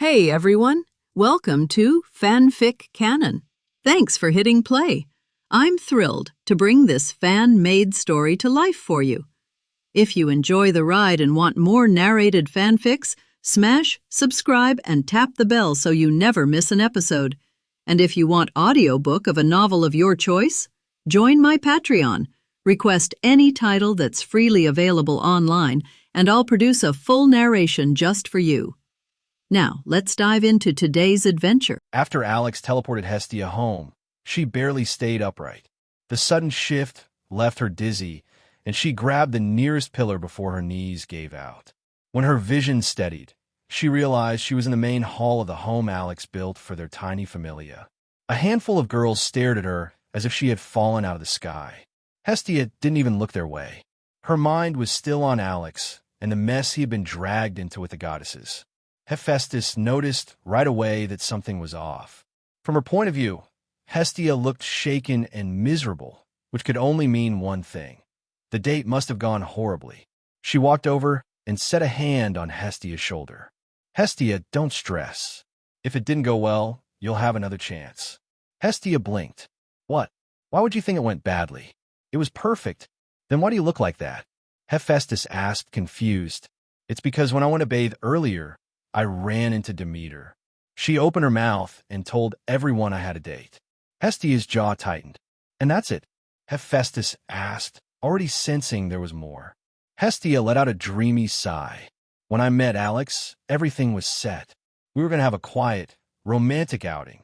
Hey everyone, welcome to FanFic Canon. Thanks for hitting play. I'm thrilled to bring this fan-made story to life for you. If you enjoy the ride and want more narrated fanfics, smash, subscribe, and tap the bell so you never miss an episode. And if you want audiobook of a novel of your choice, join my Patreon. Request any title that's freely available online, and I'll produce a full narration just for you. Now, let's dive into today's adventure. After Alex teleported Hestia home, she barely stayed upright. The sudden shift left her dizzy, and she grabbed the nearest pillar before her knees gave out. When her vision steadied, she realized she was in the main hall of the home Alex built for their tiny familia. A handful of girls stared at her as if she had fallen out of the sky. Hestia didn't even look their way. Her mind was still on Alex and the mess he had been dragged into with the goddesses. Hephaestus noticed right away that something was off. From her point of view, Hestia looked shaken and miserable, which could only mean one thing. The date must have gone horribly. She walked over and set a hand on Hestia's shoulder. Hestia, don't stress. If it didn't go well, you'll have another chance. Hestia blinked. What? Why would you think it went badly? It was perfect. Then why do you look like that? Hephaestus asked, confused. It's because when I went to bathe earlier, I ran into Demeter. She opened her mouth and told everyone I had a date. Hestia's jaw tightened. And that's it? Hephaestus asked, already sensing there was more. Hestia let out a dreamy sigh. When I met Alex, everything was set. We were going to have a quiet, romantic outing.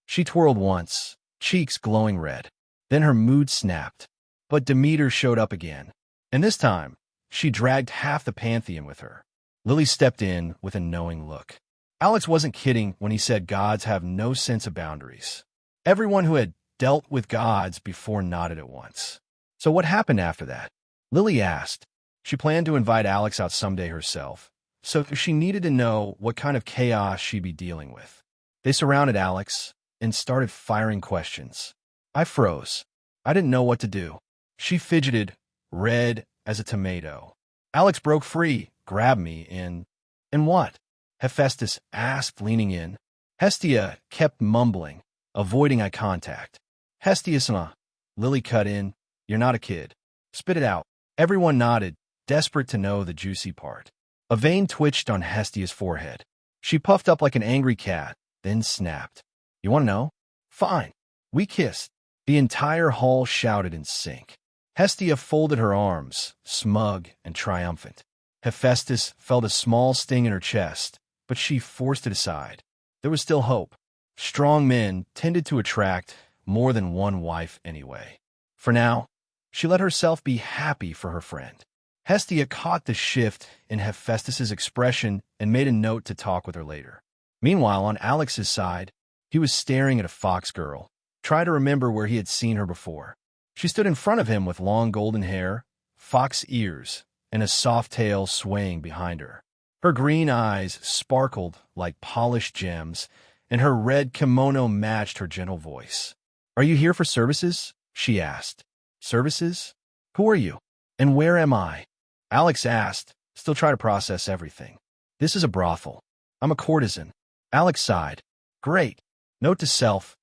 She twirled once, cheeks glowing red. Then her mood snapped. But Demeter showed up again. And this time, she dragged half the Pantheon with her. Lily stepped in with a knowing look. Alex wasn't kidding when he said gods have no sense of boundaries. Everyone who had dealt with gods before nodded at once. So what happened after that? Lily asked. She planned to invite Alex out someday herself, so she needed to know what kind of chaos she'd be dealing with. They surrounded Alex and started firing questions. I froze. I didn't know what to do. She fidgeted, red as a tomato. Alex broke free, grabbed me, and what? Hephaestus asked, leaning in. Hestia kept mumbling, avoiding eye contact. Hestia, Lily cut in. You're not a kid. Spit it out. Everyone nodded, desperate to know the juicy part. A vein twitched on Hestia's forehead. She puffed up like an angry cat, then snapped. You want to know? Fine. We kissed. The entire hall shouted in sync. Hestia folded her arms, smug and triumphant. Hephaestus felt a small sting in her chest, but she forced it aside. There was still hope. Strong men tended to attract more than one wife anyway. For now, she let herself be happy for her friend. Hestia caught the shift in Hephaestus's expression and made a note to talk with her later. Meanwhile, on Alex's side, he was staring at a fox girl, trying to remember where he had seen her before. She stood in front of him with long golden hair, fox ears, and a soft tail swaying behind her. Her green eyes sparkled like polished gems, and her red kimono matched her gentle voice. Are you here for services? She asked. Services? Who are you? And where am I? Alex asked, still trying to process everything. This is a brothel. I'm a courtesan. Alex sighed. Great. Note to self,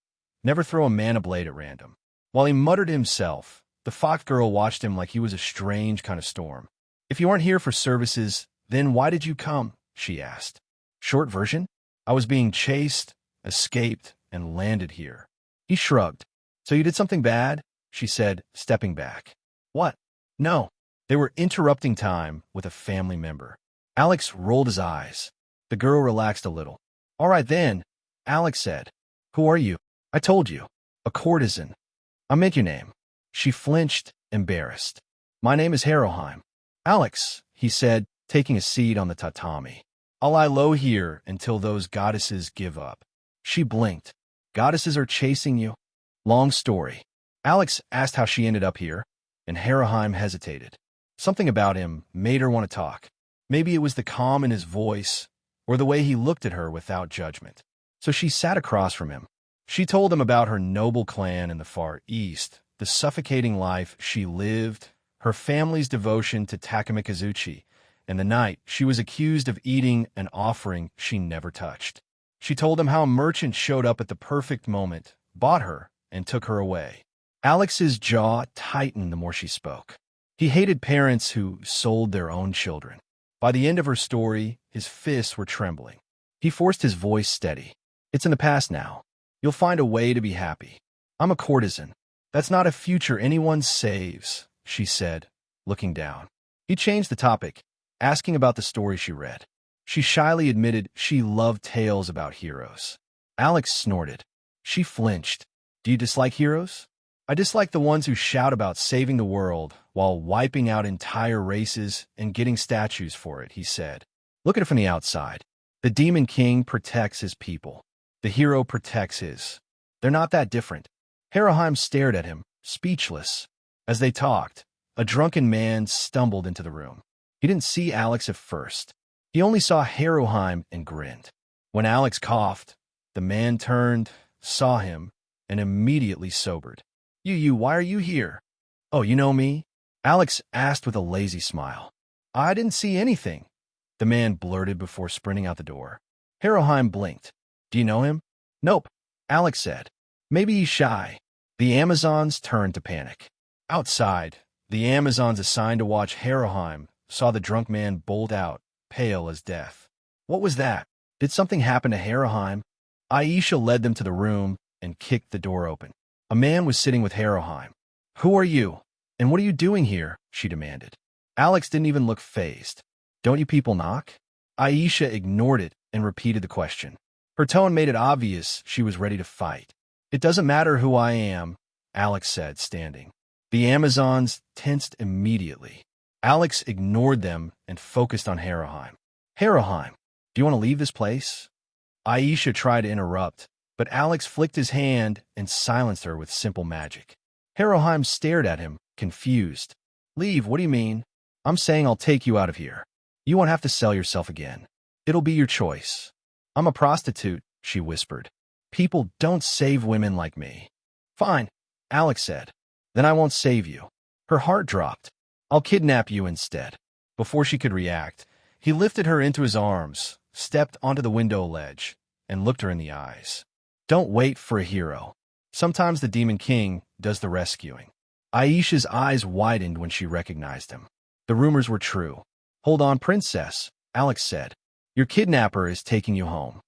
never throw a mana blade at random. While he muttered to himself, the fox girl watched him like he was a strange kind of storm. If you aren't here for services, then why did you come? She asked. Short version? I was being chased, escaped, and landed here. He shrugged. So you did something bad? She said, stepping back. What? No. They were interrupting time with a family member. Alex rolled his eyes. The girl relaxed a little. All right then, Alex said. Who are you? I told you. A courtesan. I meant your name. She flinched, embarrassed. My name is Haroheim. Alex, he said, taking a seat on the tatami. I'll lie low here until those goddesses give up. She blinked. Goddesses are chasing you? Long story. Alex asked how she ended up here, and Haroheim hesitated. Something about him made her want to talk. Maybe it was the calm in his voice, or the way he looked at her without judgment. So she sat across from him. She told him about her noble clan in the Far East, the suffocating life she lived, her family's devotion to Takamikazuchi, and the night she was accused of eating an offering she never touched. She told him how a merchant showed up at the perfect moment, bought her, and took her away. Alex's jaw tightened the more she spoke. He hated parents who sold their own children. By the end of her story, his fists were trembling. He forced his voice steady. It's in the past now. You'll find a way to be happy. I'm a courtesan. That's not a future anyone saves, she said, looking down. He changed the topic, asking about the story she read. She shyly admitted she loved tales about heroes. Alex snorted. She flinched. Do you dislike heroes? I dislike the ones who shout about saving the world while wiping out entire races and getting statues for it, he said. Look at it from the outside. The Demon King protects his people. The hero protects his. They're not that different. Haroheim stared at him, speechless. As they talked, a drunken man stumbled into the room. He didn't see Alex at first. He only saw Haroheim and grinned. When Alex coughed, the man turned, saw him, and immediately sobered. Why are you here? Oh, you know me? Alex asked with a lazy smile. I didn't see anything, the man blurted before sprinting out the door. Haroheim blinked. Do you know him? Nope, Alex said. Maybe he's shy. The Amazons turned to panic. Outside, the Amazons assigned to watch Haroheim saw the drunk man bolt out, pale as death. What was that? Did something happen to Haroheim? Aisha led them to the room and kicked the door open. A man was sitting with Haroheim. Who are you? And what are you doing here? She demanded. Alex didn't even look fazed. Don't you people knock? Aisha ignored it and repeated the question. Her tone made it obvious she was ready to fight. It doesn't matter who I am, Alex said, standing. The Amazons tensed immediately. Alex ignored them and focused on Haroheim. Haroheim, do you want to leave this place? Aisha tried to interrupt, but Alex flicked his hand and silenced her with simple magic. Haroheim stared at him, confused. Leave, what do you mean? I'm saying I'll take you out of here. You won't have to sell yourself again. It'll be your choice. I'm a prostitute, she whispered. People don't save women like me. Fine, Alex said. Then I won't save you. Her heart dropped. I'll kidnap you instead. Before she could react, he lifted her into his arms, stepped onto the window ledge, and looked her in the eyes. Don't wait for a hero. Sometimes the Demon King does the rescuing. Aisha's eyes widened when she recognized him. The rumors were true. Hold on, princess, Alex said. Your kidnapper is taking you home.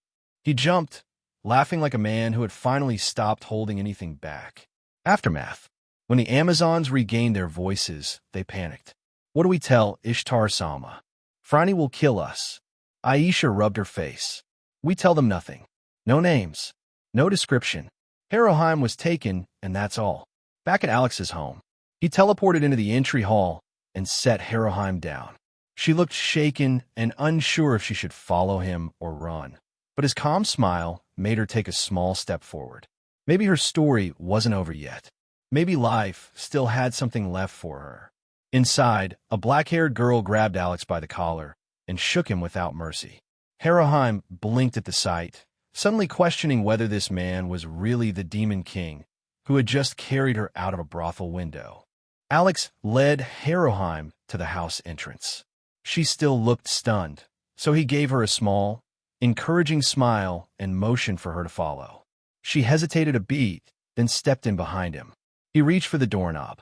He jumped, laughing like a man who had finally stopped holding anything back. Aftermath. When the Amazons regained their voices, they panicked. What do we tell Ishtar Salma? Franny will kill us. Aisha rubbed her face. We tell them nothing. No names. No description. Haroheim was taken, and that's all. Back at Alex's home, he teleported into the entry hall and set Haroheim down. She looked shaken and unsure if she should follow him or run. But his calm smile made her take a small step forward. Maybe her story wasn't over yet. Maybe life still had something left for her. Inside, a black-haired girl grabbed Alex by the collar and shook him without mercy. Haroheim blinked at the sight, suddenly questioning whether this man was really the Demon King who had just carried her out of a brothel window. Alex led Haroheim to the house entrance. She still looked stunned, so he gave her a small, encouraging smile and motioned for her to follow. She hesitated a beat, then stepped in behind him. He reached for the doorknob,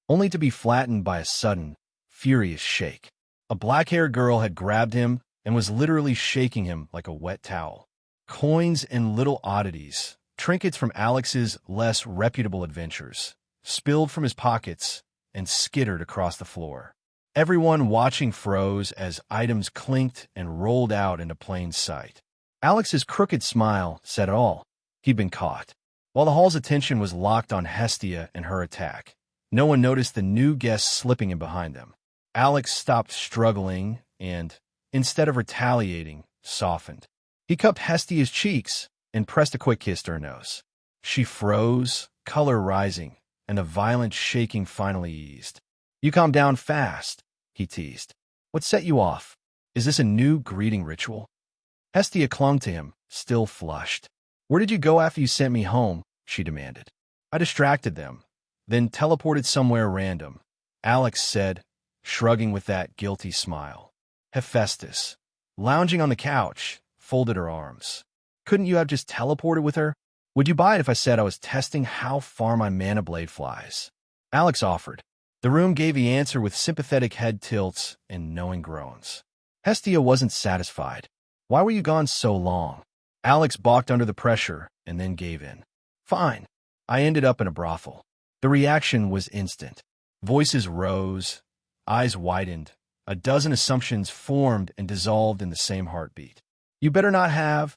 only to be flattened by a sudden, furious shake. A black-haired girl had grabbed him and was literally shaking him like a wet towel. Coins and little oddities, trinkets from Alex's less reputable adventures, spilled from his pockets and skittered across the floor. Everyone watching froze as items clinked and rolled out into plain sight. Alex's crooked smile said it all. He'd been caught. While the hall's attention was locked on Hestia and her attack, no one noticed the new guest slipping in behind them. Alex stopped struggling and, instead of retaliating, softened. He cupped Hestia's cheeks and pressed a quick kiss to her nose. She froze, color rising, and a violent shaking finally eased. You calm down fast, he teased. What set you off? Is this a new greeting ritual? Hestia clung to him, still flushed. Where did you go after you sent me home? She demanded. I distracted them, then teleported somewhere random, Alex said, shrugging with that guilty smile. Hephaestus, lounging on the couch, folded her arms. Couldn't you have just teleported with her? Would you buy it if I said I was testing how far my mana blade flies? Alex offered. The room gave the answer with sympathetic head tilts and knowing groans. Hestia wasn't satisfied. Why were you gone so long? Alex balked under the pressure and then gave in. Fine. I ended up in a brothel. The reaction was instant. Voices rose, eyes widened. A dozen assumptions formed and dissolved in the same heartbeat. You better not have.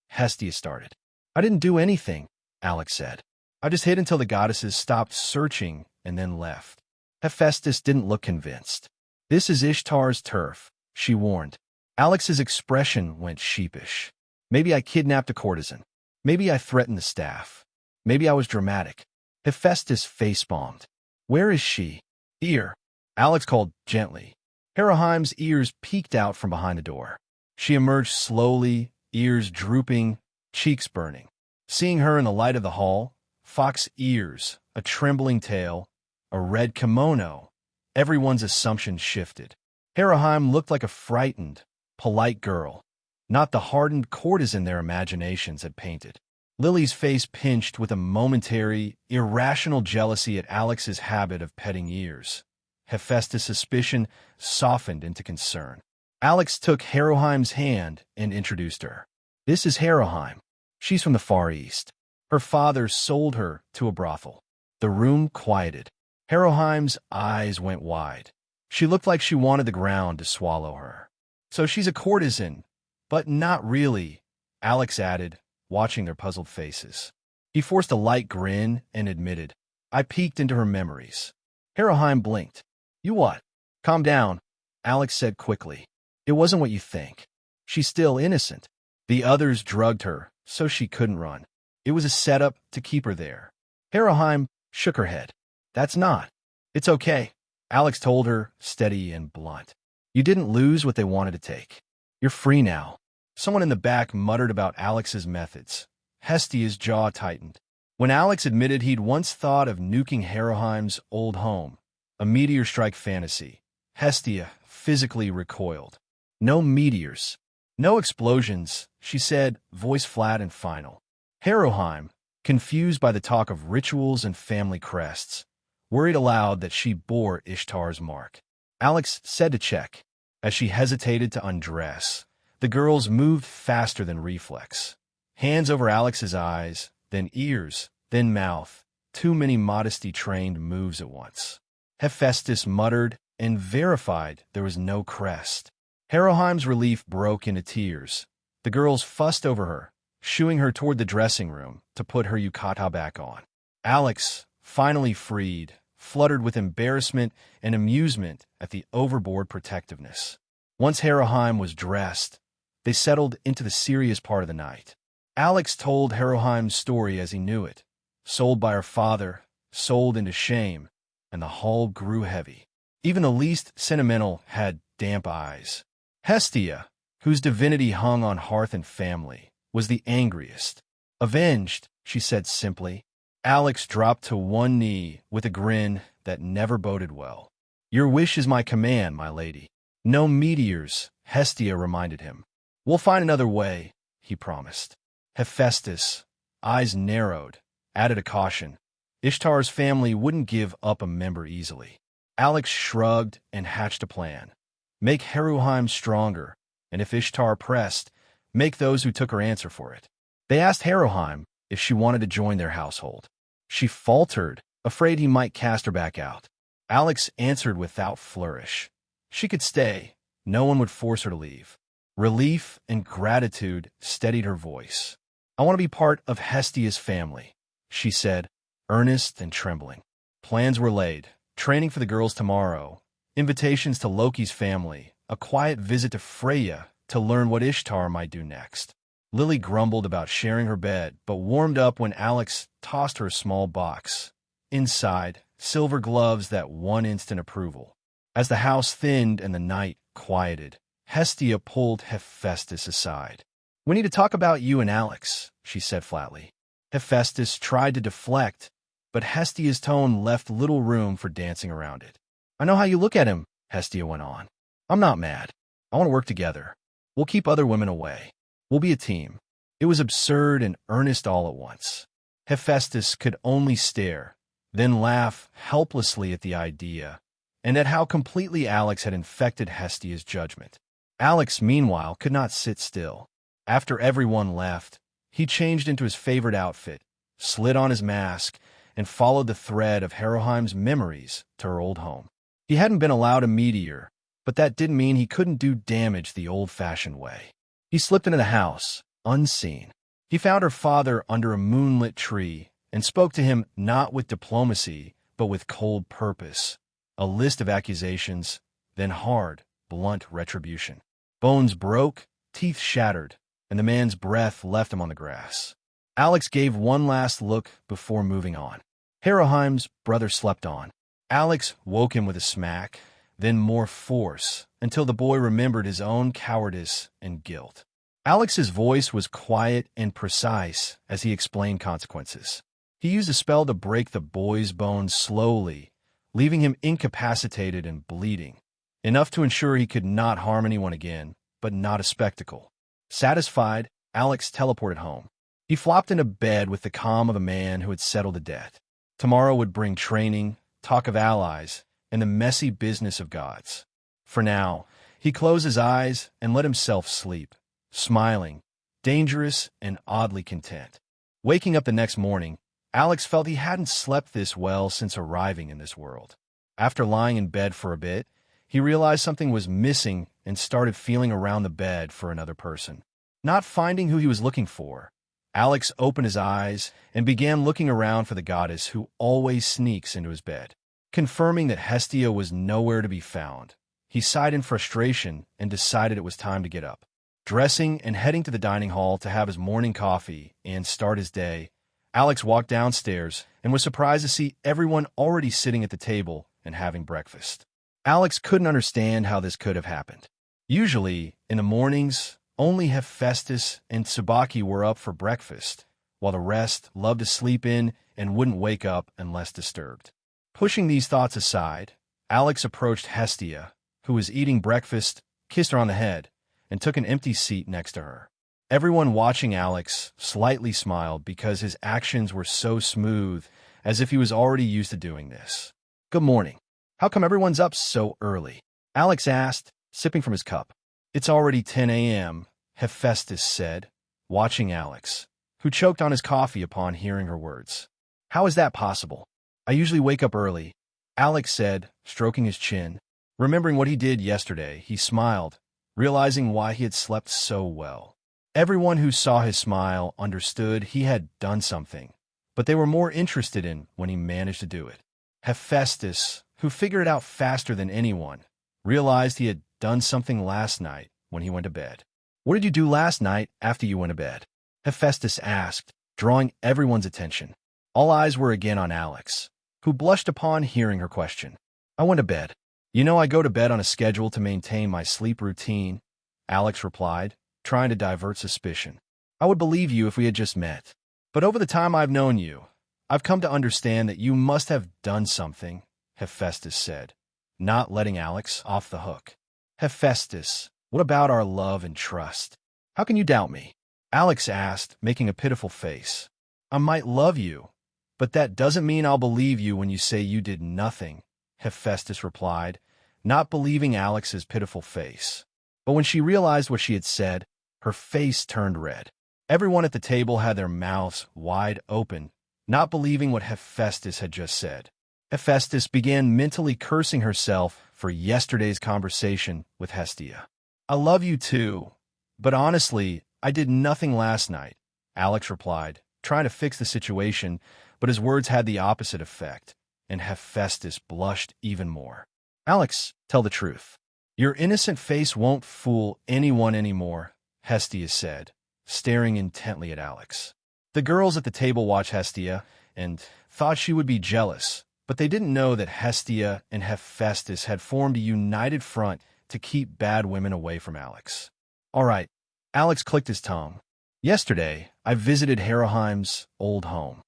Hestia started. I didn't do anything, Alex said. I just hid until the goddesses stopped searching and then left. Hephaestus didn't look convinced. This is Ishtar's turf, she warned. Alex's expression went sheepish. Maybe I kidnapped a courtesan. Maybe I threatened the staff. Maybe I was dramatic. Hephaestus face-palmed. Where is she? Here. Alex called gently. Heraheim's ears peeked out from behind the door. She emerged slowly, ears drooping, cheeks burning. Seeing her in the light of the hall, fox ears, a trembling tail, a red kimono, everyone's assumptions shifted. Heraheim looked like a frightened, polite girl, not the hardened courtesan their imaginations had painted. Lily's face pinched with a momentary, irrational jealousy at Alex's habit of petting ears. Hephaestus' suspicion softened into concern. Alex took Heraheim's hand and introduced her. This is Heraheim. She's from the Far East. Her father sold her to a brothel. The room quieted. Heraheim's eyes went wide. She looked like she wanted the ground to swallow her. So she's a courtesan, but not really, Alex added, watching their puzzled faces. He forced a light grin and admitted, I peeked into her memories. Heraheim blinked. You what? Calm down, Alex said quickly. It wasn't what you think. She's still innocent. The others drugged her, so she couldn't run. It was a setup to keep her there. Heraheim shook her head. That's not. It's okay, Alex told her, steady and blunt. You didn't lose what they wanted to take. You're free now. Someone in the back muttered about Alex's methods. Hestia's jaw tightened. When Alex admitted he'd once thought of nuking Heraheim's old home, a meteor strike fantasy, Hestia physically recoiled. No meteors. No explosions, she said, voice flat and final. Heraheim, confused by the talk of rituals and family crests, worried aloud that she bore Ishtar's mark. Alex said to check. As she hesitated to undress, the girls moved faster than reflex. Hands over Alex's eyes, then ears, then mouth. Too many modesty-trained moves at once. Hephaestus muttered and verified there was no crest. Heraheim's relief broke into tears. The girls fussed over her, shooing her toward the dressing room to put her yukata back on. Alex, finally freed, fluttered with embarrassment and amusement at the overboard protectiveness. Once Heraheim was dressed, they settled into the serious part of the night. Alex told Heraheim's story as he knew it, sold by her father, sold into shame, and the hall grew heavy. Even the least sentimental had damp eyes. Hestia, whose divinity hung on hearth and family, was the angriest. Avenged, she said simply. Alex dropped to one knee with a grin that never boded well. Your wish is my command, my lady. No meteors, Hestia reminded him. We'll find another way, he promised. Hephaestus, eyes narrowed, added a caution. Ishtar's family wouldn't give up a member easily. Alex shrugged and hatched a plan. Make Heraheim stronger, and if Ishtar pressed, make those who took her answer for it. They asked Heraheim if she wanted to join their household. She faltered, afraid he might cast her back out. Alex answered without flourish. She could stay. No one would force her to leave. Relief and gratitude steadied her voice. I want to be part of Hestia's family, she said, earnest and trembling. Plans were laid. Training for the girls tomorrow. Invitations to Loki's family. A quiet visit to Freya to learn what Ishtar might do next. Lily grumbled about sharing her bed, but warmed up when Alex tossed her a small box. Inside, silver gloves that won instant approval. As the house thinned and the night quieted, Hestia pulled Hephaestus aside. We need to talk about you and Alex, she said flatly. Hephaestus tried to deflect, but Hestia's tone left little room for dancing around it. I know how you look at him, Hestia went on. I'm not mad. I want to work together. We'll keep other women away. We'll be a team." It was absurd and earnest all at once. Hephaestus could only stare, then laugh helplessly at the idea, and at how completely Alex had infected Hestia's judgment. Alex, meanwhile, could not sit still. After everyone left, he changed into his favorite outfit, slid on his mask, and followed the thread of Heroheim's memories to her old home. He hadn't been allowed a meteor, but that didn't mean he couldn't do damage the old-fashioned way. He slipped into the house, unseen. He found her father under a moonlit tree and spoke to him not with diplomacy, but with cold purpose. A list of accusations, then hard, blunt retribution. Bones broke, teeth shattered, and the man's breath left him on the grass. Alex gave one last look before moving on. Heroheim's brother slept on. Alex woke him with a smack, then more force, until the boy remembered his own cowardice and guilt. Alex's voice was quiet and precise as he explained consequences. He used a spell to break the boy's bones slowly, leaving him incapacitated and bleeding, enough to ensure he could not harm anyone again, but not a spectacle. Satisfied, Alex teleported home. He flopped into bed with the calm of a man who had settled a debt. Tomorrow would bring training, talk of allies, and the messy business of gods. For now, he closed his eyes and let himself sleep, smiling, dangerous and oddly content. Waking up the next morning, Alex felt he hadn't slept this well since arriving in this world. After lying in bed for a bit, he realized something was missing and started feeling around the bed for another person. Not finding who he was looking for, Alex opened his eyes and began looking around for the goddess who always sneaks into his bed. Confirming that Hestia was nowhere to be found, he sighed in frustration and decided it was time to get up. Dressing and heading to the dining hall to have his morning coffee and start his day, Alex walked downstairs and was surprised to see everyone already sitting at the table and having breakfast. Alex couldn't understand how this could have happened. Usually, in the mornings, only Hephaestus and Tsubaki were up for breakfast, while the rest loved to sleep in and wouldn't wake up unless disturbed. Pushing these thoughts aside, Alex approached Hestia, who was eating breakfast, kissed her on the head, and took an empty seat next to her. Everyone watching Alex slightly smiled because his actions were so smooth, as if he was already used to doing this. "Good morning. How come everyone's up so early?" Alex asked, sipping from his cup. "It's already 10 a.m., Hephaestus said, watching Alex, who choked on his coffee upon hearing her words. "How is that possible? I usually wake up early," Alex said, stroking his chin. Remembering what he did yesterday, he smiled, realizing why he had slept so well. Everyone who saw his smile understood he had done something, but they were more interested in when he managed to do it. Hephaestus, who figured it out faster than anyone, realized he had done something last night when he went to bed. "What did you do last night after you went to bed?" Hephaestus asked, drawing everyone's attention. All eyes were again on Alex, who blushed upon hearing her question. "I went to bed. You know I go to bed on a schedule to maintain my sleep routine," Alex replied, trying to divert suspicion. "I would believe you if we had just met. But over the time I've known you, I've come to understand that you must have done something," Hephaestus said, not letting Alex off the hook. "Hephaestus, what about our love and trust? How can you doubt me?" Alex asked, making a pitiful face. "I might love you, but that doesn't mean I'll believe you when you say you did nothing," Hephaestus replied, not believing Alex's pitiful face. But when she realized what she had said, her face turned red. Everyone at the table had their mouths wide open, not believing what Hephaestus had just said. Hephaestus began mentally cursing herself for yesterday's conversation with Hestia. "I love you too, but honestly, I did nothing last night," Alex replied, trying to fix the situation, but his words had the opposite effect, and Hephaestus blushed even more. "Alex, tell the truth. Your innocent face won't fool anyone anymore," Hestia said, staring intently at Alex. The girls at the table watched Hestia and thought she would be jealous, but they didn't know that Hestia and Hephaestus had formed a united front to keep bad women away from Alex. "All right," Alex clicked his tongue. "Yesterday, I visited Heroheim's old home."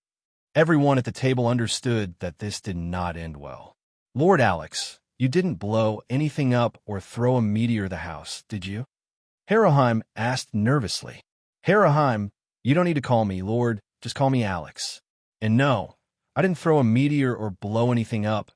Everyone at the table understood that this did not end well. "Lord Alex, You didn't blow anything up or throw a meteor at the house, did you? Haroheim asked nervously. Haroheim, you don't need to call me Lord, just call me Alex. And no, I didn't throw a meteor or blow anything up,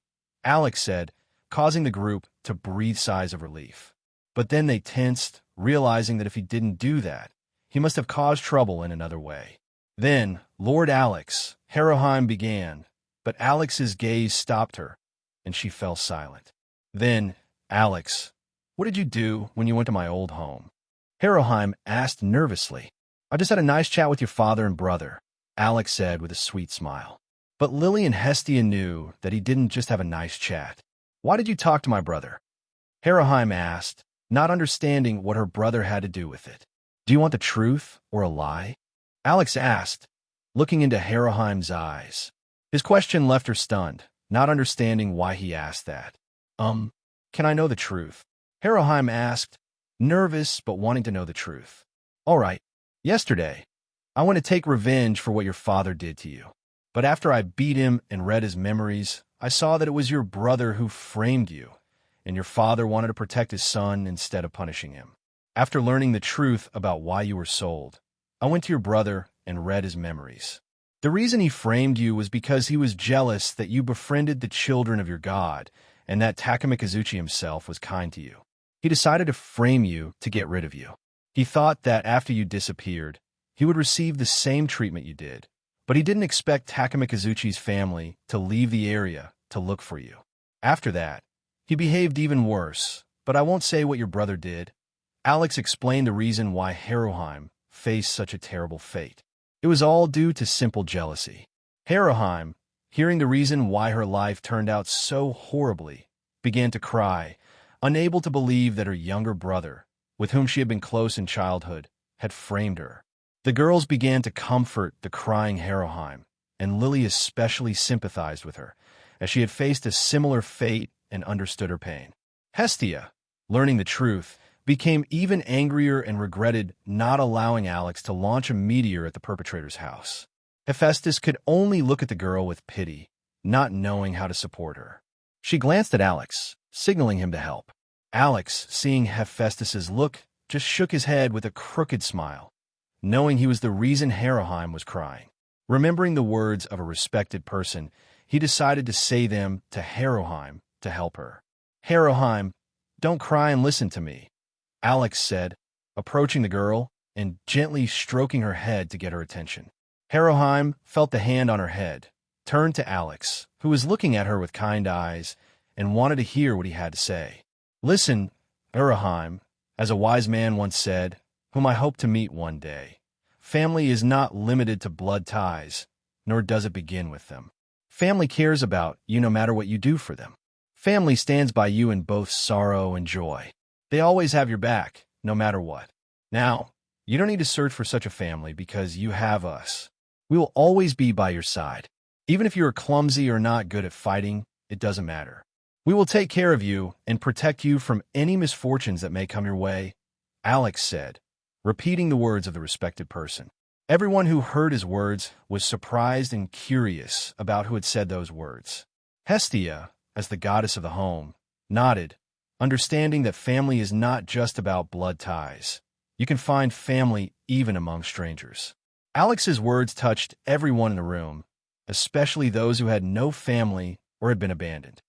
Alex said, causing the group to breathe sighs of relief. But then they tensed, realizing that if he didn't do that, he must have caused trouble in another way. Then, Lord Alex, Haroheim began, but Alex's gaze stopped her, and she fell silent. Then, Alex, what did you do when you went to my old home? Haroheim asked nervously. I just had a nice chat with your father and brother, Alex said with a sweet smile. But Lily and Hestia knew that he didn't just have a nice chat. Why did you talk to my brother? Haroheim asked, not understanding what her brother had to do with it. Do you want the truth or a lie? Alex asked, looking into Haroheim's eyes. His question left her stunned, not understanding why he asked that. Can I know the truth? Haroheim asked, nervous but wanting to know the truth. All right, yesterday, I want to take revenge for what your father did to you. But after I beat him and read his memories, I saw that it was your brother who framed you, and your father wanted to protect his son instead of punishing him. After learning the truth about why you were sold, I went to your brother and read his memories. The reason he framed you was because he was jealous that you befriended the children of your god, and that Takamikazuchi himself was kind to you. He decided to frame you to get rid of you. He thought that after you disappeared, he would receive the same treatment you did, but he didn't expect Takamikazuchi's family to leave the area to look for you. After that, he behaved even worse, but I won't say what your brother did. Alex explained the reason why Haroheim faced such a terrible fate. It was all due to simple jealousy. Haroheim, hearing the reason why her life turned out so horribly, began to cry, unable to believe that her younger brother, with whom she had been close in childhood, had framed her. The girls began to comfort the crying Haroheim, and Lily especially sympathized with her, as she had faced a similar fate and understood her pain. Hestia, learning the truth, became even angrier and regretted not allowing Alex to launch a meteor at the perpetrator's house. Hephaestus could only look at the girl with pity, not knowing how to support her. She glanced at Alex, signaling him to help. Alex, seeing Hephaestus's look, just shook his head with a crooked smile, knowing he was the reason Haroheim was crying. Remembering the words of a respected person, he decided to say them to Haroheim to help her. Haroheim, don't cry and listen to me, Alex said, approaching the girl and gently stroking her head to get her attention. Haroheim felt the hand on her head, turned to Alex, who was looking at her with kind eyes and wanted to hear what he had to say. Listen, Haroheim, as a wise man once said, whom I hope to meet one day. Family is not limited to blood ties, nor does it begin with them. Family cares about you no matter what you do for them. Family stands by you in both sorrow and joy. They always have your back, no matter what. Now, you don't need to search for such a family because you have us. We will always be by your side. Even if you are clumsy or not good at fighting, it doesn't matter. We will take care of you and protect you from any misfortunes that may come your way, Alex said, repeating the words of the respected person. Everyone who heard his words was surprised and curious about who had said those words. Hestia, as the goddess of the home, nodded, understanding that family is not just about blood ties. You can find family even among strangers. Alex's words touched everyone in the room, especially those who had no family or had been abandoned.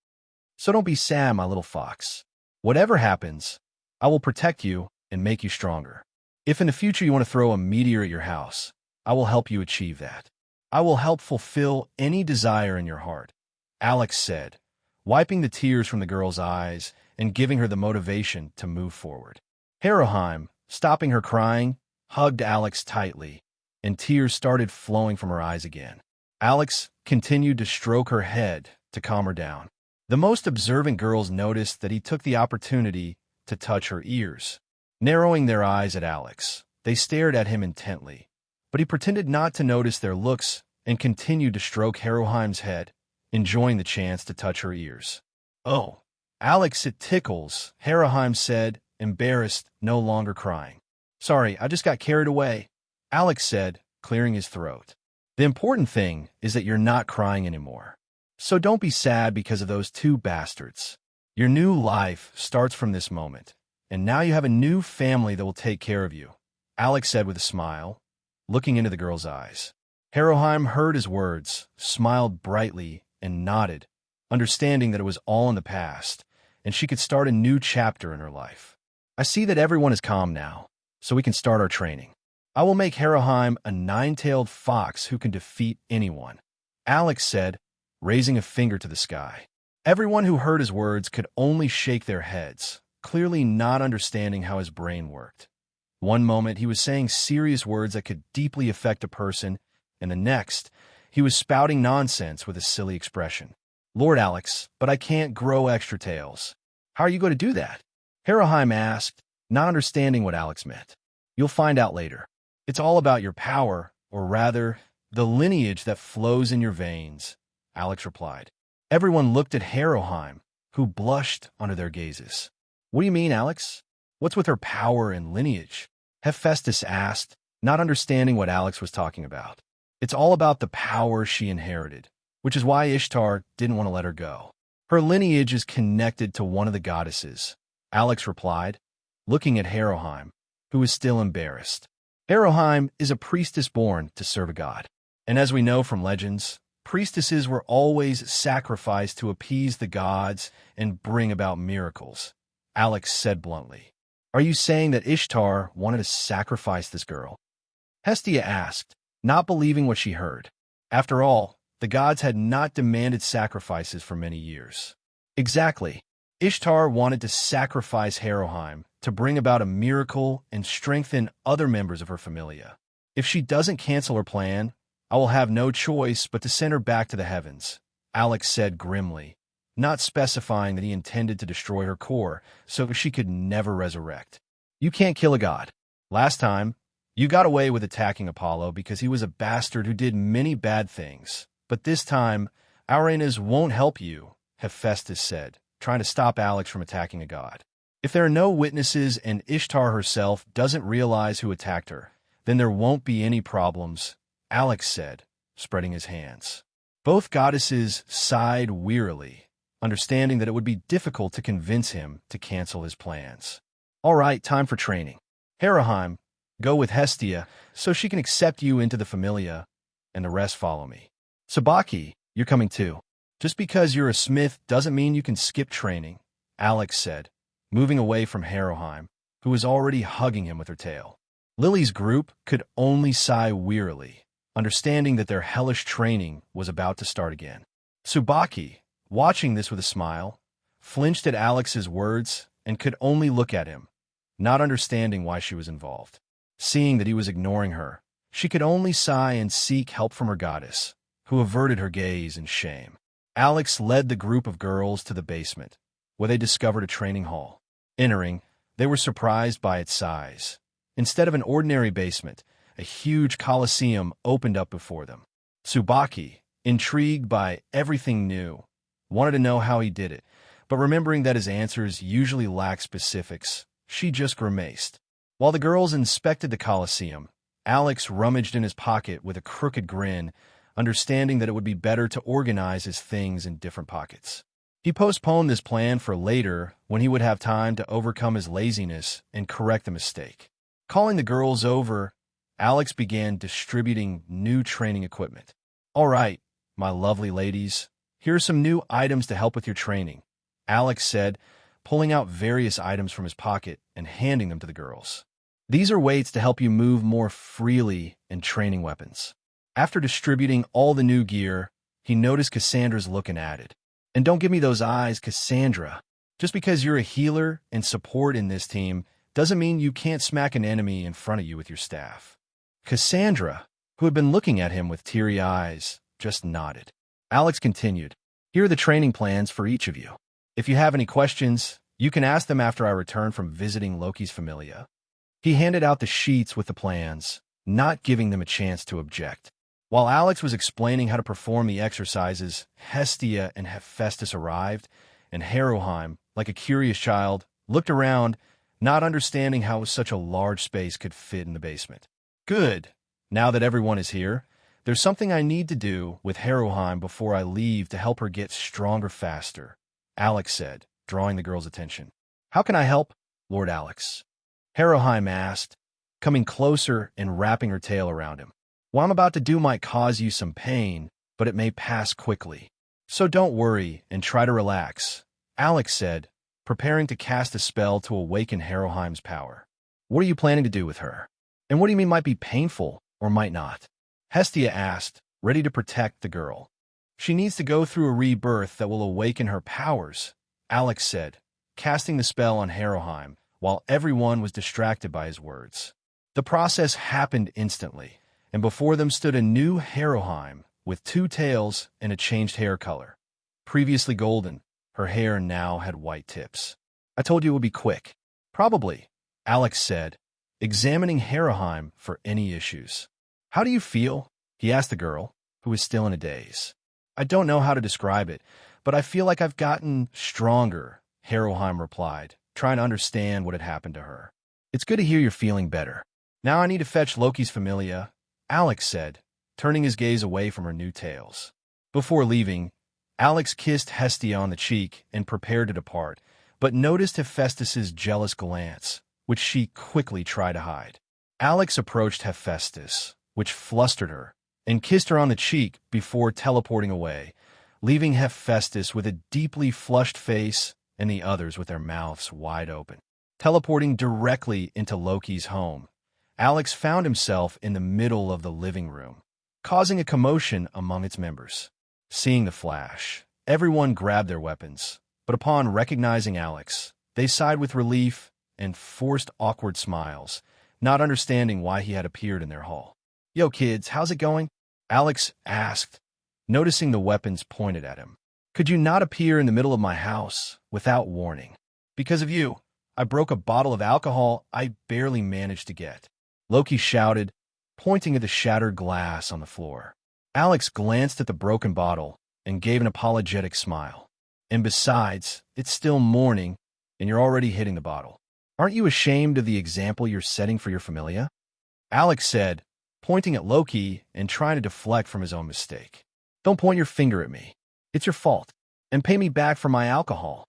So don't be sad, my little fox. Whatever happens, I will protect you and make you stronger. If in the future you want to throw a meteor at your house, I will help you achieve that. I will help fulfill any desire in your heart, Alex said, wiping the tears from the girl's eyes and giving her the motivation to move forward. Haroheim, stopping her crying, hugged Alex tightly, and tears started flowing from her eyes again. Alex continued to stroke her head to calm her down. The most observant girls noticed that he took the opportunity to touch her ears. Narrowing their eyes at Alex, they stared at him intently, but he pretended not to notice their looks and continued to stroke Haroheim's head, enjoying the chance to touch her ears. Oh, Alex, it tickles, Haroheim said, embarrassed, no longer crying. Sorry, I just got carried away, Alex said, clearing his throat. The important thing is that you're not crying anymore. So don't be sad because of those two bastards. Your new life starts from this moment, and now you have a new family that will take care of you, Alex said with a smile, looking into the girl's eyes. Harrowheim heard his words, smiled brightly, and nodded, understanding that it was all in the past, and she could start a new chapter in her life. I see that everyone is calm now, so we can start our training. I will make Harrowheim a nine-tailed fox who can defeat anyone, Alex said, raising a finger to the sky. Everyone who heard his words could only shake their heads, clearly not understanding how his brain worked. One moment he was saying serious words that could deeply affect a person, and the next, he was spouting nonsense with a silly expression. Lord Alex, but I can't grow extra tails. How are you going to do that? Harrowheim asked, not understanding what Alex meant. You'll find out later. It's all about your power, or rather, the lineage that flows in your veins, Alex replied. Everyone looked at Harrowheim, who blushed under their gazes. What do you mean, Alex? What's with her power and lineage? Hephaestus asked, not understanding what Alex was talking about. It's all about the power she inherited, which is why Ishtar didn't want to let her go. Her lineage is connected to one of the goddesses, Alex replied, looking at Harrowheim, who was still embarrassed. Harrowheim is a priestess born to serve a god. And as we know from legends, priestesses were always sacrificed to appease the gods and bring about miracles, Alex said bluntly. Are you saying that Ishtar wanted to sacrifice this girl? Hestia asked, not believing what she heard. After all, the gods had not demanded sacrifices for many years. Exactly. Ishtar wanted to sacrifice Harrowheim to bring about a miracle and strengthen other members of her familia. If she doesn't cancel her plan, I will have no choice but to send her back to the heavens, Alex said grimly, not specifying that he intended to destroy her core so she could never resurrect. You can't kill a god. Last time, you got away with attacking Apollo because he was a bastard who did many bad things. But this time, Arenas won't help you, Hephaestus said, trying to stop Alex from attacking a god. If there are no witnesses and Ishtar herself doesn't realize who attacked her, then there won't be any problems, Alex said, spreading his hands. Both goddesses sighed wearily, understanding that it would be difficult to convince him to cancel his plans. All right, time for training. Harrowheim, go with Hestia so she can accept you into the familia, and the rest follow me. Sabaki, you're coming too. Just because you're a smith doesn't mean you can skip training, Alex said, moving away from Harrowheim, who was already hugging him with her tail. Lily's group could only sigh wearily, understanding that their hellish training was about to start again. Tsubaki, watching this with a smile, flinched at Alex's words and could only look at him, not understanding why she was involved. Seeing that he was ignoring her, she could only sigh and seek help from her goddess, who averted her gaze in shame. Alex led the group of girls to the basement, where they discovered a training hall. Entering, they were surprised by its size. Instead of an ordinary basement, a huge coliseum opened up before them. Tsubaki, intrigued by everything new, wanted to know how he did it, but remembering that his answers usually lack specifics, she just grimaced. While the girls inspected the coliseum, Alex rummaged in his pocket with a crooked grin, understanding that it would be better to organize his things in different pockets. He postponed this plan for later when he would have time to overcome his laziness and correct the mistake. Calling the girls over, Alex began distributing new training equipment. All right, my lovely ladies, here are some new items to help with your training, Alex said, pulling out various items from his pocket and handing them to the girls. These are weights to help you move more freely and training weapons. After distributing all the new gear, he noticed Cassandra's look and added, and don't give me those eyes, Cassandra. Just because you're a healer and support in this team doesn't mean you can't smack an enemy in front of you with your staff. Cassandra, who had been looking at him with teary eyes, just nodded. Alex continued, here are the training plans for each of you. If you have any questions, you can ask them after I return from visiting Loki's familia. He handed out the sheets with the plans, not giving them a chance to object. While Alex was explaining how to perform the exercises, Hestia and Hephaestus arrived, and Harrowheim, like a curious child, looked around, not understanding how such a large space could fit in the basement. Good. Now that everyone is here, there's something I need to do with Harrowheim before I leave to help her get stronger faster, Alex said, drawing the girl's attention. "How can I help, Lord Alex?" Harrowheim asked, coming closer and wrapping her tail around him. "What I'm about to do might cause you some pain, but it may pass quickly. So don't worry and try to relax," Alex said, preparing to cast a spell to awaken Harrowheim's power. "What are you planning to do with her? And what do you mean might be painful or might not?" Hestia asked, ready to protect the girl. "She needs to go through a rebirth that will awaken her powers," Alex said, casting the spell on Harrowheim, while everyone was distracted by his words. The process happened instantly, and before them stood a new Harrowheim with 2 tails and a changed hair color. Previously golden, her hair now had white tips. "I told you it would be quick." "Probably," Alex said, examining Harrowheim for any issues. "How do you feel?" he asked the girl, who was still in a daze. "I don't know how to describe it, but I feel like I've gotten stronger," Harrowheim replied, trying to understand what had happened to her. "It's good to hear you're feeling better. Now I need to fetch Loki's familia," Alex said, turning his gaze away from her new tails. Before leaving, Alex kissed Hestia on the cheek and prepared to depart, but noticed Hephaestus's jealous glance, which she quickly tried to hide. Alex approached Hephaestus, which flustered her, and kissed her on the cheek before teleporting away, leaving Hephaestus with a deeply flushed face and the others with their mouths wide open. Teleporting directly into Loki's home, Alex found himself in the middle of the living room, causing a commotion among its members. Seeing the flash, everyone grabbed their weapons, but upon recognizing Alex, they sighed with relief and forced awkward smiles, not understanding why he had appeared in their hall. "Yo, kids, how's it going?" Alex asked, noticing the weapons pointed at him. "Could you not appear in the middle of my house without warning? Because of you, I broke a bottle of alcohol I barely managed to get," Loki shouted, pointing at the shattered glass on the floor. Alex glanced at the broken bottle and gave an apologetic smile. "And besides, it's still morning, and you're already hitting the bottle. Aren't you ashamed of the example you're setting for your familia?" Alex said, pointing at Loki and trying to deflect from his own mistake. "Don't point your finger at me. It's your fault. And pay me back for my alcohol,"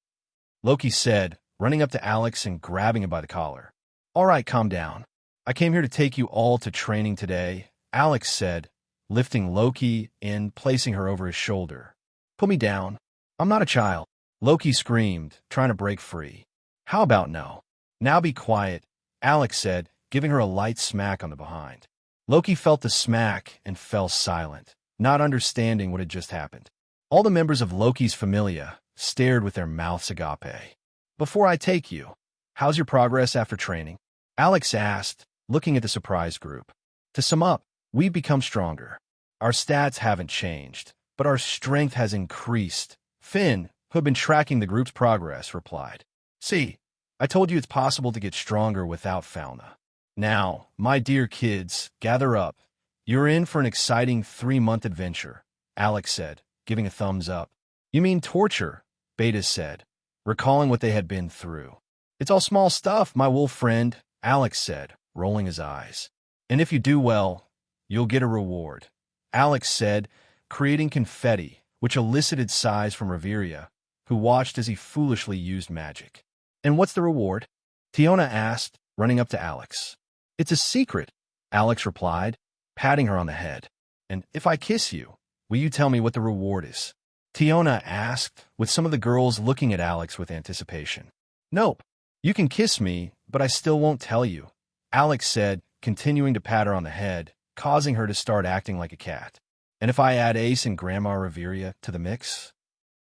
Loki said, running up to Alex and grabbing him by the collar. "All right, calm down. I came here to take you all to training today," Alex said, lifting Loki and placing her over his shoulder. "Put me down. I'm not a child," Loki screamed, trying to break free. "How about no? Now be quiet," Alex said, giving her a light smack on the behind. Loki felt the smack and fell silent, not understanding what had just happened. All the members of Loki's familia stared with their mouths agape. "Before I take you, how's your progress after training?" Alex asked, looking at the surprised group. "To sum up, we've become stronger. Our stats haven't changed, but our strength has increased," Finn, who had been tracking the group's progress, replied. "See, I told you it's possible to get stronger without Fauna. Now, my dear kids, gather up. You're in for an exciting 3-month adventure," Alex said, giving a thumbs up. "You mean torture," Beta said, recalling what they had been through. "It's all small stuff, my wolf friend," Alex said, rolling his eyes. "And if you do well, you'll get a reward," Alex said, creating confetti, which elicited sighs from Reveria, who watched as he foolishly used magic. "And what's the reward?" Tiona asked, running up to Alex. "It's a secret," Alex replied, patting her on the head. "And if I kiss you, will you tell me what the reward is?" Tiona asked, with some of the girls looking at Alex with anticipation. "Nope. You can kiss me, but I still won't tell you," Alex said, continuing to pat her on the head, causing her to start acting like a cat. "And if I add Ace and Grandma Reveria to the mix?"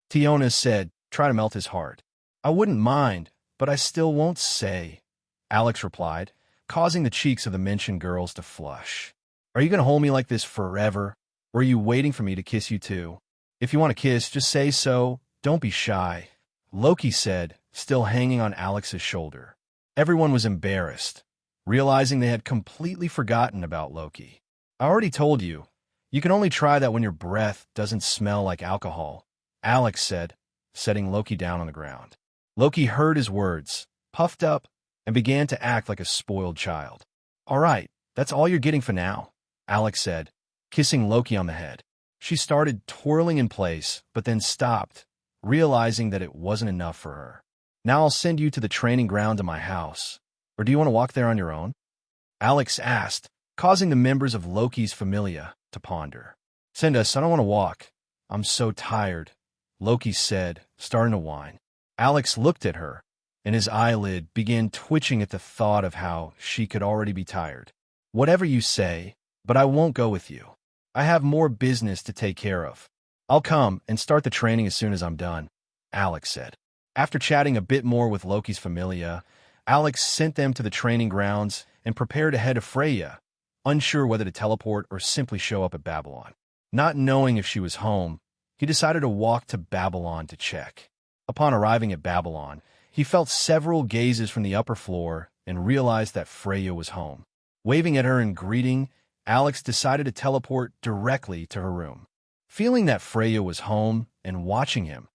Tiona said, try to melt his heart. "I wouldn't mind, but I still won't say," Alex replied, causing the cheeks of the mentioned girls to flush. "Are you going to hold me like this forever, or are you waiting for me to kiss you too? If you want to kiss, just say so. Don't be shy," Loki said, still hanging on Alex's shoulder. Everyone was embarrassed, realizing they had completely forgotten about Loki. "I already told you. You can only try that when your breath doesn't smell like alcohol," Alex said, setting Loki down on the ground. Loki heard his words, puffed up, and began to act like a spoiled child. "All right, that's all you're getting for now," Alex said, kissing Loki on the head. She started twirling in place, but then stopped, realizing that it wasn't enough for her. Now I'll send you to the training ground in my house. Or do you want to walk there on your own? Alex asked, causing the members of Loki's familia to ponder. Send us, I don't want to walk. I'm so tired, Loki said, starting to whine. Alex looked at her, and his eyelid began twitching at the thought of how she could already be tired. Whatever you say, but I won't go with you. I have more business to take care of. I'll come and start the training as soon as I'm done, Alex said. After chatting a bit more with Loki's familia, Alex sent them to the training grounds and prepared to head to Freya, unsure whether to teleport or simply show up at Babylon. Not knowing if she was home, he decided to walk to Babylon to check. Upon arriving at Babylon, he felt several gazes from the upper floor and realized that Freya was home. Waving at her in greeting, Alex decided to teleport directly to her room. Feeling that Freya was home and watching him,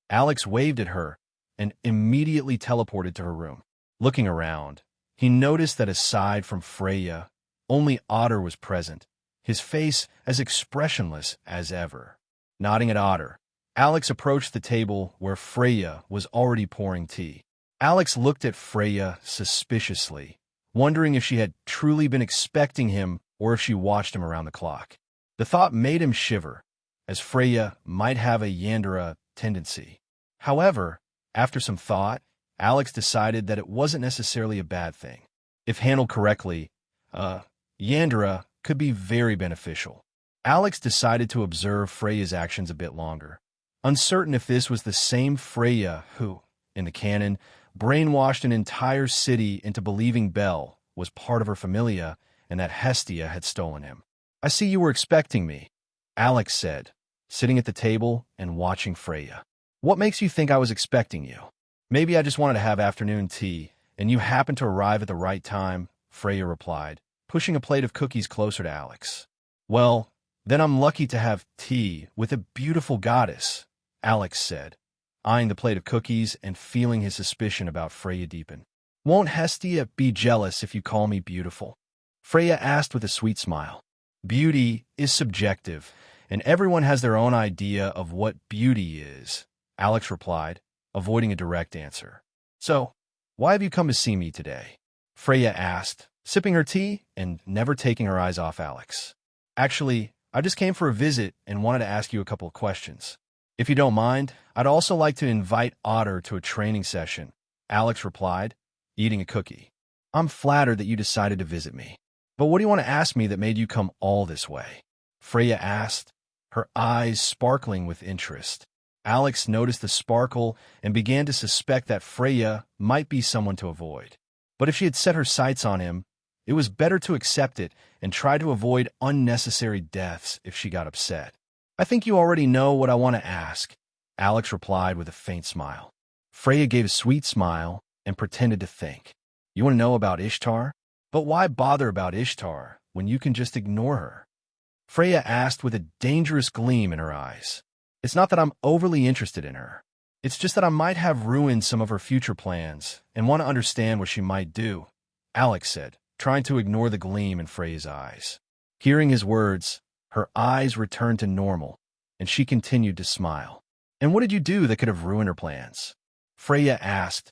Alex waved at her and immediately teleported to her room. Looking around, he noticed that aside from Freya, only Otter was present, his face as expressionless as ever. Nodding at Otter, Alex approached the table where Freya was already pouring tea. Alex looked at Freya suspiciously, wondering if she had truly been expecting him or if she watched him around the clock. The thought made him shiver, as Freya might have a Yandere tendency. However, after some thought, Alex decided that it wasn't necessarily a bad thing. If handled correctly, Yandere could be very beneficial. Alex decided to observe Freya's actions a bit longer, uncertain if this was the same Freya who, in the canon, brainwashed an entire city into believing Bel was part of her familia and that Hestia had stolen him. I see you were expecting me, Alex said, sitting at the table and watching Freya. What makes you think I was expecting you? Maybe I just wanted to have afternoon tea, and you happened to arrive at the right time, Freya replied, pushing a plate of cookies closer to Alex. Well, then I'm lucky to have tea with a beautiful goddess, Alex said, eyeing the plate of cookies and feeling his suspicion about Freya deepen. Won't Hestia be jealous if you call me beautiful? Freya asked with a sweet smile. Beauty is subjective, and everyone has their own idea of what beauty is, Alex replied, avoiding a direct answer. So, why have you come to see me today? Freya asked, sipping her tea and never taking her eyes off Alex. Actually, I just came for a visit and wanted to ask you a couple of questions. If you don't mind, I'd also like to invite Otter to a training session, Alex replied, eating a cookie. I'm flattered that you decided to visit me. But what do you want to ask me that made you come all this way? Freya asked, her eyes sparkling with interest. Alex noticed the sparkle and began to suspect that Freya might be someone to avoid. But if she had set her sights on him, it was better to accept it and try to avoid unnecessary deaths if she got upset. I think you already know what I want to ask, Alex replied with a faint smile. Freya gave a sweet smile and pretended to think. You want to know about Ishtar? But why bother about Ishtar when you can just ignore her? Freya asked with a dangerous gleam in her eyes. It's not that I'm overly interested in her. It's just that I might have ruined some of her future plans and want to understand what she might do, Alex said, trying to ignore the gleam in Freya's eyes. Hearing his words, her eyes returned to normal, and she continued to smile. And what did you do that could have ruined her plans? Freya asked,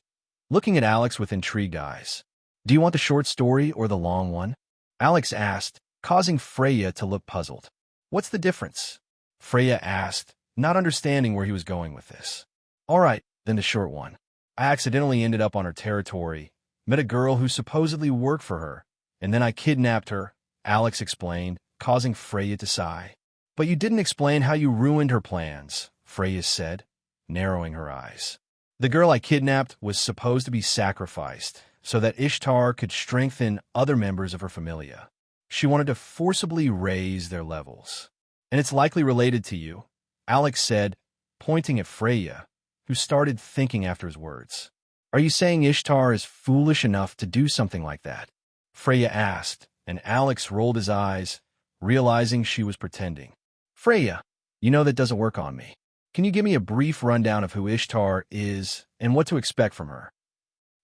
looking at Alex with intrigued eyes. Do you want the short story or the long one? Alex asked, causing Freya to look puzzled. What's the difference? Freya asked, not understanding where he was going with this. All right, then the short one. I accidentally ended up on her territory, met a girl who supposedly worked for her, and then I kidnapped her, Alex explained, causing Freya to sigh. But you didn't explain how you ruined her plans, Freya said, narrowing her eyes. The girl I kidnapped was supposed to be sacrificed so that Ishtar could strengthen other members of her familia. She wanted to forcibly raise their levels. And it's likely related to you, Alex said, pointing at Freya, who started thinking after his words. Are you saying Ishtar is foolish enough to do something like that? Freya asked, and Alex rolled his eyes, realizing she was pretending. Freya, you know that doesn't work on me. Can you give me a brief rundown of who Ishtar is and what to expect from her?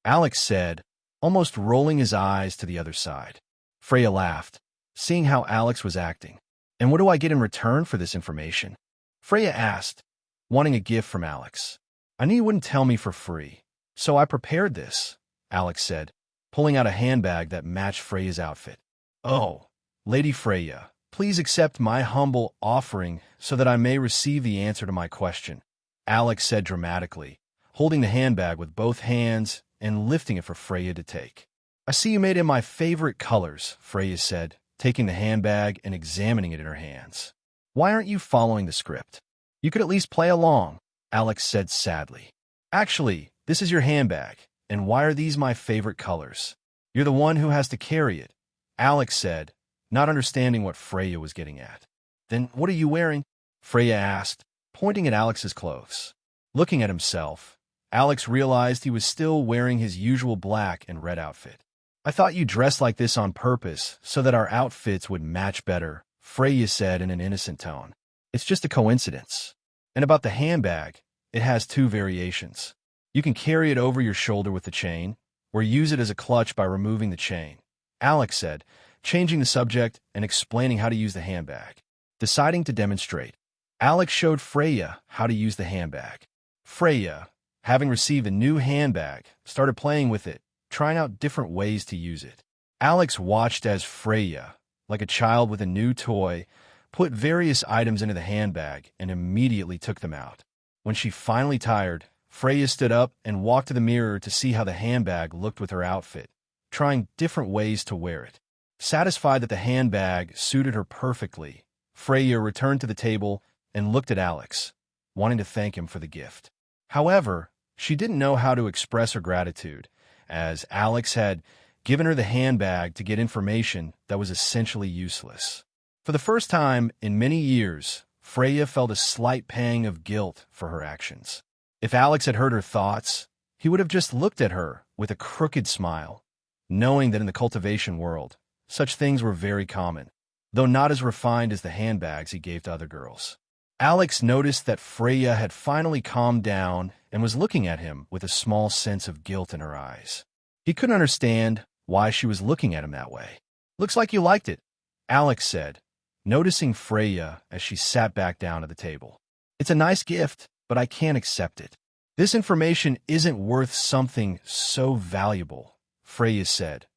Alex said, almost rolling his eyes to the other side. Freya laughed, seeing how Alex was acting. And what do I get in return for this information? Freya asked, wanting a gift from Alex. I knew you wouldn't tell me for free, So I prepared this, Alex said, pulling out a handbag that matched Freya's outfit. Oh, Lady Freya, please accept my humble offering so that I may receive the answer to my question, Alex said dramatically, holding the handbag with both hands and lifting it for Freya to take. I see you made it in my favorite colors, Freya said, taking the handbag and examining it in her hands. Why aren't you following the script? You could at least play along, Alex said sadly. Actually, this is your handbag, and why are these my favorite colors? You're the one who has to carry it, Alex said, not understanding what Freya was getting at. Then what are you wearing? Freya asked, pointing at Alex's clothes. Looking at himself, Alex realized he was still wearing his usual black and red outfit. I thought you dressed like this on purpose so that our outfits would match better, Freya said in an innocent tone. It's just a coincidence. And about the handbag, it has two variations. You can carry it over your shoulder with the chain, or use it as a clutch by removing the chain, Alex said, changing the subject and explaining how to use the handbag. Deciding to demonstrate, Alex showed Freya how to use the handbag. Freya, having received a new handbag, started playing with it, trying out different ways to use it. Alex watched as Freya, like a child with a new toy, put various items into the handbag and immediately took them out. When she finally tired, Freya stood up and walked to the mirror to see how the handbag looked with her outfit, trying different ways to wear it. Satisfied that the handbag suited her perfectly, Freya returned to the table and looked at Alex, wanting to thank him for the gift. However, she didn't know how to express her gratitude, as Alex had given her the handbag to get information that was essentially useless. For the first time in many years, Freya felt a slight pang of guilt for her actions. If Alex had heard her thoughts, he would have just looked at her with a crooked smile, knowing that in the cultivation world, such things were very common, though not as refined as the handbags he gave to other girls. Alex noticed that Freya had finally calmed down and was looking at him with a small sense of guilt in her eyes. He couldn't understand why she was looking at him that way. Looks like you liked it, Alex said, noticing Freya as she sat back down at the table. It's a nice gift, but I can't accept it. This information isn't worth something so valuable, Freya said,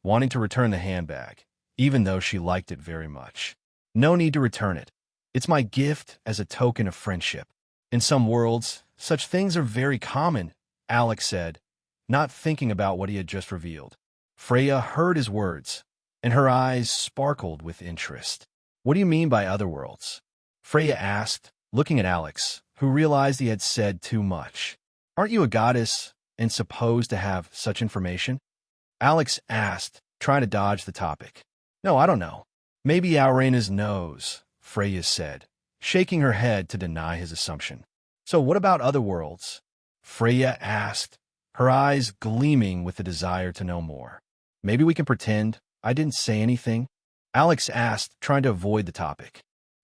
wanting to return the handbag, even though she liked it very much. No need to return it. It's my gift as a token of friendship. In some worlds, such things are very common, Alex said, not thinking about what he had just revealed. Freya heard his words, and her eyes sparkled with interest. What do you mean by other worlds? Freya asked, looking at Alex, who realized he had said too much. Aren't you a goddess and supposed to have such information? Alex asked, trying to dodge the topic. No, I don't know. Maybe Aurena's knows, Freya said, shaking her head to deny his assumption. So what about other worlds? Freya asked, her eyes gleaming with the desire to know more. Maybe we can pretend I didn't say anything? Alex asked, trying to avoid the topic.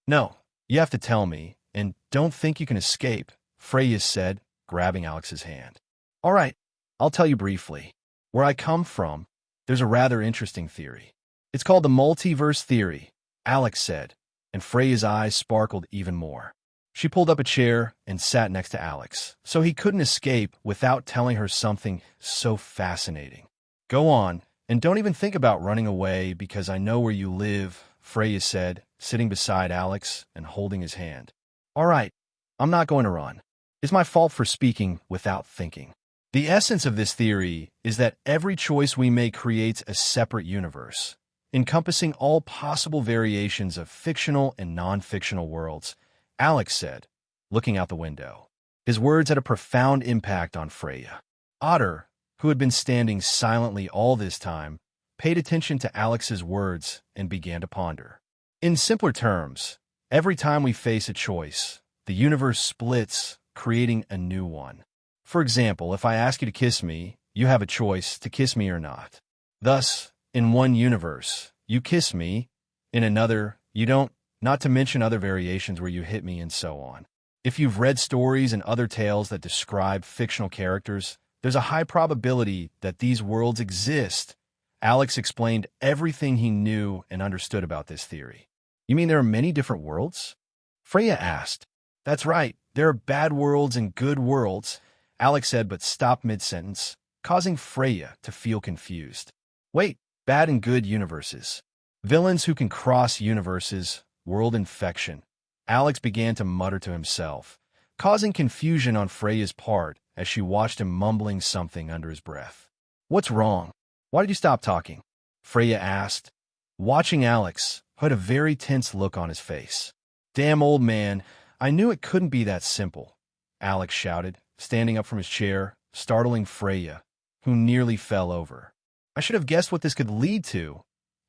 No, you have to tell me, and don't think you can escape, Freya said, grabbing Alex's hand. All right, I'll tell you briefly. Where I come from, there's a rather interesting theory. It's called the multiverse theory, Alex said, and Freya's eyes sparkled even more. She pulled up a chair and sat next to Alex, so he couldn't escape without telling her something so fascinating. Go on, and don't even think about running away because I know where you live, Freya said, sitting beside Alex and holding his hand. All right, I'm not going to run. It's my fault for speaking without thinking. The essence of this theory is that every choice we make creates a separate universe, encompassing all possible variations of fictional and non-fictional worlds, Alex said, looking out the window. His words had a profound impact on Freya. Otter, who had been standing silently all this time, paid attention to Alex's words and began to ponder. In simpler terms, every time we face a choice, the universe splits, creating a new one. For example, if I ask you to kiss me, you have a choice to kiss me or not. Thus, in one universe, you kiss me, in another, you don't, not to mention other variations where you hit me and so on. If you've read stories and other tales that describe fictional characters, there's a high probability that these worlds exist. Alex explained everything he knew and understood about this theory. You mean there are many different worlds? Freya asked. That's right, there are bad worlds and good worlds, Alex said, but stopped mid-sentence, causing Freya to feel confused. Wait, bad and good universes. Villains who can cross universes, world infection. Alex began to mutter to himself, causing confusion on Freya's part as she watched him mumbling something under his breath. What's wrong? Why did you stop talking? Freya asked, watching Alex, who had a very tense look on his face. Damn old man, I knew it couldn't be that simple, Alex shouted, standing up from his chair, startling Freya, who nearly fell over. I should have guessed what this could lead to.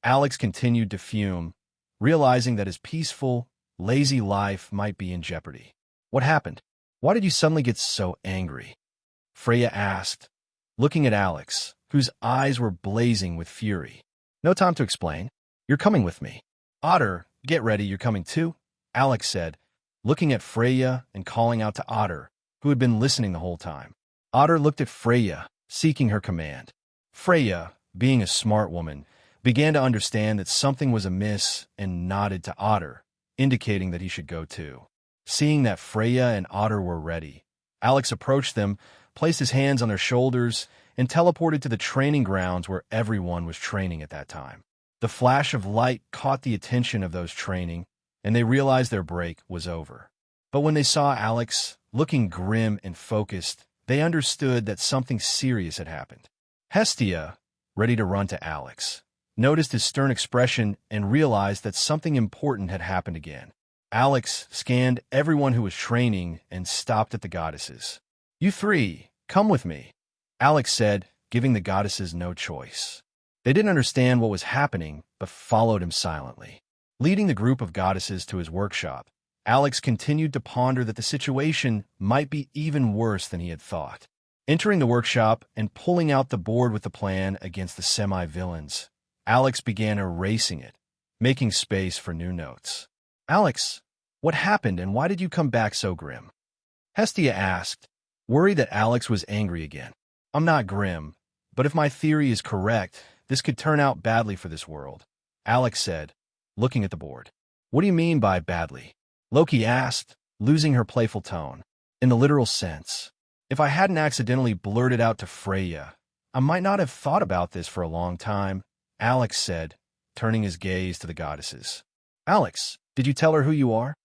Alex continued to fume, realizing that his peaceful, lazy life might be in jeopardy. What happened? Why did you suddenly get so angry? Freya asked, looking at Alex, whose eyes were blazing with fury. No time to explain. You're coming with me. Otter, get ready, you're coming too, Alex said, looking at Freya and calling out to Otter, who had been listening the whole time. Otter looked at Freya, seeking her command. Freya, being a smart woman, began to understand that something was amiss and nodded to Otter, indicating that he should go too. Seeing that Freya and Otter were ready, Alex approached them, placed his hands on their shoulders, and teleported to the training grounds where everyone was training at that time. The flash of light caught the attention of those training, and they realized their break was over. But when they saw Alex, looking grim and focused, they understood that something serious had happened. Hestia, ready to run to Alex, noticed his stern expression and realized that something important had happened again. Alex scanned everyone who was training and stopped at the goddesses. You three, come with me, Alex said, giving the goddesses no choice. They didn't understand what was happening, but followed him silently. Leading the group of goddesses to his workshop, Alex continued to ponder that the situation might be even worse than he had thought. Entering the workshop and pulling out the board with the plan against the semi-villains, Alex began erasing it, making space for new notes. Alex, what happened and why did you come back so grim? Hestia asked, worried that Alex was angry again. I'm not grim, but if my theory is correct, this could turn out badly for this world, Alex said, looking at the board. What do you mean by badly? Loki asked, losing her playful tone. In the literal sense. If I hadn't accidentally blurted out to Freya, I might not have thought about this for a long time, Alex said, turning his gaze to the goddesses. Alex, did you tell her who you are?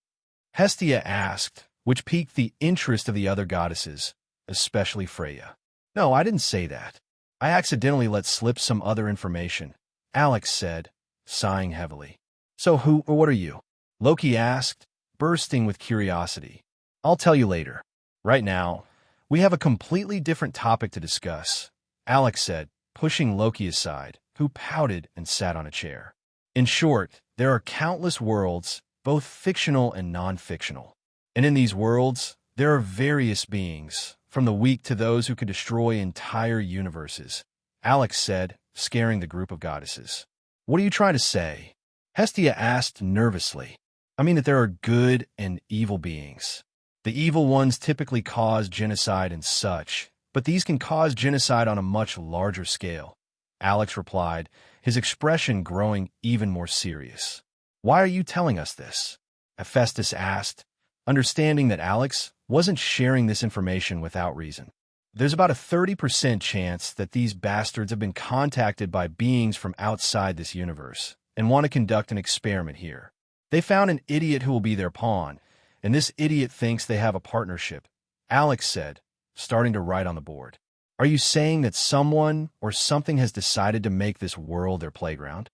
Hestia asked, which piqued the interest of the other goddesses, especially Freya. No, I didn't say that. I accidentally let slip some other information, Alex said, sighing heavily. So who or what are you? Loki asked, bursting with curiosity. I'll tell you later. Right now, we have a completely different topic to discuss, Alex said, pushing Loki aside, who pouted and sat on a chair. In short, there are countless worlds, both fictional and non-fictional. And in these worlds, there are various beings, from the weak to those who could destroy entire universes, Alex said, scaring the group of goddesses. What are you trying to say? Hestia asked nervously. I mean that there are good and evil beings. The evil ones typically cause genocide and such, but these can cause genocide on a much larger scale, Alex replied, his expression growing even more serious. Why are you telling us this? Hephaestus asked, understanding that Alex wasn't sharing this information without reason. There's about a 30% chance that these bastards have been contacted by beings from outside this universe and want to conduct an experiment here. They found an idiot who will be their pawn, and this idiot thinks they have a partnership, Alex said, starting to write on the board. Are you saying that someone or something has decided to make this world their playground?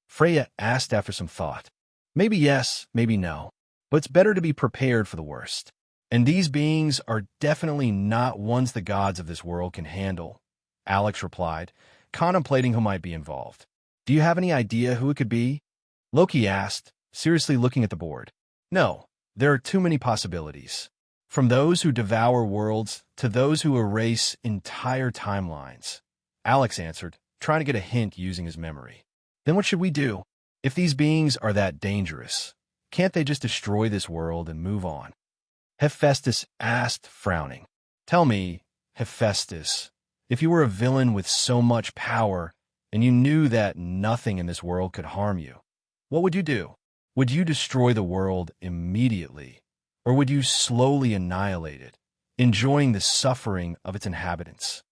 Freya asked after some thought. Maybe yes, maybe no, but it's better to be prepared for the worst. And these beings are definitely not ones the gods of this world can handle, Alex replied, contemplating who might be involved. Do you have any idea who it could be? Loki asked, seriously looking at the board. No, there are too many possibilities. From those who devour worlds to those who erase entire timelines, Alex answered, trying to get a hint using his memory. Then what should we do? If these beings are that dangerous, can't they just destroy this world and move on? Hephaestus asked, frowning. Tell me, Hephaestus, if you were a villain with so much power and you knew that nothing in this world could harm you, what would you do? Would you destroy the world immediately, or would you slowly annihilate it, enjoying the suffering of its inhabitants?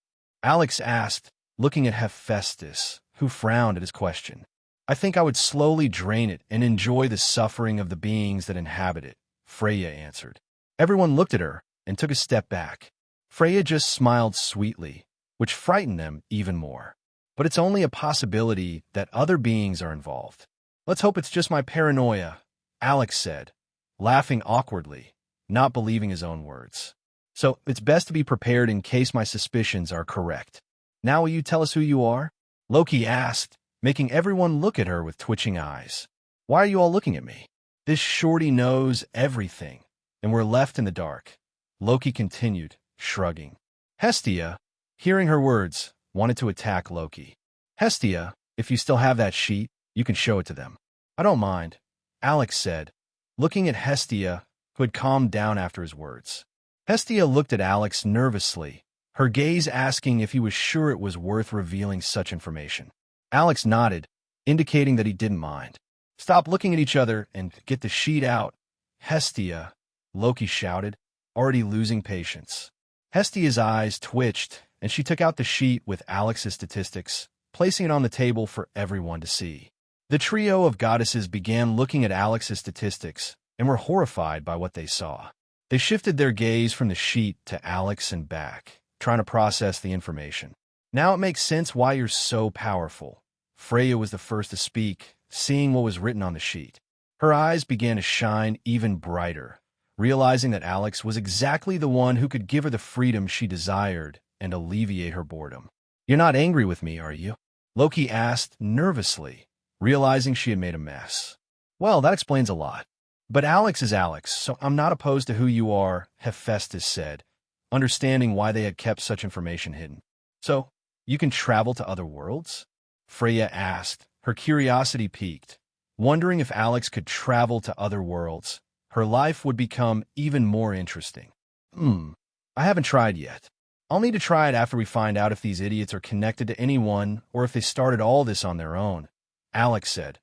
Alex asked, looking at Hephaestus, who frowned at his question. I think I would slowly drain it and enjoy the suffering of the beings that inhabit it, Freya answered. Everyone looked at her and took a step back. Freya just smiled sweetly, which frightened them even more. But it's only a possibility that other beings are involved. Let's hope it's just my paranoia, Alex said, laughing awkwardly, not believing his own words. So it's best to be prepared in case my suspicions are correct. Now will you tell us who you are? Loki asked, making everyone look at her with twitching eyes. Why are you all looking at me? This shorty knows everything, and we're left in the dark. Loki continued, shrugging. Hestia, hearing her words, wanted to attack Loki. Hestia, if you still have that sheet, you can show it to them. I don't mind, Alex said, looking at Hestia, who had calmed down after his words. Hestia looked at Alex nervously, her gaze asking if he was sure it was worth revealing such information. Alex nodded, indicating that he didn't mind. Stop looking at each other and get the sheet out. Hestia, Loki shouted, already losing patience. Hestia's eyes twitched, and she took out the sheet with Alex's statistics, placing it on the table for everyone to see. The trio of goddesses began looking at Alex's statistics and were horrified by what they saw. They shifted their gaze from the sheet to Alex and back, trying to process the information. Now it makes sense why you're so powerful. Freya was the first to speak, seeing what was written on the sheet. Her eyes began to shine even brighter, realizing that Alex was exactly the one who could give her the freedom she desired and alleviate her boredom. You're not angry with me, are you? Loki asked nervously, realizing she had made a mess. Well, that explains a lot. But Alex is Alex, so I'm not opposed to who you are, Hephaestus said, understanding why they had kept such information hidden. So, you can travel to other worlds? Freya asked, her curiosity piqued. Wondering if Alex could travel to other worlds, her life would become even more interesting. I haven't tried yet. I'll need to try it after we find out if these idiots are connected to anyone or if they started all this on their own, Alex said,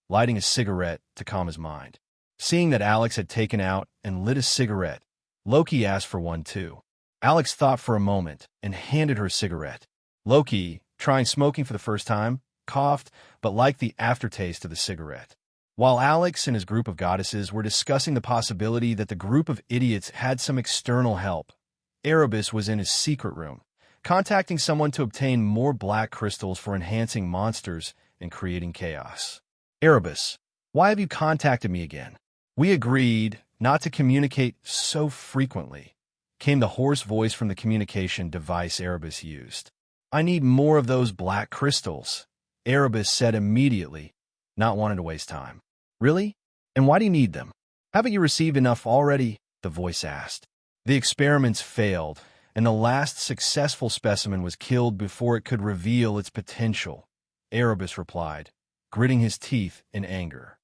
lighting a cigarette to calm his mind. Seeing that Alex had taken out and lit a cigarette, Loki asked for one too. Alex thought for a moment and handed her a cigarette. Loki, trying smoking for the first time, coughed but liked the aftertaste of the cigarette. While Alex and his group of goddesses were discussing the possibility that the group of idiots had some external help, Erebus was in his secret room, contacting someone to obtain more black crystals for enhancing monsters and creating chaos. Erebus, why have you contacted me again? We agreed not to communicate so frequently, came the hoarse voice from the communication device Erebus used. I need more of those black crystals, Erebus said immediately, not wanting to waste time. Really? And why do you need them? Haven't you received enough already? The voice asked. The experiments failed, and the last successful specimen was killed before it could reveal its potential, Erebus replied, gritting his teeth in anger.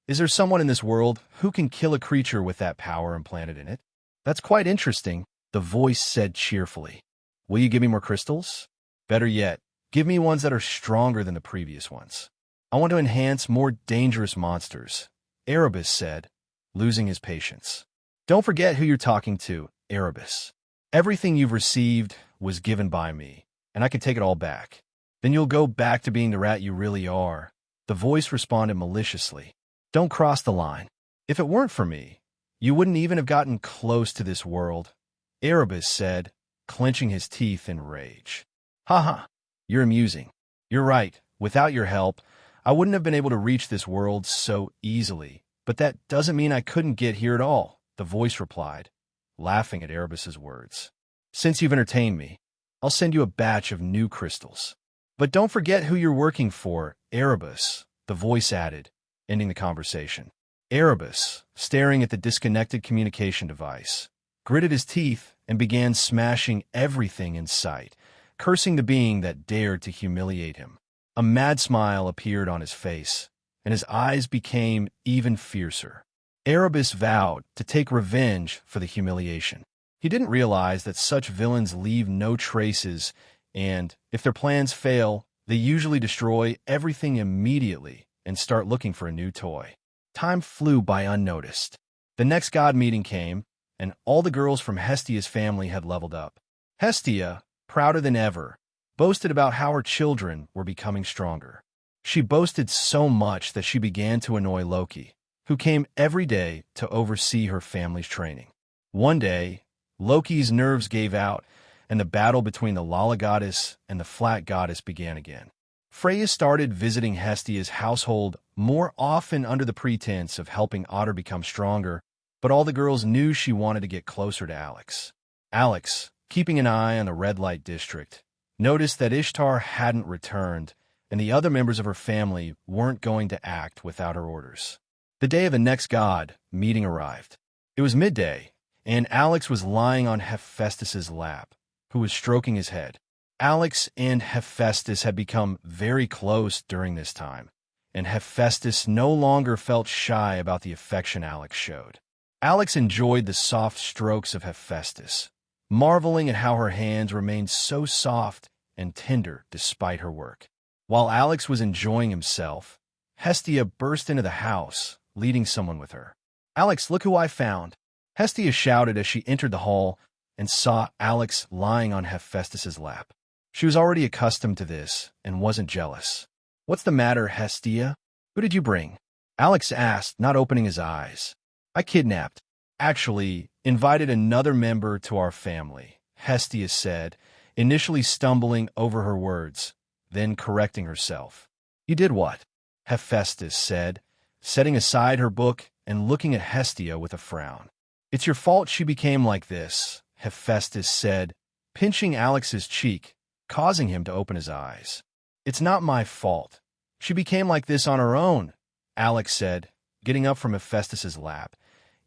Is there someone in this world who can kill a creature with that power implanted in it? That's quite interesting, the voice said cheerfully. Will you give me more crystals? Better yet, give me ones that are stronger than the previous ones. I want to enhance more dangerous monsters, Erebus said, losing his patience. Don't forget who you're talking to, Erebus. Everything you've received was given by me, and I can take it all back. Then you'll go back to being the rat you really are, the voice responded maliciously. Don't cross the line. If it weren't for me, you wouldn't even have gotten close to this world, Erebus said, clenching his teeth in rage. Haha, you're amusing. You're right. Without your help, I wouldn't have been able to reach this world so easily. But that doesn't mean I couldn't get here at all, the voice replied, laughing at Erebus's words. Since you've entertained me, I'll send you a batch of new crystals. But don't forget who you're working for, Erebus, the voice added, ending the conversation. Erebus, staring at the disconnected communication device, gritted his teeth and began smashing everything in sight, cursing the being that dared to humiliate him. A mad smile appeared on his face, and his eyes became even fiercer. Erebus vowed to take revenge for the humiliation. He didn't realize that such villains leave no traces, and, if their plans fail, they usually destroy everything immediately and start looking for a new toy. Time flew by unnoticed. The next god meeting came, and all the girls from Hestia's family had leveled up. Hestia, prouder than ever, boasted about how her children were becoming stronger. She boasted so much that she began to annoy Loki, who came every day to oversee her family's training. One day, Loki's nerves gave out, and the battle between the Lala goddess and the Flat goddess began again. Freya started visiting Hestia's household more often under the pretense of helping Otter become stronger, but all the girls knew she wanted to get closer to Alex. Alex, keeping an eye on the red light district, noticed that Ishtar hadn't returned, and the other members of her family weren't going to act without her orders. The day of the next god meeting arrived. It was midday, and Alex was lying on Hephaestus's lap, who was stroking his head. Alex and Hephaestus had become very close during this time, and Hephaestus no longer felt shy about the affection Alex showed. Alex enjoyed the soft strokes of Hephaestus, marveling at how her hands remained so soft and tender despite her work. While Alex was enjoying himself, Hestia burst into the house, leading someone with her. "Alex, look who I found!" Hestia shouted as she entered the hall and saw Alex lying on Hephaestus's lap. She was already accustomed to this and wasn't jealous. "What's the matter, Hestia? Who did you bring?" Alex asked, not opening his eyes. "I kidnapped. Actually, invited another member to our family," Hestia said, initially stumbling over her words, then correcting herself. "You did what?" Hephaestus said, setting aside her book and looking at Hestia with a frown. "It's your fault she became like this," Hephaestus said, pinching Alex's cheek, causing him to open his eyes. "It's not my fault. She became like this on her own," Alex said, getting up from Hephaestus's lap,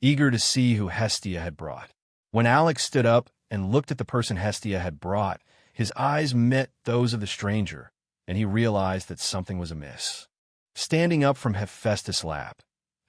eager to see who Hestia had brought. When Alex stood up and looked at the person Hestia had brought, his eyes met those of the stranger, and he realized that something was amiss. Standing up from Hephaestus' lap,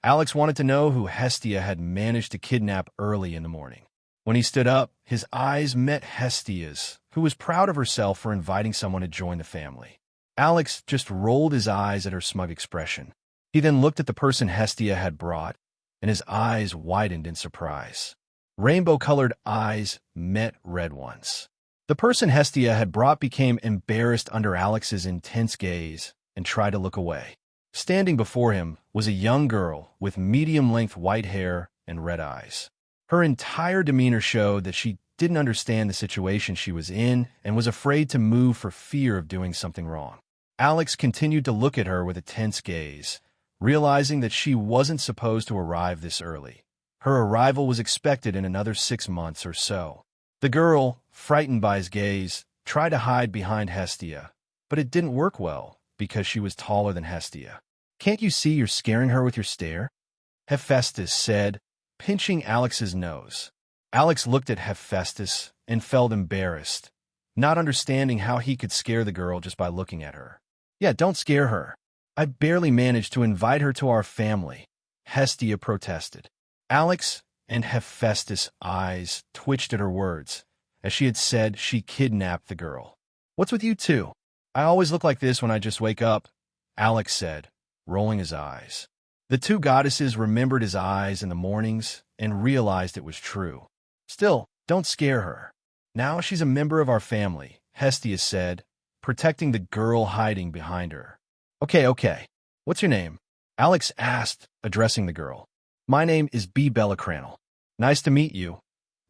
Alex wanted to know who Hestia had managed to kidnap early in the morning. When he stood up, his eyes met Hestia's, who was proud of herself for inviting someone to join the family. Alex just rolled his eyes at her smug expression. He then looked at the person Hestia had brought, and his eyes widened in surprise. Rainbow-colored eyes met red ones. The person Hestia had brought became embarrassed under Alex's intense gaze and tried to look away. Standing before him was a young girl with medium-length white hair and red eyes. Her entire demeanor showed that she didn't understand the situation she was in and was afraid to move for fear of doing something wrong. Alex continued to look at her with a tense gaze, realizing that she wasn't supposed to arrive this early. Her arrival was expected in another 6 months or so. The girl, frightened by his gaze, tried to hide behind Hestia, but it didn't work well because she was taller than Hestia. "Can't you see you're scaring her with your stare?" Hephaestus said, pinching Alex's nose. Alex looked at Hephaestus and felt embarrassed, not understanding how he could scare the girl just by looking at her. "Yeah, don't scare her. I barely managed to invite her to our family," Hestia protested. Alex and Hephaestus' eyes twitched at her words, as she had said she kidnapped the girl. "What's with you two? I always look like this when I just wake up," Alex said, rolling his eyes. The two goddesses remembered his eyes in the mornings and realized it was true. "Still, don't scare her. Now she's a member of our family," Hestia said, protecting the girl hiding behind her. Okay. What's your name?" Alex asked, addressing the girl. "My name is Bella Crannel." "Nice to meet you,"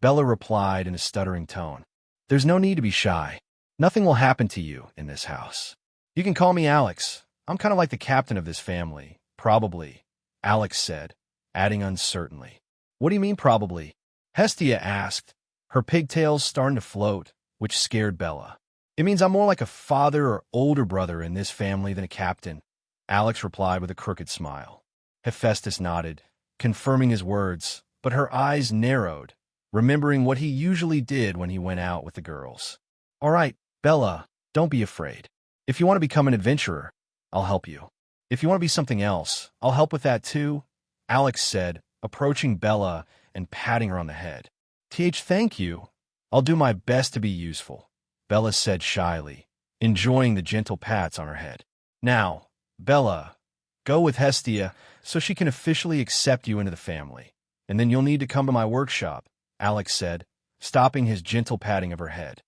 Bella replied in a stuttering tone. "There's no need to be shy. Nothing will happen to you in this house. You can call me Alex. I'm kind of like the captain of this family, probably," Alex said, adding uncertainly. "What do you mean, probably?" Hestia asked, her pigtails starting to float, which scared Bella. "It means I'm more like a father or older brother in this family than a captain," Alex replied with a crooked smile. Hephaestus nodded, confirming his words, but her eyes narrowed, remembering what he usually did when he went out with the girls. "All right, Bella, don't be afraid. If you want to become an adventurer, I'll help you. If you want to be something else, I'll help with that too," Alex said, approaching Bella and patting her on the head. Thank you. I'll do my best to be useful," Bella said shyly, enjoying the gentle pats on her head. "Now, Bella, go with Hestia so she can officially accept you into the family, and then you'll need to come to my workshop Alex said, stopping his gentle patting of her head.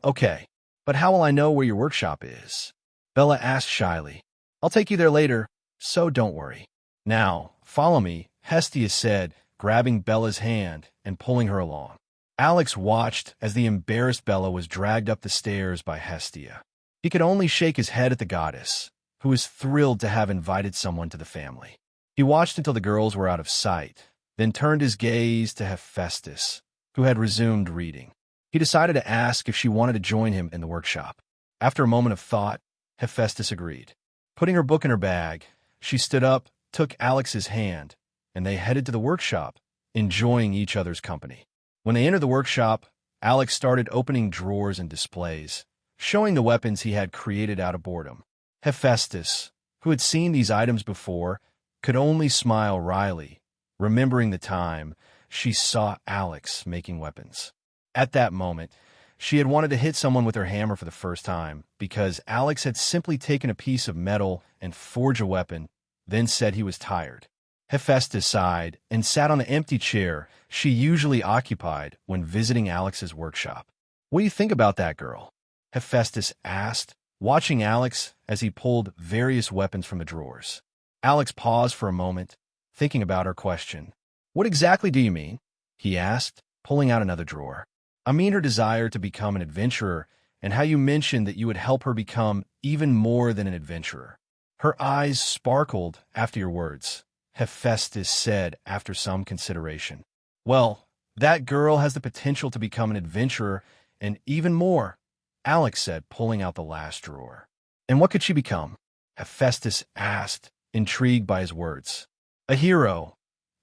Okay, but how will I know where your workshop is? Bella asked shyly. I'll take you there later, so don't worry. Now, follow me, Hestia said, grabbing Bella's hand and pulling her along. Alex watched as the embarrassed Bella was dragged up the stairs by Hestia. He could only shake his head at the goddess, who was thrilled to have invited someone to the family. He watched until the girls were out of sight, then turned his gaze to Hephaestus, who had resumed reading. He decided to ask if she wanted to join him in the workshop. After a moment of thought, Hephaestus agreed. Putting her book in her bag, she stood up, took Alex's hand, and they headed to the workshop, enjoying each other's company. When they entered the workshop, Alex started opening drawers and displays, showing the weapons he had created out of boredom. Hephaestus, who had seen these items before, could only smile wryly, remembering the time she saw Alex making weapons. At that moment, she had wanted to hit someone with her hammer for the first time because Alex had simply taken a piece of metal and forged a weapon, then said he was tired. Hephaestus sighed and sat on the empty chair she usually occupied when visiting Alex's workshop. What do you think about that girl? Hephaestus asked, watching Alex as he pulled various weapons from the drawers. Alex paused for a moment, thinking about her question. What exactly do you mean? He asked, pulling out another drawer. I mean her desire to become an adventurer and how you mentioned that you would help her become even more than an adventurer. Her eyes sparkled after your words, Hephaestus said after some consideration. Well, that girl has the potential to become an adventurer and even more, Alex said, pulling out the last drawer. And what could she become? Hephaestus asked, intrigued by his words. A hero,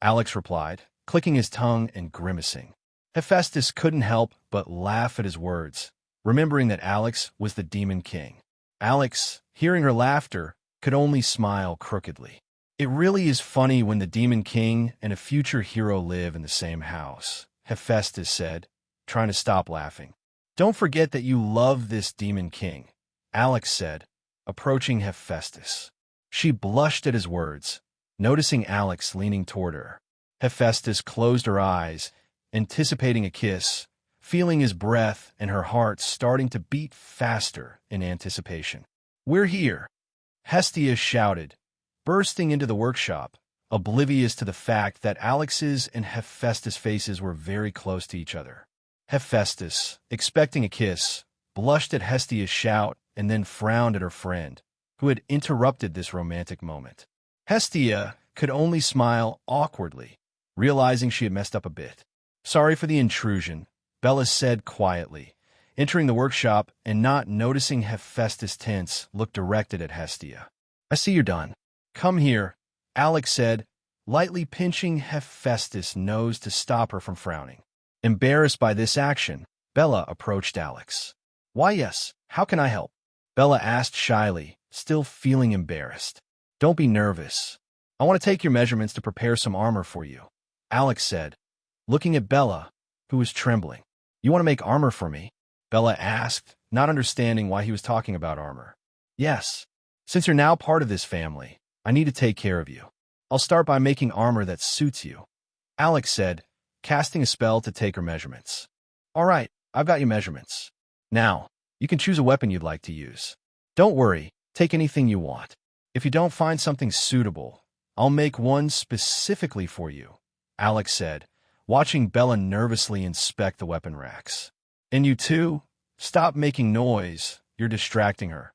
Alex replied, clicking his tongue and grimacing. Hephaestus couldn't help but laugh at his words, remembering that Alex was the Demon King. Alex, hearing her laughter, could only smile crookedly. It really is funny when the Demon King and a future hero live in the same house, Hephaestus said, trying to stop laughing. Don't forget that you love this Demon King, Alex said, approaching Hephaestus. She blushed at his words, noticing Alex leaning toward her. Hephaestus closed her eyes, anticipating a kiss, feeling his breath and her heart starting to beat faster in anticipation. We're here, Hestia shouted, bursting into the workshop, oblivious to the fact that Alex's and Hephaestus' faces were very close to each other. Hephaestus, expecting a kiss, blushed at Hestia's shout and then frowned at her friend, who had interrupted this romantic moment. Hestia could only smile awkwardly, realizing she had messed up a bit. Sorry for the intrusion, Bella said quietly, entering the workshop and not noticing Hephaestus' tense look directed at Hestia. I see you're done. Come here, Alex said, lightly pinching Hephaestus' nose to stop her from frowning. Embarrassed by this action, Bella approached Alex. Why yes, how can I help? Bella asked shyly, still feeling embarrassed. Don't be nervous. I want to take your measurements to prepare some armor for you, Alex said, looking at Bella, who was trembling. You want to make armor for me? Bella asked, not understanding why he was talking about armor. Yes. Since you're now part of this family, I need to take care of you. I'll start by making armor that suits you, Alex said, casting a spell to take her measurements. All right, I've got your measurements. Now, you can choose a weapon you'd like to use. Don't worry, take anything you want. If you don't find something suitable, I'll make one specifically for you, Alex said, watching Bella nervously inspect the weapon racks. And you too? Stop making noise, you're distracting her,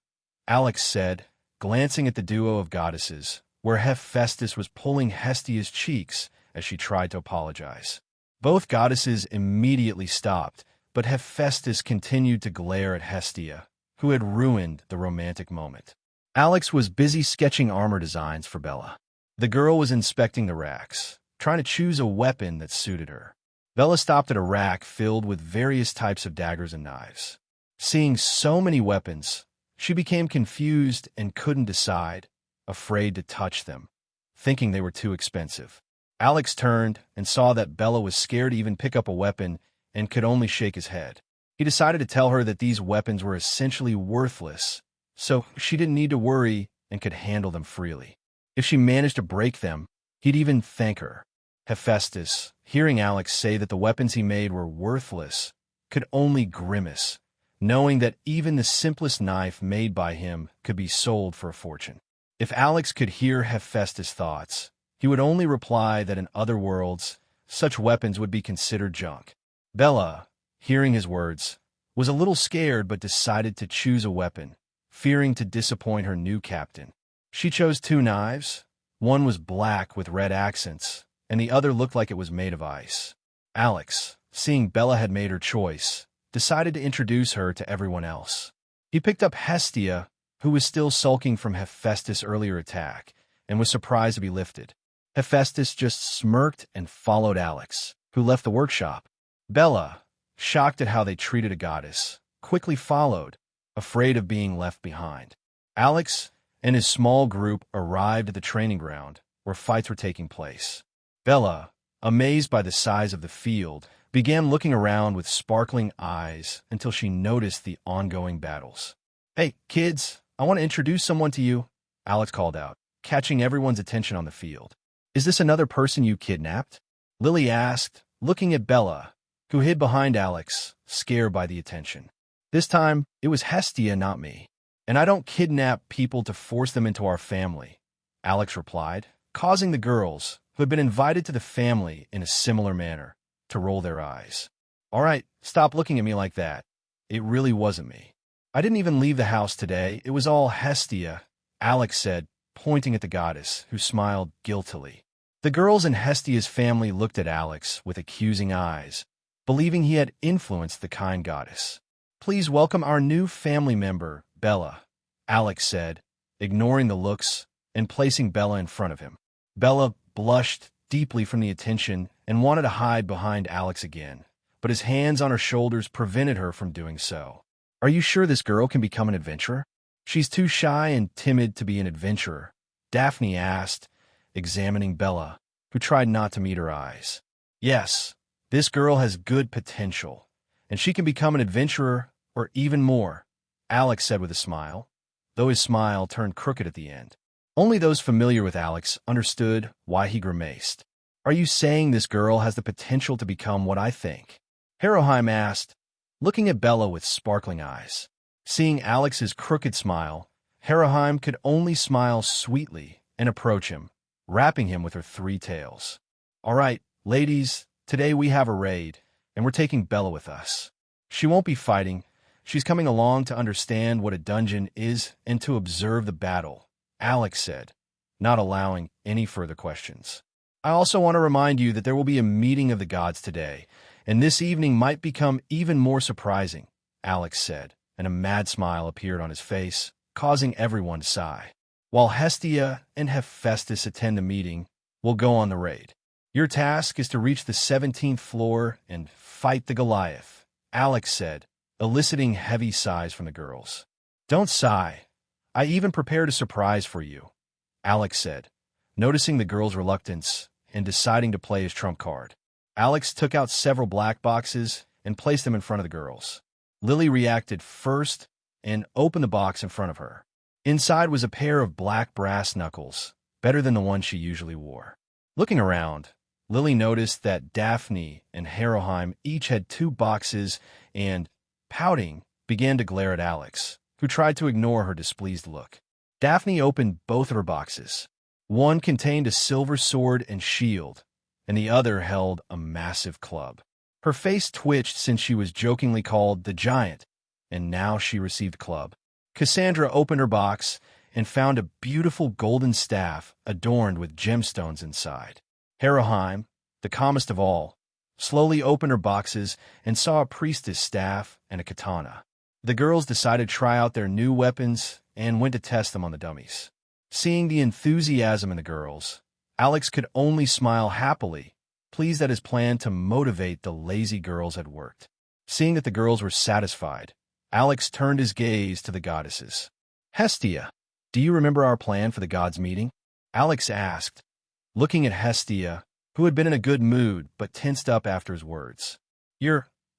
Alex said, glancing at the duo of goddesses, where Hephaestus was pulling Hestia's cheeks as she tried to apologize. Both goddesses immediately stopped, but Hephaestus continued to glare at Hestia, who had ruined the romantic moment. Alex was busy sketching armor designs for Bella. The girl was inspecting the racks, trying to choose a weapon that suited her. Bella stopped at a rack filled with various types of daggers and knives. Seeing so many weapons, she became confused and couldn't decide, afraid to touch them, thinking they were too expensive. Alex turned and saw that Bella was scared to even pick up a weapon and could only shake his head. He decided to tell her that these weapons were essentially worthless, so she didn't need to worry and could handle them freely. If she managed to break them, he'd even thank her. Hephaestus, hearing Alex say that the weapons he made were worthless, could only grimace, knowing that even the simplest knife made by him could be sold for a fortune. If Alex could hear Hephaestus' thoughts, he would only reply that in other worlds, such weapons would be considered junk. Bella, hearing his words, was a little scared but decided to choose a weapon, fearing to disappoint her new captain. She chose 2 knives. One was black with red accents, and the other looked like it was made of ice. Alex, seeing Bella had made her choice, decided to introduce her to everyone else. He picked up Hestia, who was still sulking from Hephaestus' earlier attack, and was surprised to be lifted. Hephaestus just smirked and followed Alex, who left the workshop. Bella, shocked at how they treated a goddess, quickly followed, afraid of being left behind. Alex and his small group arrived at the training ground, where fights were taking place. Bella, amazed by the size of the field, began looking around with sparkling eyes until she noticed the ongoing battles. "Hey, kids, I want to introduce someone to you," Alex called out, catching everyone's attention on the field. "Is this another person you kidnapped?" Lily asked, looking at Bella, who hid behind Alex, scared by the attention. "This time, it was Hestia, not me. And I don't kidnap people to force them into our family," Alex replied, causing the girls, who had been invited to the family in a similar manner, to roll their eyes. "All right, stop looking at me like that. It really wasn't me. I didn't even leave the house today. It was all Hestia," Alex said, pointing at the goddess, who smiled guiltily. The girls in Hestia's family looked at Alex with accusing eyes, believing he had influenced the kind goddess. "Please welcome our new family member, Bella," Alex said, ignoring the looks and placing Bella in front of him. Bella blushed deeply from the attention and wanted to hide behind Alex again, but his hands on her shoulders prevented her from doing so. "Are you sure this girl can become an adventurer?" "She's too shy and timid to be an adventurer," Daphne asked, examining Bella, who tried not to meet her eyes. "Yes, this girl has good potential, and she can become an adventurer or even more," Alex said with a smile, though his smile turned crooked at the end. Only those familiar with Alex understood why he grimaced. "Are you saying this girl has the potential to become what I think?" Haroheim asked, looking at Bella with sparkling eyes. Seeing Alex's crooked smile, Haroheim could only smile sweetly and approach him, wrapping him with her 3 tails. "All right, ladies, today we have a raid, and we're taking Bella with us. She won't be fighting. She's coming along to understand what a dungeon is and to observe the battle," Alex said, not allowing any further questions. "I also want to remind you that there will be a meeting of the gods today, and this evening might become even more surprising," Alex said, and a mad smile appeared on his face, causing everyone to sigh. "While Hestia and Hephaestus attend the meeting, we'll go on the raid. Your task is to reach the 17th floor and fight the Goliath," Alex said, eliciting heavy sighs from the girls. "Don't sigh. I even prepared a surprise for you," Alex said, noticing the girls' reluctance and deciding to play his trump card. Alex took out several black boxes and placed them in front of the girls. Lily reacted first and opened the box in front of her. Inside was a pair of black brass knuckles, better than the one she usually wore. Looking around, Lily noticed that Daphne and Haroheim each had 2 boxes and, pouting, began to glare at Alex, who tried to ignore her displeased look. Daphne opened both of her boxes. One contained a silver sword and shield, and the other held a massive club. Her face twitched since she was jokingly called the Giant, and now she received club. Cassandra opened her box and found a beautiful golden staff adorned with gemstones inside. Haroheim, the calmest of all, slowly opened her boxes and saw a priestess staff and a katana. The girls decided to try out their new weapons and went to test them on the dummies. Seeing the enthusiasm in the girls, Alex could only smile happily, pleased that his plan to motivate the lazy girls had worked. Seeing that the girls were satisfied, Alex turned his gaze to the goddesses. "Hestia, do you remember our plan for the gods' meeting?" Alex asked, looking at Hestia, who had been in a good mood but tensed up after his words.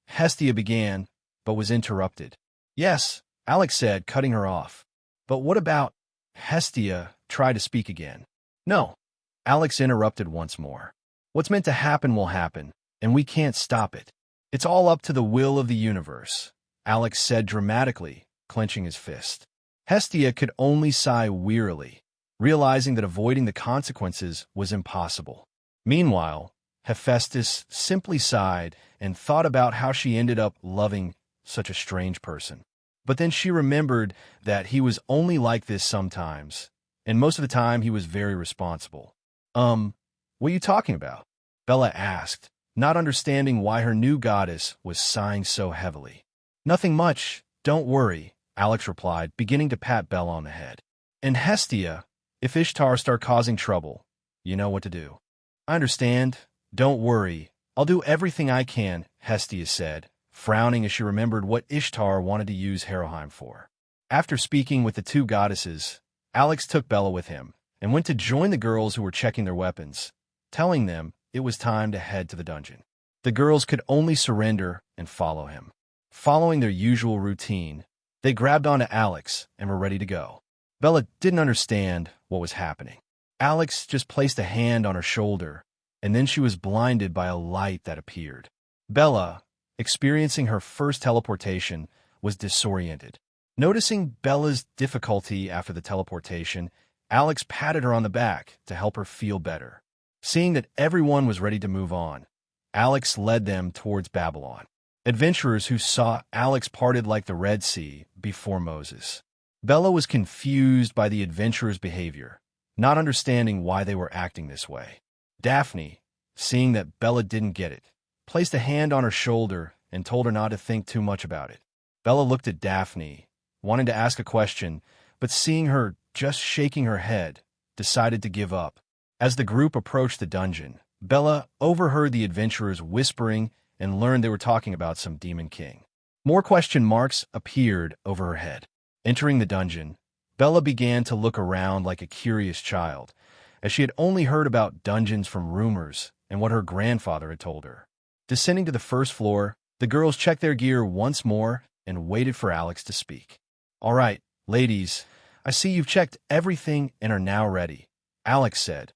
Hestia began, but was interrupted. "Yes," Alex said, cutting her off. "But what about—" Hestia tried to speak again. "No," Alex interrupted once more. What's meant to happen will happen, and we can't stop it. It's all up to the will of the universe, Alex said dramatically, clenching his fist. Hestia could only sigh wearily, realizing that avoiding the consequences was impossible. Meanwhile, Hephaestus simply sighed and thought about how she ended up loving such a strange person. But then she remembered that he was only like this sometimes, and most of the time he was very responsible. What are you talking about? Bella asked, not understanding why her new goddess was sighing so heavily. Nothing much, don't worry, Alex replied, beginning to pat Bella on the head. And Hestia, if Ishtar starts causing trouble, you know what to do. I understand. Don't worry. I'll do everything I can, Hestia said, frowning as she remembered what Ishtar wanted to use Helheim for. After speaking with the two goddesses, Alex took Bella with him and went to join the girls who were checking their weapons, telling them it was time to head to the dungeon. The girls could only surrender and follow him. Following their usual routine, they grabbed onto Alex and were ready to go. Bella didn't understand what was happening. Alex just placed a hand on her shoulder, and then she was blinded by a light that appeared. Bella, experiencing her first teleportation, was disoriented. Noticing Bella's difficulty after the teleportation, Alex patted her on the back to help her feel better. Seeing that everyone was ready to move on, Alex led them towards Babylon. Adventurers who saw Alex parted like the Red Sea before Moses. Bella was confused by the adventurers' behavior, not understanding why they were acting this way. Daphne, seeing that Bella didn't get it, placed a hand on her shoulder and told her not to think too much about it. Bella looked at Daphne, wanting to ask a question, but seeing her just shaking her head, decided to give up. As the group approached the dungeon, Bella overheard the adventurers whispering and learned they were talking about some demon king. More question marks appeared over her head. Entering the dungeon, Bella began to look around like a curious child, as she had only heard about dungeons from rumors and what her grandfather had told her. Descending to the first floor, the girls checked their gear once more and waited for Alex to speak. All right, ladies, I see you've checked everything and are now ready, Alex said,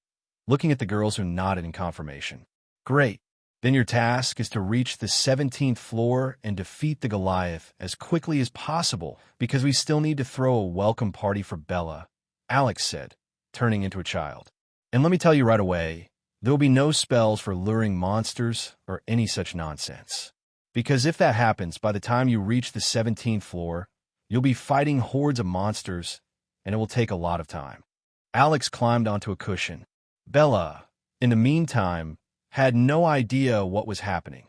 looking at the girls who nodded in confirmation. Great. Then your task is to reach the 17th floor and defeat the Goliath as quickly as possible because we still need to throw a welcome party for Bella, Alex said, turning into a child. And let me tell you right away, there will be no spells for luring monsters or any such nonsense. Because if that happens, by the time you reach the 17th floor, you'll be fighting hordes of monsters, and it will take a lot of time. Alex climbed onto a cushion. Bella, in the meantime, had no idea what was happening,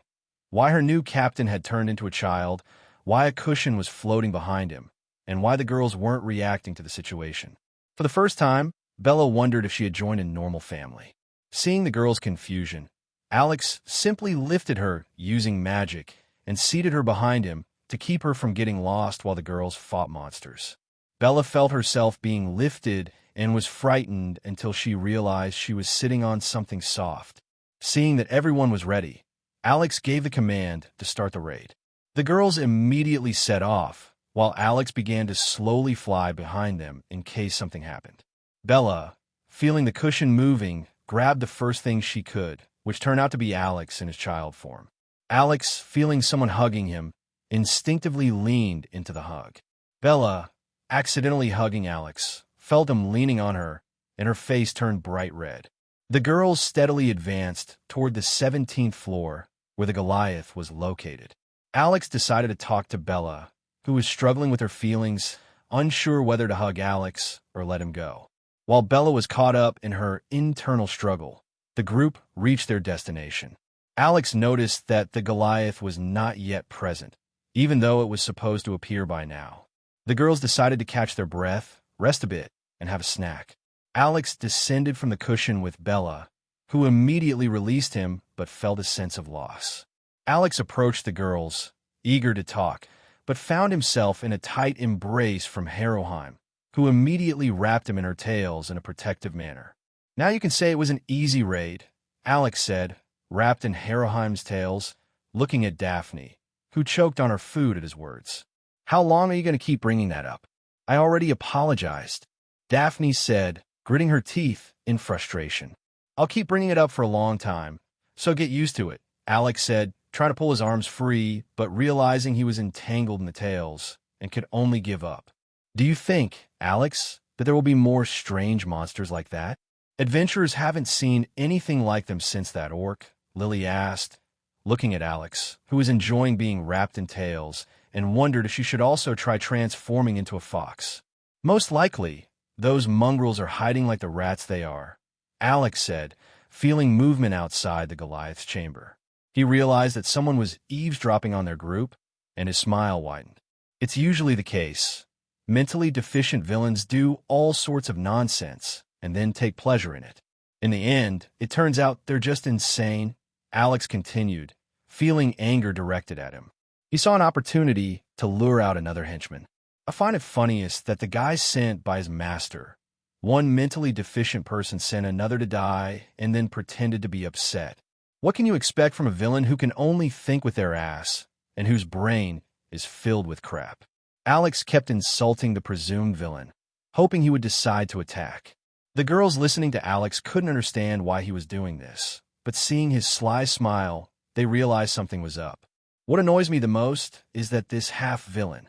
why her new captain had turned into a child, why a cushion was floating behind him, and why the girls weren't reacting to the situation. For the first time, Bella wondered if she had joined a normal family. Seeing the girls' confusion, Alex simply lifted her using magic and seated her behind him to keep her from getting lost while the girls fought monsters. Bella felt herself being lifted and was frightened until she realized she was sitting on something soft. Seeing that everyone was ready, Alex gave the command to start the raid. The girls immediately set off, while Alex began to slowly fly behind them in case something happened. Bella, feeling the cushion moving, grabbed the first thing she could, which turned out to be Alex in his child form. Alex, feeling someone hugging him, instinctively leaned into the hug. Bella, accidentally hugging Alex, felt him leaning on her, and her face turned bright red. The girls steadily advanced toward the 17th floor, where the Goliath was located. Alex decided to talk to Bella, who was struggling with her feelings, unsure whether to hug Alex or let him go. While Bella was caught up in her internal struggle, the group reached their destination. Alex noticed that the Goliath was not yet present, even though it was supposed to appear by now. The girls decided to catch their breath, rest a bit, and have a snack. Alex descended from the cushion with Bella, who immediately released him but felt a sense of loss. Alex approached the girls, eager to talk, but found himself in a tight embrace from Helheim, who immediately wrapped him in her tails in a protective manner. Now you can say it was an easy raid, Alex said, wrapped in Helheim's tails, looking at Daphne, who choked on her food at his words. How long are you going to keep bringing that up? I already apologized, Daphne said, gritting her teeth in frustration. I'll keep bringing it up for a long time, so get used to it, Alex said, trying to pull his arms free, but realizing he was entangled in the tails and could only give up. Do you think, Alex, that there will be more strange monsters like that? Adventurers haven't seen anything like them since that orc, Lily asked, looking at Alex, who was enjoying being wrapped in tails, and wondered if she should also try transforming into a fox. Most likely, those mongrels are hiding like the rats they are, Alex said, feeling movement outside the Goliath's chamber. He realized that someone was eavesdropping on their group, and his smile widened. It's usually the case. Mentally deficient villains do all sorts of nonsense and then take pleasure in it. In the end, it turns out they're just insane, Alex continued, feeling anger directed at him. He saw an opportunity to lure out another henchman. I find it funniest that the guy sent by his master, one mentally deficient person sent another to die and then pretended to be upset. What can you expect from a villain who can only think with their ass and whose brain is filled with crap? Alex kept insulting the presumed villain, hoping he would decide to attack. The girls listening to Alex couldn't understand why he was doing this, but seeing his sly smile, they realized something was up. What annoys me the most is that this half-villain.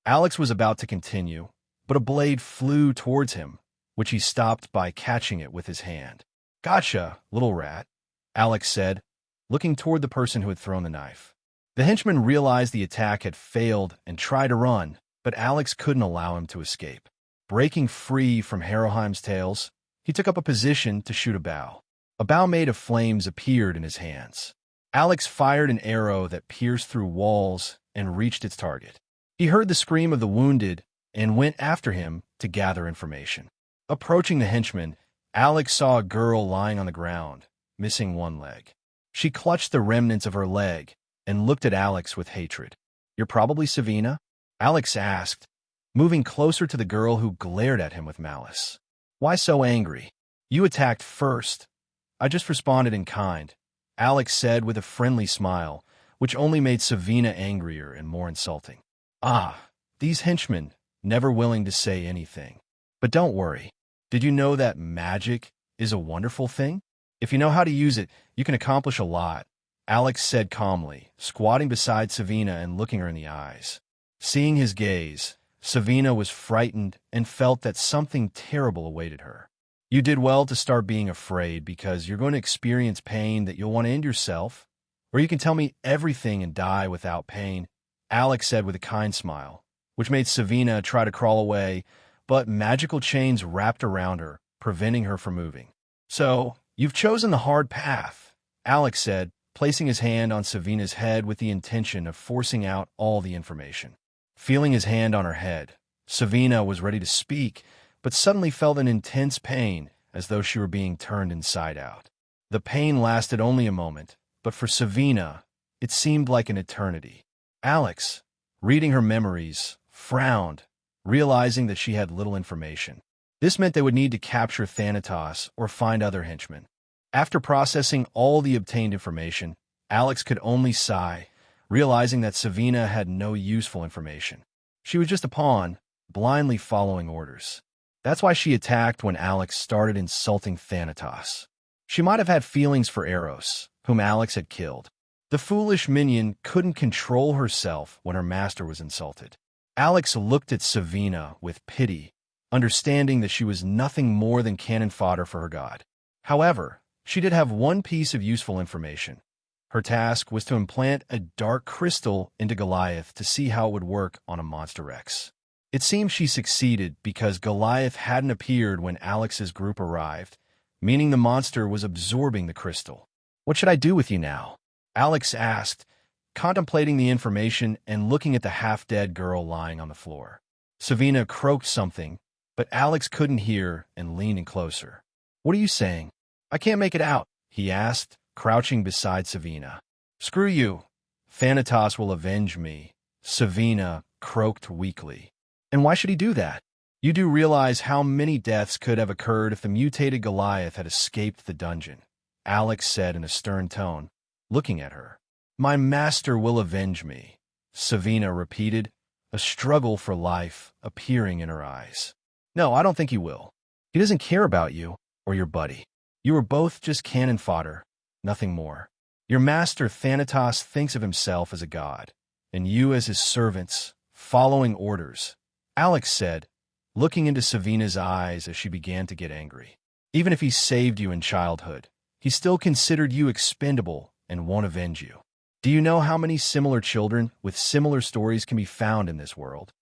Alex was about to continue, but a blade flew towards him, which he stopped by catching it with his hand. Gotcha, little rat, Alex said, looking toward the person who had thrown the knife. The henchman realized the attack had failed and tried to run, but Alex couldn't allow him to escape. Breaking free from Haroheim's tails, he took up a position to shoot a bow. A bow made of flames appeared in his hands. Alex fired an arrow that pierced through walls and reached its target. He heard the scream of the wounded and went after him to gather information. Approaching the henchman, Alex saw a girl lying on the ground, missing one leg. She clutched the remnants of her leg and looked at Alex with hatred. "You're probably Savina?" Alex asked, moving closer to the girl who glared at him with malice. "Why so angry? You attacked first. I just responded in kind," Alex said with a friendly smile, which only made Savina angrier and more insulting. These henchmen, never willing to say anything. But don't worry. Did you know that magic is a wonderful thing? If you know how to use it, you can accomplish a lot, Alex said calmly, squatting beside Savina and looking her in the eyes. Seeing his gaze, Savina was frightened and felt that something terrible awaited her. "You did well to start being afraid because you're going to experience pain that you'll want to end yourself, or you can tell me everything and die without pain," Alex said with a kind smile, which made Savina try to crawl away, but magical chains wrapped around her, preventing her from moving. "So, you've chosen the hard path," Alex said, placing his hand on Savina's head with the intention of forcing out all the information. Feeling his hand on her head, Savina was ready to speak, but suddenly felt an intense pain, as though she were being turned inside out. The pain lasted only a moment, but for Savina, it seemed like an eternity. Alex, reading her memories, frowned, realizing that she had little information. This meant they would need to capture Thanatos or find other henchmen. After processing all the obtained information, Alex could only sigh, realizing that Savina had no useful information. She was just a pawn, blindly following orders. That's why she attacked when Alex started insulting Thanatos. She might have had feelings for Eros, whom Alex had killed. The foolish minion couldn't control herself when her master was insulted. Alex looked at Savina with pity, understanding that she was nothing more than cannon fodder for her god. However, she did have one piece of useful information. Her task was to implant a dark crystal into Goliath to see how it would work on a Monster Rex. It seemed she succeeded because Goliath hadn't appeared when Alex's group arrived, meaning the monster was absorbing the crystal. "What should I do with you now?" Alex asked, contemplating the information and looking at the half-dead girl lying on the floor. Savina croaked something, but Alex couldn't hear and leaned in closer. "What are you saying?" "I can't make it out," he asked, crouching beside Savina. "Screw you. Thanatos will avenge me," Savina croaked weakly. "And why should he do that?" "You do realize how many deaths could have occurred if the mutated Goliath had escaped the dungeon," Alex said in a stern tone, looking at her. "My master will avenge me," Savina repeated, a struggle for life appearing in her eyes. "No, I don't think he will. He doesn't care about you or your buddy." You were both just cannon fodder, nothing more. Your master Thanatos thinks of himself as a god, and you as his servants, following orders, Alex said, looking into Savina's eyes as she began to get angry. Even if he saved you in childhood, he still considered you expendable and won't avenge you. Do you know how many similar children with similar stories can be found in this world?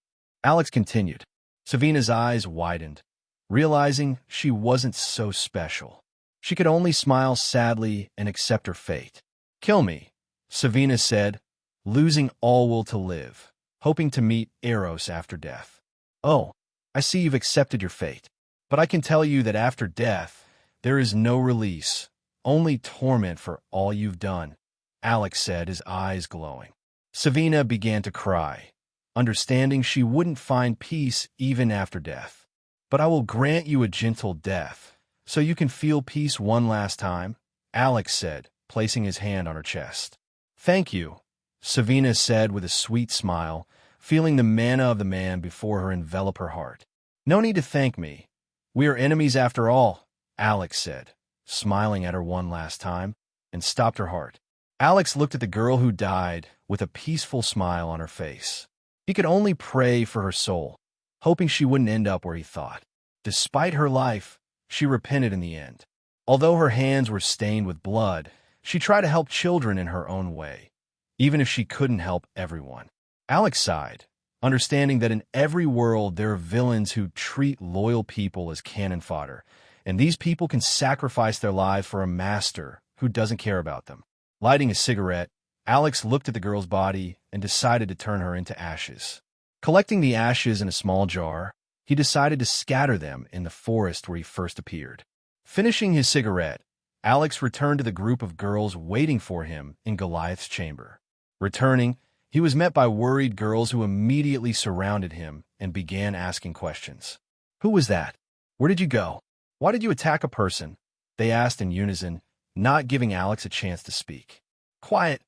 Alex continued. Savina's eyes widened, realizing she wasn't so special. She could only smile sadly and accept her fate. Kill me, Savina said, losing all will to live, hoping to meet Eros after death. Oh, I see you've accepted your fate. But I can tell you that after death, there is no release, only torment for all you've done, Alex said, his eyes glowing. Savina began to cry, understanding she wouldn't find peace even after death. But I will grant you a gentle death, so you can feel peace one last time, Alex said, placing his hand on her chest. Thank you, Savina said with a sweet smile, feeling the mana of the man before her envelop her heart. No need to thank me. We are enemies after all, Alex said, smiling at her one last time, and stopped her heart. Alex looked at the girl who died with a peaceful smile on her face. He could only pray for her soul, hoping she wouldn't end up where he thought. Despite her life, she repented in the end. Although her hands were stained with blood, she tried to help children in her own way, even if she couldn't help everyone. Alex sighed, understanding that in every world there are villains who treat loyal people as cannon fodder, and these people can sacrifice their lives for a master who doesn't care about them. Lighting a cigarette, Alex looked at the girl's body and decided to turn her into ashes. Collecting the ashes in a small jar, he decided to scatter them in the forest where he first appeared. Finishing his cigarette, Alex returned to the group of girls waiting for him in Goliath's chamber. Returning, he was met by worried girls who immediately surrounded him and began asking questions. Who was that? Where did you go? Why did you attack a person? They asked in unison, not giving Alex a chance to speak. Quiet.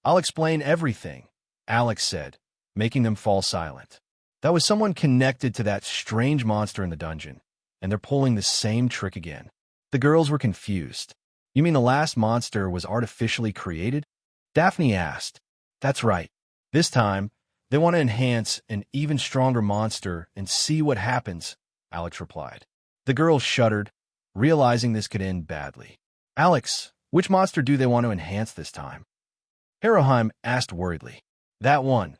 I'll explain everything, Alex said, making them fall silent. That was someone connected to that strange monster in the dungeon, and they're pulling the same trick again. The girls were confused. You mean the last monster was artificially created? Daphne asked. That's right. This time, they want to enhance an even stronger monster and see what happens, Alex replied. The girls shuddered, realizing this could end badly. Alex, which monster do they want to enhance this time? Heroheim asked worriedly. That one,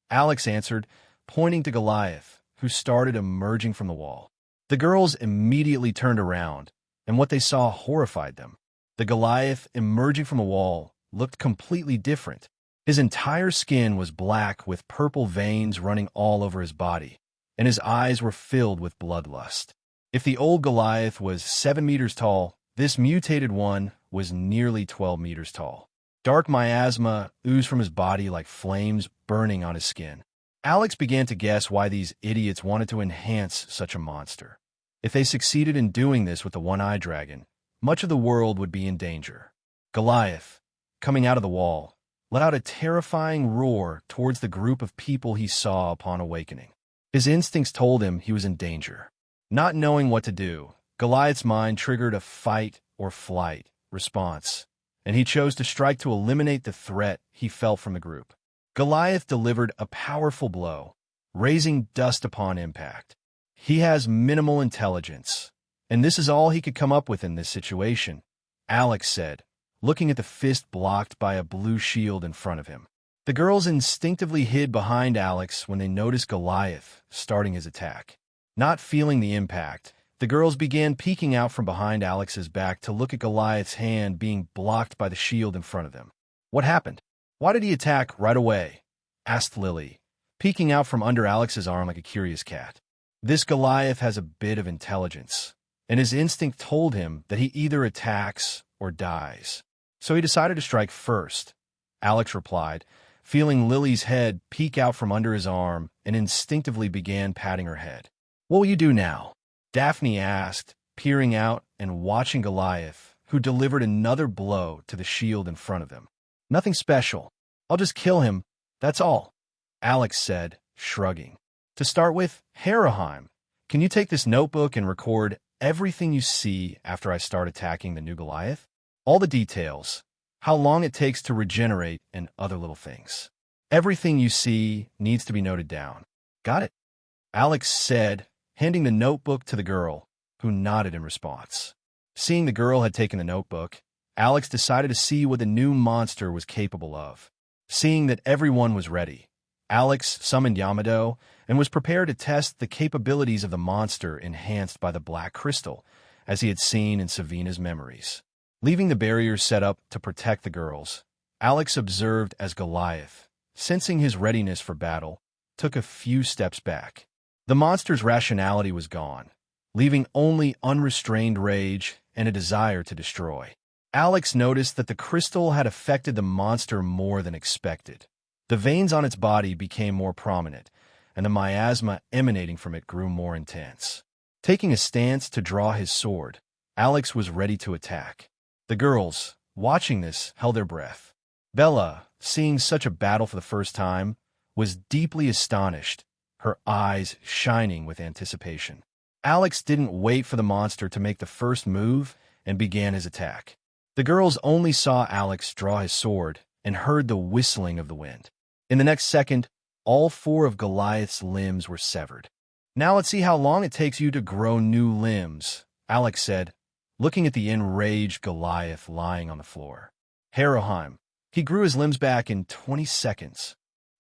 Alex answered, pointing to Goliath, who started emerging from the wall. The girls immediately turned around, and what they saw horrified them. The Goliath emerging from the wall looked completely different. His entire skin was black with purple veins running all over his body, and his eyes were filled with bloodlust. If the old Goliath was 7 meters tall, this mutated one was nearly 12 meters tall. Dark miasma oozed from his body like flames burning on his skin. Alex began to guess why these idiots wanted to enhance such a monster. If they succeeded in doing this with the one-eyed dragon, much of the world would be in danger. Goliath, coming out of the wall, let out a terrifying roar towards the group of people he saw upon awakening. His instincts told him he was in danger. Not knowing what to do, Goliath's mind triggered a fight or flight response, and he chose to strike to eliminate the threat he felt from the group. Goliath delivered a powerful blow, raising dust upon impact. He has minimal intelligence, and this is all he could come up with in this situation, Alex said, looking at the fist blocked by a blue shield in front of him. The girls instinctively hid behind Alex when they noticed Goliath starting his attack. Not feeling the impact, the girls began peeking out from behind Alex's back to look at Goliath's hand being blocked by the shield in front of them. What happened? Why did he attack right away? Asked Lily, peeking out from under Alex's arm like a curious cat. This Goliath has a bit of intelligence, and his instinct told him that he either attacks or dies. So he decided to strike first, Alex replied, feeling Lily's head peek out from under his arm, and instinctively began patting her head. What will you do now? Daphne asked, peering out and watching Goliath, who delivered another blow to the shield in front of him. Nothing special. I'll just kill him, that's all, Alex said, shrugging. To start with, Heroheim, can you take this notebook and record everything you see after I start attacking the new Goliath. All the details, how long it takes to regenerate, and other little things. Everything you see needs to be noted down. Got it? Alex said, handing the notebook to the girl, who nodded in response. Seeing the girl had taken the notebook, Alex decided to see what the new monster was capable of. Seeing that everyone was ready, Alex summoned Yamado and was prepared to test the capabilities of the monster enhanced by the black crystal, as he had seen in Savina's memories. Leaving the barriers set up to protect the girls, Alex observed as Goliath, sensing his readiness for battle, took a few steps back. The monster's rationality was gone, leaving only unrestrained rage and a desire to destroy. Alex noticed that the crystal had affected the monster more than expected. The veins on its body became more prominent, and the miasma emanating from it grew more intense. Taking a stance to draw his sword, Alex was ready to attack. The girls, watching this, held their breath. Bella, seeing such a battle for the first time, was deeply astonished, her eyes shining with anticipation. Alex didn't wait for the monster to make the first move and began his attack. The girls only saw Alex draw his sword and heard the whistling of the wind. In the next second, all 4 of Goliath's limbs were severed. Now let's see how long it takes you to grow new limbs, Alex said, looking at the enraged Goliath lying on the floor. Haroheim, he grew his limbs back in 20 seconds.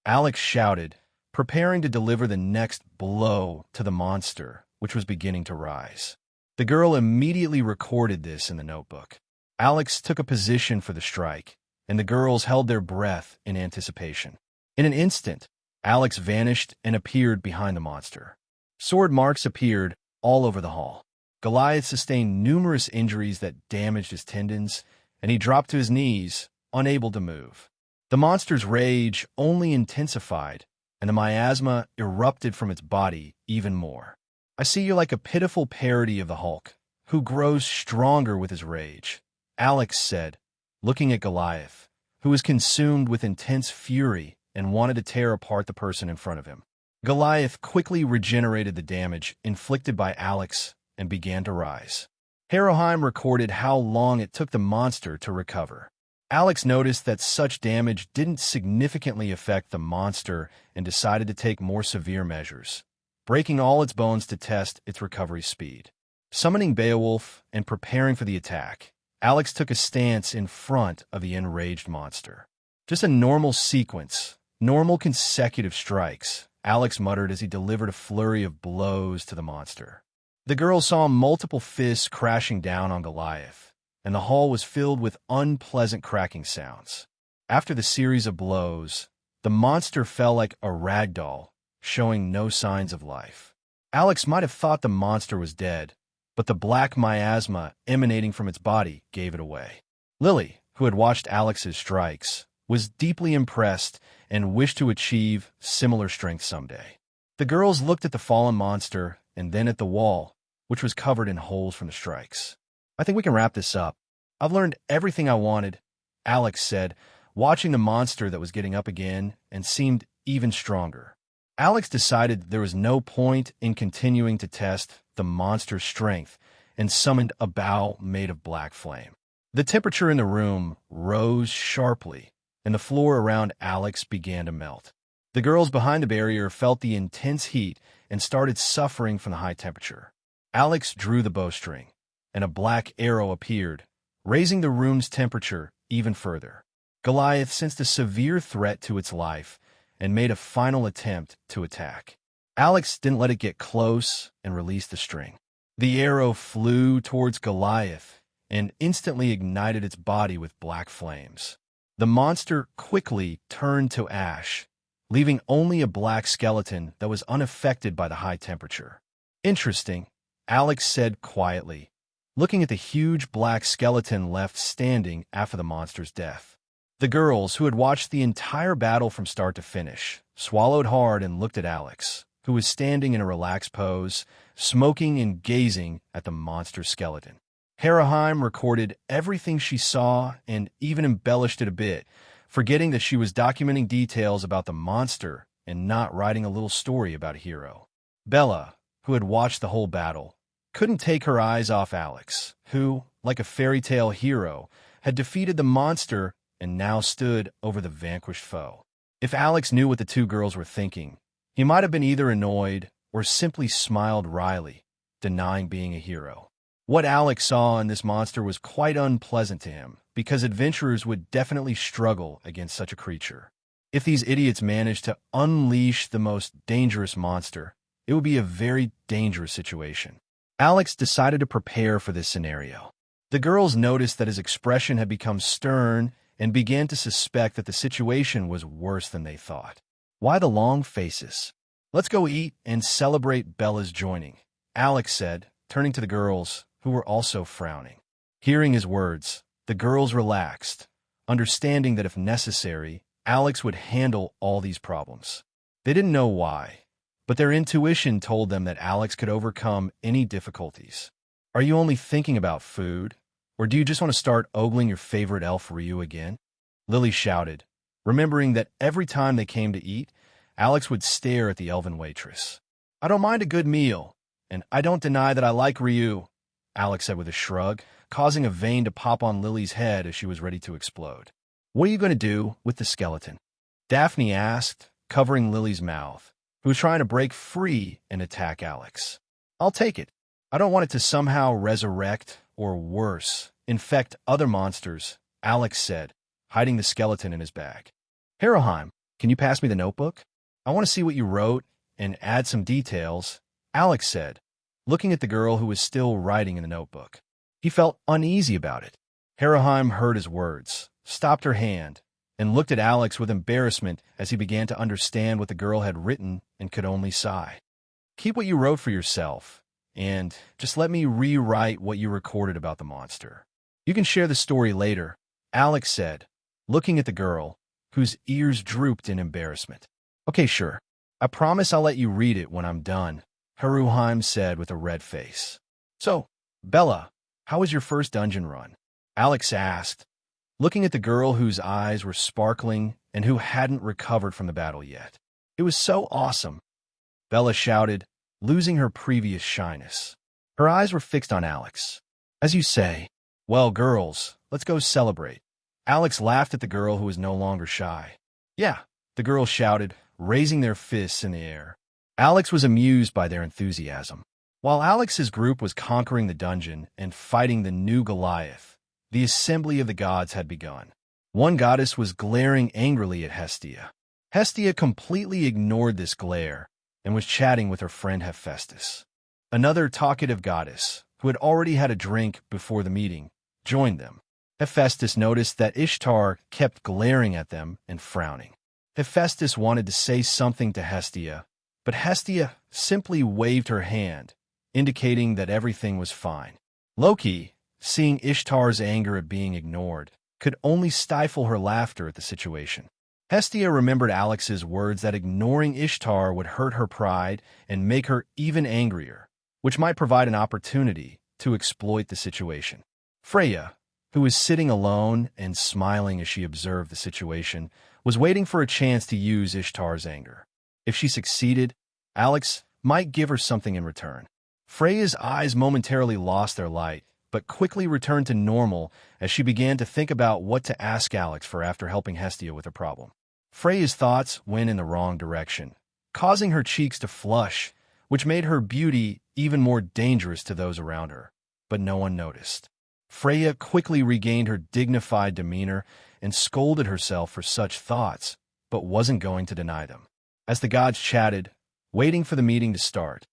Alex shouted, preparing to deliver the next blow to the monster, which was beginning to rise. The girl immediately recorded this in the notebook. Alex took a position for the strike, and the girls held their breath in anticipation. In an instant, Alex vanished and appeared behind the monster. Sword marks appeared all over the hall. Goliath sustained numerous injuries that damaged his tendons, and he dropped to his knees, unable to move. The monster's rage only intensified, and the miasma erupted from its body even more. I see you like a pitiful parody of the Hulk, who grows stronger with his rage, Alex said, looking at Goliath, who was consumed with intense fury and wanted to tear apart the person in front of him. Goliath quickly regenerated the damage inflicted by Alex and began to rise. Haroheim recorded how long it took the monster to recover. Alex noticed that such damage didn't significantly affect the monster and decided to take more severe measures, breaking all its bones to test its recovery speed. Summoning Beowulf and preparing for the attack, Alex took a stance in front of the enraged monster. Just a normal sequence, normal consecutive strikes, Alex muttered as he delivered a flurry of blows to the monster. The girls saw multiple fists crashing down on Goliath, and the hall was filled with unpleasant cracking sounds. After the series of blows, the monster fell like a rag doll, showing no signs of life. Alex might have thought the monster was dead, but the black miasma emanating from its body gave it away. Lily, who had watched Alex's strikes, was deeply impressed and wished to achieve similar strength someday. The girls looked at the fallen monster and then at the wall, which was covered in holes from the strikes. I think we can wrap this up. I've learned everything I wanted, Alex said, watching the monster that was getting up again and seemed even stronger. Alex decided there was no point in continuing to test the monster's strength and summoned a bow made of black flame. The temperature in the room rose sharply, and the floor around Alex began to melt. The girls behind the barrier felt the intense heat and started suffering from the high temperature. Alex drew the bowstring, and a black arrow appeared, raising the room's temperature even further. Goliath sensed a severe threat to its life and made a final attempt to attack. Alex didn't let it get close and released the string. The arrow flew towards Goliath and instantly ignited its body with black flames. The monster quickly turned to ash, leaving only a black skeleton that was unaffected by the high temperature. Interesting, Alex said quietly, looking at the huge black skeleton left standing after the monster's death. The girls, who had watched the entire battle from start to finish, swallowed hard and looked at Alex, who was standing in a relaxed pose, smoking and gazing at the monster skeleton. Haroheim recorded everything she saw and even embellished it a bit, forgetting that she was documenting details about the monster and not writing a little story about a hero. Bella, who had watched the whole battle, couldn't take her eyes off Alex, who, like a fairy tale hero, had defeated the monster and now stood over the vanquished foe. If Alex knew what the two girls were thinking, he might have been either annoyed or simply smiled wryly, denying being a hero. What Alex saw in this monster was quite unpleasant to him, because adventurers would definitely struggle against such a creature. If these idiots managed to unleash the most dangerous monster, it would be a very dangerous situation. Alex decided to prepare for this scenario. The girls noticed that his expression had become stern and began to suspect that the situation was worse than they thought. Why the long faces? Let's go eat and celebrate Bella's joining, Alex said, turning to the girls, who were also frowning. Hearing his words, the girls relaxed, understanding that if necessary, Alex would handle all these problems. They didn't know why, but their intuition told them that Alex could overcome any difficulties. Are you only thinking about food, or do you just want to start ogling your favorite elf Ryu again? Lily shouted, remembering that every time they came to eat, Alex would stare at the elven waitress. I don't mind a good meal, and I don't deny that I like Ryu, Alex said with a shrug, causing a vein to pop on Lily's head as she was ready to explode. What are you going to do with the skeleton? Daphne asked, covering Lily's mouth, who was trying to break free and attack Alex. I'll take it. I don't want it to somehow resurrect, or worse, infect other monsters, Alex said, hiding the skeleton in his bag. Haroheim, can you pass me the notebook? I want to see what you wrote and add some details, Alex said, looking at the girl who was still writing in the notebook. He felt uneasy about it. Haroheim heard his words, stopped her hand, and looked at Alex with embarrassment as he began to understand what the girl had written and could only sigh. Keep what you wrote for yourself, and just let me rewrite what you recorded about the monster. You can share the story later, Alex said, looking at the girl, whose ears drooped in embarrassment. Okay, sure. I promise I'll let you read it when I'm done, Haruheim said with a red face. So, Bella, how was your first dungeon run? Alex asked, looking at the girl whose eyes were sparkling and who hadn't recovered from the battle yet. It was so awesome, Bella shouted, losing her previous shyness. Her eyes were fixed on Alex. As you say, well, girls, let's go celebrate. Alex laughed at the girl who was no longer shy. Yeah, the girls shouted, raising their fists in the air. Alex was amused by their enthusiasm. While Alex's group was conquering the dungeon and fighting the new Goliath, the assembly of the gods had begun. One goddess was glaring angrily at Hestia. Hestia completely ignored this glare and was chatting with her friend Hephaestus. Another talkative goddess, who had already had a drink before the meeting, joined them. Hephaestus noticed that Ishtar kept glaring at them and frowning. Hephaestus wanted to say something to Hestia, but Hestia simply waved her hand, indicating that everything was fine. Loki, seeing Ishtar's anger at being ignored, could only stifle her laughter at the situation. Hestia remembered Alex's words that ignoring Ishtar would hurt her pride and make her even angrier, which might provide an opportunity to exploit the situation. Freya, who was sitting alone and smiling as she observed the situation, was waiting for a chance to use Ishtar's anger. If she succeeded, Alex might give her something in return. Freya's eyes momentarily lost their light, but quickly returned to normal as she began to think about what to ask Alex for after helping Hestia with her problem. Freya's thoughts went in the wrong direction, causing her cheeks to flush, which made her beauty even more dangerous to those around her, but no one noticed. Freya quickly regained her dignified demeanor and scolded herself for such thoughts, but wasn't going to deny them. As the gods chatted, waiting for the meeting to start,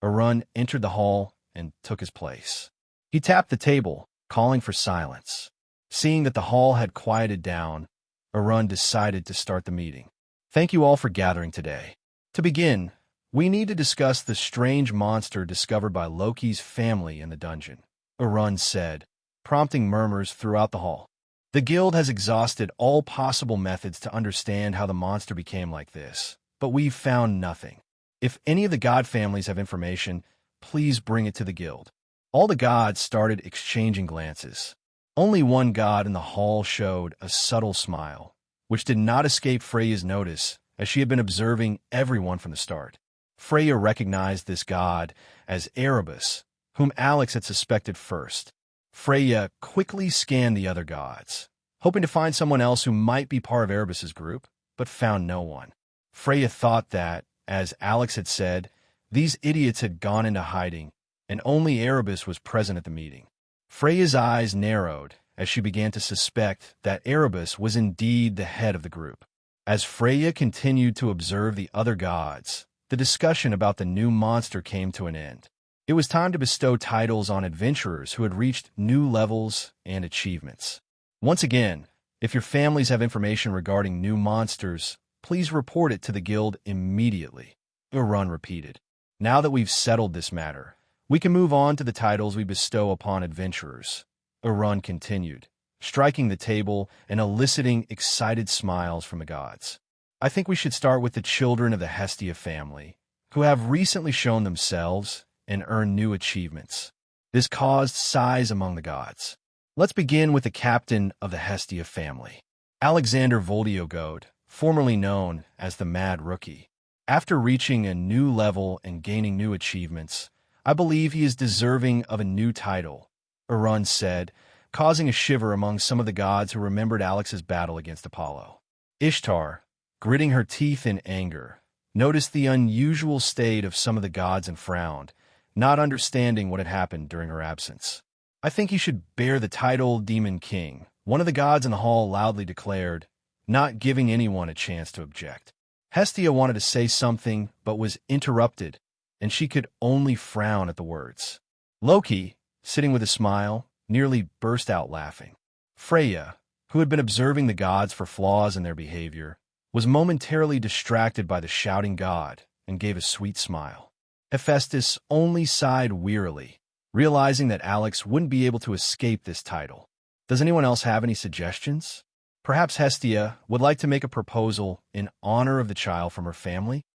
Arun entered the hall and took his place. He tapped the table, calling for silence. Seeing that the hall had quieted down, Arun decided to start the meeting. Thank you all for gathering today. To begin, we need to discuss the strange monster discovered by Loki's family in the dungeon, Arun said, prompting murmurs throughout the hall. The guild has exhausted all possible methods to understand how the monster became like this, but we've found nothing. If any of the god families have information, please bring it to the guild. All the gods started exchanging glances. Only one god in the hall showed a subtle smile, which did not escape Freya's notice, as she had been observing everyone from the start. Freya recognized this god as Erebus, whom Alex had suspected first. Freya quickly scanned the other gods, hoping to find someone else who might be part of Erebus's group, but found no one. Freya thought that, as Alex had said, these idiots had gone into hiding, and only Erebus was present at the meeting. Freya's eyes narrowed as she began to suspect that Erebus was indeed the head of the group. As Freya continued to observe the other gods, the discussion about the new monster came to an end. It was time to bestow titles on adventurers who had reached new levels and achievements. Once again, if your families have information regarding new monsters, please report it to the guild immediately, Urun repeated. Now that we've settled this matter, we can move on to the titles we bestow upon adventurers, Urun continued, striking the table and eliciting excited smiles from the gods. I think we should start with the children of the Hestia family, who have recently shown themselves and earned new achievements. This caused sighs among the gods. Let's begin with the captain of the Hestia family, Alexander Voldiogode, formerly known as the Mad Rookie. After reaching a new level and gaining new achievements, I believe he is deserving of a new title, Urun said, causing a shiver among some of the gods who remembered Alex's battle against Apollo. Ishtar, gritting her teeth in anger, noticed the unusual state of some of the gods and frowned, not understanding what had happened during her absence. I think he should bear the title Demon King, one of the gods in the hall loudly declared, not giving anyone a chance to object. Hestia wanted to say something, but was interrupted, and she could only frown at the words. Loki, sitting with a smile, nearly burst out laughing. Freya, who had been observing the gods for flaws in their behavior, was momentarily distracted by the shouting god and gave a sweet smile. Hephaestus only sighed wearily, realizing that Alex wouldn't be able to escape this title. Does anyone else have any suggestions? Perhaps Hestia would like to make a proposal in honor of the child from her family?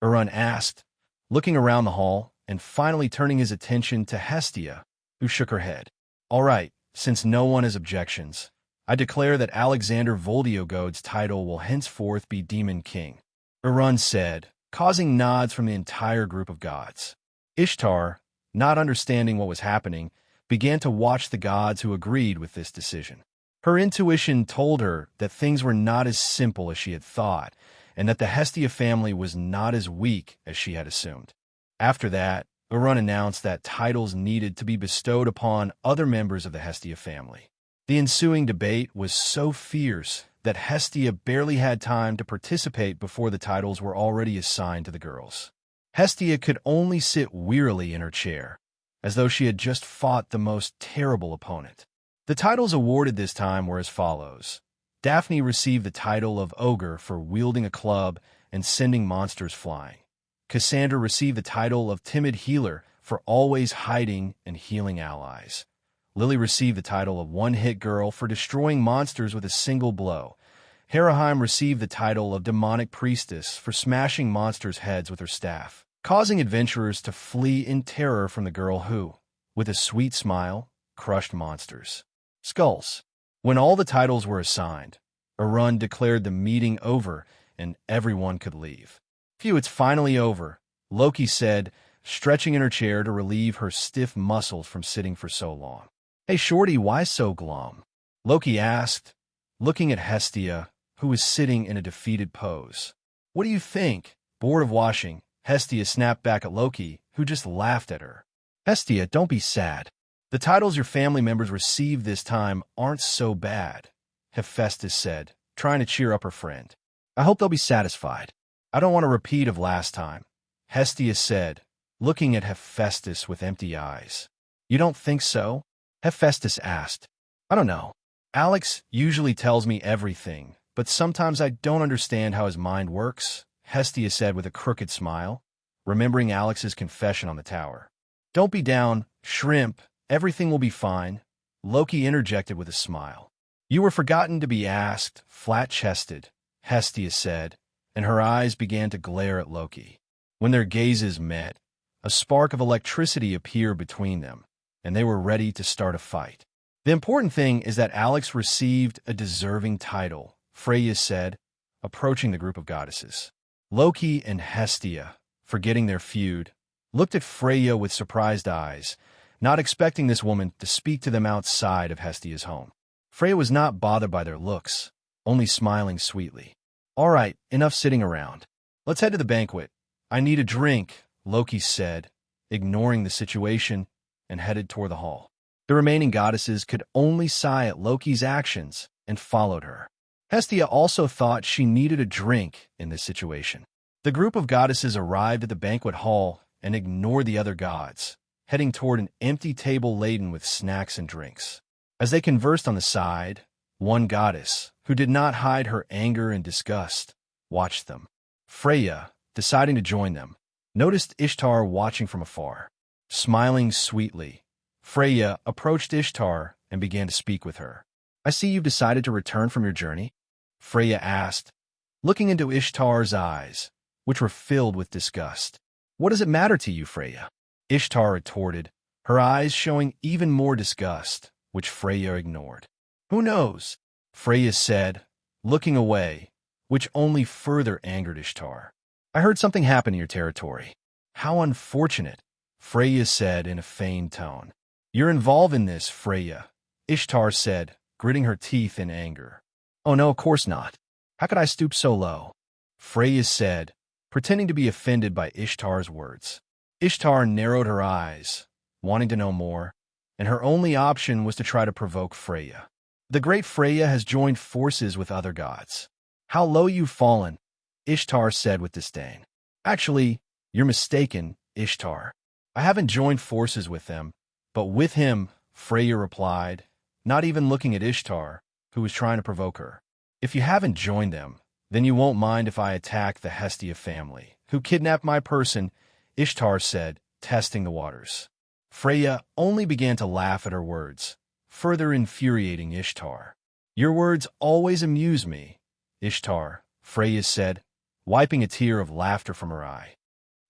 Urun asked, looking around the hall and finally turning his attention to Hestia, who shook her head. All right, since no one has objections, I declare that Alexander Voldiogode's title will henceforth be Demon King, Urun said, causing nods from the entire group of gods. Ishtar, not understanding what was happening, began to watch the gods who agreed with this decision. Her intuition told her that things were not as simple as she had thought, and that the Hestia family was not as weak as she had assumed. After that, Urun announced that titles needed to be bestowed upon other members of the Hestia family. The ensuing debate was so fierce that Hestia barely had time to participate before the titles were already assigned to the girls. Hestia could only sit wearily in her chair, as though she had just fought the most terrible opponent. The titles awarded this time were as follows. Daphne received the title of Ogre for wielding a club and sending monsters flying. Cassandra received the title of Timid Healer for always hiding and healing allies. Lily received the title of One-Hit Girl for destroying monsters with a single blow. Heraheim received the title of Demonic Priestess for smashing monsters' heads with her staff, causing adventurers to flee in terror from the girl who, with a sweet smile, crushed monsters. Skulls. When all the titles were assigned, Urun declared the meeting over and everyone could leave. Phew, it's finally over, Loki said, stretching in her chair to relieve her stiff muscles from sitting for so long. Hey, Shorty, why so glum? Loki asked, looking at Hestia, who was sitting in a defeated pose. What do you think? Bored of washing, Hestia snapped back at Loki, who just laughed at her. Hestia, don't be sad. The titles your family members received this time aren't so bad, Hephaestus said, trying to cheer up her friend. I hope they'll be satisfied. I don't want a repeat of last time, Hestia said, looking at Hephaestus with empty eyes. You don't think so? Hephaestus asked. I don't know. Alex usually tells me everything, but sometimes I don't understand how his mind works, Hestia said with a crooked smile, remembering Alex's confession on the tower. Don't be down, shrimp. Everything will be fine, Loki interjected with a smile. You were forgotten to be asked, flat-chested, Hestia said, and her eyes began to glare at Loki. When their gazes met, a spark of electricity appeared between them, and they were ready to start a fight. The important thing is that Alex received a deserving title, Freya said, approaching the group of goddesses. Loki and Hestia, forgetting their feud, looked at Freya with surprised eyes, not expecting this woman to speak to them outside of Hestia's home. Freya was not bothered by their looks, only smiling sweetly. "All right, enough sitting around. Let's head to the banquet. I need a drink," Loki said, ignoring the situation, and headed toward the hall. The remaining goddesses could only sigh at Loki's actions and followed her. Hestia also thought she needed a drink in this situation. The group of goddesses arrived at the banquet hall and ignored the other gods, heading toward an empty table laden with snacks and drinks. As they conversed on the side, one goddess, who did not hide her anger and disgust, watched them. Freya, deciding to join them, noticed Ishtar watching from afar. Smiling sweetly, Freya approached Ishtar and began to speak with her. "I see you've decided to return from your journey," Freya asked, looking into Ishtar's eyes, which were filled with disgust. "What does it matter to you, Freya?" Ishtar retorted, her eyes showing even more disgust, which Freya ignored. "Who knows?" Freya said, looking away, which only further angered Ishtar. "I heard something happened in your territory." "How unfortunate," Freya said in a feigned tone. "You're involved in this, Freya," Ishtar said, gritting her teeth in anger. "Oh no, of course not. How could I stoop so low?" Freya said, pretending to be offended by Ishtar's words. Ishtar narrowed her eyes, wanting to know more, and her only option was to try to provoke Freya. "The great Freya has joined forces with other gods. How low you've fallen," Ishtar said with disdain. "Actually, you're mistaken, Ishtar. I haven't joined forces with them, but with him," Freya replied, not even looking at Ishtar, who was trying to provoke her. "If you haven't joined them, then you won't mind if I attack the Hestia family, who kidnapped my person," Ishtar said, testing the waters. Freya only began to laugh at her words, further infuriating Ishtar. "Your words always amuse me, Ishtar," Freya said, wiping a tear of laughter from her eye.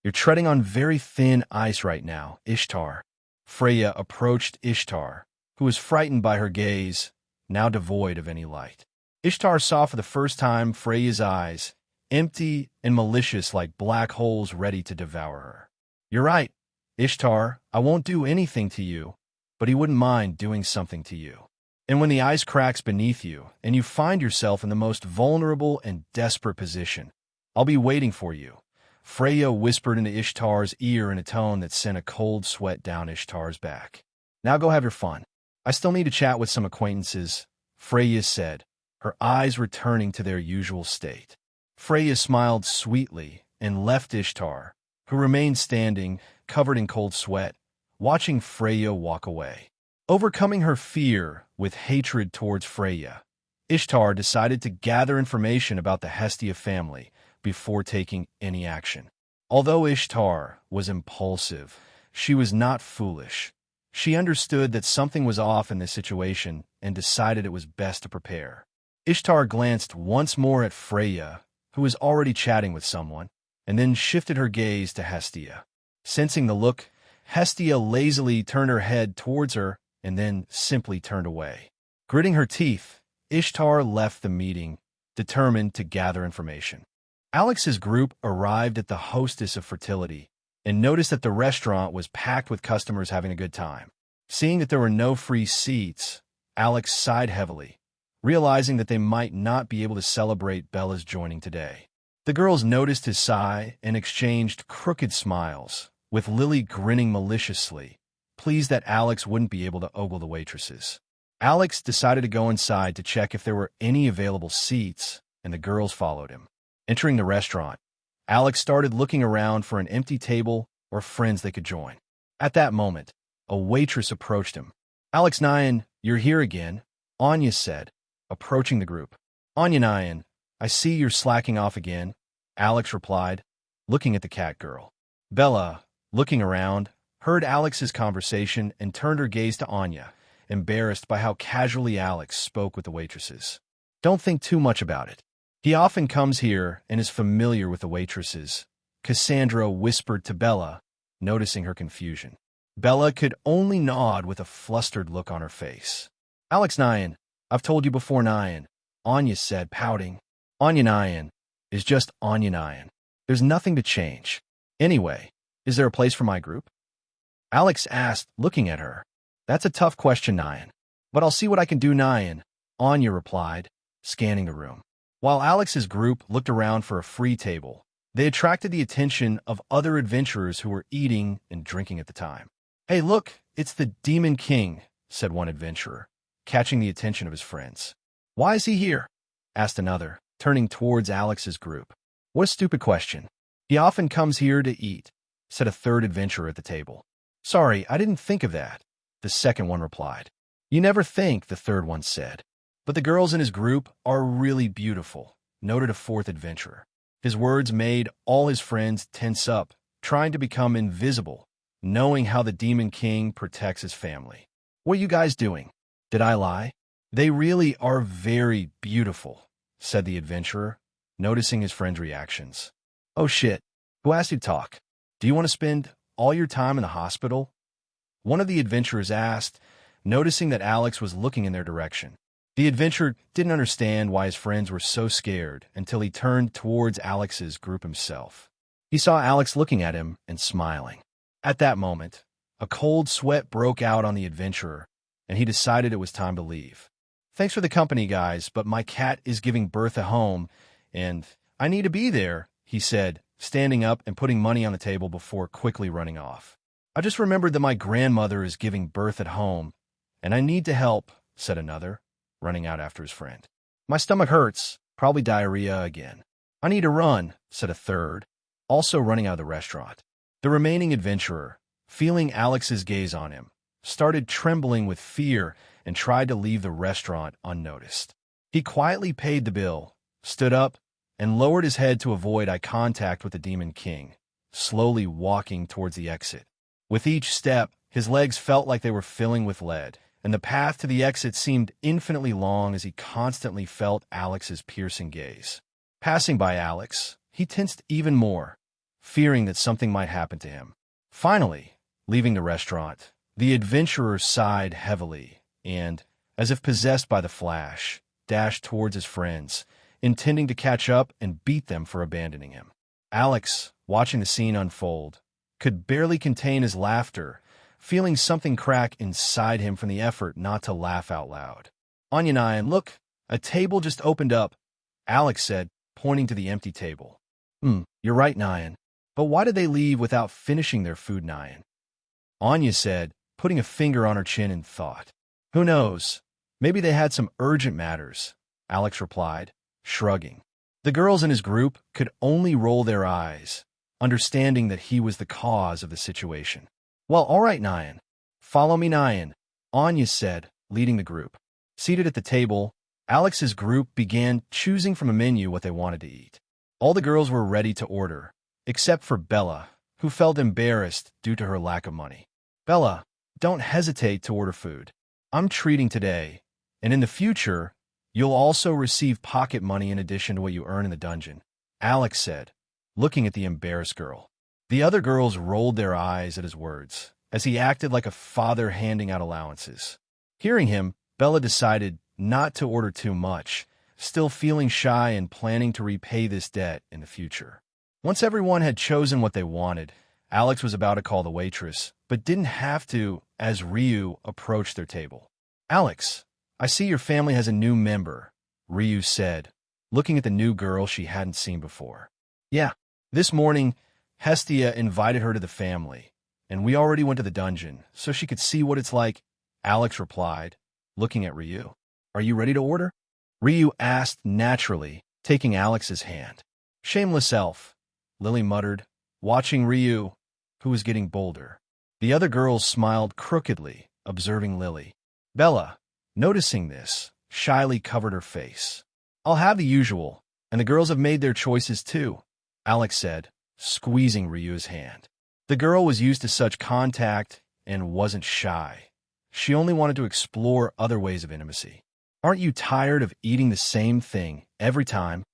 "You're treading on very thin ice right now, Ishtar." Freya approached Ishtar, who was frightened by her gaze, now devoid of any light. Ishtar saw for the first time Freya's eyes, empty and malicious like black holes ready to devour her. "You're right, Ishtar, I won't do anything to you, but he wouldn't mind doing something to you. And when the ice cracks beneath you and you find yourself in the most vulnerable and desperate position, I'll be waiting for you," Freya whispered into Ishtar's ear in a tone that sent a cold sweat down Ishtar's back. "Now go have your fun. I still need to chat with some acquaintances," Freya said, her eyes returning to their usual state. Freya smiled sweetly and left Ishtar, who remained standing, covered in cold sweat, watching Freya walk away. Overcoming her fear with hatred towards Freya, Ishtar decided to gather information about the Hestia family before taking any action. Although Ishtar was impulsive, she was not foolish. She understood that something was off in this situation and decided it was best to prepare. Ishtar glanced once more at Freya, who was already chatting with someone, and then shifted her gaze to Hestia. Sensing the look, Hestia lazily turned her head towards her and then simply turned away. Gritting her teeth, Ishtar left the meeting, determined to gather information. Alex's group arrived at the hostess of fertility and noticed that the restaurant was packed with customers having a good time. Seeing that there were no free seats, Alex sighed heavily, realizing that they might not be able to celebrate Bella's joining today. The girls noticed his sigh and exchanged crooked smiles, with Lily grinning maliciously, pleased that Alex wouldn't be able to ogle the waitresses. Alex decided to go inside to check if there were any available seats, and the girls followed him. Entering the restaurant, Alex started looking around for an empty table or friends they could join. At that moment, a waitress approached him. "Alex Nyan, you're here again," Anya said, approaching the group. "Anya Nyan, I see you're slacking off again," Alex replied, looking at the cat girl. Bella, looking around, heard Alex's conversation and turned her gaze to Anya, embarrassed by how casually Alex spoke with the waitresses. "Don't think too much about it. He often comes here and is familiar with the waitresses," Cassandra whispered to Bella, noticing her confusion. Bella could only nod with a flustered look on her face. "Alex Nyan, I've told you before Nyan," Anya said, pouting. "Anya Nyan is just Anya Nyan. There's nothing to change. Anyway, is there a place for my group?" Alex asked, looking at her. That's a tough question, Nyan. But I'll see what I can do, Nyan, Anya replied, scanning the room. While Alex's group looked around for a free table, they attracted the attention of other adventurers who were eating and drinking at the time. Hey, look, it's the Demon King, said one adventurer, catching the attention of his friends. Why is he here? Asked another, turning towards Alex's group. What a stupid question. He often comes here to eat, said a third adventurer at the table. Sorry, I didn't think of that, the second one replied. You never think, the third one said. But the girls in his group are really beautiful, noted a fourth adventurer. His words made all his friends tense up, trying to become invisible, knowing how the Demon King protects his family. What are you guys doing? Did I lie? They really are very beautiful, said the adventurer, noticing his friend's reactions. Oh shit, who asked you to talk? Do you want to spend all your time in the hospital? One of the adventurers asked, noticing that Alex was looking in their direction. The adventurer didn't understand why his friends were so scared until he turned towards Alex's group himself. He saw Alex looking at him and smiling. At that moment, a cold sweat broke out on the adventurer, and he decided it was time to leave. Thanks for the company, guys, but my cat is giving birth at home, and I need to be there, he said, standing up and putting money on the table before quickly running off. I just remembered that my grandmother is giving birth at home, and I need to help, said another, running out after his friend. My stomach hurts, probably diarrhea again. I need to run, said a third, also running out of the restaurant. The remaining adventurer, feeling Alex's gaze on him, started trembling with fear and tried to leave the restaurant unnoticed. He quietly paid the bill, stood up, and lowered his head to avoid eye contact with the Demon King, slowly walking towards the exit. With each step, his legs felt like they were filling with lead, and the path to the exit seemed infinitely long as he constantly felt Alex's piercing gaze. Passing by Alex, he tensed even more, fearing that something might happen to him. Finally, leaving the restaurant, the adventurer sighed heavily and, as if possessed by the flash, dashed towards his friends, intending to catch up and beat them for abandoning him. Alex, watching the scene unfold, could barely contain his laughter, feeling something crack inside him from the effort not to laugh out loud. Anya Nyan, look, a table just opened up, Alex said, pointing to the empty table. You're right, Nyan. But why did they leave without finishing their food, Nyan? Anya said, putting a finger on her chin in thought. Who knows? Maybe they had some urgent matters, Alex replied, shrugging. The girls in his group could only roll their eyes, understanding that he was the cause of the situation. Well, all right, Nyan. Follow me, Nyan, Anya said, leading the group. Seated at the table, Alex's group began choosing from a menu what they wanted to eat. All the girls were ready to order, except for Bella, who felt embarrassed due to her lack of money. Bella, don't hesitate to order food. I'm treating today, and in the future, you'll also receive pocket money in addition to what you earn in the dungeon, Alex said, looking at the embarrassed girl. The other girls rolled their eyes at his words, as he acted like a father handing out allowances. Hearing him, Bella decided not to order too much, still feeling shy and planning to repay this debt in the future. Once everyone had chosen what they wanted, Alex was about to call the waitress, but didn't have to as Ryu approached their table. Alex, I see your family has a new member, Ryu said, looking at the new girl she hadn't seen before. Yeah, this morning, Hestia invited her to the family, and we already went to the dungeon, so she could see what it's like, Alex replied, looking at Ryu. Are you ready to order? Ryu asked naturally, taking Alex's hand. Shameless elf, Lily muttered, watching Ryu, who was getting bolder. The other girls smiled crookedly, observing Lily. Bella, noticing this, shyly covered her face. I'll have the usual, and the girls have made their choices too, Alex said, squeezing Ryu's hand. The girl was used to such contact and wasn't shy. She only wanted to explore other ways of intimacy. Aren't you tired of eating the same thing every time?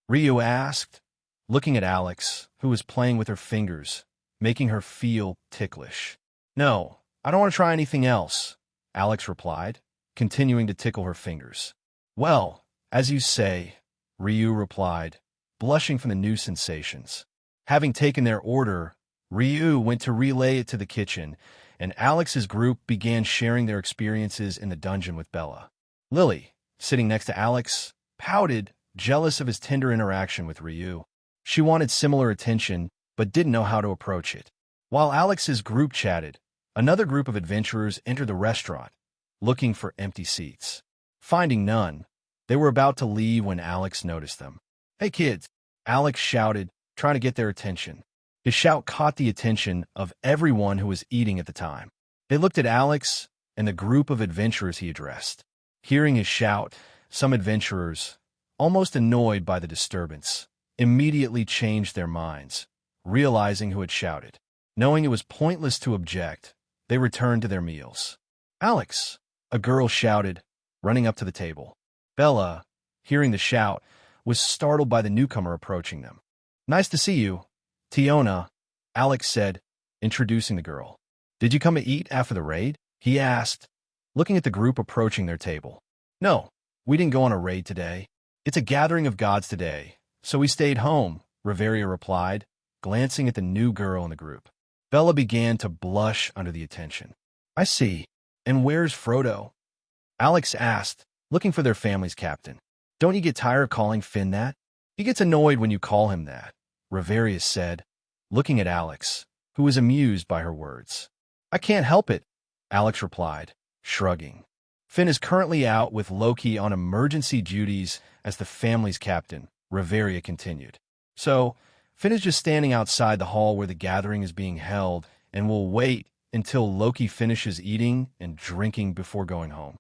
Ryu asked, looking at Alex, who was playing with her fingers, making her feel ticklish. No, I don't want to try anything else, Alex replied, continuing to tickle her fingers. Well, as you say, Ryu replied, blushing from the new sensations. Having taken their order, Ryu went to relay it to the kitchen and Alex's group began sharing their experiences in the dungeon with Bella. Lily, sitting next to Alex, pouted, jealous of his tender interaction with Ryu. She wanted similar attention, but didn't know how to approach it. While Alex's group chatted, another group of adventurers entered the restaurant, looking for empty seats. Finding none, they were about to leave when Alex noticed them. "Hey kids," Alex shouted, trying to get their attention. His shout caught the attention of everyone who was eating at the time. They looked at Alex and the group of adventurers he addressed. Hearing his shout, some adventurers, almost annoyed by the disturbance, immediately changed their minds, realizing who had shouted. Knowing it was pointless to object, they returned to their meals. "Alex," a girl shouted, running up to the table. Bella, hearing the shout, was startled by the newcomer approaching them. "Nice to see you, Tiona," Alex said, introducing the girl. "Did you come to eat after the raid?" he asked, looking at the group approaching their table. "No, we didn't go on a raid today. It's a gathering of gods today, so we stayed home," Riveria replied, glancing at the new girl in the group. Bella began to blush under the attention. "I see. And where's Frodo?" Alex asked, looking for their family's captain. "Don't you get tired of calling Finn that?" "He gets annoyed when you call him that," Riveria said, looking at Alex, who was amused by her words. "I can't help it," Alex replied, shrugging. "Finn is currently out with Loki on emergency duties as the family's captain," Riveria continued. "So, Finn is just standing outside the hall where the gathering is being held and will wait until Loki finishes eating and drinking before going home."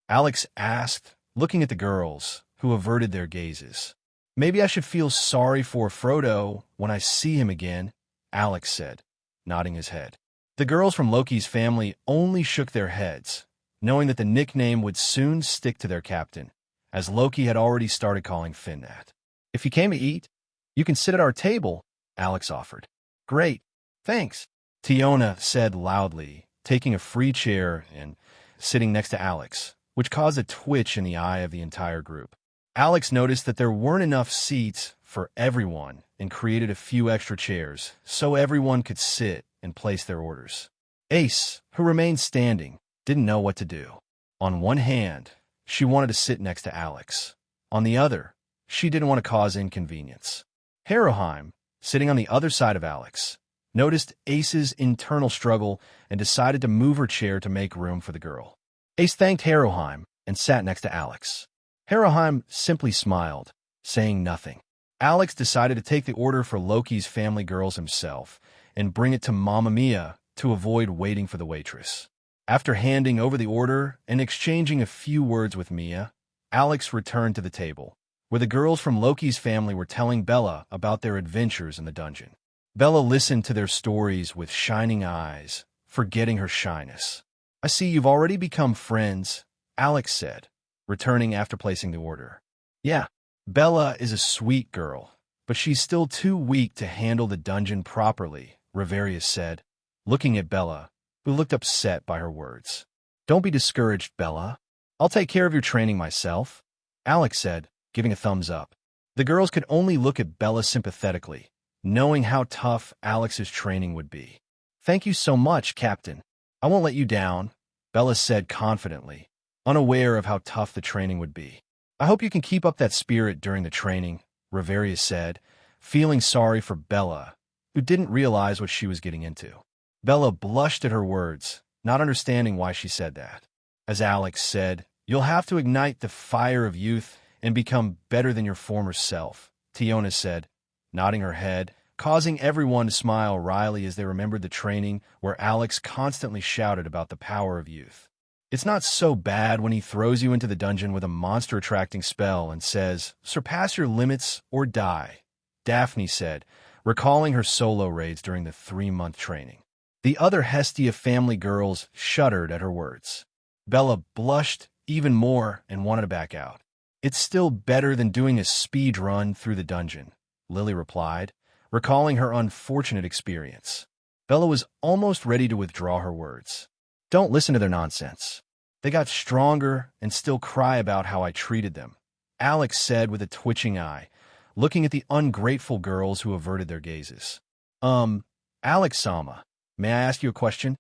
Alex asked, looking at the girls, who averted their gazes. "Maybe I should feel sorry for Frodo when I see him again," Alex said, nodding his head. The girls from Loki's family only shook their heads, knowing that the nickname would soon stick to their captain, as Loki had already started calling Finn that. "If you came to eat, you can sit at our table," Alex offered. "Great, thanks," Tiona said loudly, taking a free chair and sitting next to Alex, which caused a twitch in the eye of the entire group. Alex noticed that there weren't enough seats for everyone and created a few extra chairs so everyone could sit and place their orders. Ace, who remained standing, didn't know what to do. On one hand, she wanted to sit next to Alex. On the other, she didn't want to cause inconvenience. Haroheim, sitting on the other side of Alex, noticed Ace's internal struggle and decided to move her chair to make room for the girl. Ace thanked Haroheim and sat next to Alex. Haroheim simply smiled, saying nothing. Alex decided to take the order for Loki's family girls himself and bring it to Mamma Mia to avoid waiting for the waitress. After handing over the order and exchanging a few words with Mia, Alex returned to the table, where the girls from Loki's family were telling Bella about their adventures in the dungeon. Bella listened to their stories with shining eyes, forgetting her shyness. "I see you've already become friends," Alex said, returning after placing the order. "Yeah, Bella is a sweet girl, but she's still too weak to handle the dungeon properly," Riveria said, looking at Bella, who looked upset by her words. "Don't be discouraged, Bella. I'll take care of your training myself," Alex said, giving a thumbs up. The girls could only look at Bella sympathetically, knowing how tough Alex's training would be. "Thank you so much, Captain. I won't let you down," Bella said confidently, unaware of how tough the training would be. "I hope you can keep up that spirit during the training," Riveria said, feeling sorry for Bella, who didn't realize what she was getting into. Bella blushed at her words, not understanding why she said that. As Alex said, "You'll have to ignite the fire of youth and become better than your former self," Tiona said, nodding her head, causing everyone to smile wryly as they remembered the training where Alex constantly shouted about the power of youth. "It's not so bad when he throws you into the dungeon with a monster-attracting spell and says, 'Surpass your limits or die,'" Daphne said, recalling her solo raids during the 3-month training. The other Hestia family girls shuddered at her words. Bella blushed even more and wanted to back out. "It's still better than doing a speed run through the dungeon," Lily replied, recalling her unfortunate experience. Bella was almost ready to withdraw her words. "Don't listen to their nonsense. They got stronger and still cry about how I treated them," Alex said with a twitching eye, looking at the ungrateful girls who averted their gazes. Alex-sama, may I ask you a question?"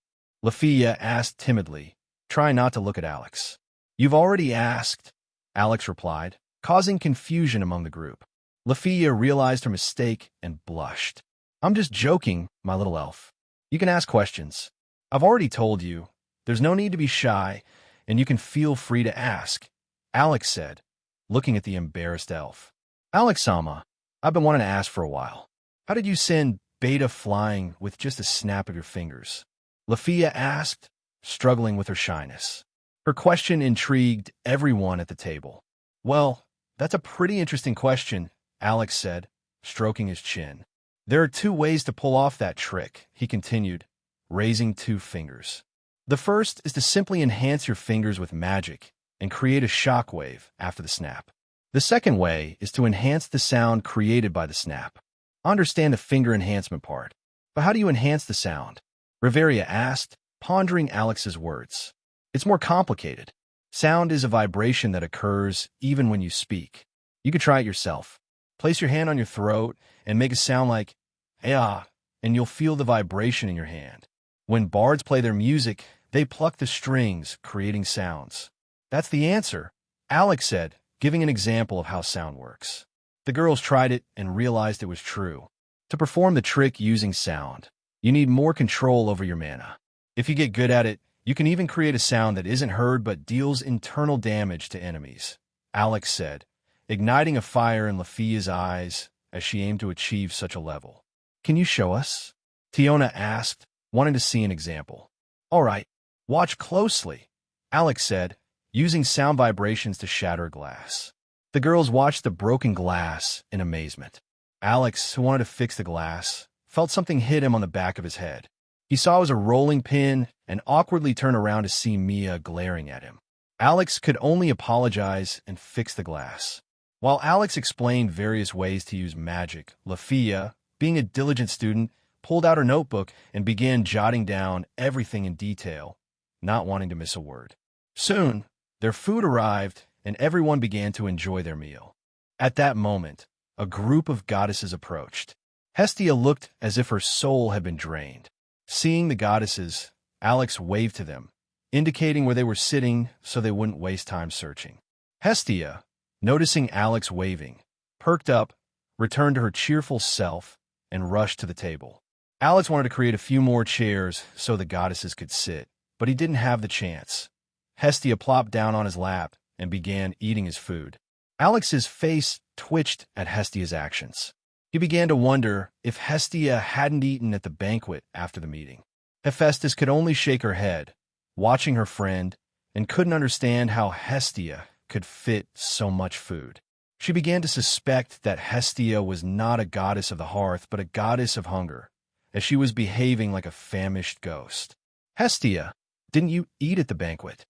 Lafia asked timidly, trying not to look at Alex. You've already asked, Alex replied, causing confusion among the group. Lafia realized her mistake and blushed. I'm just joking, my little elf. You can ask questions. I've already told you. There's no need to be shy, and you can feel free to ask, Alex said, looking at the embarrassed elf. Alex-sama, I've been wanting to ask for a while. How did you send Beta flying with just a snap of your fingers? Lafia asked, struggling with her shyness. Her question intrigued everyone at the table. Well, that's a pretty interesting question, Alex said, stroking his chin. There are 2 ways to pull off that trick, he continued, raising 2 fingers. The first is to simply enhance your fingers with magic and create a shockwave after the snap. The second way is to enhance the sound created by the snap. I understand the finger enhancement part, but how do you enhance the sound? Riveria asked, pondering Alex's words. It's more complicated. Sound is a vibration that occurs even when you speak. You could try it yourself. Place your hand on your throat and make a sound like, "ah," and you'll feel the vibration in your hand. When bards play their music, they pluck the strings, creating sounds. That's the answer, Alex said, giving an example of how sound works. The girls tried it and realized it was true. To perform the trick using sound, you need more control over your mana. If you get good at it, you can even create a sound that isn't heard but deals internal damage to enemies, Alex said, igniting a fire in Lafia's eyes as she aimed to achieve such a level. Can you show us? Tiona asked, wanting to see an example. All right, watch closely, Alex said, using sound vibrations to shatter glass. The girls watched the broken glass in amazement. Alex, who wanted to fix the glass, felt something hit him on the back of his head. He saw it was a rolling pin and awkwardly turned around to see Mia glaring at him. Alex could only apologize and fix the glass. While Alex explained various ways to use magic, Lafia, being a diligent student, pulled out her notebook and began jotting down everything in detail, not wanting to miss a word. Soon, their food arrived and everyone began to enjoy their meal. At that moment, a group of goddesses approached. Hestia looked as if her soul had been drained. Seeing the goddesses, Alex waved to them, indicating where they were sitting so they wouldn't waste time searching. Hestia, noticing Alex waving, perked up, returned to her cheerful self, and rushed to the table. Alex wanted to create a few more chairs so the goddesses could sit, but he didn't have the chance. Hestia plopped down on his lap and began eating his food. Alex's face twitched at Hestia's actions. He began to wonder if Hestia hadn't eaten at the banquet after the meeting. Hephaestus could only shake her head, watching her friend, and couldn't understand how Hestia could fit so much food. She began to suspect that Hestia was not a goddess of the hearth, but a goddess of hunger, as she was behaving like a famished ghost. Hestia, didn't you eat at the banquet?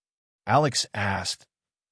Alex asked,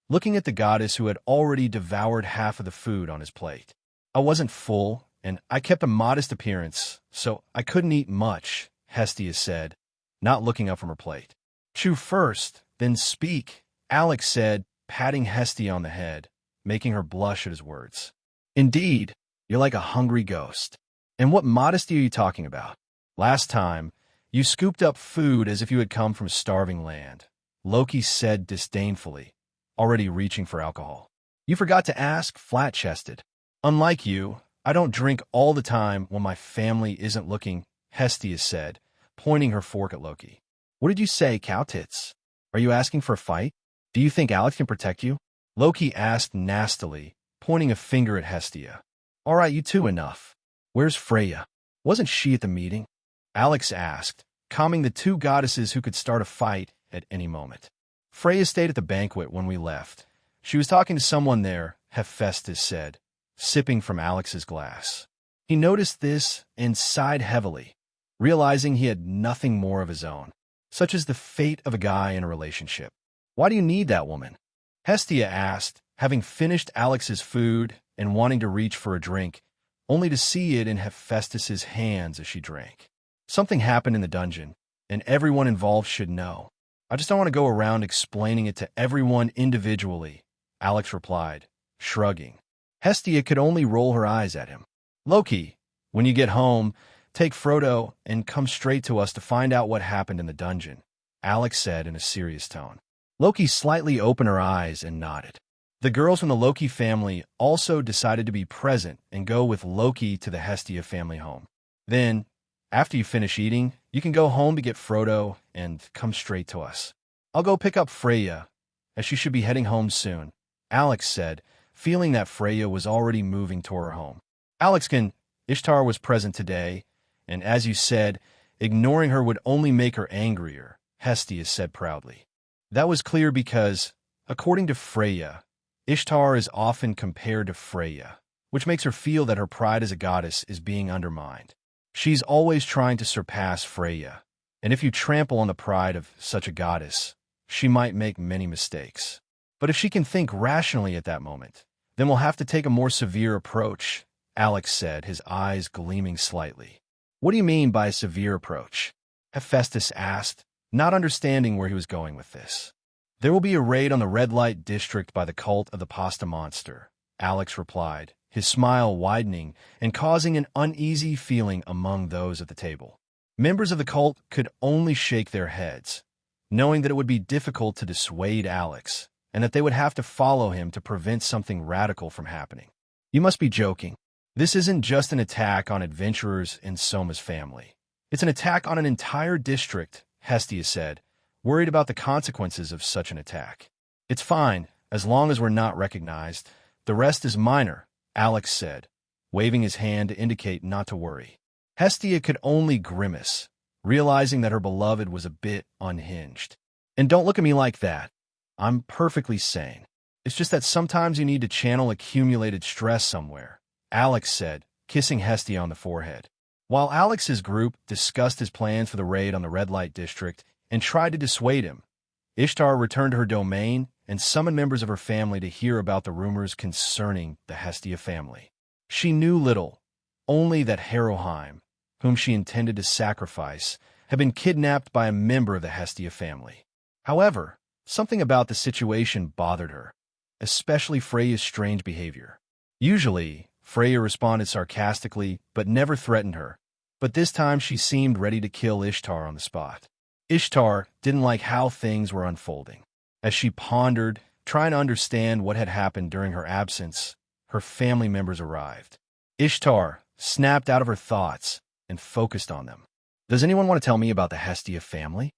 looking at the goddess who had already devoured half of the food on his plate. I wasn't full, and I kept a modest appearance, so I couldn't eat much, Hestia said, not looking up from her plate. Chew first, then speak, Alex said, patting Hestia on the head, making her blush at his words. Indeed, you're like a hungry ghost. And what modesty are you talking about? Last time, you scooped up food as if you had come from a starving land, Loki said disdainfully, already reaching for alcohol. You forgot to ask, flat-chested. Unlike you, I don't drink all the time when my family isn't looking, Hestia said, pointing her fork at Loki. What did you say, cow tits? Are you asking for a fight? Do you think Alex can protect you? Loki asked nastily, pointing a finger at Hestia. All right, you two, enough. Where's Freya? Wasn't she at the meeting? Alex asked, calming the 2 goddesses who could start a fight at any moment. Freya stayed at the banquet when we left. She was talking to someone there, Hephaestus said, sipping from Alex's glass. He noticed this and sighed heavily, realizing he had nothing more of his own, such as the fate of a guy in a relationship. Why do you need that woman? Hestia asked, having finished Alex's food and wanting to reach for a drink, only to see it in Hephaestus's hands as she drank. Something happened in the dungeon, and everyone involved should know. I just don't want to go around explaining it to everyone individually, Alex replied, shrugging. Hestia could only roll her eyes at him. Loki, when you get home, take Frodo and come straight to us to find out what happened in the dungeon, Alex said in a serious tone. Loki slightly opened her eyes and nodded. The girls from the Loki family also decided to be present and go with Loki to the Hestia family home. Then, after you finish eating, you can go home to get Frodo and come straight to us. I'll go pick up Freya, as she should be heading home soon, Alex said, feeling that Freya was already moving toward her home. Ishtar was present today, and as you said, ignoring her would only make her angrier, Hestia said proudly. That was clear because, according to Freya, Ishtar is often compared to Freya, which makes her feel that her pride as a goddess is being undermined. She's always trying to surpass Freya, and if you trample on the pride of such a goddess, she might make many mistakes. But if she can think rationally at that moment, then we'll have to take a more severe approach, Alex said, his eyes gleaming slightly. What do you mean by a severe approach? Hephaestus asked, not understanding where he was going with this. There will be a raid on the red light district by the cult of the pasta monster, Alex replied, his smile widening and causing an uneasy feeling among those at the table. Members of the cult could only shake their heads, knowing that it would be difficult to dissuade Alex, and that they would have to follow him to prevent something radical from happening. You must be joking. This isn't just an attack on adventurers in Soma's family. It's an attack on an entire district, Hestia said, worried about the consequences of such an attack. It's fine, as long as we're not recognized. The rest is minor, Alex said, waving his hand to indicate not to worry. Hestia could only grimace, realizing that her beloved was a bit unhinged. And don't look at me like that. I'm perfectly sane. It's just that sometimes you need to channel accumulated stress somewhere, Alex said, kissing Hestia on the forehead. While Alex's group discussed his plans for the raid on the red light district and tried to dissuade him, Ishtar returned to her domain and summoned members of her family to hear about the rumors concerning the Hestia family. She knew little, only that Haroheim, whom she intended to sacrifice, had been kidnapped by a member of the Hestia family. However, something about the situation bothered her, especially Freya's strange behavior. Usually, Freya responded sarcastically but never threatened her, but this time she seemed ready to kill Ishtar on the spot. Ishtar didn't like how things were unfolding. As she pondered, trying to understand what had happened during her absence, her family members arrived. Ishtar snapped out of her thoughts and focused on them. Does anyone want to tell me about the Hestia family?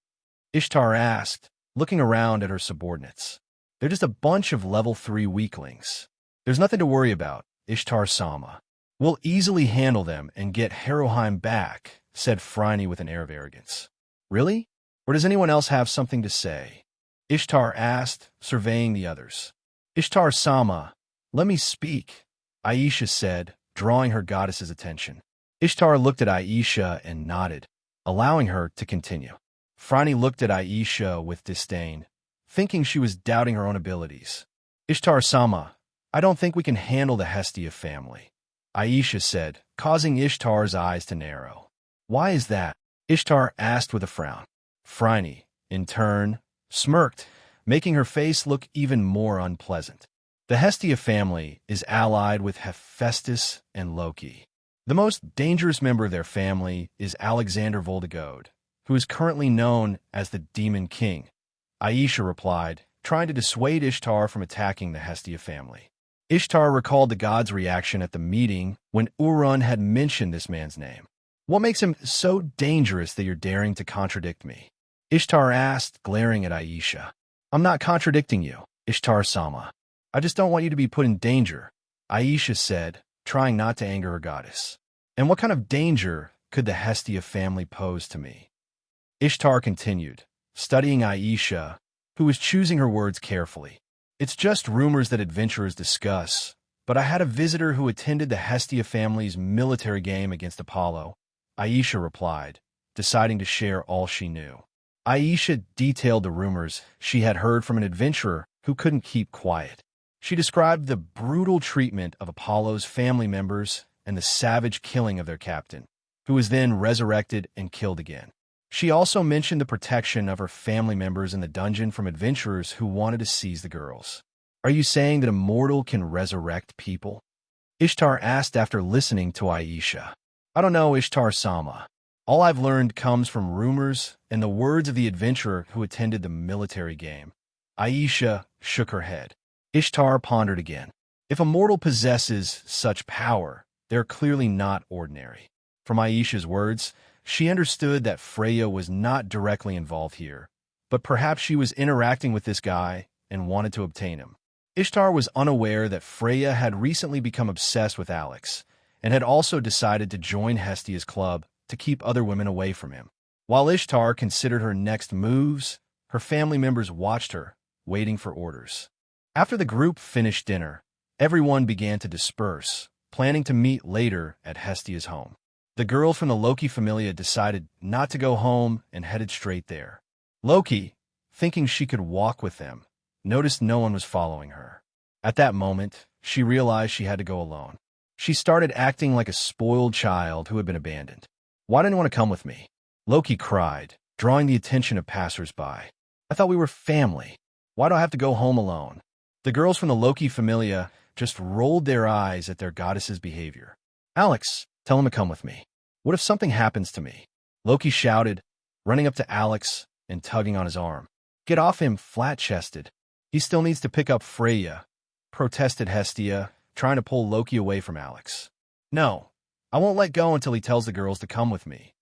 Ishtar asked, looking around at her subordinates. They're just a bunch of level 3 weaklings. There's nothing to worry about, Ishtar-sama. We'll easily handle them and get Haroheim back, said Phryne with an air of arrogance. Really? Or does anyone else have something to say? Ishtar asked, surveying the others. Ishtar-sama, let me speak, Aisha said, drawing her goddess's attention. Ishtar looked at Aisha and nodded, allowing her to continue. Phryne looked at Aisha with disdain, thinking she was doubting her own abilities. Ishtar-sama, I don't think we can handle the Hestia family, Aisha said, causing Ishtar's eyes to narrow. Why is that? Ishtar asked with a frown. Phryne, in turn, smirked, making her face look even more unpleasant. The Hestia family is allied with Hephaestus and Loki. The most dangerous member of their family is Alexander Voldigode, who is currently known as the Demon King, Aisha replied, trying to dissuade Ishtar from attacking the Hestia family. Ishtar recalled the god's reaction at the meeting when Urun had mentioned this man's name. What makes him so dangerous that you're daring to contradict me? Ishtar asked, glaring at Aisha. I'm not contradicting you, Ishtar-sama. I just don't want you to be put in danger, Aisha said, trying not to anger her goddess. And what kind of danger could the Hestia family pose to me? Ishtar continued, studying Aisha, who was choosing her words carefully. It's just rumors that adventurers discuss, but I had a visitor who attended the Hestia family's military game against Apollo, Aisha replied, deciding to share all she knew. Aisha detailed the rumors she had heard from an adventurer who couldn't keep quiet. She described the brutal treatment of Apollo's family members and the savage killing of their captain, who was then resurrected and killed again. She also mentioned the protection of her family members in the dungeon from adventurers who wanted to seize the girls. Are you saying that a mortal can resurrect people? Ishtar asked after listening to Aisha. I don't know, Ishtar-sama. All I've learned comes from rumors and the words of the adventurer who attended the military game." Aisha shook her head. Ishtar pondered again. If a mortal possesses such power, they're clearly not ordinary. From Aisha's words, she understood that Freya was not directly involved here, but perhaps she was interacting with this guy and wanted to obtain him. Ishtar was unaware that Freya had recently become obsessed with Alex and had also decided to join Hestia's club to keep other women away from him. While Ishtar considered her next moves, her family members watched her, waiting for orders. After the group finished dinner, everyone began to disperse, planning to meet later at Hestia's home. The girl from the Loki familia decided not to go home and headed straight there. Loki, thinking she could walk with them, noticed no one was following her. At that moment, she realized she had to go alone. She started acting like a spoiled child who had been abandoned. "Why didn't you want to come with me?" Loki cried, drawing the attention of passers-by. "I thought we were family. Why do I have to go home alone?" The girls from the Loki familia just rolled their eyes at their goddess's behavior. "Alex, tell him to come with me. What if something happens to me?" Loki shouted, running up to Alex and tugging on his arm. "Get off him, flat-chested. He still needs to pick up Freya," protested Hestia, trying to pull Loki away from Alex. "No, I won't let go until he tells the girls to come with me,"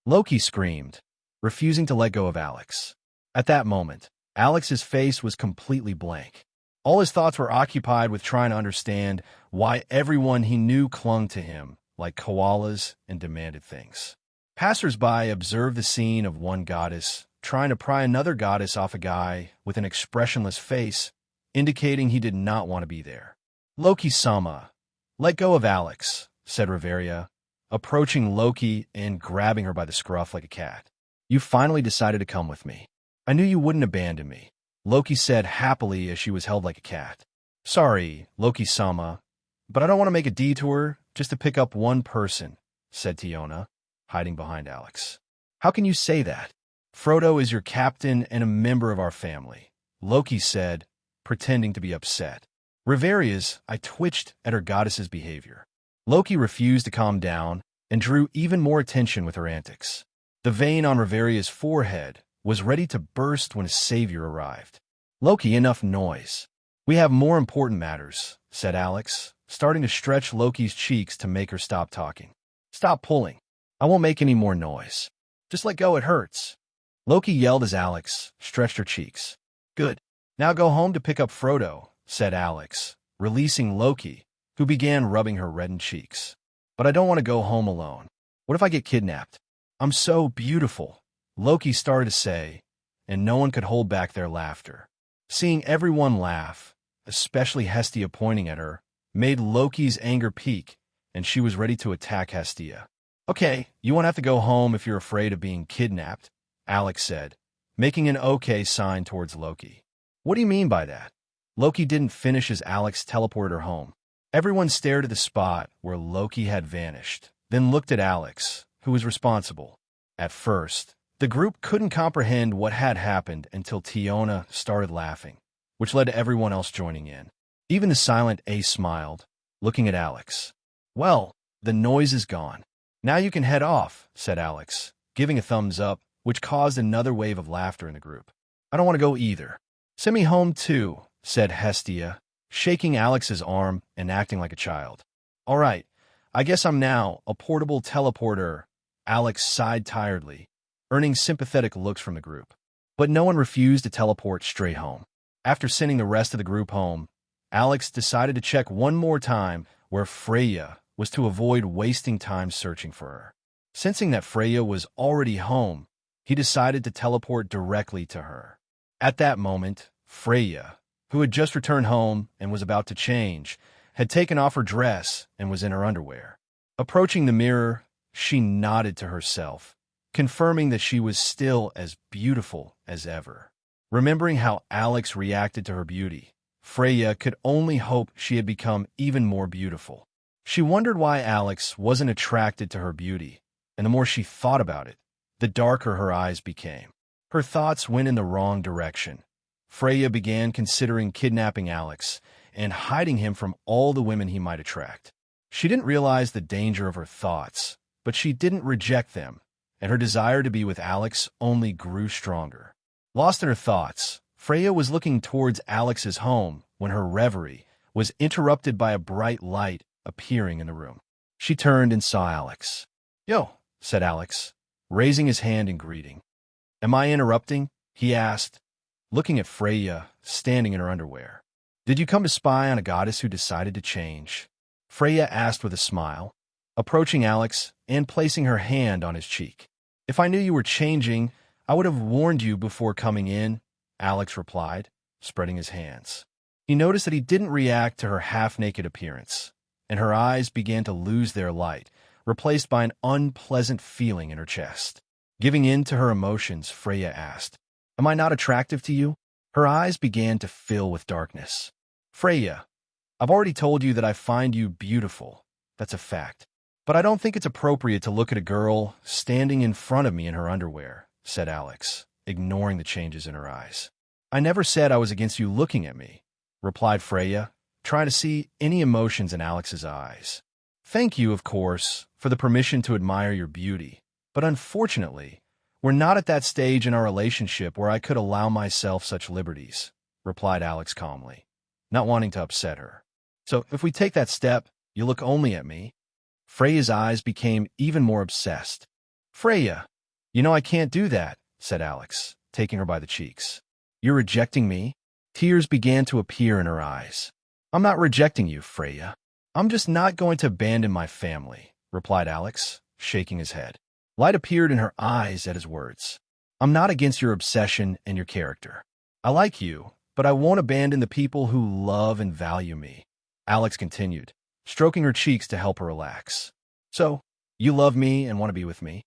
Loki screamed, refusing to let go of Alex. At that moment, Alex's face was completely blank. All his thoughts were occupied with trying to understand why everyone he knew clung to him like koalas and demanded things. Passers-by observed the scene of one goddess trying to pry another goddess off a guy with an expressionless face, indicating he did not want to be there. "Loki-sama, let go of Alex," said Riveria, approaching Loki and grabbing her by the scruff like a cat. "You finally decided to come with me. I knew you wouldn't abandon me," Loki said happily as she was held like a cat. "Sorry, Loki-sama, but I don't want to make a detour just to pick up one person," said Tiona, hiding behind Alex. "How can you say that? Frodo is your captain and a member of our family," Loki said, pretending to be upset. Riveria's I twitched at her goddess's behavior. Loki refused to calm down and drew even more attention with her antics. The vein on Riveria's forehead was ready to burst when a savior arrived. "Loki, enough noise. We have more important matters," said Alex, starting to stretch Loki's cheeks to make her stop talking. "Stop pulling. I won't make any more noise. Just let go, it hurts," Loki yelled as Alex stretched her cheeks. "Good. Now go home to pick up Frodo," said Alex, releasing Loki, who began rubbing her reddened cheeks. "But I don't want to go home alone. What if I get kidnapped? I'm so beautiful," Loki started to say, and no one could hold back their laughter. Seeing everyone laugh, especially Hestia pointing at her, made Loki's anger peak, and she was ready to attack Hestia. "Okay, you won't have to go home if you're afraid of being kidnapped," Alex said, making an okay sign towards Loki. "What do you mean by that?" Loki didn't finish as Alex teleported her home. Everyone stared at the spot where Loki had vanished, then looked at Alex, who was responsible. At first, the group couldn't comprehend what had happened until Tiona started laughing, which led to everyone else joining in. Even the silent Ace smiled, looking at Alex. "Well, the noise is gone. Now you can head off," said Alex, giving a thumbs up, which caused another wave of laughter in the group. "I don't want to go either." "Send me home too," said Hestia, shaking Alex's arm and acting like a child. "All right, I guess I'm now a portable teleporter," Alex sighed tiredly, earning sympathetic looks from the group. But no one refused to teleport straight home. After sending the rest of the group home, Alex decided to check one more time where Freya was to avoid wasting time searching for her. Sensing that Freya was already home, he decided to teleport directly to her. At that moment, Freya, who had just returned home and was about to change, had taken off her dress and was in her underwear. Approaching the mirror, she nodded to herself, confirming that she was still as beautiful as ever. Remembering how Alex reacted to her beauty, Freya could only hope she had become even more beautiful. She wondered why Alex wasn't attracted to her beauty, and the more she thought about it, the darker her eyes became. Her thoughts went in the wrong direction. Freya began considering kidnapping Alex and hiding him from all the women he might attract. She didn't realize the danger of her thoughts, but she didn't reject them, and her desire to be with Alex only grew stronger. Lost in her thoughts, Freya was looking towards Alex's home when her reverie was interrupted by a bright light appearing in the room. She turned and saw Alex. "Yo," said Alex, raising his hand in greeting. "Am I interrupting?" he asked, looking at Freya standing in her underwear. "Did you come to spy on a goddess who decided to change?" Freya asked with a smile, approaching Alex and placing her hand on his cheek. "If I knew you were changing, I would have warned you before coming in," Alex replied, spreading his hands. He noticed that he didn't react to her half-naked appearance, and her eyes began to lose their light, replaced by an unpleasant feeling in her chest. Giving in to her emotions, Freya asked, "Am I not attractive to you?" Her eyes began to fill with darkness. "Freya, I've already told you that I find you beautiful. That's a fact. But I don't think it's appropriate to look at a girl standing in front of me in her underwear," said Alex, ignoring the changes in her eyes. "I never said I was against you looking at me," replied Freya, trying to see any emotions in Alex's eyes. "Thank you, of course, for the permission to admire your beauty, but unfortunately, we're not at that stage in our relationship where I could allow myself such liberties," replied Alex calmly, not wanting to upset her. "So if we take that step, you look only at me." Freya's eyes became even more obsessed. "Freya, you know I can't do that," said Alex, taking her by the cheeks. "You're rejecting me?" Tears began to appear in her eyes. "I'm not rejecting you, Freya. I'm just not going to abandon my family," replied Alex, shaking his head. Light appeared in her eyes at his words. "I'm not against your obsession and your character. I like you, but I won't abandon the people who love and value me," Alex continued, stroking her cheeks to help her relax. "So, you love me and want to be with me?"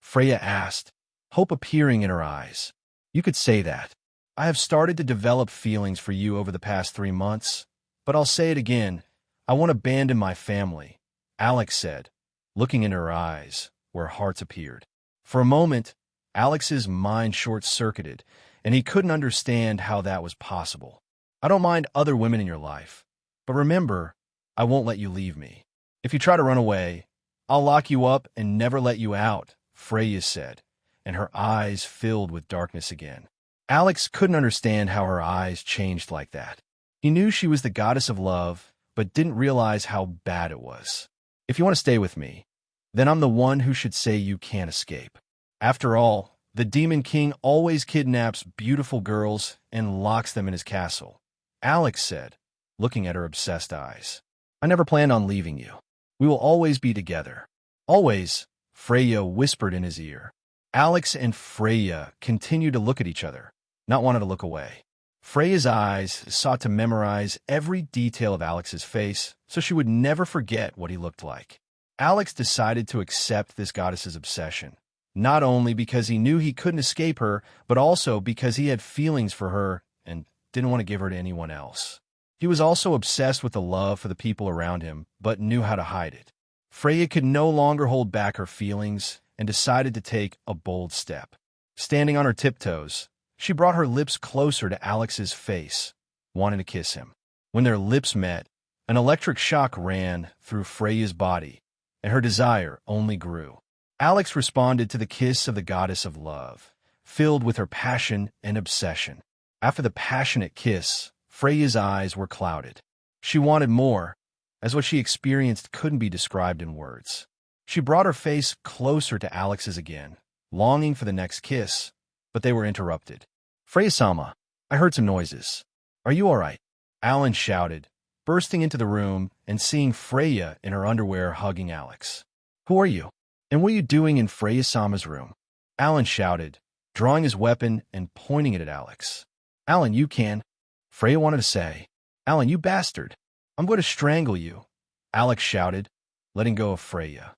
Freya asked, hope appearing in her eyes. "You could say that. I have started to develop feelings for you over the past 3 months, but I'll say it again, I won't abandon my family," Alex said, looking into her eyes, where hearts appeared. For a moment, Alex's mind short-circuited, and he couldn't understand how that was possible. "I don't mind other women in your life, but remember, I won't let you leave me. If you try to run away, I'll lock you up and never let you out," Freya said, and her eyes filled with darkness again. Alex couldn't understand how her eyes changed like that. He knew she was the goddess of love, but didn't realize how bad it was. "If you want to stay with me, then I'm the one who should say you can't escape. After all, the Demon King always kidnaps beautiful girls and locks them in his castle," Alex said, looking at her obsessed eyes. "I never planned on leaving you. We will always be together." "Always," Freya whispered in his ear. Alex and Freya continued to look at each other, not wanting to look away. Freya's eyes sought to memorize every detail of Alex's face so she would never forget what he looked like. Alex decided to accept this goddess's obsession, not only because he knew he couldn't escape her, but also because he had feelings for her and didn't want to give her to anyone else. He was also obsessed with the love for the people around him, but knew how to hide it. Freya could no longer hold back her feelings and decided to take a bold step. Standing on her tiptoes, she brought her lips closer to Alex's face, wanting to kiss him. When their lips met, an electric shock ran through Freya's body, and her desire only grew. Alex responded to the kiss of the goddess of love, filled with her passion and obsession. After the passionate kiss, Freya's eyes were clouded. She wanted more, as what she experienced couldn't be described in words. She brought her face closer to Alex's again, longing for the next kiss, but they were interrupted. "Freya-sama, I heard some noises. Are you all right?" Alan shouted, bursting into the room and seeing Freya in her underwear hugging Alex. "Who are you? And what are you doing in Freya-sama's room?" Alan shouted, drawing his weapon and pointing it at Alex. "Alan, you can," Freya wanted to say. "Alan, you bastard. I'm going to strangle you," Alex shouted, letting go of Freya.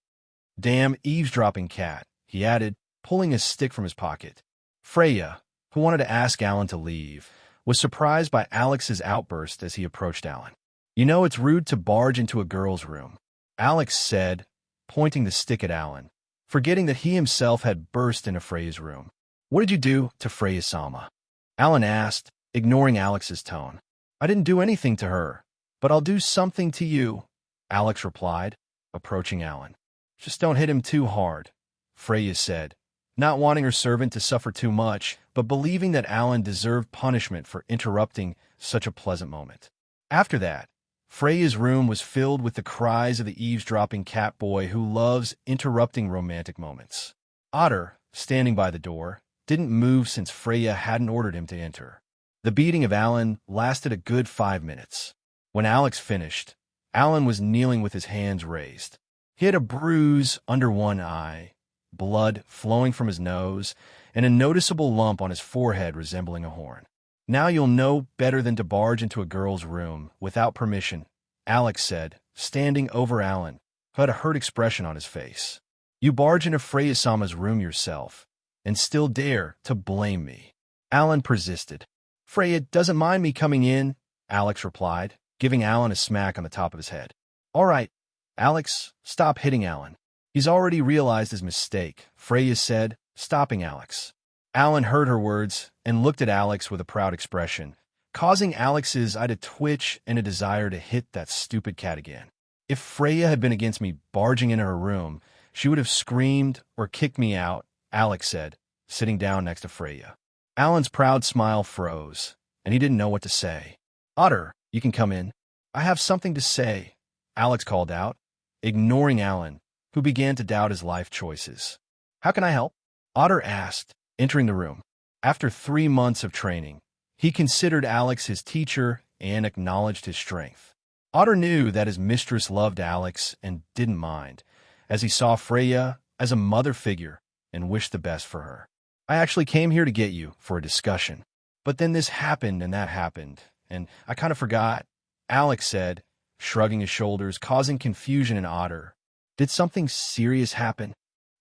"Damn eavesdropping cat," he added, pulling a stick from his pocket. Freya, who wanted to ask Alan to leave, was surprised by Alex's outburst as he approached Alan. "You know it's rude to barge into a girl's room," Alex said, pointing the stick at Alan, forgetting that he himself had burst into Freya's room. "What did you do to Freya-sama?" Alan asked, ignoring Alex's tone. "I didn't do anything to her, but I'll do something to you," Alex replied, approaching Alan. "Just don't hit him too hard," Freya said, not wanting her servant to suffer too much, but believing that Alan deserved punishment for interrupting such a pleasant moment. After that, Freya's room was filled with the cries of the eavesdropping cat boy who loves interrupting romantic moments. Otter, standing by the door, didn't move since Freya hadn't ordered him to enter. The beating of Alan lasted a good 5 minutes. When Alex finished, Alan was kneeling with his hands raised. He had a bruise under one eye, blood flowing from his nose, and a noticeable lump on his forehead resembling a horn. Now you'll know better than to barge into a girl's room without permission, Alex said, standing over Alan, who had a hurt expression on his face. You barge into Freya-sama's room yourself, and still dare to blame me. Alan persisted. Freya doesn't mind me coming in, Alex replied, giving Alan a smack on the top of his head. All right, Alex, stop hitting Alan. He's already realized his mistake, Freya said, stopping Alex. Alan heard her words and looked at Alex with a proud expression, causing Alex's eye to twitch and a desire to hit that stupid cat again. If Freya had been against me barging into her room, she would have screamed or kicked me out, Alex said, sitting down next to Freya. Alan's proud smile froze, and he didn't know what to say. Otter, you can come in. I have something to say, Alex called out, ignoring Alan, who began to doubt his life choices. How can I help? Otter asked, entering the room. After 3 months of training, he considered Alex his teacher and acknowledged his strength. Otter knew that his mistress loved Alex and didn't mind, as he saw Freya as a mother figure and wished the best for her. I actually came here to get you for a discussion. But then this happened and that happened, and I kind of forgot, Alex said, shrugging his shoulders, causing confusion in Otter. Did something serious happen?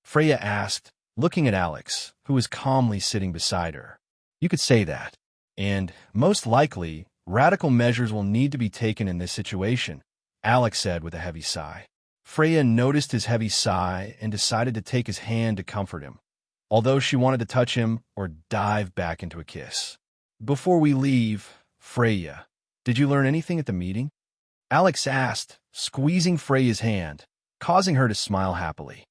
Freya asked, looking at Alex, who was calmly sitting beside her. You could say that. And, most likely, radical measures will need to be taken in this situation, Alex said with a heavy sigh. Freya noticed his heavy sigh and decided to take his hand to comfort him, although she wanted to touch him or dive back into a kiss. Before we leave, Freya, did you learn anything at the meeting? Alex asked, squeezing Freya's hand, causing her to smile happily.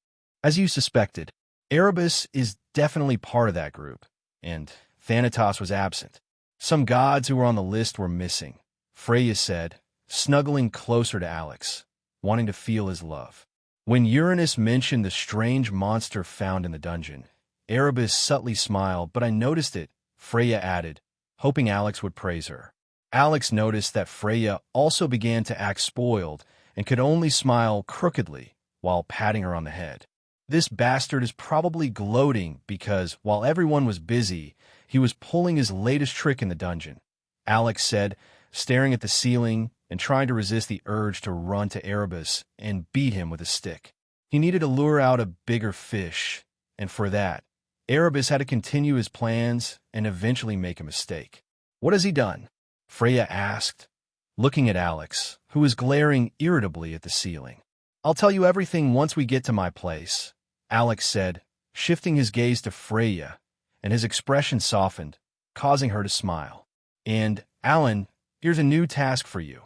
As you suspected, Erebus is definitely part of that group, and Thanatos was absent. Some gods who were on the list were missing, Freya said, snuggling closer to Alex, wanting to feel his love. When Uranus mentioned the strange monster found in the dungeon, Erebus subtly smiled, but I noticed it, Freya added, hoping Alex would praise her. Alex noticed that Freya also began to act spoiled and could only smile crookedly while patting her on the head. This bastard is probably gloating because, while everyone was busy, he was pulling his latest trick in the dungeon, Alex said, staring at the ceiling and trying to resist the urge to run to Erebus and beat him with a stick. He needed to lure out a bigger fish, and for that, Erebus had to continue his plans and eventually make a mistake. What has he done? Freya asked, looking at Alex, who was glaring irritably at the ceiling. I'll tell you everything once we get to my place, Alex said, shifting his gaze to Freya, and his expression softened, causing her to smile. And, Alan, here's a new task for you.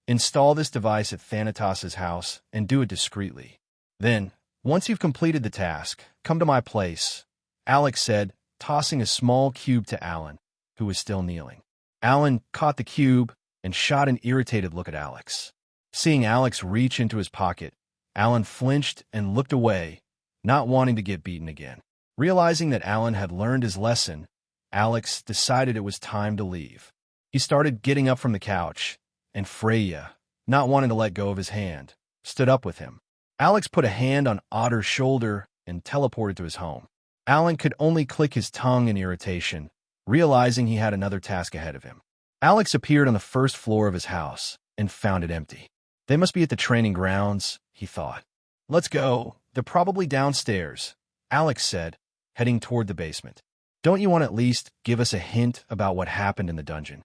Install this device at Thanatos' house and do it discreetly. Then, once you've completed the task, come to my place, Alex said, tossing a small cube to Alan, who was still kneeling. Alan caught the cube and shot an irritated look at Alex. Seeing Alex reach into his pocket, Alan flinched and looked away, not wanting to get beaten again. Realizing that Alan had learned his lesson, Alex decided it was time to leave. He started getting up from the couch, and Freya, not wanting to let go of his hand, stood up with him. Alex put a hand on Otter's shoulder and teleported to his home. Alan could only click his tongue in irritation, realizing he had another task ahead of him. Alex appeared on the first floor of his house and found it empty. They must be at the training grounds, he thought. Let's go. They're probably downstairs, Alex said, heading toward the basement. Don't you want to at least give us a hint about what happened in the dungeon?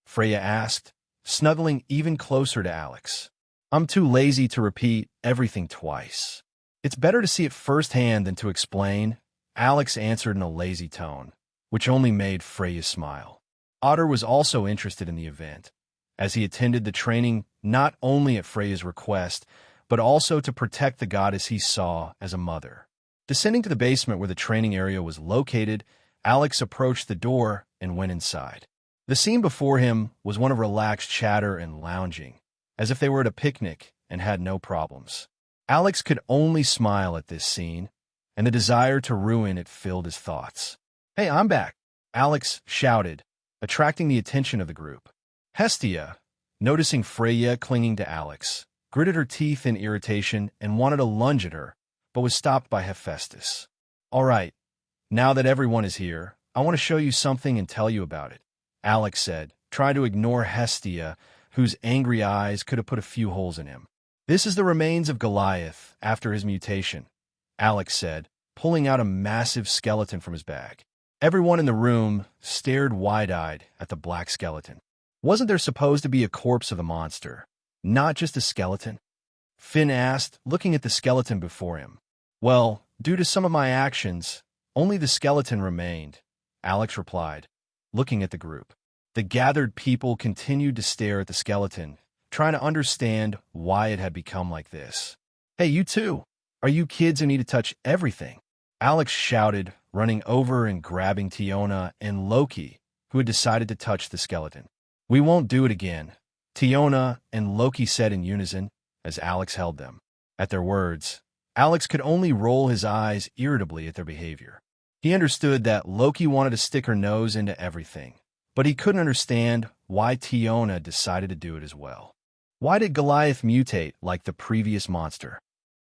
Freya asked, snuggling even closer to Alex. I'm too lazy to repeat everything twice. It's better to see it firsthand than to explain, Alex answered in a lazy tone, which only made Freya smile. Otter was also interested in the event, as he attended the training not only at Freya's request, but also to protect the goddess he saw as a mother. Descending to the basement where the training area was located, Alex approached the door and went inside. The scene before him was one of relaxed chatter and lounging, as if they were at a picnic and had no problems. Alex could only smile at this scene, and the desire to ruin it filled his thoughts. "Hey, I'm back," Alex shouted, attracting the attention of the group. Hestia, noticing Freya clinging to Alex, gritted her teeth in irritation and wanted to lunge at her, but was stopped by Hephaestus. "All right, now that everyone is here, I want to show you something and tell you about it," Alex said, trying to ignore Hestia, whose angry eyes could have put a few holes in him. "This is the remains of Goliath after his mutation," Alex said, pulling out a massive skeleton from his bag. Everyone in the room stared wide-eyed at the black skeleton. Wasn't there supposed to be a corpse of the monster, not just a skeleton? Finn asked, looking at the skeleton before him. "Well, due to some of my actions, only the skeleton remained," Alex replied, looking at the group. The gathered people continued to stare at the skeleton, trying to understand why it had become like this. "Hey, you two! Are you kids who need to touch everything?" Alex shouted, running over and grabbing Tiona and Loki, who had decided to touch the skeleton. "We won't do it again," Tiona and Loki said in unison as Alex held them. At their words, Alex could only roll his eyes irritably at their behavior. He understood that Loki wanted to stick her nose into everything, but he couldn't understand why Tiona decided to do it as well. "Why did Goliath mutate like the previous monster?"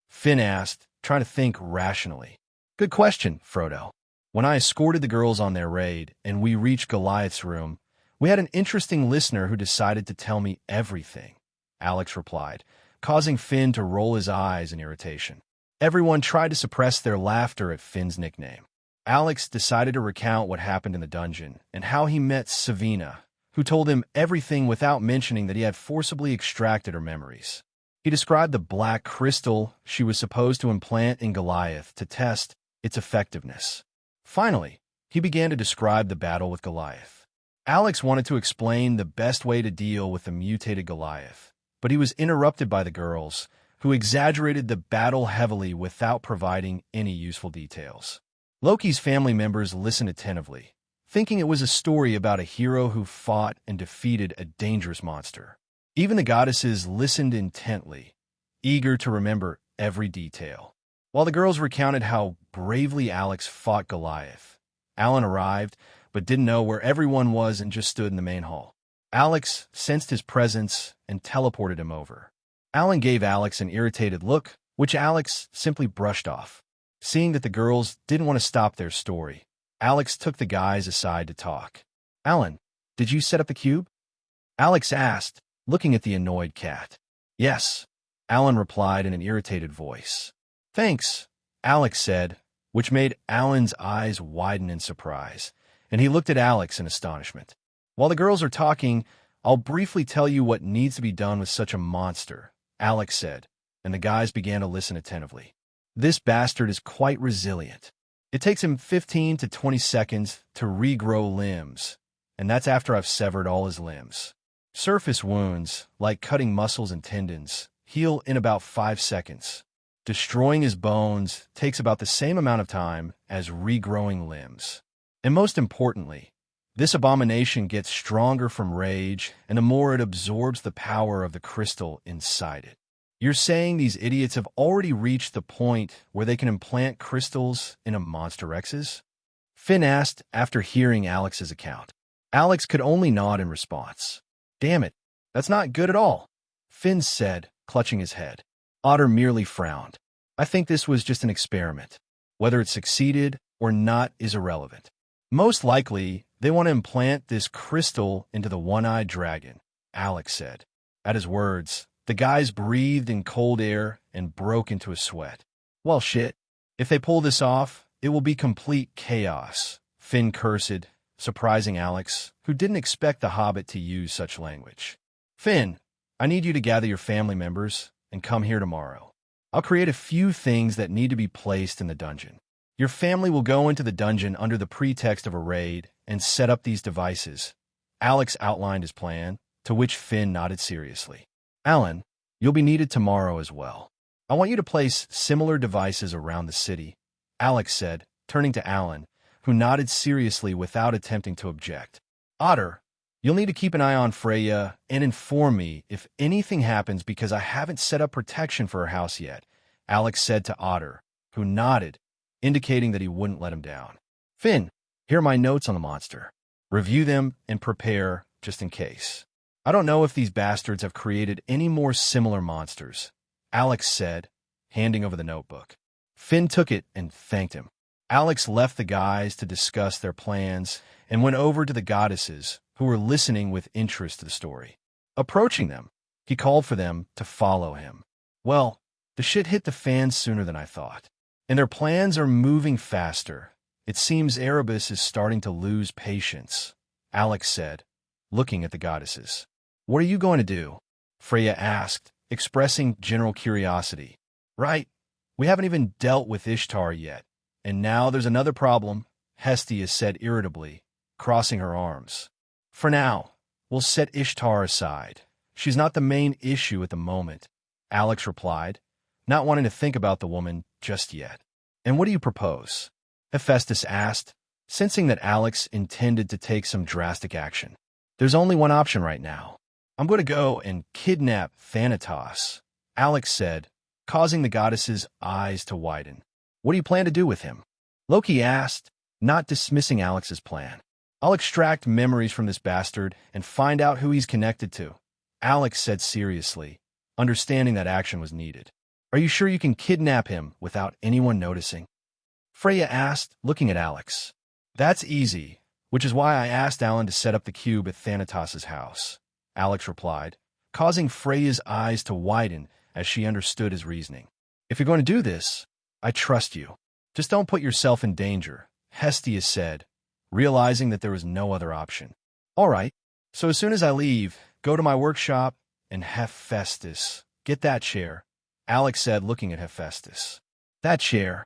Finn asked, trying to think rationally. "Good question, Frodo. When I escorted the girls on their raid and we reached Goliath's room, we had an interesting listener who decided to tell me everything," Alex replied, causing Finn to roll his eyes in irritation. Everyone tried to suppress their laughter at Finn's nickname. Alex decided to recount what happened in the dungeon and how he met Savina, who told him everything without mentioning that he had forcibly extracted her memories. He described the black crystal she was supposed to implant in Goliath to test its effectiveness. Finally, he began to describe the battle with Goliath. Alex wanted to explain the best way to deal with the mutated Goliath, but he was interrupted by the girls, who exaggerated the battle heavily without providing any useful details. Loki's family members listened attentively, thinking it was a story about a hero who fought and defeated a dangerous monster. Even the goddesses listened intently, eager to remember every detail. While the girls recounted how bravely Alex fought Goliath, Alan arrived, but didn't know where everyone was and just stood in the main hall. Alex sensed his presence and teleported him over. Alan gave Alex an irritated look, which Alex simply brushed off. Seeing that the girls didn't want to stop their story, Alex took the guys aside to talk. "Alan, did you set up the cube?" Alex asked, looking at the annoyed cat. "Yes," Alan replied in an irritated voice. "Thanks," Alex said, which made Alan's eyes widen in surprise, and he looked at Alex in astonishment. "While the girls are talking, I'll briefly tell you what needs to be done with such a monster," Alex said, and the guys began to listen attentively. "This bastard is quite resilient. It takes him 15 to 20 seconds to regrow limbs, and that's after I've severed all his limbs. Surface wounds, like cutting muscles and tendons, heal in about 5 seconds. Destroying his bones takes about the same amount of time as regrowing limbs. And most importantly, this abomination gets stronger from rage, and the more it absorbs the power of the crystal inside it." "You're saying these idiots have already reached the point where they can implant crystals into Monster X's?" Finn asked after hearing Alex's account. Alex could only nod in response. "Damn it, that's not good at all," Finn said, clutching his head. Otter merely frowned. "I think this was just an experiment. Whether it succeeded or not is irrelevant. Most likely, they want to implant this crystal into the one-eyed dragon," Alex said. At his words, the guys breathed in cold air and broke into a sweat. "Well, shit. If they pull this off, it will be complete chaos," Finn cursed, surprising Alex, who didn't expect the Hobbit to use such language. "Finn, I need you to gather your family members and come here tomorrow. I'll create a few things that need to be placed in the dungeon. Your family will go into the dungeon under the pretext of a raid and set up these devices." Alex outlined his plan, to which Finn nodded seriously. "Alan, you'll be needed tomorrow as well. I want you to place similar devices around the city," Alex said, turning to Alan, who nodded seriously without attempting to object. Otter, you'll need to keep an eye on Freya and inform me if anything happens because I haven't set up protection for her house yet, Alex said to Otter, who nodded, indicating that he wouldn't let him down. Finn, here are my notes on the monster. Review them and prepare just in case. I don't know if these bastards have created any more similar monsters, Alex said, handing over the notebook. Finn took it and thanked him. Alex left the guys to discuss their plans and went over to the goddesses, who were listening with interest to the story. Approaching them, he called for them to follow him. Well, the shit hit the fan sooner than I thought, and their plans are moving faster. It seems Erebus is starting to lose patience, Alex said, looking at the goddesses. What are you going to do? Freya asked, expressing general curiosity. Right, we haven't even dealt with Ishtar yet, and now there's another problem, Hestia said irritably, crossing her arms. For now, we'll set Ishtar aside. She's not the main issue at the moment, Alex replied, not wanting to think about the woman just yet. And what do you propose? Hephaestus asked, sensing that Alex intended to take some drastic action. There's only one option right now. I'm going to go and kidnap Thanatos, Alex said, causing the goddess's eyes to widen. What do you plan to do with him? Loki asked, not dismissing Alex's plan. I'll extract memories from this bastard and find out who he's connected to, Alex said seriously, understanding that action was needed. Are you sure you can kidnap him without anyone noticing? Freya asked, looking at Alex. That's easy, which is why I asked Alan to set up the cube at Thanatos' house, Alex replied, causing Freya's eyes to widen as she understood his reasoning. If you're going to do this, I trust you. Just don't put yourself in danger, Hestia said, realizing that there was no other option. All right, so as soon as I leave, go to my workshop and Hephaestus, get that chair, Alex said, looking at Hephaestus. That chair?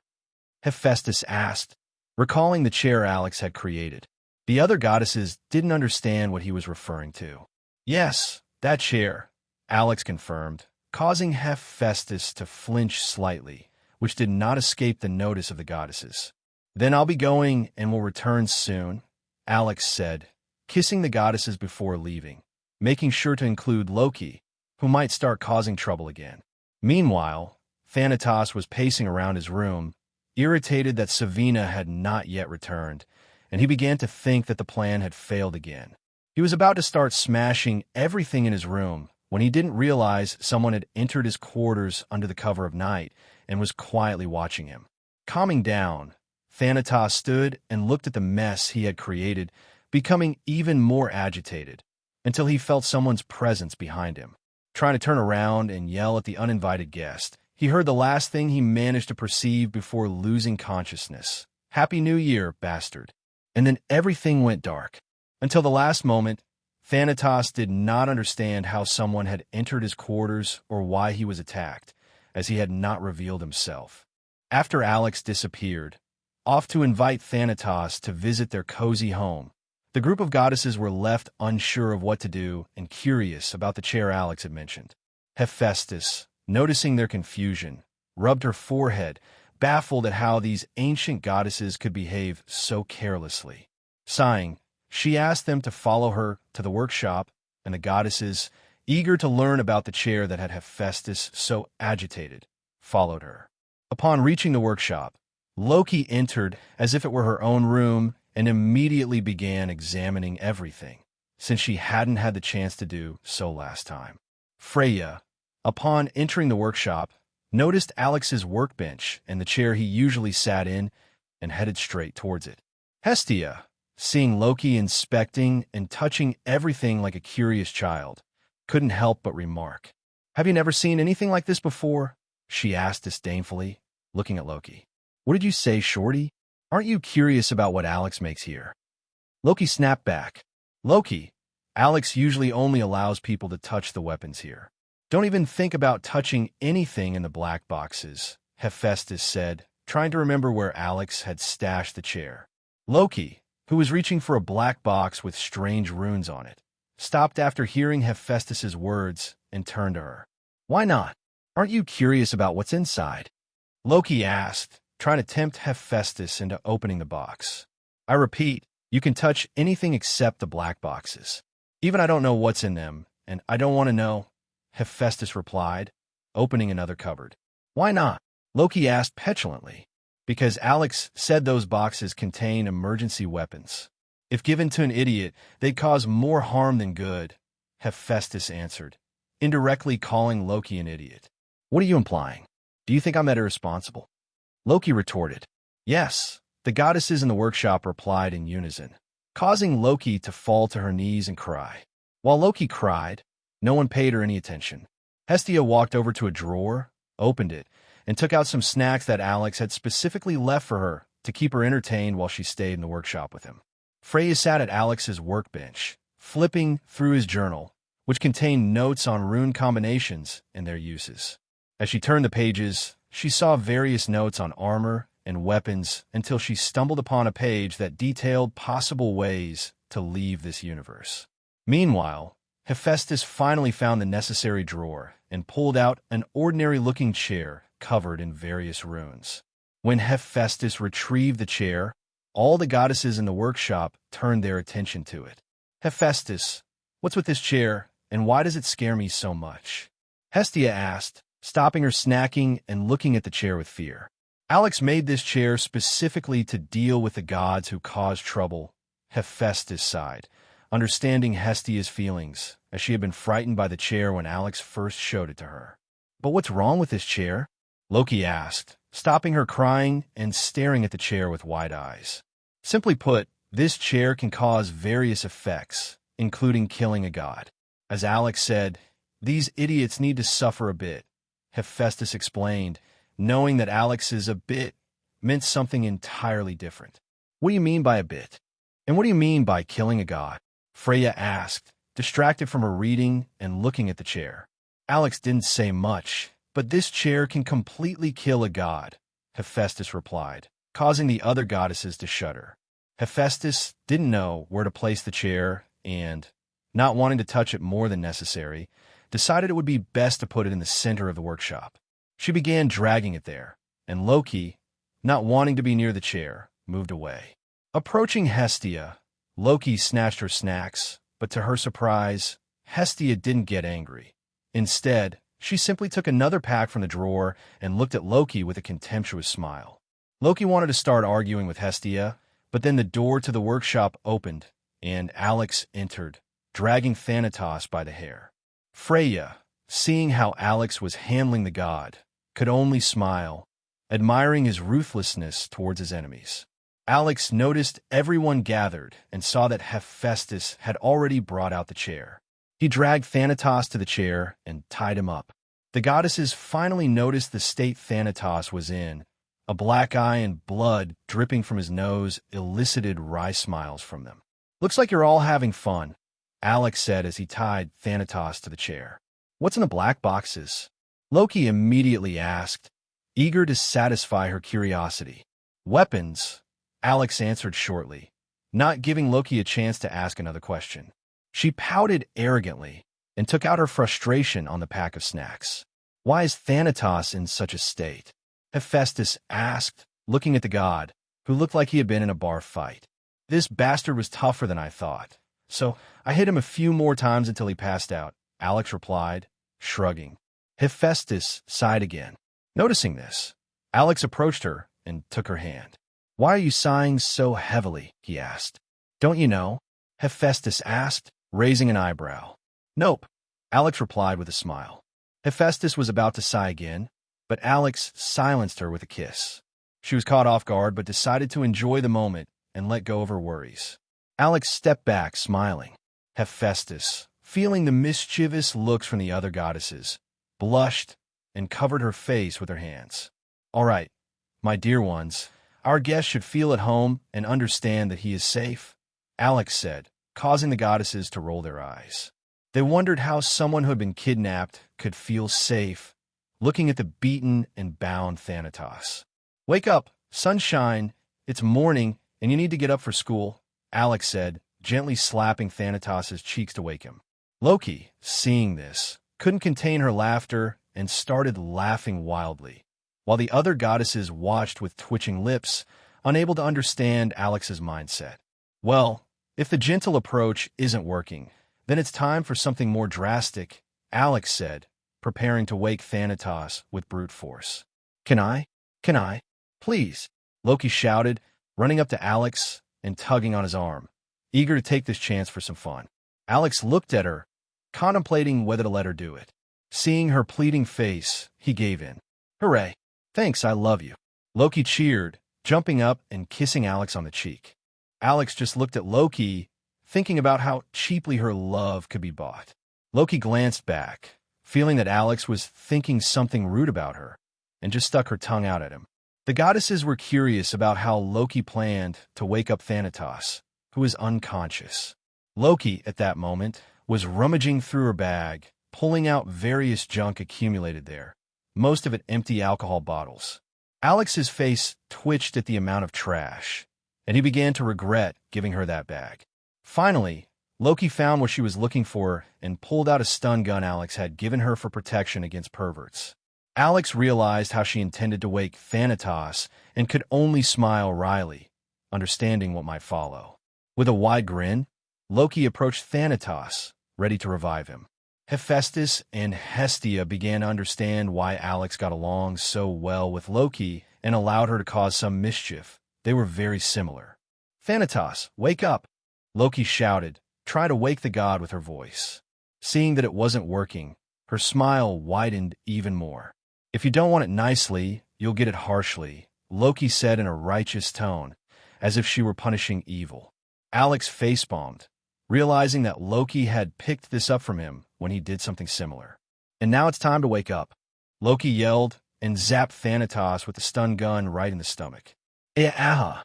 Hephaestus asked, recalling the chair Alex had created. The other goddesses didn't understand what he was referring to. Yes, that chair, Alex confirmed, causing Hephaestus to flinch slightly, which did not escape the notice of the goddesses. Then I'll be going and will return soon, Alex said, kissing the goddesses before leaving, making sure to include Loki, who might start causing trouble again. Meanwhile, Thanatos was pacing around his room, irritated that Savina had not yet returned, and he began to think that the plan had failed again. He was about to start smashing everything in his room when he didn't realize someone had entered his quarters under the cover of night and was quietly watching him. Calming down, Thanatos stood and looked at the mess he had created, becoming even more agitated, until he felt someone's presence behind him. Trying to turn around and yell at the uninvited guest, he heard the last thing he managed to perceive before losing consciousness. Happy New Year, bastard. And then everything went dark. Until the last moment, Thanatos did not understand how someone had entered his quarters or why he was attacked, as he had not revealed himself. After Alex disappeared, off to invite Thanatos to visit their cozy home, the group of goddesses were left unsure of what to do and curious about the chair Alex had mentioned. Hephaestus, noticing their confusion, rubbed her forehead, baffled at how these ancient goddesses could behave so carelessly. Sighing, she asked them to follow her to the workshop, and the goddesses, eager to learn about the chair that had Hephaestus so agitated, followed her. Upon reaching the workshop, Loki entered as if it were her own room and immediately began examining everything, since she hadn't had the chance to do so last time. Freya, upon entering the workshop, noticed Alex's workbench and the chair he usually sat in and headed straight towards it. Hestia, seeing Loki inspecting and touching everything like a curious child, couldn't help but remark. Have you never seen anything like this before? She asked disdainfully, looking at Loki. What did you say, Shorty? Aren't you curious about what Alex makes here? Loki snapped back. Loki, Alex usually only allows people to touch the weapons here. Don't even think about touching anything in the black boxes, Hephaestus said, trying to remember where Alex had stashed the chair. Loki, who was reaching for a black box with strange runes on it, stopped after hearing Hephaestus's words and turned to her. Why not? Aren't you curious about what's inside? Loki asked, trying to tempt Hephaestus into opening the box. I repeat, you can touch anything except the black boxes. Even I don't know what's in them, and I don't want to know, Hephaestus replied, opening another cupboard. Why not? Loki asked petulantly. Because Alex said those boxes contain emergency weapons. If given to an idiot, they'd cause more harm than good, Hephaestus answered, indirectly calling Loki an idiot. What are you implying? Do you think I'm that irresponsible? Loki retorted. Yes, the goddesses in the workshop replied in unison, causing Loki to fall to her knees and cry. While Loki cried, no one paid her any attention. Hestia walked over to a drawer, opened it, and took out some snacks that Alex had specifically left for her to keep her entertained while she stayed in the workshop with him. Freya sat at Alex's workbench, flipping through his journal, which contained notes on rune combinations and their uses. As she turned the pages, she saw various notes on armor and weapons until she stumbled upon a page that detailed possible ways to leave this universe. Meanwhile, Hephaestus finally found the necessary drawer and pulled out an ordinary-looking chair covered in various runes. When Hephaestus retrieved the chair, all the goddesses in the workshop turned their attention to it. Hephaestus, what's with this chair, and why does it scare me so much? Hestia asked, stopping her snacking and looking at the chair with fear. Alex made this chair specifically to deal with the gods who caused trouble, Hephaestus sighed, understanding Hestia's feelings, as she had been frightened by the chair when Alex first showed it to her. But what's wrong with this chair? Loki asked, stopping her crying and staring at the chair with wide eyes. Simply put, this chair can cause various effects, including killing a god. As Alex said, these idiots need to suffer a bit, Hephaestus explained, knowing that Alex's a bit meant something entirely different. What do you mean by a bit? And what do you mean by killing a god? Freya asked, distracted from her reading and looking at the chair. Alex didn't say much, but this chair can completely kill a god, Hephaestus replied, causing the other goddesses to shudder. Hephaestus didn't know where to place the chair and, not wanting to touch it more than necessary, decided it would be best to put it in the center of the workshop. She began dragging it there, and Loki, not wanting to be near the chair, moved away. Approaching Hestia, Loki snatched her snacks, but to her surprise, Hestia didn't get angry. Instead, she simply took another pack from the drawer and looked at Loki with a contemptuous smile. Loki wanted to start arguing with Hestia, but then the door to the workshop opened, and Alex entered, dragging Thanatos by the hair. Freya, seeing how Alex was handling the god, could only smile, admiring his ruthlessness towards his enemies. Alex noticed everyone gathered and saw that Hephaestus had already brought out the chair. He dragged Thanatos to the chair and tied him up. The goddesses finally noticed the state Thanatos was in. A black eye and blood dripping from his nose elicited wry smiles from them. Looks like you're all having fun, Alex said as he tied Thanatos to the chair. What's in the black boxes? Loki immediately asked, eager to satisfy her curiosity. Weapons, Alex answered shortly, not giving Loki a chance to ask another question. She pouted arrogantly and took out her frustration on the pack of snacks. Why is Thanatos in such a state? Hephaestus asked, looking at the god, who looked like he had been in a bar fight. This bastard was tougher than I thought, so I hit him a few more times until he passed out, Alex replied, shrugging. Hephaestus sighed again. Noticing this, Alex approached her and took her hand. Why are you sighing so heavily? He asked. Don't you know? Hephaestus asked, raising an eyebrow. Nope, Alex replied with a smile. Hephaestus was about to sigh again, but Alex silenced her with a kiss. She was caught off guard but decided to enjoy the moment and let go of her worries. Alex stepped back, smiling. Hephaestus, feeling the mischievous looks from the other goddesses, blushed and covered her face with her hands. All right, my dear ones, our guest should feel at home and understand that he is safe, Alex said, causing the goddesses to roll their eyes. They wondered how someone who had been kidnapped could feel safe, looking at the beaten and bound Thanatos. Wake up, sunshine, it's morning, and you need to get up for school, Alex said, gently slapping Thanatos' cheeks to wake him. Loki, seeing this, couldn't contain her laughter and started laughing wildly. while the other goddesses watched with twitching lips, unable to understand Alex's mindset. Well, if the gentle approach isn't working, then it's time for something more drastic, Alex said, preparing to wake Thanatos with brute force. Can I? Can I? Please, Loki shouted, running up to Alex and tugging on his arm, eager to take this chance for some fun. Alex looked at her, contemplating whether to let her do it. Seeing her pleading face, he gave in. Hooray! Thanks, I love you. Loki cheered, jumping up and kissing Alex on the cheek. Alex just looked at Loki, thinking about how cheaply her love could be bought. Loki glanced back, feeling that Alex was thinking something rude about her, and just stuck her tongue out at him. The goddesses were curious about how Loki planned to wake up Thanatos, who was unconscious. Loki, at that moment, was rummaging through her bag, pulling out various junk accumulated there, most of it empty alcohol bottles. Alex's face twitched at the amount of trash, and he began to regret giving her that bag. Finally, Loki found what she was looking for and pulled out a stun gun Alex had given her for protection against perverts. Alex realized how she intended to wake Thanatos and could only smile wryly, understanding what might follow. With a wide grin, Loki approached Thanatos, ready to revive him. Hephaestus and Hestia began to understand why Alex got along so well with Loki and allowed her to cause some mischief. They were very similar. Thanatos, wake up! Loki shouted, trying to wake the god with her voice. Seeing that it wasn't working, her smile widened even more. If you don't want it nicely, you'll get it harshly, Loki said in a righteous tone, as if she were punishing evil. Alex facepalmed, realizing that Loki had picked this up from him when he did something similar. And now it's time to wake up. Loki yelled and zapped Thanatos with the stun gun right in the stomach. Ah!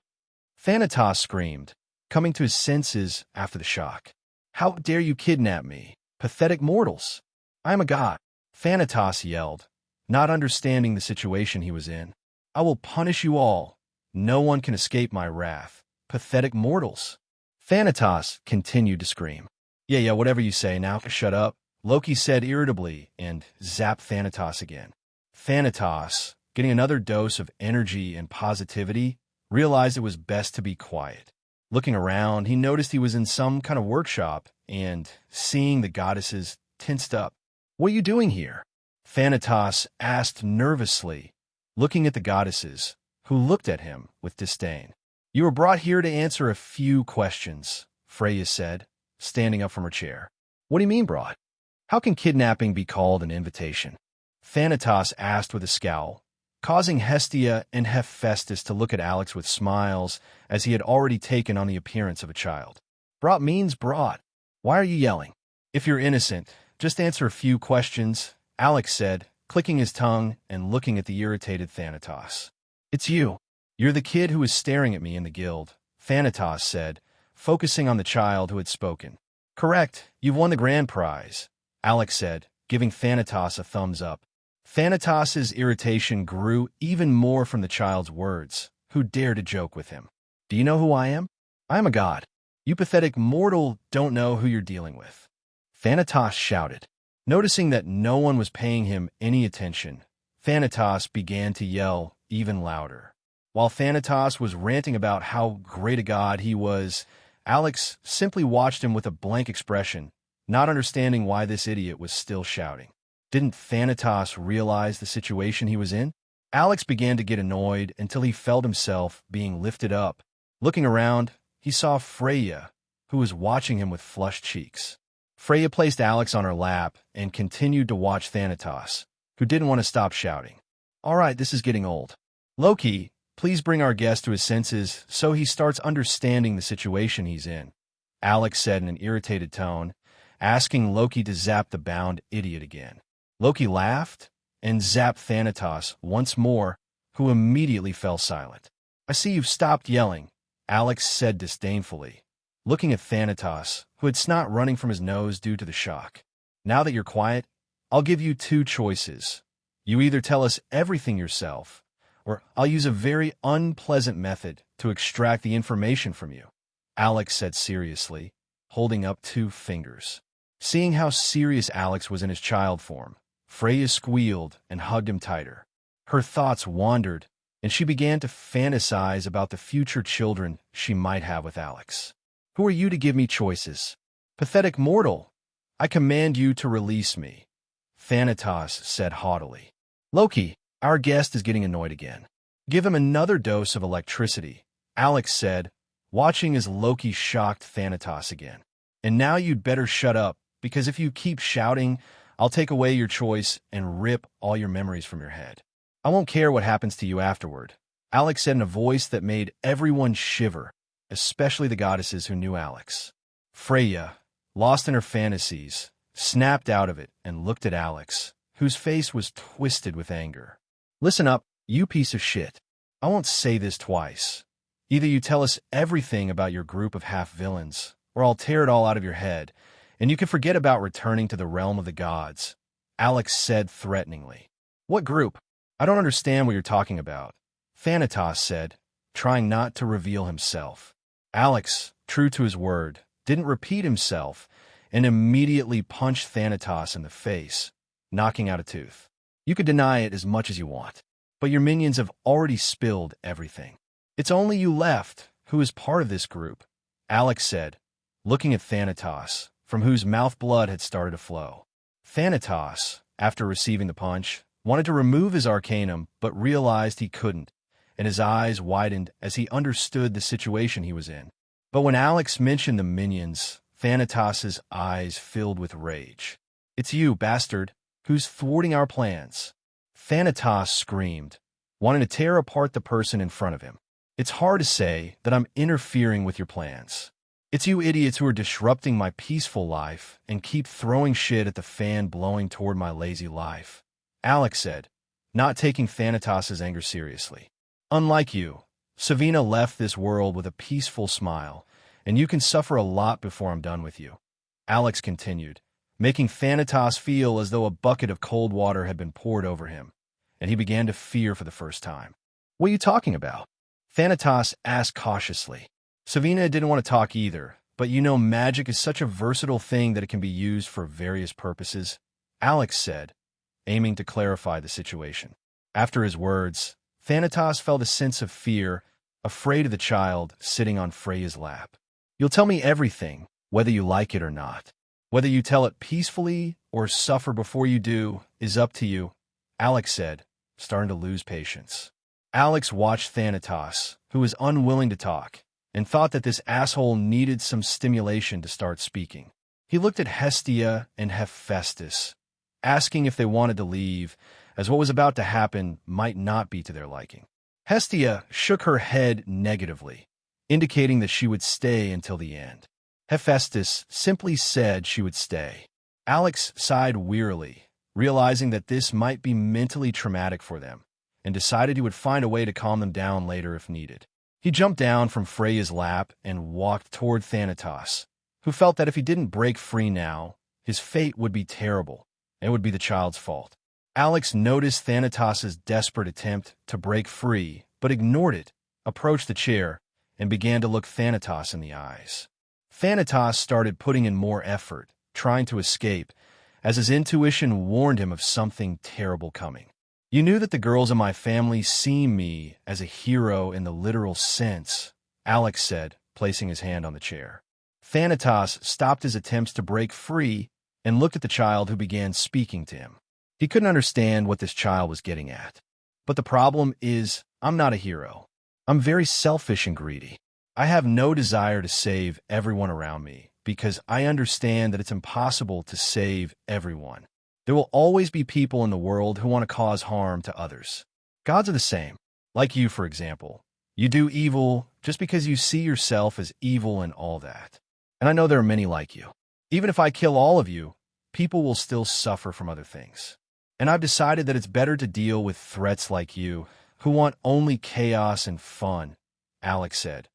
Thanatos screamed, coming to his senses after the shock. How dare you kidnap me, pathetic mortals? I am a god, Thanatos yelled, not understanding the situation he was in. I will punish you all. No one can escape my wrath, pathetic mortals. Thanatos continued to scream. Yeah, whatever you say, now shut up, Loki said irritably and zapped Thanatos again. Thanatos, getting another dose of energy and positivity, realized it was best to be quiet. Looking around, he noticed he was in some kind of workshop and, seeing the goddesses, tensed up. What are you doing here? Thanatos asked nervously, looking at the goddesses, who looked at him with disdain. You were brought here to answer a few questions, Freya said, standing up from her chair. What do you mean brought? How can kidnapping be called an invitation? Thanatos asked with a scowl, causing Hestia and Hephaestus to look at Alex with smiles as he had already taken on the appearance of a child. Brought means brought. Why are you yelling? If you're innocent, just answer a few questions, Alex said, clicking his tongue and looking at the irritated Thanatos. It's you. You're the kid who was staring at me in the guild, Thanatos said, focusing on the child who had spoken. Correct, you've won the grand prize, Alex said, giving Thanatos a thumbs up. Thanatos's irritation grew even more from the child's words, who dared to joke with him. Do you know who I am? I am a god. You pathetic mortal don't know who you're dealing with. Thanatos shouted. Noticing that no one was paying him any attention, Thanatos began to yell even louder. While Thanatos was ranting about how great a god he was, Alex simply watched him with a blank expression, not understanding why this idiot was still shouting. Didn't Thanatos realize the situation he was in? Alex began to get annoyed until he felt himself being lifted up. Looking around, he saw Freya, who was watching him with flushed cheeks. Freya placed Alex on her lap and continued to watch Thanatos, who didn't want to stop shouting. All right, this is getting old. Loki, please bring our guest to his senses so he starts understanding the situation he's in, Alex said in an irritated tone, asking Loki to zap the bound idiot again. Loki laughed and zapped Thanatos once more, who immediately fell silent. I see you've stopped yelling, Alex said disdainfully, looking at Thanatos, who had snot running from his nose due to the shock. Now that you're quiet, I'll give you two choices. You either tell us everything yourself, or I'll use a very unpleasant method to extract the information from you, Alex said seriously, holding up 2 fingers. Seeing how serious Alex was in his child form, Freya squealed and hugged him tighter. Her thoughts wandered, and she began to fantasize about the future children she might have with Alex. Who are you to give me choices? Pathetic mortal, I command you to release me, Thanatos said haughtily. Loki, our guest is getting annoyed again. Give him another dose of electricity, Alex said, watching as Loki shocked Thanatos again. And now you'd better shut up, because if you keep shouting, I'll take away your choice and rip all your memories from your head. I won't care what happens to you afterward, Alex said in a voice that made everyone shiver, especially the goddesses who knew Alex. Freya, lost in her fantasies, snapped out of it and looked at Alex, whose face was twisted with anger. Listen up, you piece of shit. I won't say this twice. Either you tell us everything about your group of half-villains, or I'll tear it all out of your head, and you can forget about returning to the realm of the gods, Alex said threateningly. What group? I don't understand what you're talking about, Thanatos said, trying not to reveal himself. Alex, true to his word, didn't repeat himself and immediately punched Thanatos in the face, knocking out a tooth. You could deny it as much as you want, but your minions have already spilled everything. It's only you left who is part of this group, Alex said, looking at Thanatos, from whose mouth blood had started to flow. Thanatos, after receiving the punch, wanted to remove his arcanum but realized he couldn't, and his eyes widened as he understood the situation he was in. But when Alex mentioned the minions, Thanatos' eyes filled with rage. It's you, bastard, who's thwarting our plans. Thanatos screamed, wanting to tear apart the person in front of him. It's hard to say that I'm interfering with your plans. It's you idiots who are disrupting my peaceful life and keep throwing shit at the fan blowing toward my lazy life, Alex said, not taking Thanatos' anger seriously. Unlike you, Savina left this world with a peaceful smile, and you can suffer a lot before I'm done with you, Alex continued, making Thanatos feel as though a bucket of cold water had been poured over him, and he began to fear for the first time. What are you talking about? Thanatos asked cautiously. Savina didn't want to talk either, but you know magic is such a versatile thing that it can be used for various purposes, Alex said, aiming to clarify the situation. After his words, Thanatos felt a sense of fear, afraid of the child sitting on Freya's lap. You'll tell me everything, whether you like it or not. Whether you tell it peacefully or suffer before you do is up to you, Alex said, starting to lose patience. Alex watched Thanatos, who was unwilling to talk, and thought that this asshole needed some stimulation to start speaking. He looked at Hestia and Hephaestus, asking if they wanted to leave, as what was about to happen might not be to their liking. Hestia shook her head negatively, indicating that she would stay until the end. Hephaestus simply said she would stay. Alex sighed wearily, realizing that this might be mentally traumatic for them, and decided he would find a way to calm them down later if needed. He jumped down from Freya's lap and walked toward Thanatos, who felt that if he didn't break free now, his fate would be terrible, and it would be the child's fault. Alex noticed Thanatos' desperate attempt to break free, but ignored it, approached the chair, and began to look Thanatos in the eyes. Thanatos started putting in more effort, trying to escape, as his intuition warned him of something terrible coming. You knew that the girls in my family see me as a hero in the literal sense, Alex said, placing his hand on the chair. Thanatos stopped his attempts to break free and looked at the child who began speaking to him. He couldn't understand what this child was getting at. But the problem is, I'm not a hero. I'm very selfish and greedy. I have no desire to save everyone around me because I understand that it's impossible to save everyone. There will always be people in the world who want to cause harm to others. Gods are the same. Like you, for example. You do evil just because you see yourself as evil and all that. And I know there are many like you. Even if I kill all of you, people will still suffer from other things. And I've decided that it's better to deal with threats like you, who want only chaos and fun, Alex said,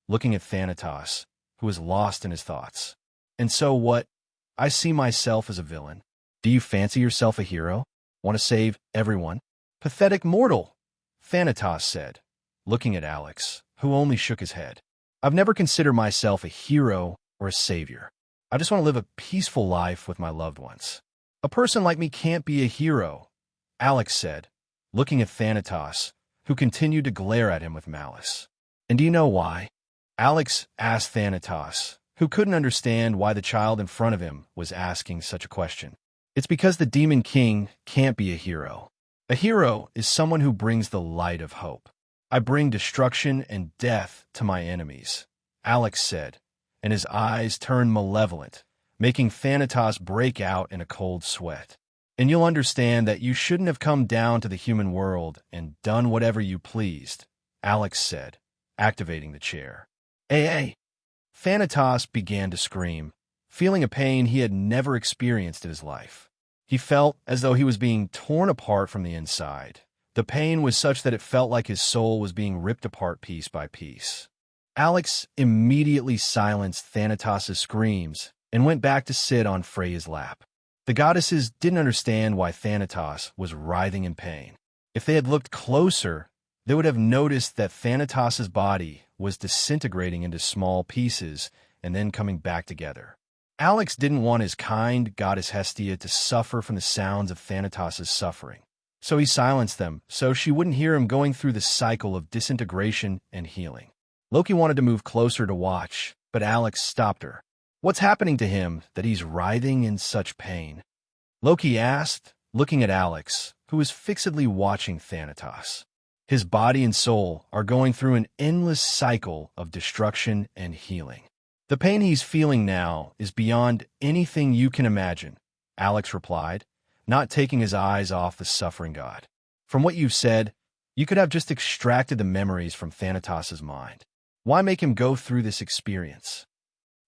looking at Thanatos, who was lost in his thoughts. And so what? I see myself as a villain. Do you fancy yourself a hero? Want to save everyone? Pathetic mortal, Thanatos said, looking at Alex, who only shook his head. I've never considered myself a hero or a savior. I just want to live a peaceful life with my loved ones. A person like me can't be a hero, Alex said, looking at Thanatos, who continued to glare at him with malice. And do you know why? Alex asked Thanatos, who couldn't understand why the child in front of him was asking such a question. It's because the Demon King can't be a hero. A hero is someone who brings the light of hope. I bring destruction and death to my enemies, Alex said, and his eyes turned malevolent, making Thanatos break out in a cold sweat. And you'll understand that you shouldn't have come down to the human world and done whatever you pleased, Alex said, activating the chair. Hey! Thanatos began to scream, feeling a pain he had never experienced in his life. He felt as though he was being torn apart from the inside. The pain was such that it felt like his soul was being ripped apart piece by piece. Alex immediately silenced Thanatos' screams and went back to sit on Freya's lap. The goddesses didn't understand why Thanatos was writhing in pain. If they had looked closer, they would have noticed that Thanatos' body was disintegrating into small pieces and then coming back together. Alex didn't want his kind goddess Hestia to suffer from the sounds of Thanatos' suffering. So he silenced them so she wouldn't hear him going through the cycle of disintegration and healing. Loki wanted to move closer to watch, but Alex stopped her. What's happening to him that he's writhing in such pain? Loki asked, looking at Alex, who was fixedly watching Thanatos. His body and soul are going through an endless cycle of destruction and healing. The pain he's feeling now is beyond anything you can imagine, Alex replied, not taking his eyes off the suffering god. From what you've said, you could have just extracted the memories from Thanatos' mind. Why make him go through this experience?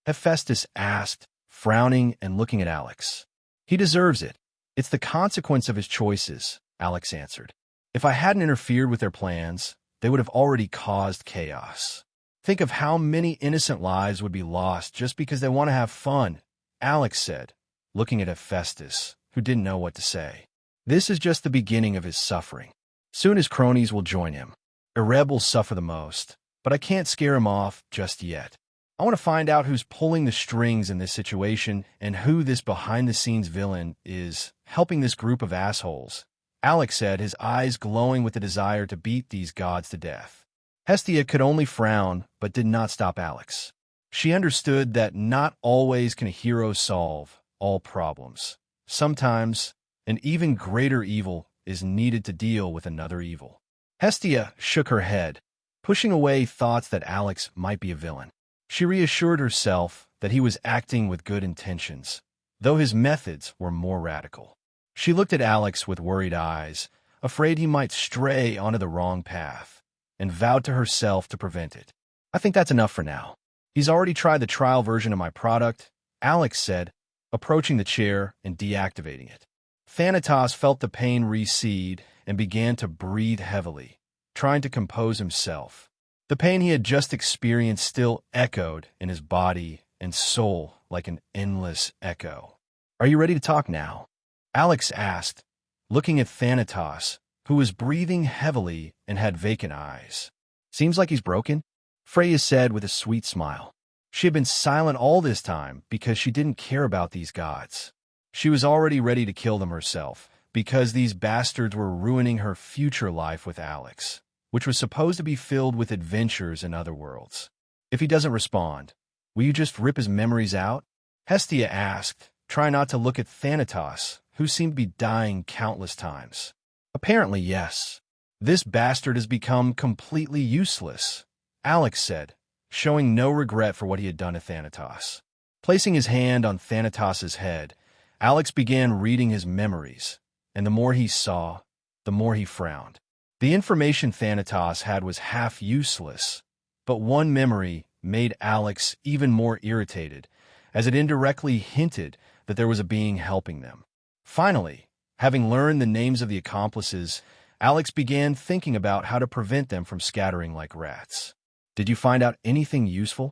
Hephaestus asked, frowning and looking at Alex. He deserves it. It's the consequence of his choices, Alex answered. If I hadn't interfered with their plans, they would have already caused chaos. Think of how many innocent lives would be lost just because they want to have fun, Alex said, looking at Hephaestus, who didn't know what to say. This is just the beginning of his suffering. Soon his cronies will join him. Ereb will suffer the most, but I can't scare him off just yet. I want to find out who's pulling the strings in this situation and who this behind-the-scenes villain is helping this group of assholes, Alex said, his eyes glowing with the desire to beat these gods to death. Hestia could only frown, but did not stop Alex. She understood that not always can a hero solve all problems. Sometimes, an even greater evil is needed to deal with another evil. Hestia shook her head, pushing away thoughts that Alex might be a villain. She reassured herself that he was acting with good intentions, though his methods were more radical. She looked at Alex with worried eyes, afraid he might stray onto the wrong path, and vowed to herself to prevent it. I think that's enough for now. He's already tried the trial version of my product, Alex said, approaching the chair and deactivating it. Thanatos felt the pain recede and began to breathe heavily, trying to compose himself. The pain he had just experienced still echoed in his body and soul like an endless echo. Are you ready to talk now? Alex asked, looking at Thanatos, who was breathing heavily and had vacant eyes. Seems like he's broken, Freya said with a sweet smile. She had been silent all this time because she didn't care about these gods. She was already ready to kill them herself because these bastards were ruining her future life with Alex, which was supposed to be filled with adventures in other worlds. If he doesn't respond, will you just rip his memories out? Hestia asked, trying not to look at Thanatos, who seemed to be dying countless times. Apparently, yes. This bastard has become completely useless, Alex said, showing no regret for what he had done to Thanatos. Placing his hand on Thanatos' head, Alex began reading his memories, and the more he saw, the more he frowned. The information Thanatos had was half useless, but one memory made Alex even more irritated, as it indirectly hinted that there was a being helping them. Finally, having learned the names of the accomplices, Alex began thinking about how to prevent them from scattering like rats. Did you find out anything useful?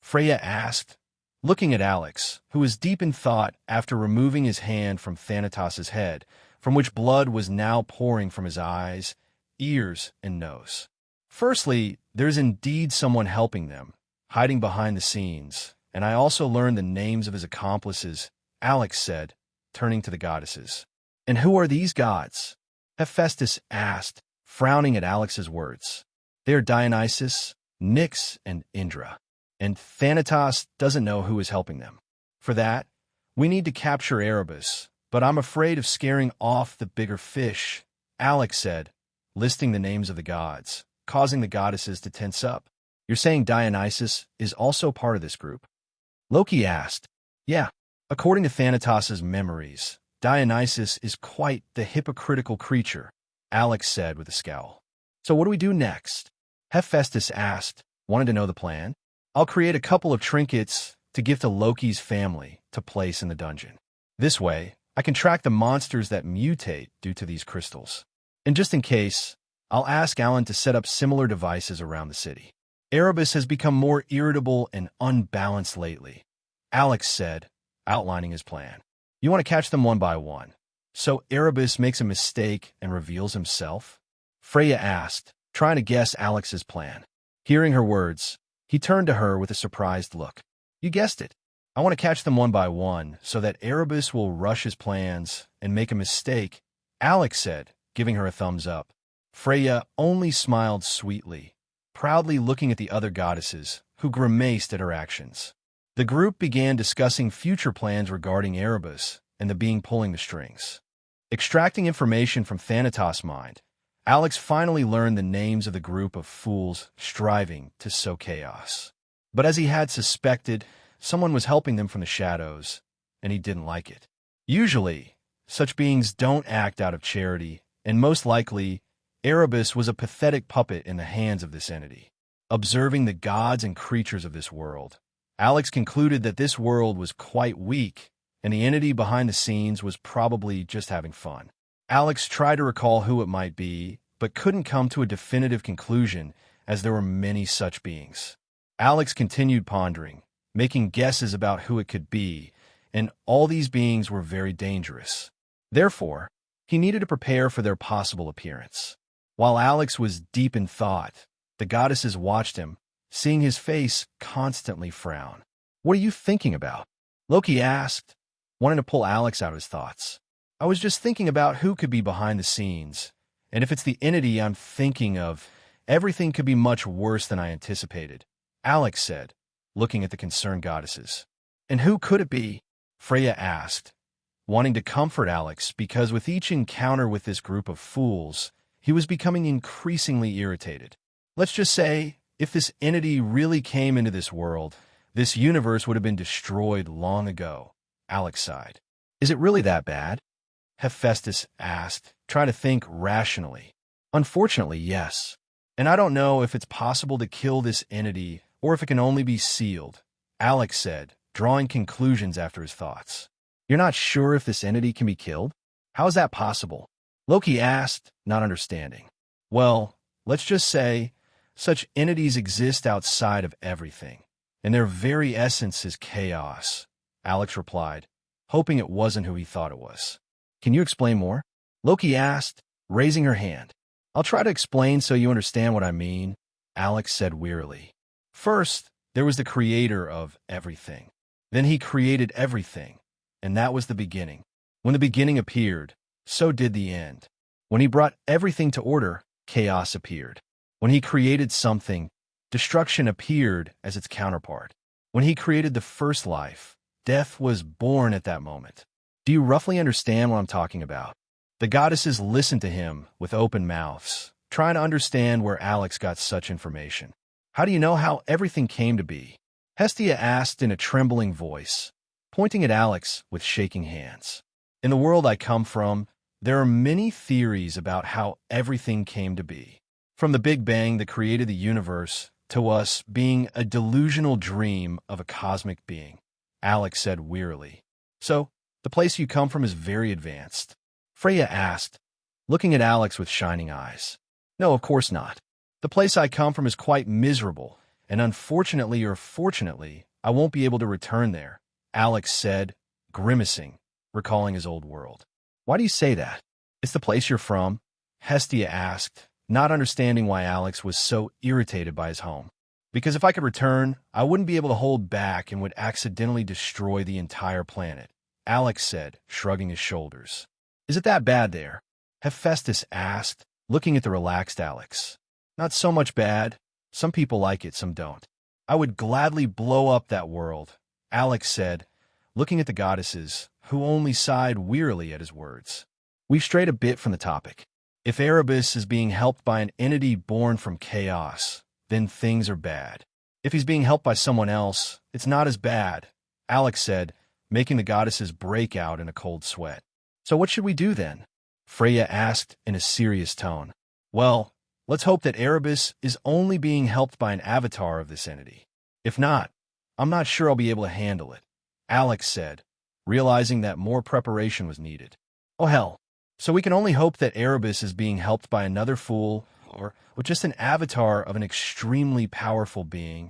Freya asked, looking at Alex, who was deep in thought after removing his hand from Thanatos' head, from which blood was now pouring from his eyes, ears, and nose. Firstly, there's indeed someone helping them, hiding behind the scenes, and I also learned the names of his accomplices, Alex said, turning to the goddesses. And who are these gods? Hephaestus asked, frowning at Alex's words. They are Dionysus, Nyx, and Indra, and Thanatos doesn't know who is helping them. For that, we need to capture Erebus, but I'm afraid of scaring off the bigger fish, Alex said, listing the names of the gods, causing the goddesses to tense up. You're saying Dionysus is also part of this group? Loki asked. Yeah, according to Thanatos' memories, Dionysus is quite the hypocritical creature, Alex said with a scowl. So what do we do next? Hephaestus asked, wanted to know the plan. I'll create a couple of trinkets to give to Loki's family to place in the dungeon. This way, I can track the monsters that mutate due to these crystals. And just in case, I'll ask Alan to set up similar devices around the city. Erebus has become more irritable and unbalanced lately, Alex said, outlining his plan. You want to catch them one by one. So Erebus makes a mistake and reveals himself? Freya asked, trying to guess Alex's plan. Hearing her words, he turned to her with a surprised look. You guessed it. I want to catch them one by one so that Erebus will rush his plans and make a mistake, Alex said, giving her a thumbs up. Freya only smiled sweetly, proudly looking at the other goddesses, who grimaced at her actions. The group began discussing future plans regarding Erebus and the being pulling the strings. Extracting information from Thanatos' mind, Alex finally learned the names of the group of fools striving to sow chaos. But as he had suspected, someone was helping them from the shadows, and he didn't like it. Usually, such beings don't act out of charity, and most likely, Erebus was a pathetic puppet in the hands of this entity. Observing the gods and creatures of this world, Alex concluded that this world was quite weak, and the entity behind the scenes was probably just having fun. Alex tried to recall who it might be, but couldn't come to a definitive conclusion as there were many such beings. Alex continued pondering, making guesses about who it could be, and all these beings were very dangerous. Therefore, he needed to prepare for their possible appearance. While Alex was deep in thought, the goddesses watched him, seeing his face constantly frown. What are you thinking about? Loki asked, wanting to pull Alex out of his thoughts. I was just thinking about who could be behind the scenes, and if it's the entity I'm thinking of, everything could be much worse than I anticipated, Alex said, looking at the concerned goddesses. And who could it be? Freya asked, wanting to comfort Alex because with each encounter with this group of fools, he was becoming increasingly irritated. Let's just say, if this entity really came into this world, this universe would have been destroyed long ago, Alex sighed. Is it really that bad? Hephaestus asked, trying to think rationally. Unfortunately, yes. And I don't know if it's possible to kill this entity or if it can only be sealed, Alex said, drawing conclusions after his thoughts. You're not sure if this entity can be killed? How is that possible? Loki asked, not understanding. Well, let's just say, such entities exist outside of everything, and their very essence is chaos, Alex replied, hoping it wasn't who he thought it was. Can you explain more? Loki asked, raising her hand. I'll try to explain so you understand what I mean, Alex said wearily. First, there was the creator of everything. Then he created everything, and that was the beginning. When the beginning appeared, so did the end. When he brought everything to order, chaos appeared. When he created something, destruction appeared as its counterpart. When he created the first life, death was born at that moment. Do you roughly understand what I'm talking about? The goddesses listened to him with open mouths, trying to understand where Alex got such information. How do you know how everything came to be? Hestia asked in a trembling voice, pointing at Alex with shaking hands. In the world I come from, there are many theories about how everything came to be. From the Big Bang that created the universe to us being a delusional dream of a cosmic being, Alex said wearily. So, the place you come from is very advanced? Freya asked, looking at Alex with shining eyes. No, of course not. The place I come from is quite miserable, and unfortunately or fortunately, I won't be able to return there, Alex said, grimacing, recalling his old world. Why do you say that? It's the place you're from? Hestia asked, not understanding why Alex was so irritated by his home. Because if I could return, I wouldn't be able to hold back and would accidentally destroy the entire planet, Alex said, shrugging his shoulders. Is it that bad there? Hephaestus asked, looking at the relaxed Alex. Not so much bad. Some people like it, some don't. I would gladly blow up that world, Alex said, looking at the goddesses, who only sighed wearily at his words. We've strayed a bit from the topic. If Erebus is being helped by an entity born from chaos, then things are bad. If he's being helped by someone else, it's not as bad, Alex said, making the goddesses break out in a cold sweat. So what should we do then? Freya asked in a serious tone. Well, let's hope that Erebus is only being helped by an avatar of this entity. If not, I'm not sure I'll be able to handle it, Alex said, realizing that more preparation was needed. Oh hell, so we can only hope that Erebus is being helped by another fool or just an avatar of an extremely powerful being,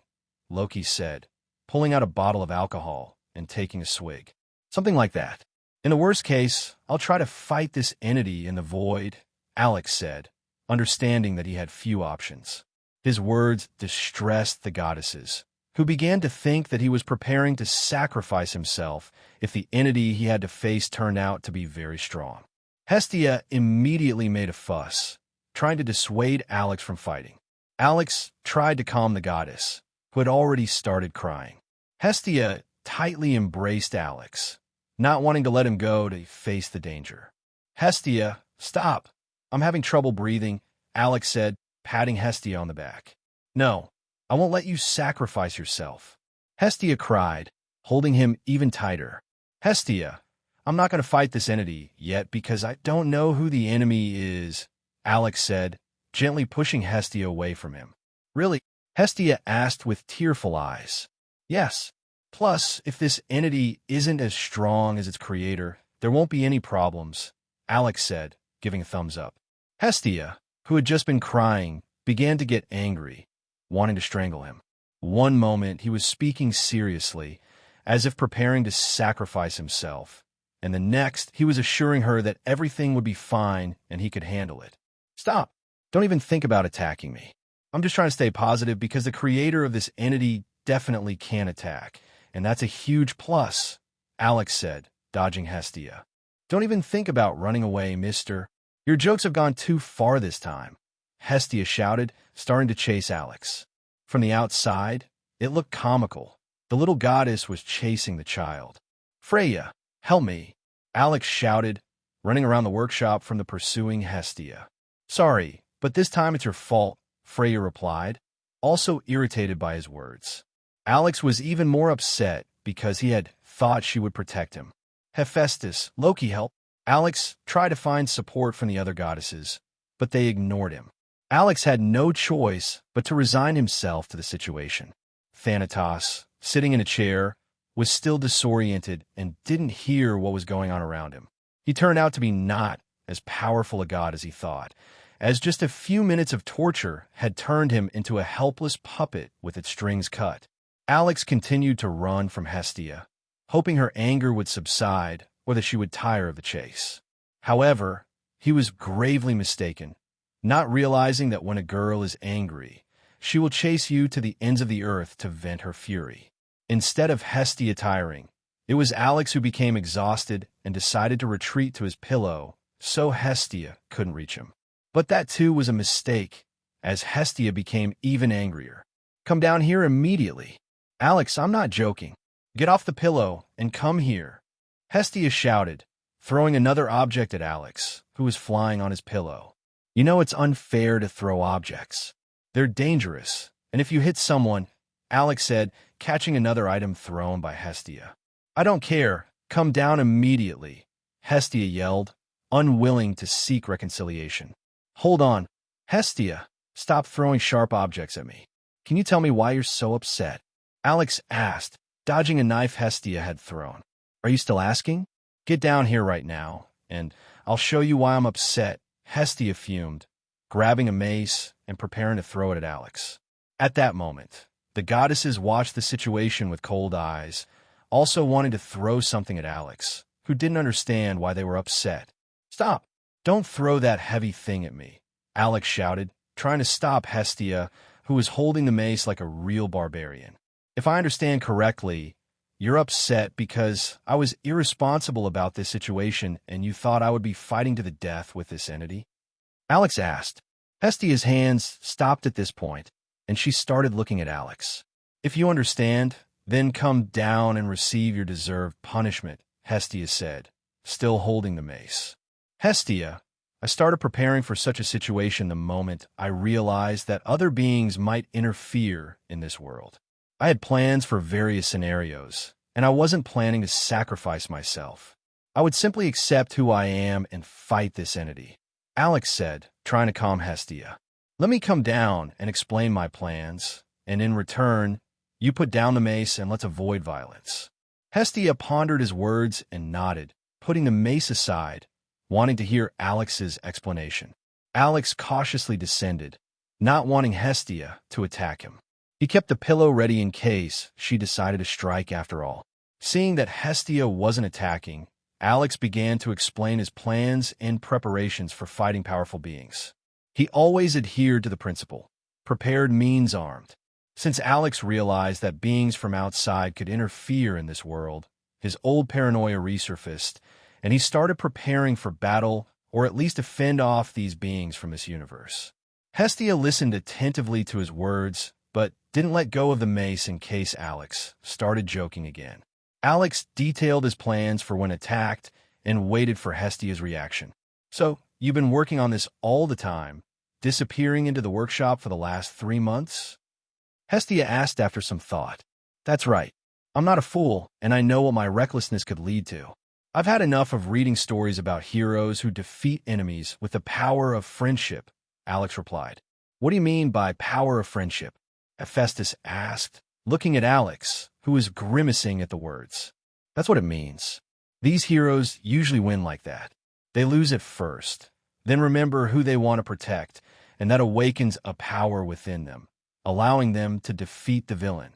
Loki said, pulling out a bottle of alcohol and taking a swig. Something like that. In the worst case, I'll try to fight this entity in the void, Alex said, understanding that he had few options. His words distressed the goddesses, who began to think that he was preparing to sacrifice himself if the entity he had to face turned out to be very strong. Hestia immediately made a fuss, trying to dissuade Alex from fighting. Alex tried to calm the goddess, who had already started crying. Hestia tightly embraced Alex, not wanting to let him go to face the danger. Hestia, stop. I'm having trouble breathing, Alex said, patting Hestia on the back. No, I won't let you sacrifice yourself. Hestia cried, holding him even tighter. Hestia, I'm not going to fight this entity yet because I don't know who the enemy is, Alex said, gently pushing Hestia away from him. Really? Hestia asked with tearful eyes. Yes. Plus, if this entity isn't as strong as its creator, there won't be any problems, Alex said, giving a thumbs up. Hestia, who had just been crying, began to get angry, wanting to strangle him. One moment he was speaking seriously, as if preparing to sacrifice himself, and the next he was assuring her that everything would be fine and he could handle it. Stop. Don't even think about attacking me. I'm just trying to stay positive because the creator of this entity definitely can attack, and that's a huge plus, Alex said, dodging Hestia. Don't even think about running away, mister. Your jokes have gone too far this time, Hestia shouted, starting to chase Alex. From the outside, it looked comical. The little goddess was chasing the child. Freya, help me, Alex shouted, running around the workshop from the pursuing Hestia. Sorry, but this time it's your fault, Freya replied, also irritated by his words. Alex was even more upset because he had thought she would protect him. Hephaestus, Loki, help. Alex tried to find support from the other goddesses, but they ignored him. Alex had no choice but to resign himself to the situation. Thanatos, sitting in a chair, was still disoriented and didn't hear what was going on around him. He turned out to be not as powerful a god as he thought, as just a few minutes of torture had turned him into a helpless puppet with its strings cut. Alex continued to run from Hestia, hoping her anger would subside or that she would tire of the chase. However, he was gravely mistaken, not realizing that when a girl is angry, she will chase you to the ends of the earth to vent her fury. Instead of Hestia tiring, it was Alex who became exhausted and decided to retreat to his pillow so Hestia couldn't reach him. But that too was a mistake, as Hestia became even angrier. Come down here immediately. Alex, I'm not joking. Get off the pillow and come here. Hestia shouted, throwing another object at Alex, who was flying on his pillow. You know it's unfair to throw objects. They're dangerous, and if you hit someone, Alex said, catching another item thrown by Hestia. I don't care. Come down immediately, Hestia yelled, unwilling to seek reconciliation. Hold on. Hestia, stop throwing sharp objects at me. Can you tell me why you're so upset? Alex asked, dodging a knife Hestia had thrown. Are you still asking? Get down here right now, and I'll show you why I'm upset, Hestia fumed, grabbing a mace and preparing to throw it at Alex. At that moment, the goddesses watched the situation with cold eyes, also wanting to throw something at Alex, who didn't understand why they were upset. Stop! Don't throw that heavy thing at me, Alex shouted, trying to stop Hestia, who was holding the mace like a real barbarian. If I understand correctly, You're upset because I was irresponsible about this situation and you thought I would be fighting to the death with this entity? Alex asked. Hestia's hands stopped at this point, and she started looking at Alex. If you understand, then come down and receive your deserved punishment, Hestia said, still holding the mace. Hestia, I started preparing for such a situation the moment I realized that other beings might interfere in this world. I had plans for various scenarios, and I wasn't planning to sacrifice myself. I would simply accept who I am and fight this entity. Alex said, trying to calm Hestia. Let me come down and explain my plans, and in return, you put down the mace and let's avoid violence. Hestia pondered his words and nodded, putting the mace aside, wanting to hear Alex's explanation. Alex cautiously descended, not wanting Hestia to attack him. He kept the pillow ready in case she decided to strike after all. Seeing that Hestia wasn't attacking, Alex began to explain his plans and preparations for fighting powerful beings. He always adhered to the principle, prepared means armed. Since Alex realized that beings from outside could interfere in this world, his old paranoia resurfaced, and he started preparing for battle or at least to fend off these beings from this universe. Hestia listened attentively to his words, but didn't let go of the mace in case Alex started joking again. Alex detailed his plans for when attacked and waited for Hestia's reaction. So, you've been working on this all the time, disappearing into the workshop for the last 3 months? Hestia asked after some thought. That's right. I'm not a fool, and I know what my recklessness could lead to. I've had enough of reading stories about heroes who defeat enemies with the power of friendship, Alex replied. What do you mean by power of friendship? Hephaestus asked, looking at Alex, who was grimacing at the words. That's what it means. These heroes usually win like that. They lose at first, then remember who they want to protect, and that awakens a power within them, allowing them to defeat the villain,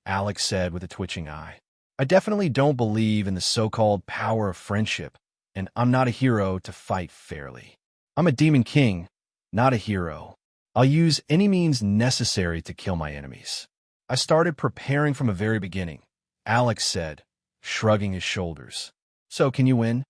Alex said with a twitching eye. I definitely don't believe in the so-called power of friendship, and I'm not a hero to fight fairly. I'm a demon king, not a hero. I'll use any means necessary to kill my enemies. I started preparing from the very beginning, Alex said, shrugging his shoulders. So can you win?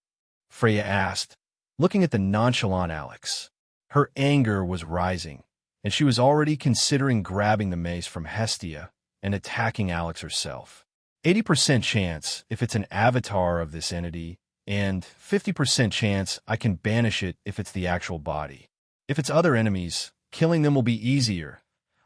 Freya asked, looking at the nonchalant Alex. Her anger was rising, and she was already considering grabbing the mace from Hestia and attacking Alex herself. 80% chance if it's an avatar of this entity, and 50% chance I can banish it if it's the actual body. If it's other enemies, killing them will be easier.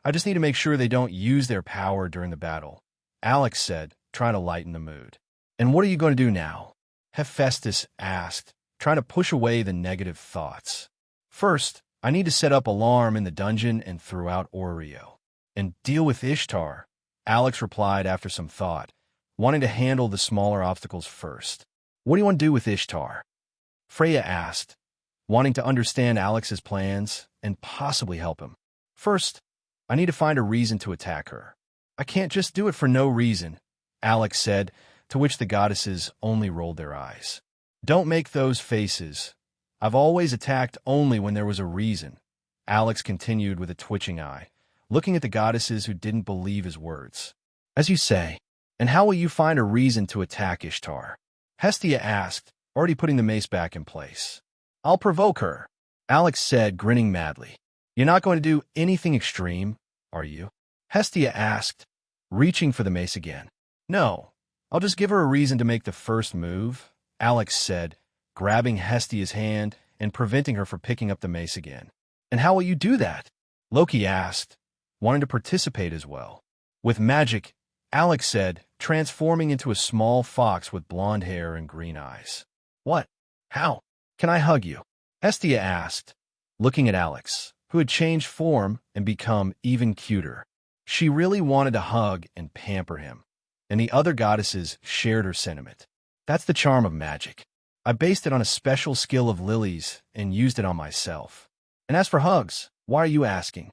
I just need to make sure they don't use their power during the battle, Alex said, trying to lighten the mood. And what are you going to do now? Hephaestus asked, trying to push away the negative thoughts. First, I need to set up alarm in the dungeon and throughout Oreo. And deal with Ishtar, Alex replied after some thought, wanting to handle the smaller obstacles first. What do you want to do with Ishtar? Freya asked, wanting to understand Alex's plans and possibly help him. First, I need to find a reason to attack her. I can't just do it for no reason, Alex said, to which the goddesses only rolled their eyes. Don't make those faces. I've always attacked only when there was a reason, Alex continued with a twitching eye, looking at the goddesses who didn't believe his words. As you say, and how will you find a reason to attack Ishtar? Hestia asked, already putting the mace back in place. I'll provoke her, Alex said, grinning madly. You're not going to do anything extreme, are you? Hestia asked, reaching for the mace again. No, I'll just give her a reason to make the first move, Alex said, grabbing Hestia's hand and preventing her from picking up the mace again. And how will you do that? Loki asked, wanting to participate as well. With magic, Alex said, transforming into a small fox with blonde hair and green eyes. What? How? Can I hug you? Hestia asked, looking at Alex, who had changed form and become even cuter. She really wanted to hug and pamper him, and the other goddesses shared her sentiment. That's the charm of magic. I based it on a special skill of Lily's and used it on myself. And as for hugs, why are you asking?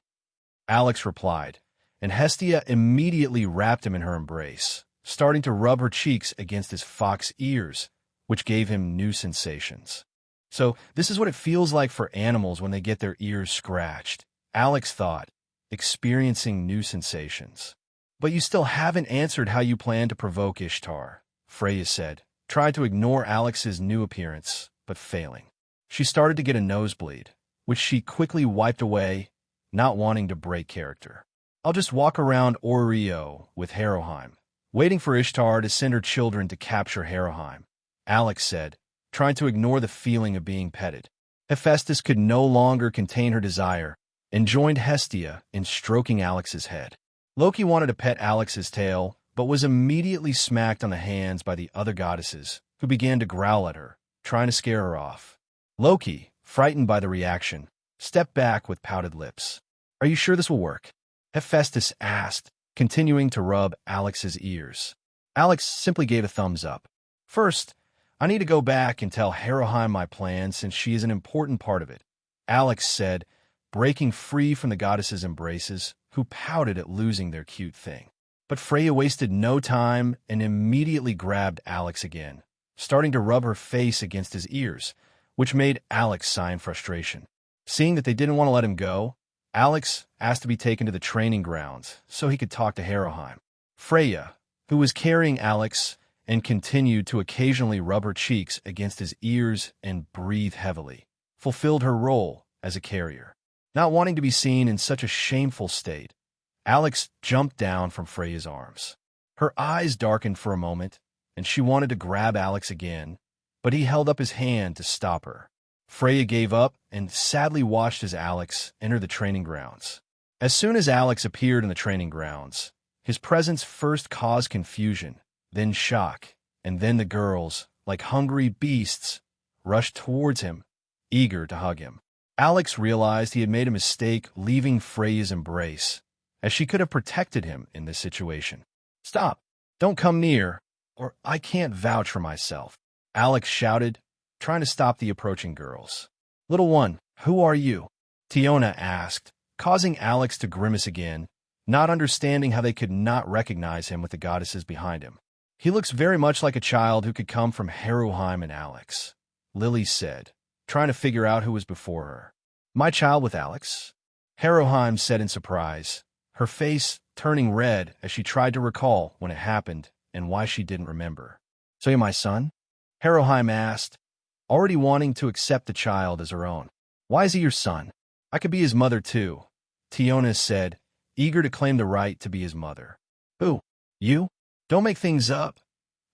Alex replied, and Hestia immediately wrapped him in her embrace, starting to rub her cheeks against his fox ears, which gave him new sensations. So this is what it feels like for animals when they get their ears scratched, Alex thought, experiencing new sensations. But you still haven't answered how you plan to provoke Ishtar, Freya said, tried to ignore Alex's new appearance, but failing. She started to get a nosebleed, which she quickly wiped away, not wanting to break character. I'll just walk around Oreo with Haroheim, waiting for Ishtar to send her children to capture Haroheim, Alex said, trying to ignore the feeling of being petted. Hephaestus could no longer contain her desire and joined Hestia in stroking Alex's head. Loki wanted to pet Alex's tail, but was immediately smacked on the hands by the other goddesses, who began to growl at her, trying to scare her off. Loki, frightened by the reaction, stepped back with pouted lips. Are you sure this will work? Hephaestus asked, continuing to rub Alex's ears. Alex simply gave a thumbs up. First, I need to go back and tell Haroheim my plan since she is an important part of it, Alex said, breaking free from the goddess's embraces, who pouted at losing their cute thing. But Freya wasted no time and immediately grabbed Alex again, starting to rub her face against his ears, which made Alex sigh in frustration. Seeing that they didn't want to let him go, Alex asked to be taken to the training grounds so he could talk to Haroheim. Freya, who was carrying Alex and continued to occasionally rub her cheeks against his ears and breathe heavily, fulfilled her role as a carrier. Not wanting to be seen in such a shameful state, Alex jumped down from Freya's arms. Her eyes darkened for a moment, and she wanted to grab Alex again, but he held up his hand to stop her. Freya gave up and sadly watched as Alex entered the training grounds. As soon as Alex appeared in the training grounds, his presence first caused confusion, then shock, and then the girls, like hungry beasts, rushed towards him, eager to hug him. Alex realized he had made a mistake leaving Freya's embrace, as she could have protected him in this situation. Stop! Don't come near, or I can't vouch for myself, Alex shouted, trying to stop the approaching girls. Little one, who are you? Tiona asked, causing Alex to grimace again, not understanding how they could not recognize him with the goddesses behind him. He looks very much like a child who could come from Haroheim and Alex, Lily said, trying to figure out who was before her. My child with Alex? Haroheim said in surprise, her face turning red as she tried to recall when it happened and why she didn't remember. So you're my son? Haroheim asked, already wanting to accept the child as her own. Why is he your son? I could be his mother too, Tiona said, eager to claim the right to be his mother. Who? You? Don't make things up.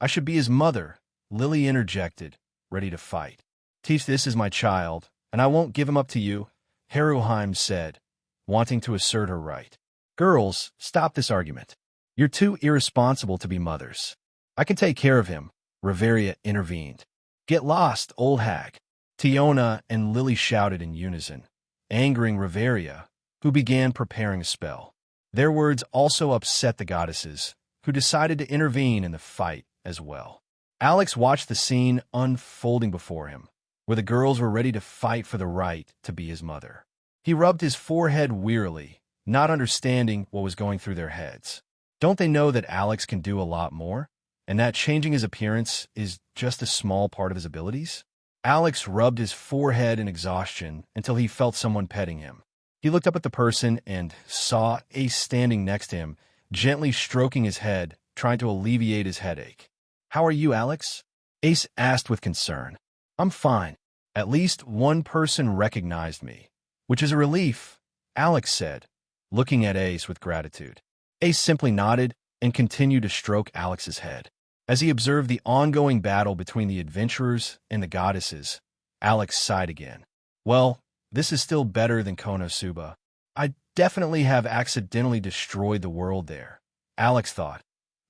I should be his mother, Lily interjected, ready to fight. Teach, this is my child, and I won't give him up to you, Haroheim said, wanting to assert her right. Girls, stop this argument. You're too irresponsible to be mothers. I can take care of him, Reveria intervened. Get lost, old hag, Tiona and Lily shouted in unison, angering Reveria, who began preparing a spell. Their words also upset the goddesses, who decided to intervene in the fight as well. Alex watched the scene unfolding before him, where the girls were ready to fight for the right to be his mother. He rubbed his forehead wearily, not understanding what was going through their heads. Don't they know that Alex can do a lot more, and that changing his appearance is just a small part of his abilities? Alex rubbed his forehead in exhaustion until he felt someone petting him. He looked up at the person and saw Ace standing next to him, gently stroking his head, trying to alleviate his headache. How are you, Alex? Ace asked with concern. I'm fine. At least one person recognized me, which is a relief, Alex said, looking at Ace with gratitude. Ace simply nodded and continued to stroke Alex's head. As he observed the ongoing battle between the adventurers and the goddesses, Alex sighed again. Well, this is still better than Konosuba. I definitely have accidentally destroyed the world there, Alex thought,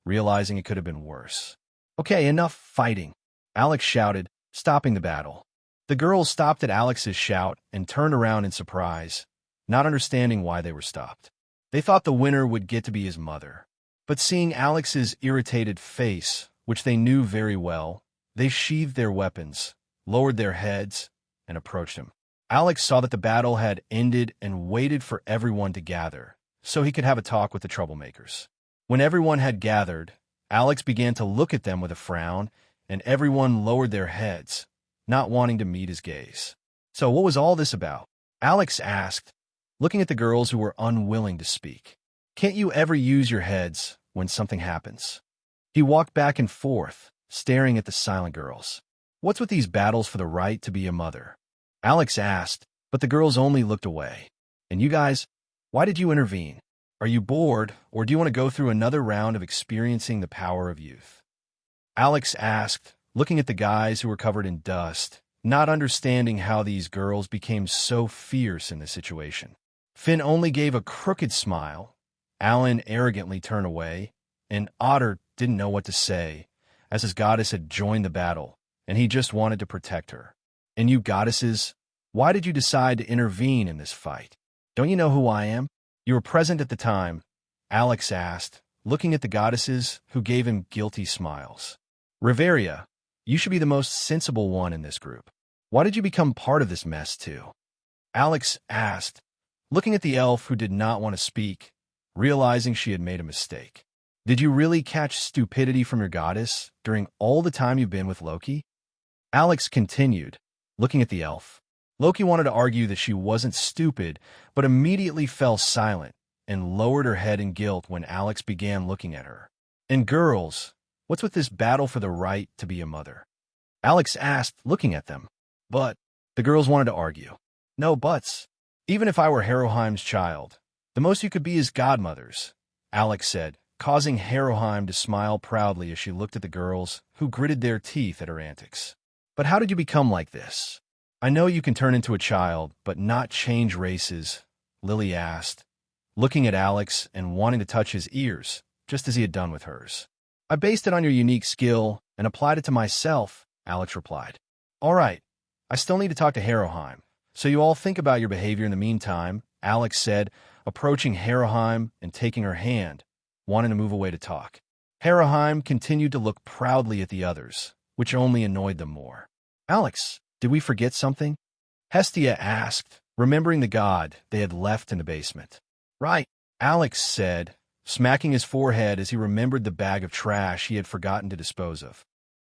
realizing it could have been worse. Okay, enough fighting, Alex shouted, stopping the battle. The girls stopped at Alex's shout and turned around in surprise, not understanding why they were stopped. They thought the winner would get to be his mother. But seeing Alex's irritated face, which they knew very well, they sheathed their weapons, lowered their heads, and approached him. Alex saw that the battle had ended and waited for everyone to gather, so he could have a talk with the troublemakers. When everyone had gathered, Alex began to look at them with a frown, and everyone lowered their heads, not wanting to meet his gaze. So what was all this about? Alex asked, looking at the girls who were unwilling to speak. Can't you ever use your heads when something happens? He walked back and forth, staring at the silent girls. What's with these battles for the right to be a mother? Alex asked, but the girls only looked away. And you guys, why did you intervene? Are you bored, or do you want to go through another round of experiencing the power of youth? Alex asked, looking at the guys who were covered in dust, not understanding how these girls became so fierce in this situation. Finn only gave a crooked smile. Alan arrogantly turned away, and Otter didn't know what to say, as his goddess had joined the battle, and he just wanted to protect her. And you goddesses, why did you decide to intervene in this fight? Don't you know who I am? You were present at the time, Alex asked, looking at the goddesses who gave him guilty smiles. Riveria, you should be the most sensible one in this group. Why did you become part of this mess too? Alex asked, looking at the elf who did not want to speak, realizing she had made a mistake. Did you really catch stupidity from your goddess during all the time you've been with Loki? Alex continued, looking at the elf. Loki wanted to argue that she wasn't stupid, but immediately fell silent and lowered her head in guilt when Alex began looking at her. And girls, what's with this battle for the right to be a mother? Alex asked, looking at them. But the girls wanted to argue. No buts. Even if I were Haroheim's child, the most you could be is godmothers, Alex said, causing Haroheim to smile proudly as she looked at the girls, who gritted their teeth at her antics. But how did you become like this? I know you can turn into a child, but not change races, Lily asked, looking at Alex and wanting to touch his ears, just as he had done with hers. I based it on your unique skill and applied it to myself, Alex replied. All right, I still need to talk to Haroheim, so you all think about your behavior in the meantime, Alex said, approaching Haroheim and taking her hand, wanting to move away to talk. Haroheim continued to look proudly at the others, which only annoyed them more. Alex, did we forget something? Hestia asked, remembering the god they had left in the basement. Right, Alex said, smacking his forehead as he remembered the bag of trash he had forgotten to dispose of.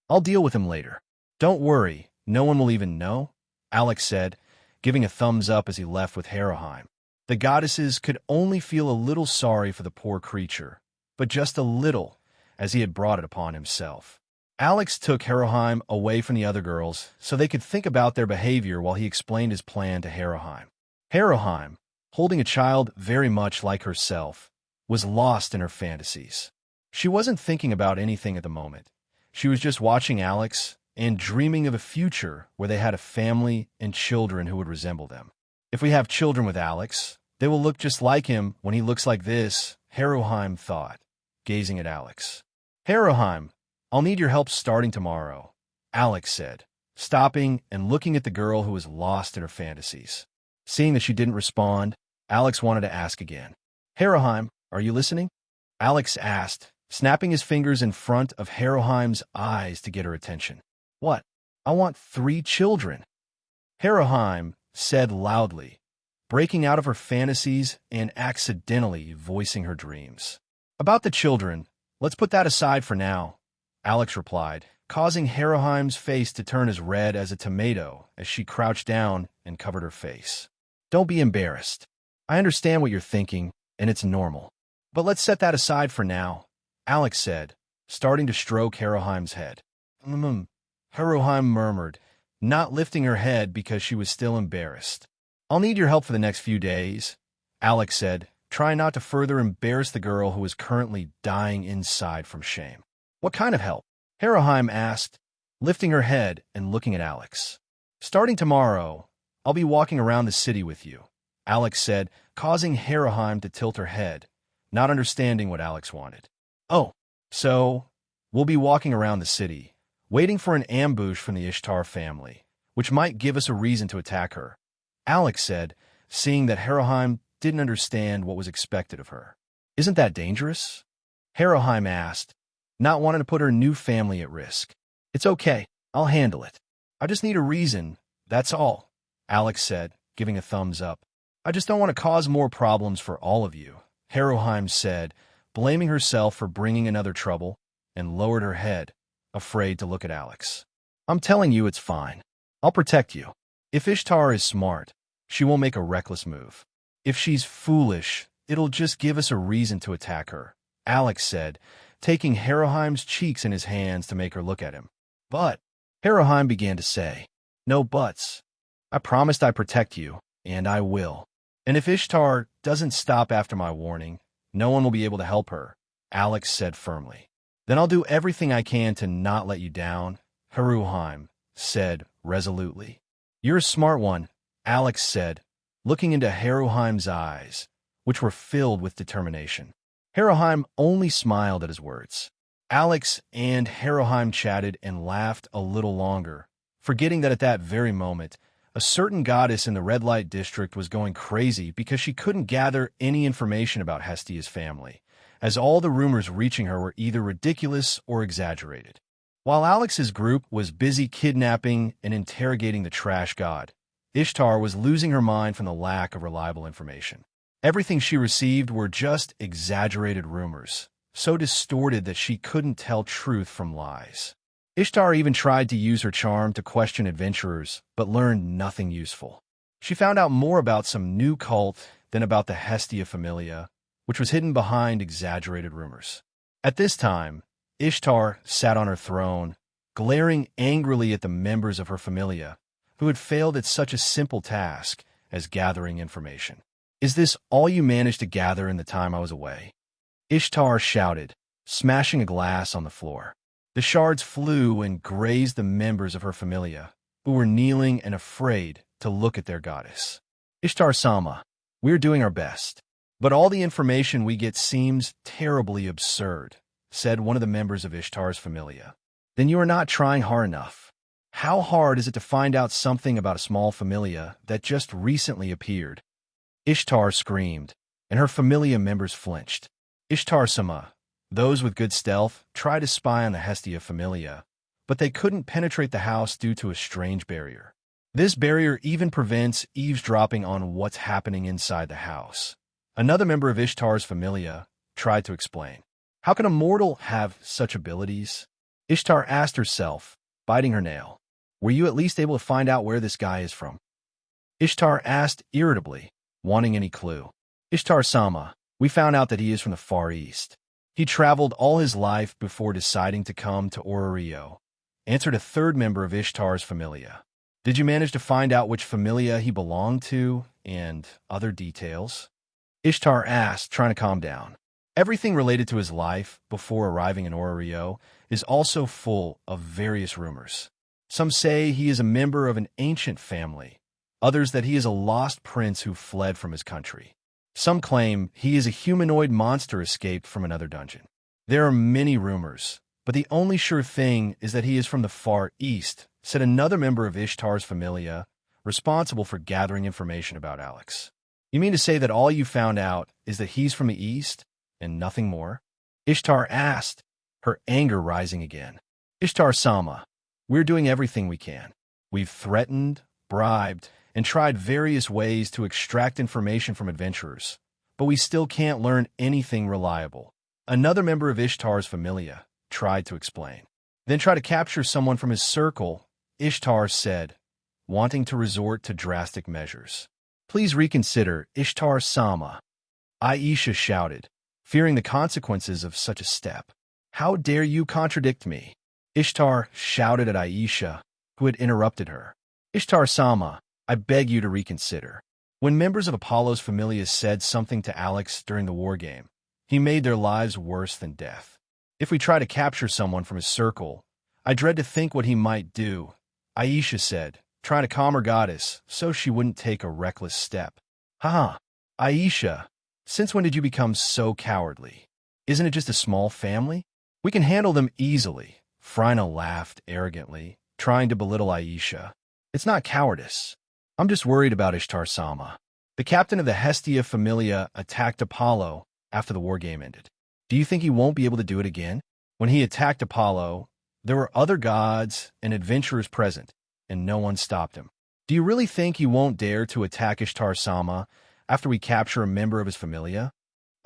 I'll deal with him later. Don't worry, no one will even know, Alex said, giving a thumbs up as he left with Haroheim. The goddesses could only feel a little sorry for the poor creature, but just a little, as he had brought it upon himself. Alex took Haroheim away from the other girls so they could think about their behavior while he explained his plan to Haroheim. Haroheim, holding a child very much like herself, was lost in her fantasies. She wasn't thinking about anything at the moment. She was just watching Alex and dreaming of a future where they had a family and children who would resemble them. If we have children with Alex, they will look just like him when he looks like this, Haroheim thought, gazing at Alex. Haroheim, I'll need your help starting tomorrow, Alex said, stopping and looking at the girl who was lost in her fantasies. Seeing that she didn't respond, Alex wanted to ask again. Haroheim, are you listening? Alex asked, snapping his fingers in front of Haroheim's eyes to get her attention. What? I want 3 children. Haroheim said loudly, breaking out of her fantasies and accidentally voicing her dreams. About the children, let's put that aside for now, Alex replied, causing Haroheim's face to turn as red as a tomato as she crouched down and covered her face. Don't be embarrassed. I understand what you're thinking, and it's normal. But let's set that aside for now, Alex said, starting to stroke Haroheim's head. Haroheim murmured, not lifting her head because she was still embarrassed. I'll need your help for the next few days, Alex said, trying not to further embarrass the girl who was currently dying inside from shame. What kind of help? Haroheim asked, lifting her head and looking at Alex. Starting tomorrow, I'll be walking around the city with you, Alex said, causing Haroheim to tilt her head, not understanding what Alex wanted. Oh, so we'll be walking around the city, waiting for an ambush from the Ishtar family, which might give us a reason to attack her, Alex said, seeing that Haroheim didn't understand what was expected of her. Isn't that dangerous? Haroheim asked, not wanting to put her new family at risk. It's okay, I'll handle it. I just need a reason, that's all, Alex said, giving a thumbs up. I just don't want to cause more problems for all of you, Haroheim said, blaming herself for bringing another trouble, and lowered her head, afraid to look at Alex. I'm telling you it's fine. I'll protect you. If Ishtar is smart, she won't make a reckless move. If she's foolish, it'll just give us a reason to attack her, Alex said, taking Haroheim's cheeks in his hands to make her look at him. But, Haroheim began to say, no buts. I promised I'd protect you, and I will. And if Ishtar doesn't stop after my warning, no one will be able to help her, Alex said firmly. Then I'll do everything I can to not let you down, Haroheim said resolutely. You're a smart one, Alex said, looking into Haroheim's eyes, which were filled with determination. Haroheim only smiled at his words. Alex and Haroheim chatted and laughed a little longer, forgetting that at that very moment, a certain goddess in the red light district was going crazy because she couldn't gather any information about Hestia's family, as all the rumors reaching her were either ridiculous or exaggerated. While Alex's group was busy kidnapping and interrogating the trash god, Ishtar was losing her mind from the lack of reliable information. Everything she received were just exaggerated rumors, so distorted that she couldn't tell truth from lies. Ishtar even tried to use her charm to question adventurers, but learned nothing useful. She found out more about some new cult than about the Hestia Familia, which was hidden behind exaggerated rumors. At this time, Ishtar sat on her throne, glaring angrily at the members of her familia, who had failed at such a simple task as gathering information. Is this all you managed to gather in the time I was away? Ishtar shouted, smashing a glass on the floor. The shards flew and grazed the members of her familia, who were kneeling and afraid to look at their goddess. Ishtar-sama, we're doing our best, but all the information we get seems terribly absurd, said one of the members of Ishtar's familia. Then you are not trying hard enough. How hard is it to find out something about a small familia that just recently appeared? Ishtar screamed, and her familia members flinched. Ishtar-sama, those with good stealth tried to spy on the Hestia Familia, but they couldn't penetrate the house due to a strange barrier. This barrier even prevents eavesdropping on what's happening inside the house. Another member of Ishtar's Familia tried to explain. How can a mortal have such abilities? Ishtar asked herself, biting her nail. Were you at least able to find out where this guy is from? Ishtar asked irritably, wanting any clue. Ishtar-sama, we found out that he is from the Far East. He traveled all his life before deciding to come to Ororio, answered a third member of Ishtar's Familia. Did you manage to find out which Familia he belonged to and other details? Ishtar asked, trying to calm down. Everything related to his life before arriving in Ororio is also full of various rumors. Some say he is a member of an ancient family, others that he is a lost prince who fled from his country. Some claim he is a humanoid monster escaped from another dungeon. There are many rumors, but the only sure thing is that he is from the Far East, said another member of Ishtar's Familia, responsible for gathering information about Alex. You mean to say that all you found out is that he's from the East and nothing more? Ishtar asked, her anger rising again. Ishtar-sama, we're doing everything we can. We've threatened, bribed, and tried various ways to extract information from adventurers, but we still can't learn anything reliable. Another member of Ishtar's Familia tried to explain. Then try to capture someone from his circle, Ishtar said, wanting to resort to drastic measures. Please reconsider, Ishtar-sama, Aisha shouted, fearing the consequences of such a step. How dare you contradict me? Ishtar shouted at Aisha, who had interrupted her. Ishtar-sama, I beg you to reconsider. When members of Apollo's Familia said something to Alex during the war game, he made their lives worse than death. If we try to capture someone from his circle, I dread to think what he might do, Aisha said, trying to calm her goddess so she wouldn't take a reckless step. Haha, Aisha, since when did you become so cowardly? Isn't it just a small family? We can handle them easily, Phryna laughed arrogantly, trying to belittle Aisha. It's not cowardice. I'm just worried about Ishtar-sama. The captain of the Hestia Familia attacked Apollo after the war game ended. Do you think he won't be able to do it again? When he attacked Apollo, there were other gods and adventurers present, and no one stopped him. Do you really think he won't dare to attack Ishtar-sama after we capture a member of his Familia?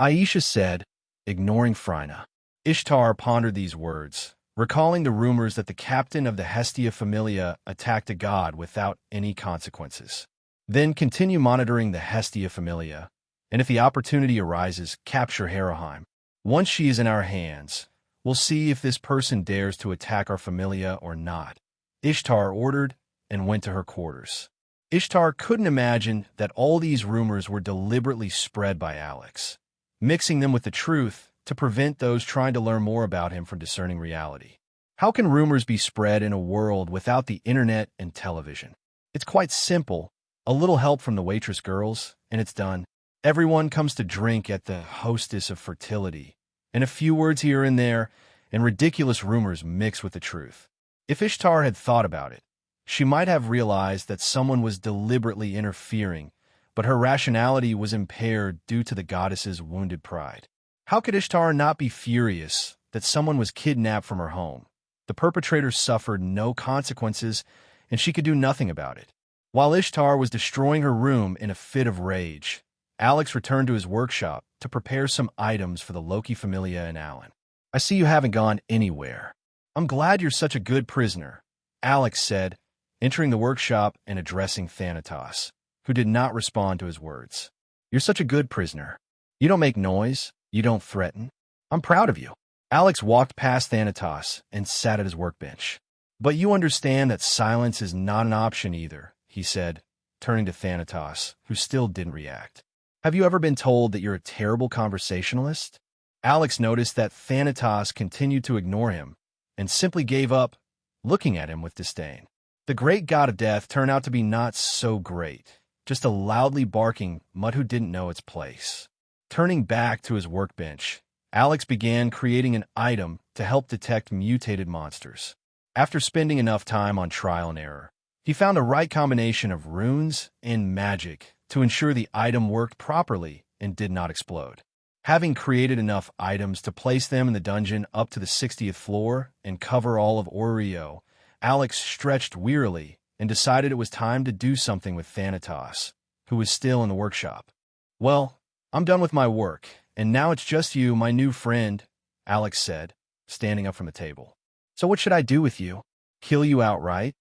Aisha said, ignoring Phryna. Ishtar pondered these words, recalling the rumors that the captain of the Hestia Familia attacked a god without any consequences. Then continue monitoring the Hestia Familia, And if the opportunity arises, capture Heraheim. Once she is in our hands, we'll see if this person dares to attack our familia or not. Ishtar ordered and went to her quarters. Ishtar couldn't imagine that all these rumors were deliberately spread by Alex, mixing them with the truth to prevent those trying to learn more about him from discerning reality. How can rumors be spread in a world without the internet and television? It's quite simple. A little help from the waitress girls, and it's done. Everyone comes to drink at the hostess of fertility, and a few words here and there, and ridiculous rumors mix with the truth. If Ishtar had thought about it, she might have realized that someone was deliberately interfering, but her rationality was impaired due to the goddess's wounded pride. How could Ishtar not be furious that someone was kidnapped from her home? The perpetrator suffered no consequences, and she could do nothing about it. While Ishtar was destroying her room in a fit of rage, Alex returned to his workshop to prepare some items for the Loki familia and Alan. I see you haven't gone anywhere. I'm glad you're such a good prisoner, Alex said, entering the workshop and addressing Thanatos, who did not respond to his words. You're such a good prisoner. You don't make noise. You don't threaten. I'm proud of you. Alex walked past Thanatos and sat at his workbench. But you understand that silence is not an option either, he said, turning to Thanatos, who still didn't react. Have you ever been told that you're a terrible conversationalist? Alex noticed that Thanatos continued to ignore him and simply gave up, looking at him with disdain. The great god of death turned out to be not so great, just a loudly barking mutt who didn't know its place. Turning back to his workbench, Alex began creating an item to help detect mutated monsters. After spending enough time on trial and error, he found a right combination of runes and magic to ensure the item worked properly and did not explode. Having created enough items to place them in the dungeon up to the 60th floor and cover all of Orio, Alex stretched wearily and decided it was time to do something with Thanatos, who was still in the workshop. Well, I'm done with my work, and now it's just you, my new friend, Alex said, standing up from the table. So what should I do with you? Kill you outright?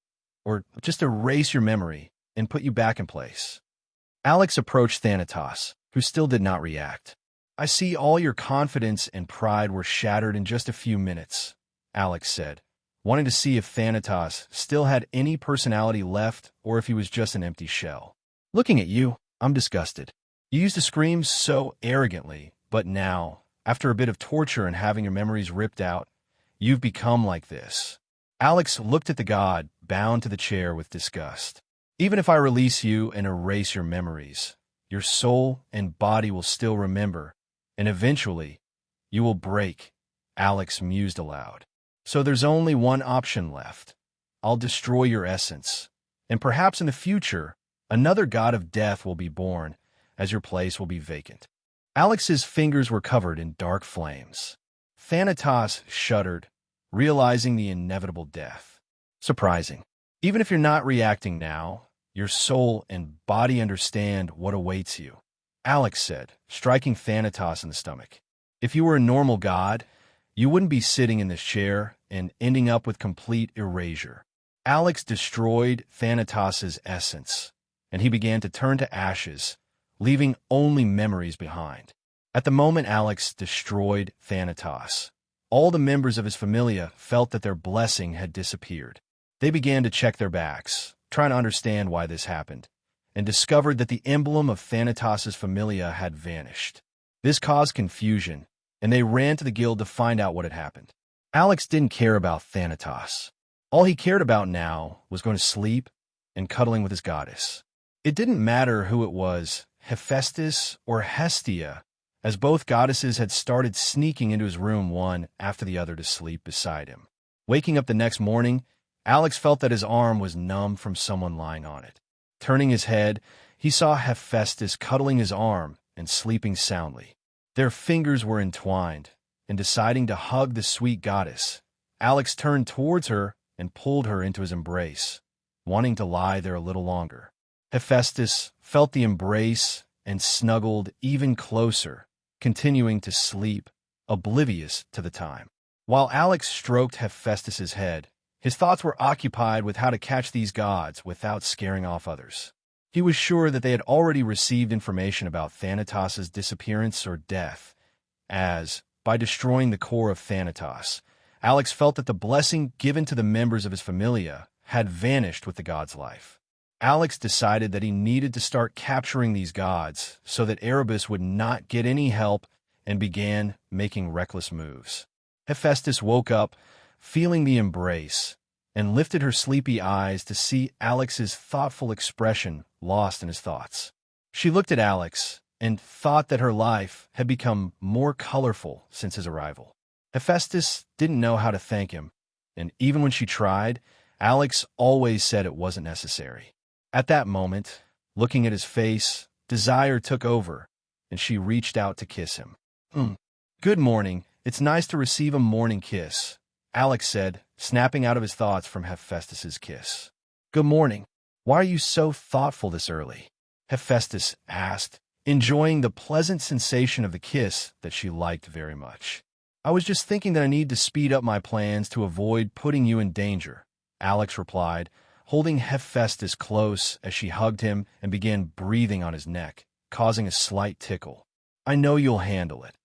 Or just erase your memory and put you back in place? Alex approached Thanatos, who still did not react. I see all your confidence and pride were shattered in just a few minutes, Alex said, wanting to see if Thanatos still had any personality left or if he was just an empty shell. Looking at you, I'm disgusted. You used to scream so arrogantly, but now, after a bit of torture and having your memories ripped out, you've become like this. Alex looked at the god, bound to the chair with disgust. Even if I release you and erase your memories, your soul and body will still remember, and eventually, you will break, Alex mused aloud. So there's only one option left. I'll destroy your essence, and perhaps in the future, another god of death will be born, as your place will be vacant. Alex's fingers were covered in dark flames. Thanatos shuddered, realizing the inevitable death. Surprising. Even if you're not reacting now, your soul and body understand what awaits you, Alex said, striking Thanatos in the stomach. If you were a normal god, you wouldn't be sitting in this chair and ending up with complete erasure. Alex destroyed Thanatos' essence, and he began to turn to ashes, leaving only memories behind. At the moment Alex destroyed Thanatos, all the members of his familia felt that their blessing had disappeared. They began to check their backs, trying to understand why this happened, and discovered that the emblem of Thanatos' familia had vanished. This caused confusion, and they ran to the guild to find out what had happened. Alex didn't care about Thanatos. All he cared about now was going to sleep and cuddling with his goddess. It didn't matter who it was, Hephaestus or Hestia, as both goddesses had started sneaking into his room one after the other to sleep beside him. Waking up the next morning, Alex felt that his arm was numb from someone lying on it. Turning his head, he saw Hephaestus cuddling his arm and sleeping soundly. Their fingers were entwined, and deciding to hug the sweet goddess, Alex turned towards her and pulled her into his embrace, wanting to lie there a little longer. Hephaestus felt the embrace and snuggled even closer, continuing to sleep, oblivious to the time. While Alex stroked Hephaestus's head, his thoughts were occupied with how to catch these gods without scaring off others. He was sure that they had already received information about Thanatos' disappearance or death, as, by destroying the core of Thanatos, Alex felt that the blessing given to the members of his familia had vanished with the god's life. Alex decided that he needed to start capturing these gods so that Erebus would not get any help and began making reckless moves. Hephaestus woke up, feeling the embrace, and lifted her sleepy eyes to see Alex's thoughtful expression lost in his thoughts. She looked at Alex and thought that her life had become more colorful since his arrival. Hephaestus didn't know how to thank him, and even when she tried, Alex always said it wasn't necessary. At that moment, looking at his face, desire took over, and she reached out to kiss him. Good morning. It's nice to receive a morning kiss, Alex said, snapping out of his thoughts from Hephaestus's kiss. Good morning. Why are you so thoughtful this early? Hephaestus asked, enjoying the pleasant sensation of the kiss that she liked very much. I was just thinking that I need to speed up my plans to avoid putting you in danger, Alex replied, holding Hephaestus close as she hugged him and began breathing on his neck, causing a slight tickle. I know you'll handle it,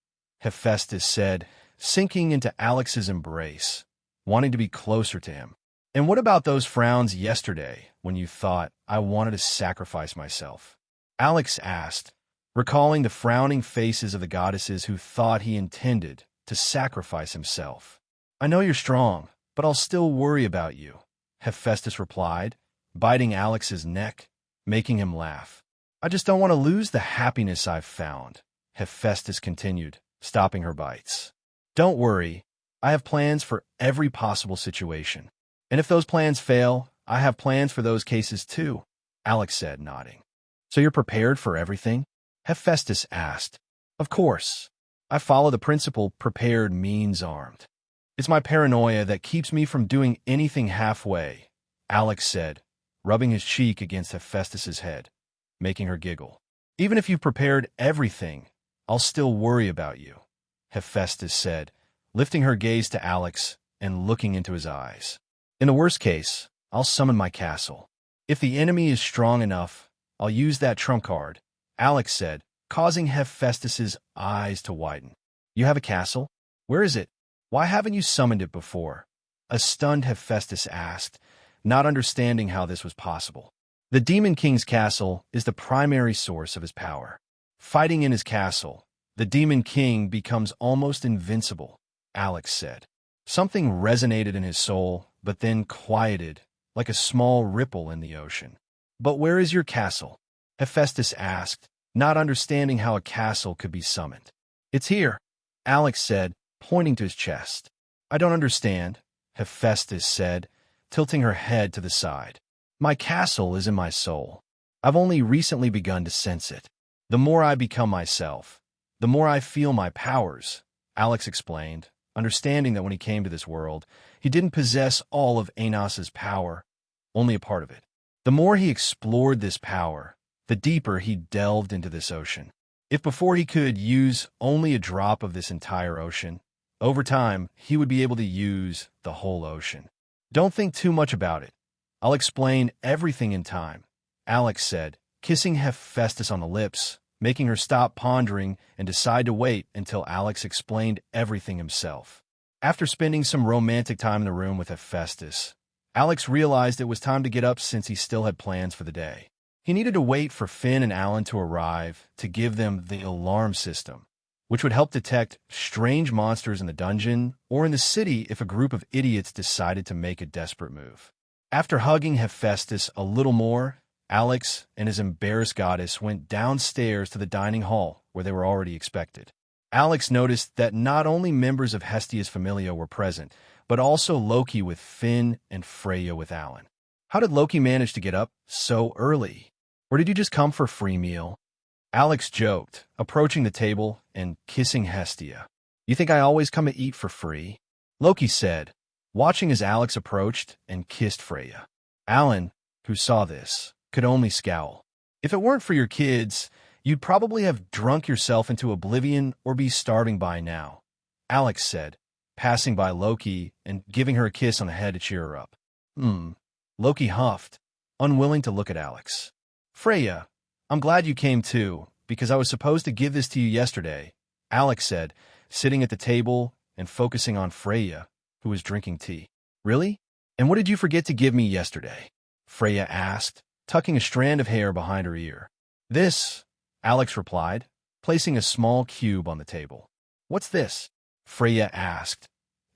Hephaestus said, sinking into Alex's embrace, wanting to be closer to him. And what about those frowns yesterday when you thought I wanted to sacrifice myself? Alex asked, recalling the frowning faces of the goddesses who thought he intended to sacrifice himself. I know you're strong, but I'll still worry about you, Hephaestus replied, biting Alex's neck, making him laugh. I just don't want to lose the happiness I've found, Hephaestus continued, stopping her bites. Don't worry, I have plans for every possible situation. And if those plans fail, I have plans for those cases too, Alex said, nodding. So you're prepared for everything? Hephaestus asked. Of course. I follow the principle prepared means armed. It's my paranoia that keeps me from doing anything halfway, Alex said, rubbing his cheek against Hephaestus's head, making her giggle. Even if you've prepared everything, I'll still worry about you, Hephaestus said, lifting her gaze to Alex and looking into his eyes. In the worst case, I'll summon my castle. If the enemy is strong enough, I'll use that trump card, Alex said, causing Hephaestus's eyes to widen. You have a castle? Where is it? Why haven't you summoned it before? A stunned Hephaestus asked, not understanding how this was possible. The Demon King's castle is the primary source of his power. Fighting in his castle, the Demon King becomes almost invincible, Alex said. Something resonated in his soul, but then quieted, like a small ripple in the ocean. But where is your castle? Hephaestus asked, not understanding how a castle could be summoned. It's here, Alex said, pointing to his chest. I don't understand, Hephaestus said, tilting her head to the side. My castle is in my soul. I've only recently begun to sense it. The more I become myself, the more I feel my powers, Alex explained, understanding that when he came to this world, he didn't possess all of Anos's power, only a part of it. The more he explored this power, the deeper he delved into this ocean. If before he could use only a drop of this entire ocean, over time, he would be able to use the whole ocean. Don't think too much about it. I'll explain everything in time, Alex said, kissing Hephaestus on the lips, making her stop pondering and decide to wait until Alex explained everything himself. After spending some romantic time in the room with Hephaestus, Alex realized it was time to get up since he still had plans for the day. He needed to wait for Finn and Alan to arrive to give them the alarm system, which would help detect strange monsters in the dungeon or in the city if a group of idiots decided to make a desperate move. After hugging Hephaestus a little more, Alex and his embarrassed goddess went downstairs to the dining hall where they were already expected. Alex noticed that not only members of Hestia's Familia were present, but also Loki with Finn and Freya with Alan. How did Loki manage to get up so early? Or did you just come for a free meal? Alex joked, approaching the table and kissing Hestia. You think I always come to eat for free? Loki said, watching as Alex approached and kissed Freya. Alan, who saw this, could only scowl. If it weren't for your kids, you'd probably have drunk yourself into oblivion or be starving by now, Alex said, passing by Loki and giving her a kiss on the head to cheer her up. Loki huffed, unwilling to look at Alex. Freya, I'm glad you came too, because I was supposed to give this to you yesterday, Alex said, sitting at the table and focusing on Freya, who was drinking tea. Really? And what did you forget to give me yesterday? Freya asked, tucking a strand of hair behind her ear. This, Alex replied, placing a small cube on the table. What's this? Freya asked,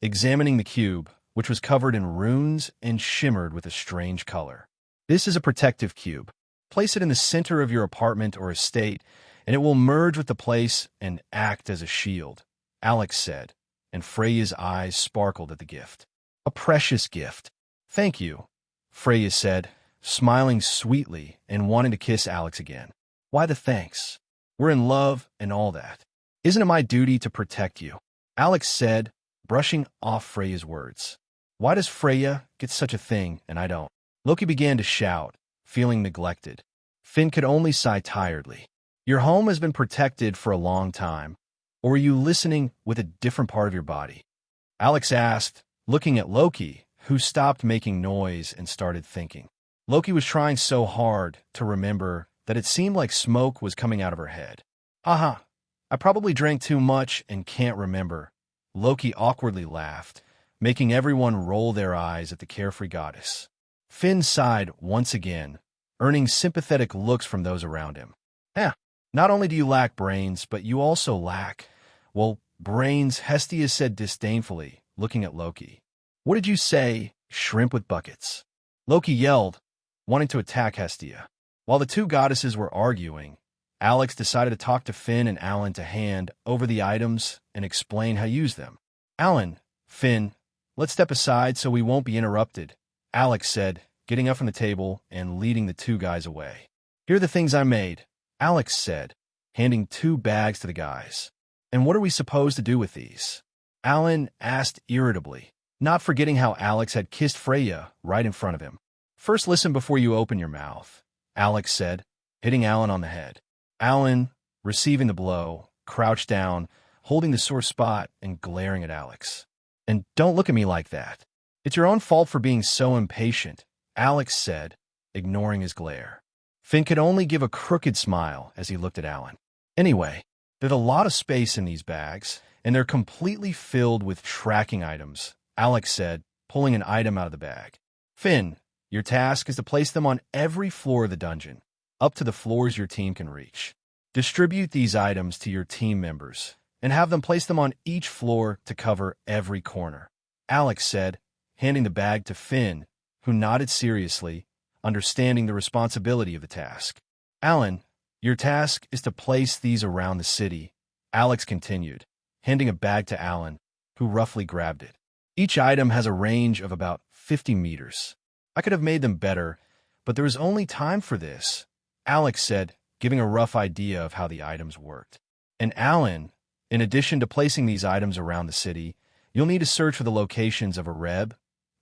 examining the cube, which was covered in runes and shimmered with a strange color. This is a protective cube. Place it in the center of your apartment or estate, and it will merge with the place and act as a shield, Alex said, and Freya's eyes sparkled at the gift. A precious gift. Thank you, Freya said, smiling sweetly and wanting to kiss Alex again. Why the thanks? We're in love and all that. Isn't it my duty to protect you? Alex said, brushing off Freya's words. Why does Freya get such a thing and I don't? Loki began to shout, feeling neglected. Finn could only sigh tiredly. Your home has been protected for a long time, or were you listening with a different part of your body? Alex asked, looking at Loki, who stopped making noise and started thinking. Loki was trying so hard to remember that it seemed like smoke was coming out of her head. Haha, I probably drank too much and can't remember. Loki awkwardly laughed, making everyone roll their eyes at the carefree goddess. Finn sighed once again, earning sympathetic looks from those around him. Not only do you lack brains, but you also lack, well, brains, Hestia said disdainfully, looking at Loki. What did you say, shrimp with buckets? Loki yelled, wanting to attack Hestia. While the two goddesses were arguing, Alex decided to talk to Finn and Alan to hand over the items and explain how to use them. Alan, Finn, let's step aside so we won't be interrupted, Alex said, getting up from the table and leading the two guys away. Here are the things I made, Alex said, handing 2 bags to the guys. And what are we supposed to do with these? Alan asked irritably, not forgetting how Alex had kissed Freya right in front of him. First listen before you open your mouth, Alex said, hitting Alan on the head. Alan, receiving the blow, crouched down, holding the sore spot and glaring at Alex. And don't look at me like that. It's your own fault for being so impatient, Alex said, ignoring his glare. Finn could only give a crooked smile as he looked at Alan. Anyway, there's a lot of space in these bags, and they're completely filled with tracking items, Alex said, pulling an item out of the bag. Finn, your task is to place them on every floor of the dungeon, up to the floors your team can reach. Distribute these items to your team members, and have them place them on each floor to cover every corner, Alex said, handing the bag to Finn, who nodded seriously, understanding the responsibility of the task. Alan, your task is to place these around the city, Alex continued, handing a bag to Alan, who roughly grabbed it. Each item has a range of about 50 meters. I could have made them better, but there was only time for this, Alex said, giving a rough idea of how the items worked. And Alan, in addition to placing these items around the city, you'll need to search for the locations of Areb,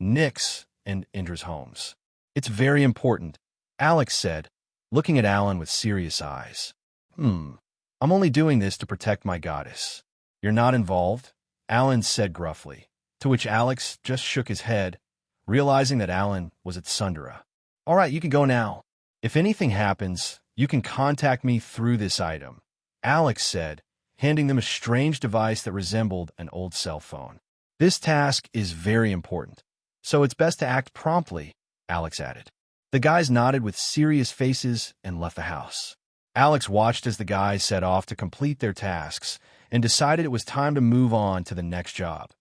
Nyx, and Indra's homes. It's very important, Alex said, looking at Alan with serious eyes. I'm only doing this to protect my goddess. You're not involved? Alan said gruffly, to which Alex just shook his head, realizing that Alan was at Sundara. All right, you can go now. If anything happens, you can contact me through this item, Alex said, handing them a strange device that resembled an old cell phone. This task is very important, so it's best to act promptly, Alex added. The guys nodded with serious faces and left the house. Alex watched as the guys set off to complete their tasks and decided it was time to move on to the next job,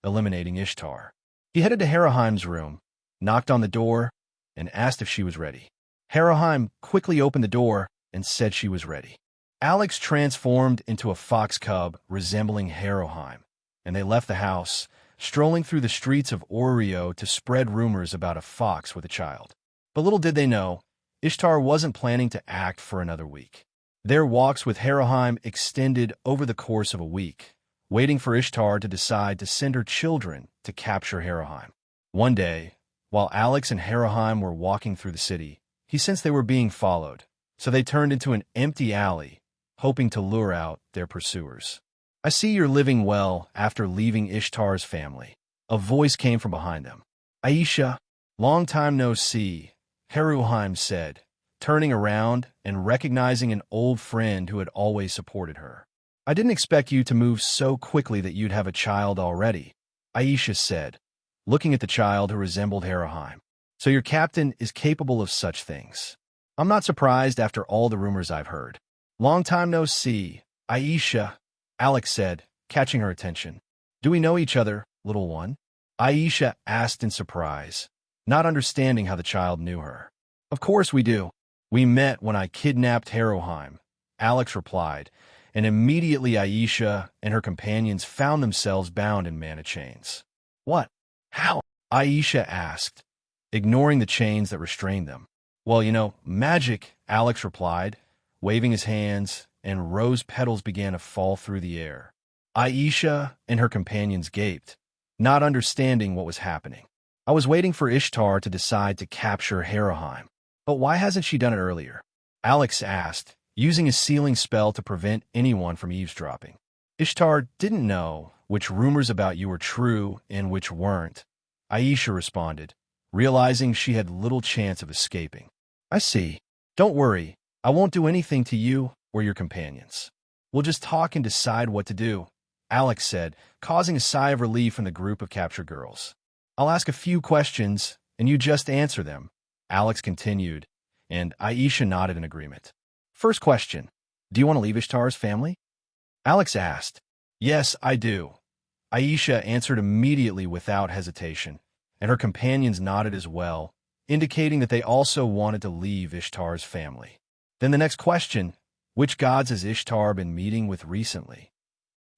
eliminating Ishtar. He headed to Heraheim's room, knocked on the door, and asked if she was ready. Heraheim quickly opened the door and said she was ready. Alex transformed into a fox cub resembling Heraheim, and they left the house, strolling through the streets of Orio to spread rumors about a fox with a child. But little did they know, Ishtar wasn't planning to act for another week. Their walks with Heraheim extended over the course of a week, waiting for Ishtar to decide to send her children to capture Heraheim. One day, while Alex and Heraheim were walking through the city, he sensed they were being followed, so they turned into an empty alley, hoping to lure out their pursuers. I see you're living well after leaving Ishtar's family. A voice came from behind them. Aisha, long time no see, Heraheim said, turning around and recognizing an old friend who had always supported her. "I didn't expect you to move so quickly that you'd have a child already," Aisha said, looking at the child who resembled Haraheim. "So your captain is capable of such things. I'm not surprised after all the rumors I've heard." "Long time no see, Aisha," Alex said, catching her attention. "Do we know each other, little one?" Aisha asked in surprise, not understanding how the child knew her. "Of course we do. We met when I kidnapped Haraheim," Alex replied, and immediately Aisha and her companions found themselves bound in mana chains. "What? How?" Aisha asked, ignoring the chains that restrained them. "Well, magic," Alex replied, waving his hands, and rose petals began to fall through the air. Aisha and her companions gaped, not understanding what was happening. "I was waiting for Ishtar to decide to capture Haraheim. But why hasn't she done it earlier?" Alex asked, using a sealing spell to prevent anyone from eavesdropping. "Ishtar didn't know which rumors about you were true and which weren't," Aisha responded, realizing she had little chance of escaping. "I see. Don't worry, I won't do anything to you or your companions. We'll just talk and decide what to do," Alex said, causing a sigh of relief from the group of captured girls. "I'll ask a few questions, and you just answer them," Alex continued, and Aisha nodded in agreement. "First question, do you want to leave Ishtar's family?" Alex asked. "Yes, I do," Aisha answered immediately without hesitation, and her companions nodded as well, indicating that they also wanted to leave Ishtar's family. Then the next question, which gods has Ishtar been meeting with recently?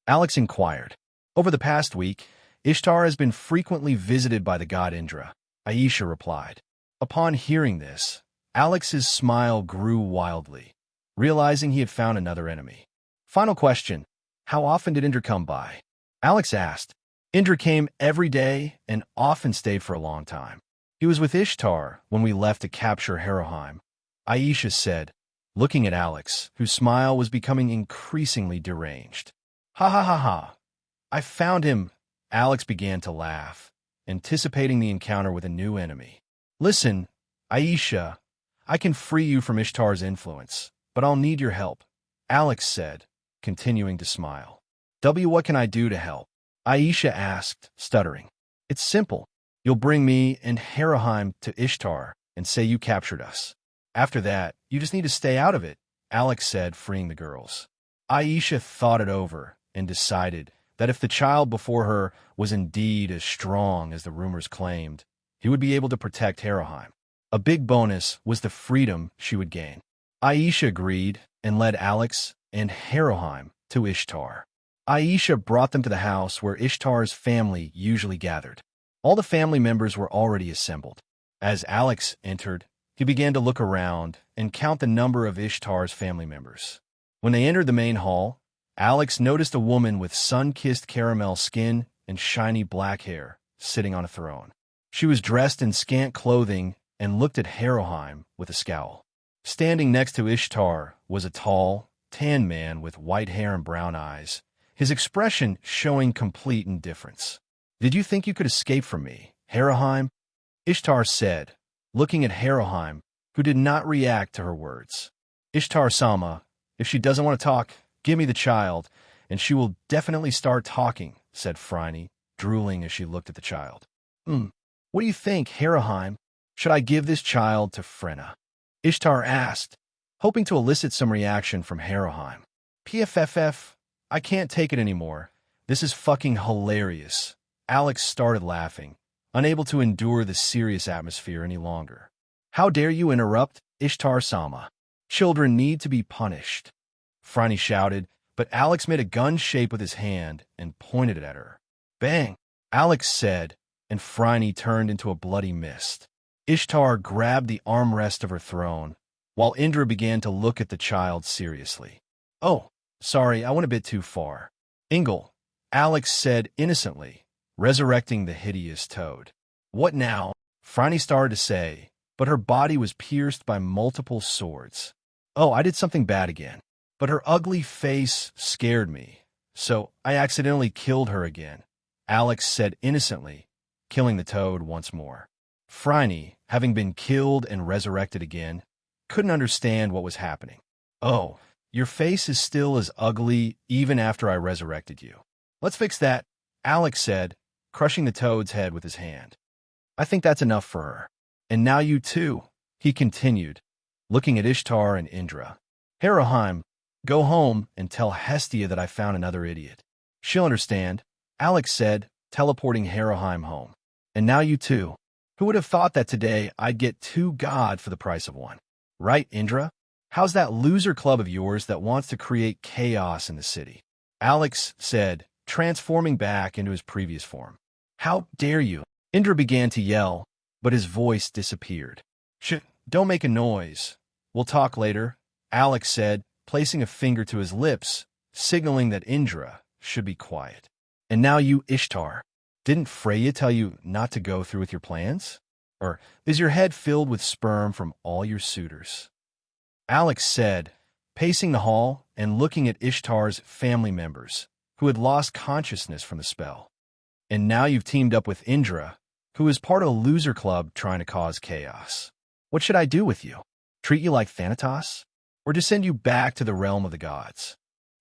Alex inquired. "Over the past week, Ishtar has been frequently visited by the god Indra," Aisha replied. Upon hearing this, Alex's smile grew wildly, realizing he had found another enemy. "Final question, how often did Indra come by?" Alex asked. "Indra came every day and often stayed for a long time. He was with Ishtar when we left to capture Haraheim," Aisha said, looking at Alex, whose smile was becoming increasingly deranged. "Ha ha ha ha. I found him," Alex began to laugh, anticipating the encounter with a new enemy. "Listen, Aisha, I can free you from Ishtar's influence, but I'll need your help," Alex said, continuing to smile. "What can I do to help?" Aisha asked, stuttering. "It's simple. You'll bring me and Haraheim to Ishtar and say you captured us. After that, you just need to stay out of it," Alex said, freeing the girls. Aisha thought it over and decided that if the child before her was indeed as strong as the rumors claimed, he would be able to protect Haraheim. A big bonus was the freedom she would gain. Aisha agreed and led Alex and Haraheim to Ishtar. Aisha brought them to the house where Ishtar's family usually gathered. All the family members were already assembled. As Alex entered, he began to look around and count the number of Ishtar's family members. When they entered the main hall, Alex noticed a woman with sun-kissed caramel skin and shiny black hair sitting on a throne. She was dressed in scant clothing and looked at Haraheim with a scowl. Standing next to Ishtar was a tall, tan man with white hair and brown eyes, his expression showing complete indifference. "Did you think you could escape from me, Haraheim?" Ishtar said, looking at Haraheim, who did not react to her words. "Ishtar-sama, if she doesn't want to talk, give me the child, and she will definitely start talking," said Phryne, drooling as she looked at the child. What do you think, Haraheim? Should I give this child to Frenna?" Ishtar asked, hoping to elicit some reaction from Haraheim. "PFFF, I can't take it anymore. This is fucking hilarious." Alex started laughing, unable to endure the serious atmosphere any longer. "How dare you interrupt, Ishtar-sama? Children need to be punished," Phryne shouted, but Alex made a gun shape with his hand and pointed it at her. "Bang," Alex said, and Phryne turned into a bloody mist. Ishtar grabbed the armrest of her throne, while Indra began to look at the child seriously. "Oh, sorry, I went a bit too far. Ingle," Alex said innocently, resurrecting the hideous toad. "What now?" Phryne started to say, but her body was pierced by multiple swords. "Oh, I did something bad again. But her ugly face scared me, so I accidentally killed her again," Alex said innocently, killing the toad once more. Phryne, having been killed and resurrected again, couldn't understand what was happening. "Oh, your face is still as ugly even after I resurrected you. Let's fix that," Alex said, crushing the toad's head with his hand. "I think that's enough for her. And now you too," he continued, looking at Ishtar and Indra. "Haroheim, go home and tell Hestia that I found another idiot. She'll understand," Alex said, teleporting Haroheim home. "And now you too. Who would have thought that today I'd get 2 God for the price of 1? Right, Indra? How's that loser club of yours that wants to create chaos in the city?" Alex said, transforming back into his previous form. "How dare you?" Indra began to yell, but his voice disappeared. "Shh, don't make a noise. We'll talk later," Alex said, placing a finger to his lips, signaling that Indra should be quiet. "And now you, Ishtar. Didn't Freya tell you not to go through with your plans? Or is your head filled with sperm from all your suitors?" Alex said, pacing the hall and looking at Ishtar's family members, who had lost consciousness from the spell. "And now you've teamed up with Indra, who is part of a loser club trying to cause chaos. What should I do with you? Treat you like Thanatos? Or just send you back to the realm of the gods?"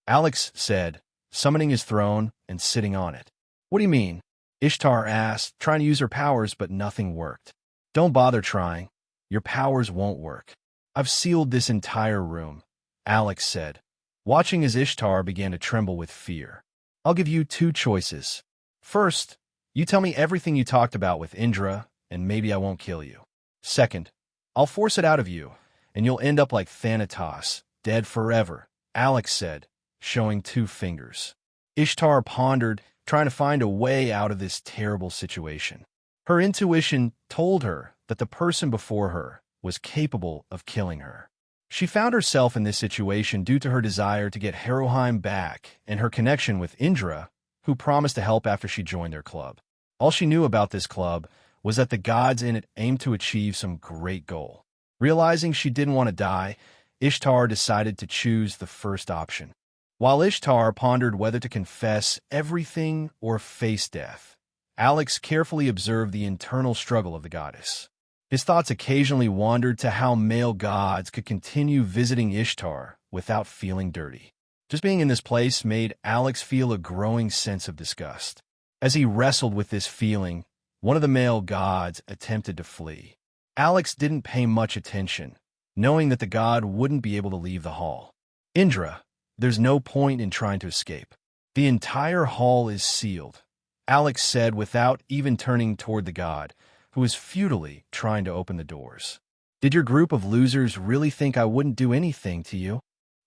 Alex said, summoning his throne and sitting on it. "What do you mean?" Ishtar asked, trying to use her powers, but nothing worked. "Don't bother trying. Your powers won't work. I've sealed this entire room," Alex said, watching as Ishtar began to tremble with fear. "I'll give you 2 choices. First, you tell me everything you talked about with Indra, and maybe I won't kill you. Second, I'll force it out of you, and you'll end up like Thanatos, dead forever," Alex said, showing 2 fingers. Ishtar pondered, trying to find a way out of this terrible situation. Her intuition told her that the person before her was capable of killing her. She found herself in this situation due to her desire to get Haroheim back and her connection with Indra, who promised to help after she joined their club. All she knew about this club was that the gods in it aimed to achieve some great goal. Realizing she didn't want to die, Ishtar decided to choose the first option. While Ishtar pondered whether to confess everything or face death, Alex carefully observed the internal struggle of the goddess. His thoughts occasionally wandered to how male gods could continue visiting Ishtar without feeling dirty. Just being in this place made Alex feel a growing sense of disgust. As he wrestled with this feeling, one of the male gods attempted to flee. Alex didn't pay much attention, knowing that the god wouldn't be able to leave the hall. "Indra, there's no point in trying to escape. The entire hall is sealed," Alex said without even turning toward the god, who was futilely trying to open the doors. "Did your group of losers really think I wouldn't do anything to you?"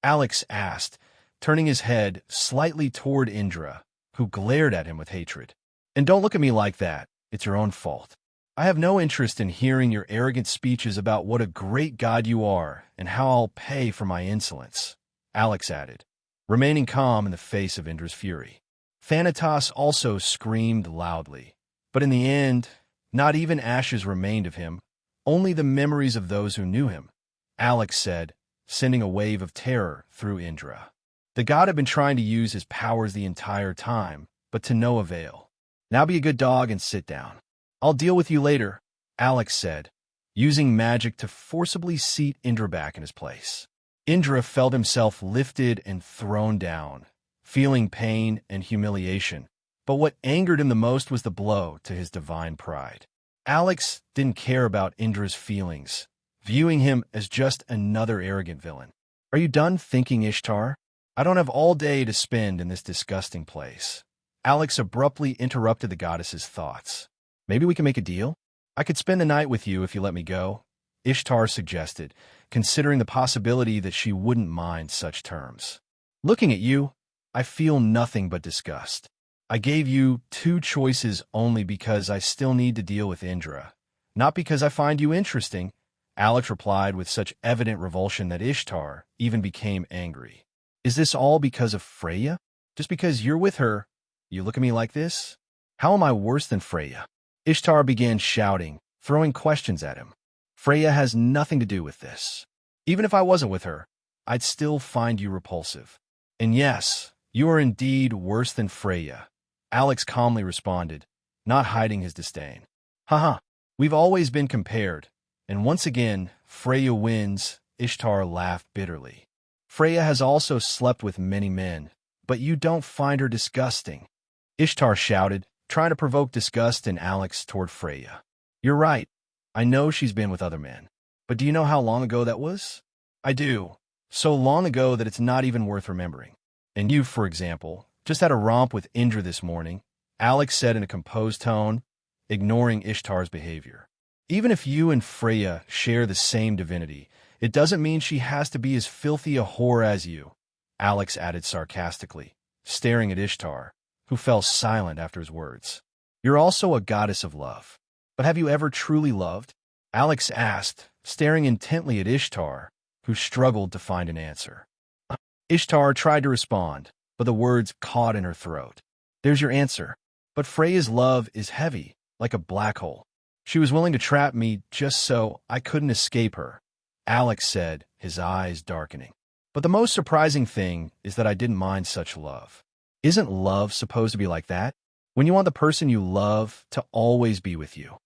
Alex asked, turning his head slightly toward Indra, who glared at him with hatred. "And don't look at me like that. It's your own fault. I have no interest in hearing your arrogant speeches about what a great god you are and how I'll pay for my insolence," Alex added, remaining calm in the face of Indra's fury. Thanatos also screamed loudly, but in the end, not even ashes remained of him, only the memories of those who knew him, Alex said, sending a wave of terror through Indra. The god had been trying to use his powers the entire time, but to no avail. "Now be a good dog and sit down. I'll deal with you later," Alex said, using magic to forcibly seat Indra back in his place. Indra felt himself lifted and thrown down, feeling pain and humiliation. But what angered him the most was the blow to his divine pride. Alex didn't care about Indra's feelings, viewing him as just another arrogant villain. "Are you done thinking, Ishtar? I don't have all day to spend in this disgusting place." Alex abruptly interrupted the goddess's thoughts. "Maybe we can make a deal? I could spend the night with you if you let me go," Ishtar suggested, considering the possibility that she wouldn't mind such terms. "Looking at you, I feel nothing but disgust. I gave you 2 choices only because I still need to deal with Indra, not because I find you interesting," Alex replied with such evident revulsion that Ishtar even became angry. "Is this all because of Freya? Just because you're with her, you look at me like this? How am I worse than Freya?" Ishtar began shouting, throwing questions at him. "Freya has nothing to do with this. Even if I wasn't with her, I'd still find you repulsive. And yes, you are indeed worse than Freya," Alex calmly responded, not hiding his disdain. "Haha, we've always been compared, and once again, Freya wins Ishtar laughed bitterly. Freya has also slept with many men, but you don't find her disgusting. Ishtar shouted, trying to provoke disgust in Alex toward Freya. You're right. I know she's been with other men. But do you know how long ago that was? I do. So long ago that it's not even worth remembering. And you, for example, just had a romp with Indra this morning, Alex said in a composed tone, ignoring Ishtar's behavior. Even if you and Freya share the same divinity, it doesn't mean she has to be as filthy a whore as you, Alex added sarcastically, staring at Ishtar, who fell silent after his words. You're also a goddess of love. But have you ever truly loved? Alex asked, staring intently at Ishtar, who struggled to find an answer. Ishtar tried to respond, but the words caught in her throat. There's your answer. But Freya's love is heavy, like a black hole. She was willing to trap me just so I couldn't escape her, Alex said, his eyes darkening. But the most surprising thing is that I didn't mind such love. Isn't love supposed to be like that? When you want the person you love to always be with you.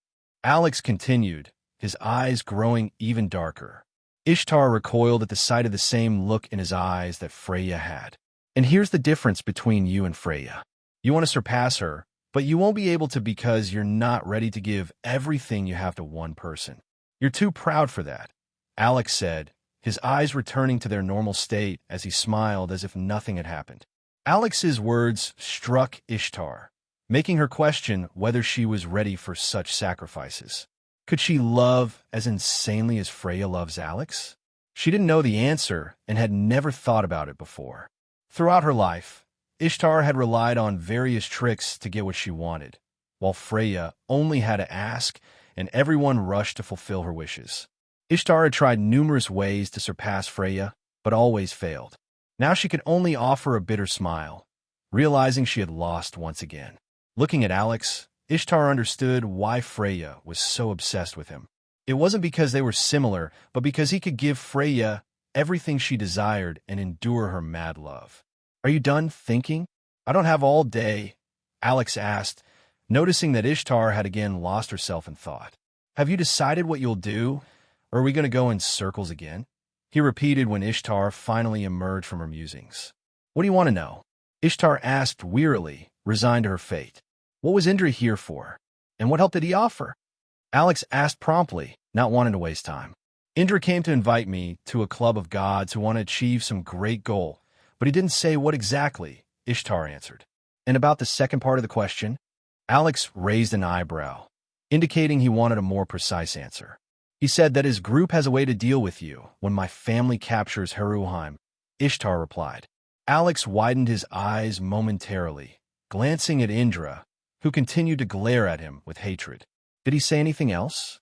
Alex continued, his eyes growing even darker. Ishtar recoiled at the sight of the same look in his eyes that Freya had. And here's the difference between you and Freya. You want to surpass her, but you won't be able to because you're not ready to give everything you have to one person. You're too proud for that, Alex said, his eyes returning to their normal state as he smiled as if nothing had happened. Alex's words struck Ishtar, making her question whether she was ready for such sacrifices. Could she love as insanely as Freya loves Alex? She didn't know the answer and had never thought about it before. Throughout her life, Ishtar had relied on various tricks to get what she wanted, while Freya only had to ask, and everyone rushed to fulfill her wishes. Ishtar had tried numerous ways to surpass Freya, but always failed. Now she could only offer a bitter smile, realizing she had lost once again. Looking at Alex, Ishtar understood why Freya was so obsessed with him. It wasn't because they were similar, but because he could give Freya everything she desired and endure her mad love. Are you done thinking? I don't have all day, Alex asked, noticing that Ishtar had again lost herself in thought. Have you decided what you'll do, or are we going to go in circles again? He repeated when Ishtar finally emerged from her musings. What do you want to know? Ishtar asked wearily, resigned to her fate. What was Indra here for? And what help did he offer? Alex asked promptly, not wanting to waste time. Indra came to invite me to a club of gods who want to achieve some great goal, but he didn't say what exactly, Ishtar answered. And about the second part of the question? Alex raised an eyebrow, indicating he wanted a more precise answer. He said that his group has a way to deal with you when my family captures Heruheim, Ishtar replied. Alex widened his eyes momentarily, glancing at Indra, who continued to glare at him with hatred. Did he say anything else?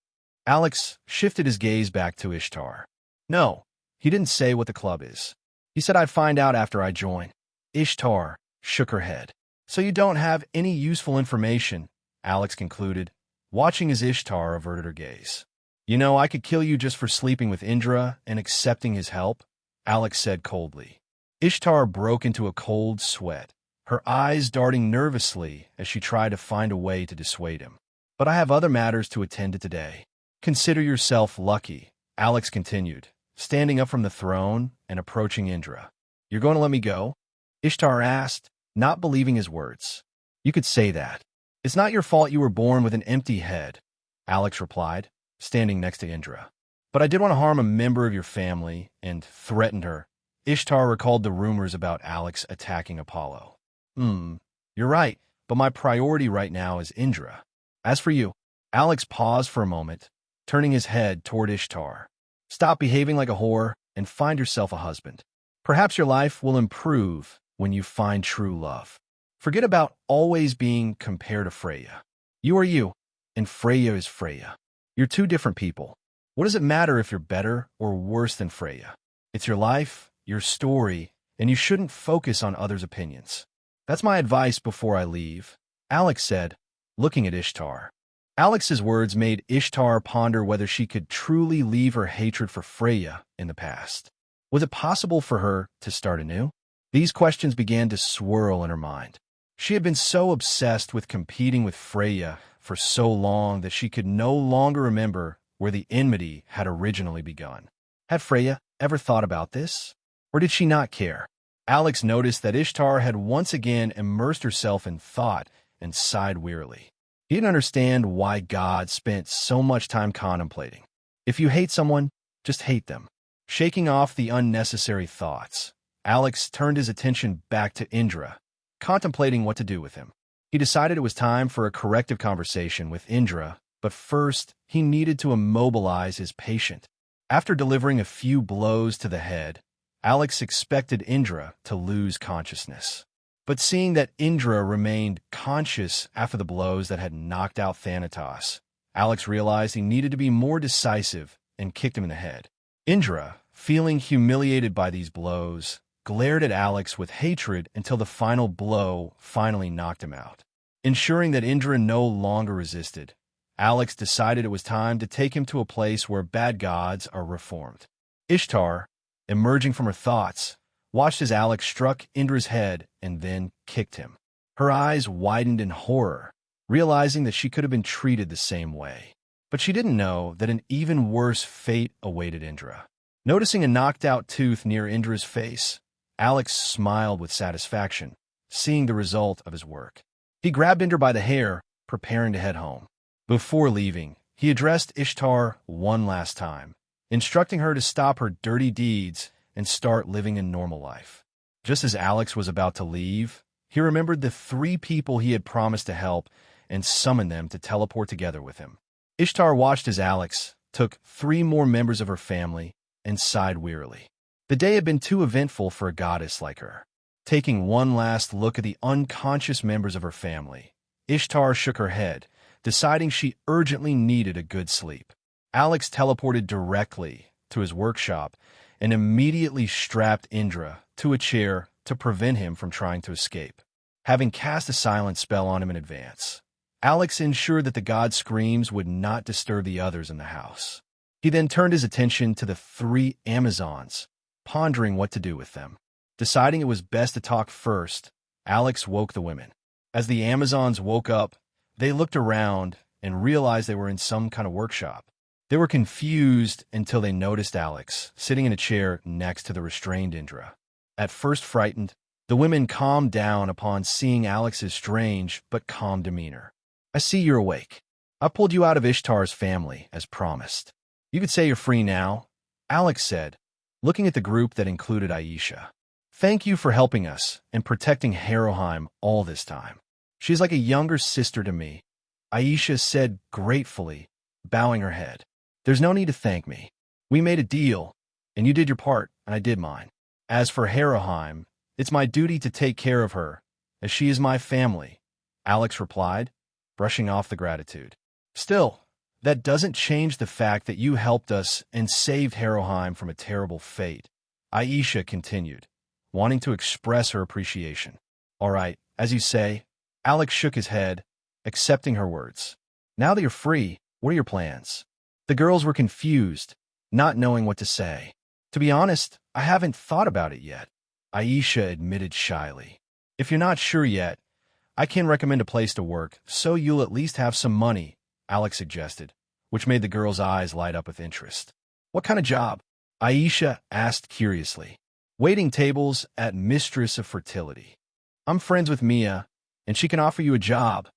Alex shifted his gaze back to Ishtar. No, he didn't say what the club is. He said I'd find out after I join. Ishtar shook her head. So you don't have any useful information, Alex concluded, watching as Ishtar averted her gaze. You know, I could kill you just for sleeping with Indra and accepting his help, Alex said coldly. Ishtar broke into a cold sweat, her eyes darting nervously as she tried to find a way to dissuade him. But I have other matters to attend to today. Consider yourself lucky, Alex continued, standing up from the throne and approaching Indra. You're going to let me go? Ishtar asked, not believing his words. You could say that. It's not your fault you were born with an empty head, Alex replied, standing next to Indra. But I did want to harm a member of your family and threatened her. Ishtar recalled the rumors about Alex attacking Apollo. You're right, but my priority right now is Indra. As for you, Alex paused for a moment, turning his head toward Ishtar. Stop behaving like a whore and find yourself a husband. Perhaps your life will improve when you find true love. Forget about always being compared to Freya. You are you, and Freya is Freya. You're two different people. What does it matter if you're better or worse than Freya? It's your life, your story, and you shouldn't focus on others' opinions. That's my advice before I leave, Alex said, looking at Ishtar. Alex's words made Ishtar ponder whether she could truly leave her hatred for Freya in the past. Was it possible for her to start anew? These questions began to swirl in her mind. She had been so obsessed with competing with Freya for so long that she could no longer remember where the enmity had originally begun. Had Freya ever thought about this? Or did she not care? Alex noticed that Ishtar had once again immersed herself in thought and sighed wearily. He didn't understand why God spent so much time contemplating. If you hate someone, just hate them. Shaking off the unnecessary thoughts, Alex turned his attention back to Indra, contemplating what to do with him. He decided it was time for a corrective conversation with Indra, but first, he needed to immobilize his patient. After delivering a few blows to the head, Alex expected Indra to lose consciousness. But seeing that Indra remained conscious after the blows that had knocked out Thanatos, Alex realized he needed to be more decisive and kicked him in the head. Indra, feeling humiliated by these blows, glared at Alex with hatred until the final blow finally knocked him out. Ensuring that Indra no longer resisted, Alex decided it was time to take him to a place where bad gods are reformed. Ishtar, emerging from her thoughts, watched as Alex struck Indra's head and then kicked him. Her eyes widened in horror, realizing that she could have been treated the same way. But she didn't know that an even worse fate awaited Indra. Noticing a knocked-out tooth near Indra's face, Alex smiled with satisfaction, seeing the result of his work. He grabbed Indra by the hair, preparing to head home. Before leaving, he addressed Ishtar one last time, instructing her to stop her dirty deeds and start living a normal life. Just as Alex was about to leave, he remembered the 3 people he had promised to help and summoned them to teleport together with him. Ishtar watched as Alex took 3 more members of her family and sighed wearily. The day had been too eventful for a goddess like her. Taking one last look at the unconscious members of her family, Ishtar shook her head, deciding she urgently needed a good sleep. Alex teleported directly to his workshop and immediately strapped Indra to a chair to prevent him from trying to escape. Having cast a silent spell on him in advance, Alex ensured that the god's screams would not disturb the others in the house. He then turned his attention to the 3 Amazons, pondering what to do with them. Deciding it was best to talk first, Alex woke the women. As the Amazons woke up, they looked around and realized they were in some kind of workshop. They were confused until they noticed Alex sitting in a chair next to the restrained Indra. At first frightened, the women calmed down upon seeing Alex's strange but calm demeanor. "I see you're awake. I pulled you out of Ishtar's family, as promised. You could say you're free now," Alex said, looking at the group that included Aisha. "Thank you for helping us and protecting Haroheim all this time. She's like a younger sister to me," Aisha said gratefully, bowing her head. "There's no need to thank me. We made a deal, and you did your part, and I did mine. As for Haroheim, it's my duty to take care of her, as she is my family," Alex replied, brushing off the gratitude. "Still, that doesn't change the fact that you helped us and saved Haroheim from a terrible fate," Aisha continued, wanting to express her appreciation. "All right, as you say," Alex shook his head, accepting her words. "Now that you're free, what are your plans?" The girls were confused, not knowing what to say. "To be honest, I haven't thought about it yet," Aisha admitted shyly. "If you're not sure yet, I can recommend a place to work, so you'll at least have some money," Alex suggested, which made the girls' eyes light up with interest. "What kind of job?" Aisha asked curiously. "Waiting tables at Mistress of Fertility. I'm friends with Mia, and she can offer you a job,"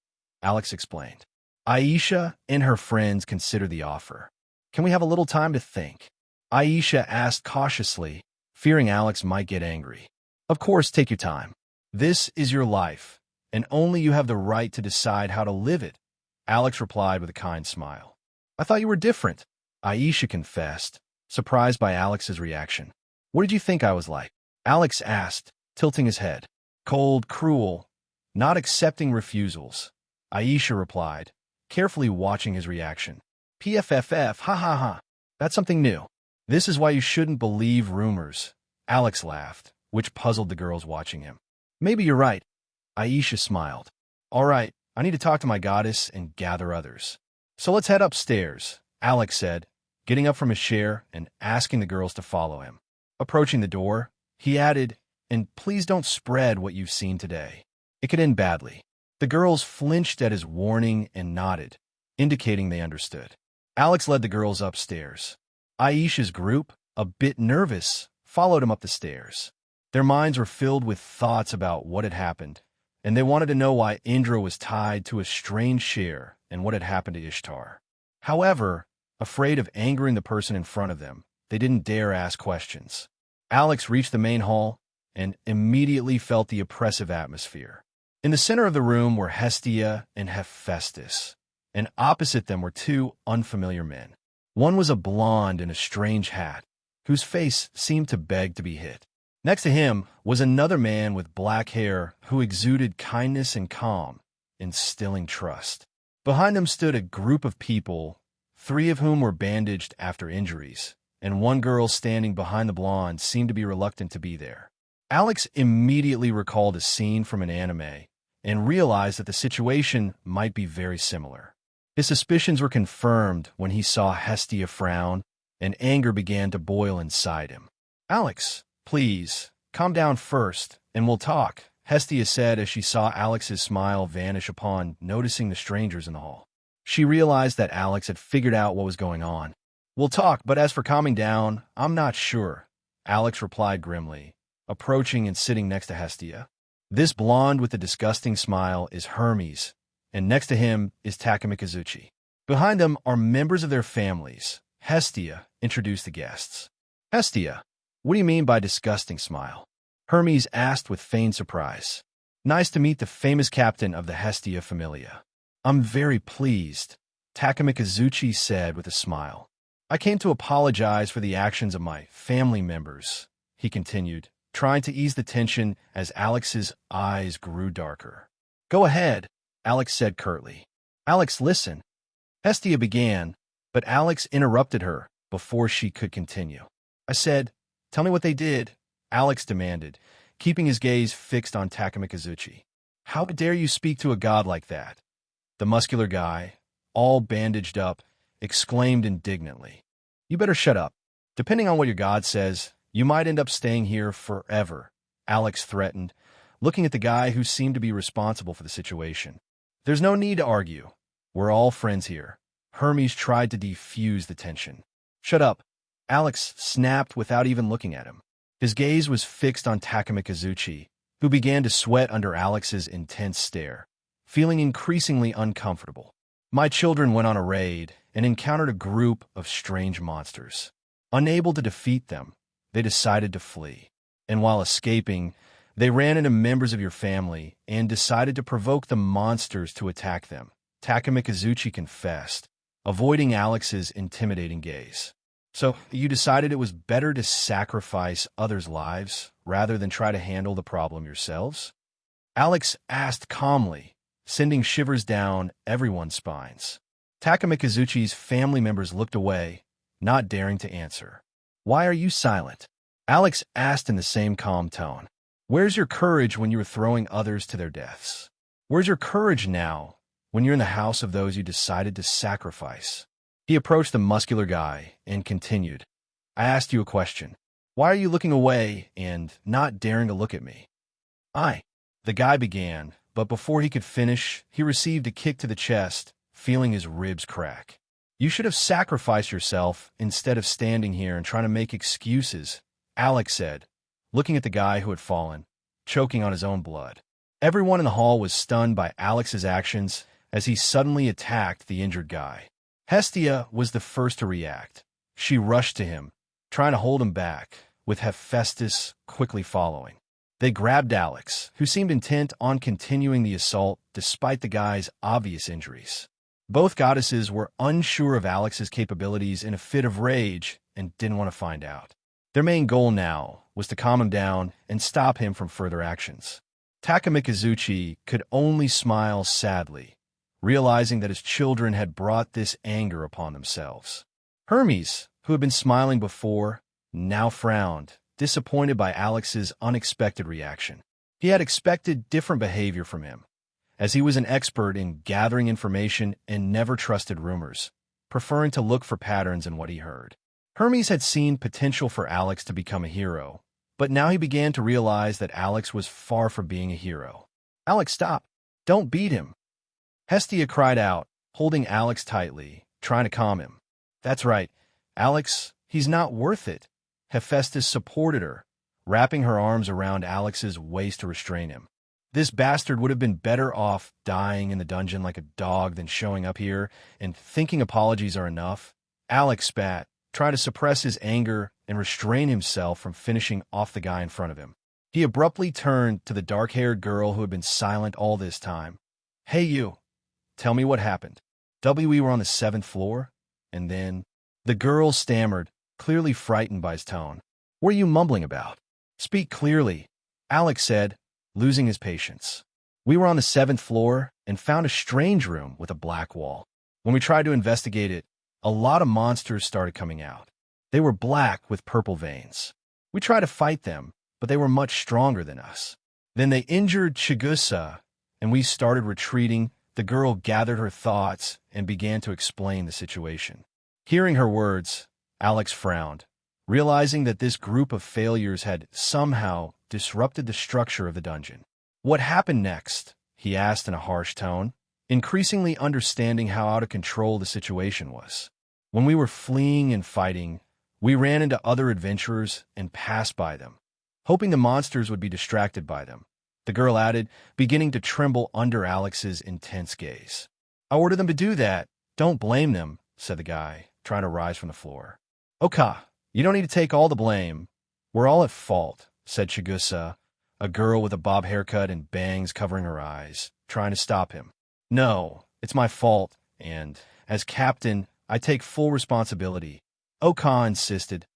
Alex explained. Aisha and her friends considered the offer. "Can we have a little time to think?" Aisha asked cautiously, fearing Alex might get angry. "Of course, take your time. This is your life, and only you have the right to decide how to live it," Alex replied with a kind smile. "I thought you were different," Aisha confessed, surprised by Alex's reaction. "What did you think I was like?" Alex asked, tilting his head. "Cold, cruel, not accepting refusals," Aisha replied, carefully watching his reaction. "PFFF, ha ha ha. That's something new. This is why you shouldn't believe rumors," Alex laughed, which puzzled the girls watching him. "Maybe you're right," Aisha smiled. "All right, I need to talk to my goddess and gather others. So let's head upstairs," Alex said, getting up from his chair and asking the girls to follow him. Approaching the door, he added, "And please don't spread what you've seen today. It could end badly." The girls flinched at his warning and nodded, indicating they understood. Alex led the girls upstairs. Aisha's group, a bit nervous, followed him up the stairs. Their minds were filled with thoughts about what had happened, and they wanted to know why Indra was tied to a strange share and what had happened to Ishtar. However, afraid of angering the person in front of them, they didn't dare ask questions. Alex reached the main hall and immediately felt the oppressive atmosphere. In the center of the room were Hestia and Hephaestus, and opposite them were two unfamiliar men. One was a blonde in a strange hat, whose face seemed to beg to be hit. Next to him was another man with black hair who exuded kindness and calm, instilling trust. Behind them stood a group of people, 3 of whom were bandaged after injuries, and one girl standing behind the blonde seemed to be reluctant to be there. Alex immediately recalled a scene from an anime and realized that the situation might be very similar. His suspicions were confirmed when he saw Hestia frown, and anger began to boil inside him. "Alex, please, calm down first, and we'll talk," Hestia said as she saw Alex's smile vanish upon noticing the strangers in the hall. She realized that Alex had figured out what was going on. "We'll talk, but as for calming down, I'm not sure," Alex replied grimly, approaching and sitting next to Hestia. This blonde with the disgusting smile is Hermes, and next to him is Takamikazuchi. Behind them are members of their families. Hestia introduced the guests. "Hestia, what do you mean by disgusting smile?" Hermes asked with feigned surprise. "Nice to meet the famous captain of the Hestia Familia." "I'm very pleased," Takamikazuchi said with a smile. "I came to apologize for the actions of my family members," he continued, trying to ease the tension as Alex's eyes grew darker. "Go ahead," Alex said curtly. "Alex, listen." Hestia began, but Alex interrupted her before she could continue. "I said, tell me what they did," Alex demanded, keeping his gaze fixed on Takamikazuchi. "How dare you speak to a god like that?" The muscular guy, all bandaged up, exclaimed indignantly. "You better shut up. Depending on what your god says, you might end up staying here forever," Alex threatened, looking at the guy who seemed to be responsible for the situation. "There's no need to argue. We're all friends here." Hermes tried to defuse the tension. "Shut up," Alex snapped without even looking at him. His gaze was fixed on Takamikazuchi, who began to sweat under Alex's intense stare, feeling increasingly uncomfortable. "My children went on a raid and encountered a group of strange monsters. Unable to defeat them, they decided to flee. And while escaping, they ran into members of your family and decided to provoke the monsters to attack them," Takamikazuchi confessed, avoiding Alex's intimidating gaze. "So you decided it was better to sacrifice others' lives rather than try to handle the problem yourselves?" Alex asked calmly, sending shivers down everyone's spines. Takamikazuchi's family members looked away, not daring to answer. "Why are you silent?" Alex asked in the same calm tone. "Where's your courage when you were throwing others to their deaths? Where's your courage now when you're in the house of those you decided to sacrifice?" He approached the muscular guy and continued. "I asked you a question. Why are you looking away and not daring to look at me?" The guy began, but before he could finish, he received a kick to the chest, feeling his ribs crack. "You should have sacrificed yourself instead of standing here and trying to make excuses," Alex said, looking at the guy who had fallen, choking on his own blood. Everyone in the hall was stunned by Alex's actions as he suddenly attacked the injured guy. Hestia was the first to react. She rushed to him, trying to hold him back, with Hephaestus quickly following. They grabbed Alex, who seemed intent on continuing the assault despite the guy's obvious injuries. Both goddesses were unsure of Alex's capabilities in a fit of rage and didn't want to find out. Their main goal now was to calm him down and stop him from further actions. Takamikazuchi could only smile sadly, realizing that his children had brought this anger upon themselves. Hermes, who had been smiling before, now frowned, disappointed by Alex's unexpected reaction. He had expected different behavior from him, as he was an expert in gathering information and never trusted rumors, preferring to look for patterns in what he heard. Hermes had seen potential for Alex to become a hero, but now he began to realize that Alex was far from being a hero. "Alex, stop! Don't beat him!" Hestia cried out, holding Alex tightly, trying to calm him. "That's right, Alex, he's not worth it," Hephaestus supported her, wrapping her arms around Alex's waist to restrain him. This bastard would have been better off dying in the dungeon like a dog than showing up here and thinking apologies are enough. Alex spat, trying to suppress his anger and restrain himself from finishing off the guy in front of him. He abruptly turned to the dark-haired girl who had been silent all this time. "Hey you, tell me what happened. We were on the 7th floor, and then..." The girl stammered, clearly frightened by his tone. "What are you mumbling about? Speak clearly," Alex said, losing his patience. "We were on the 7th floor and found a strange room with a black wall. When we tried to investigate it, a lot of monsters started coming out. They were black with purple veins. We tried to fight them, but they were much stronger than us. Then they injured Chigusa, and we started retreating." The girl gathered her thoughts and began to explain the situation. Hearing her words, Alex frowned, realizing that this group of failures had somehow disrupted the structure of the dungeon. "What happened next?" he asked in a harsh tone, increasingly understanding how out of control the situation was. "When we were fleeing and fighting, we ran into other adventurers and passed by them, hoping the monsters would be distracted by them," the girl added, beginning to tremble under Alex's intense gaze. "I ordered them to do that. Don't blame them," said the guy, trying to rise from the floor. "Okay, you don't need to take all the blame. We're all at fault," said Chigusa, a girl with a bob haircut and bangs covering her eyes, trying to stop him. "No, it's my fault, and, as captain, I take full responsibility," Oka insisted,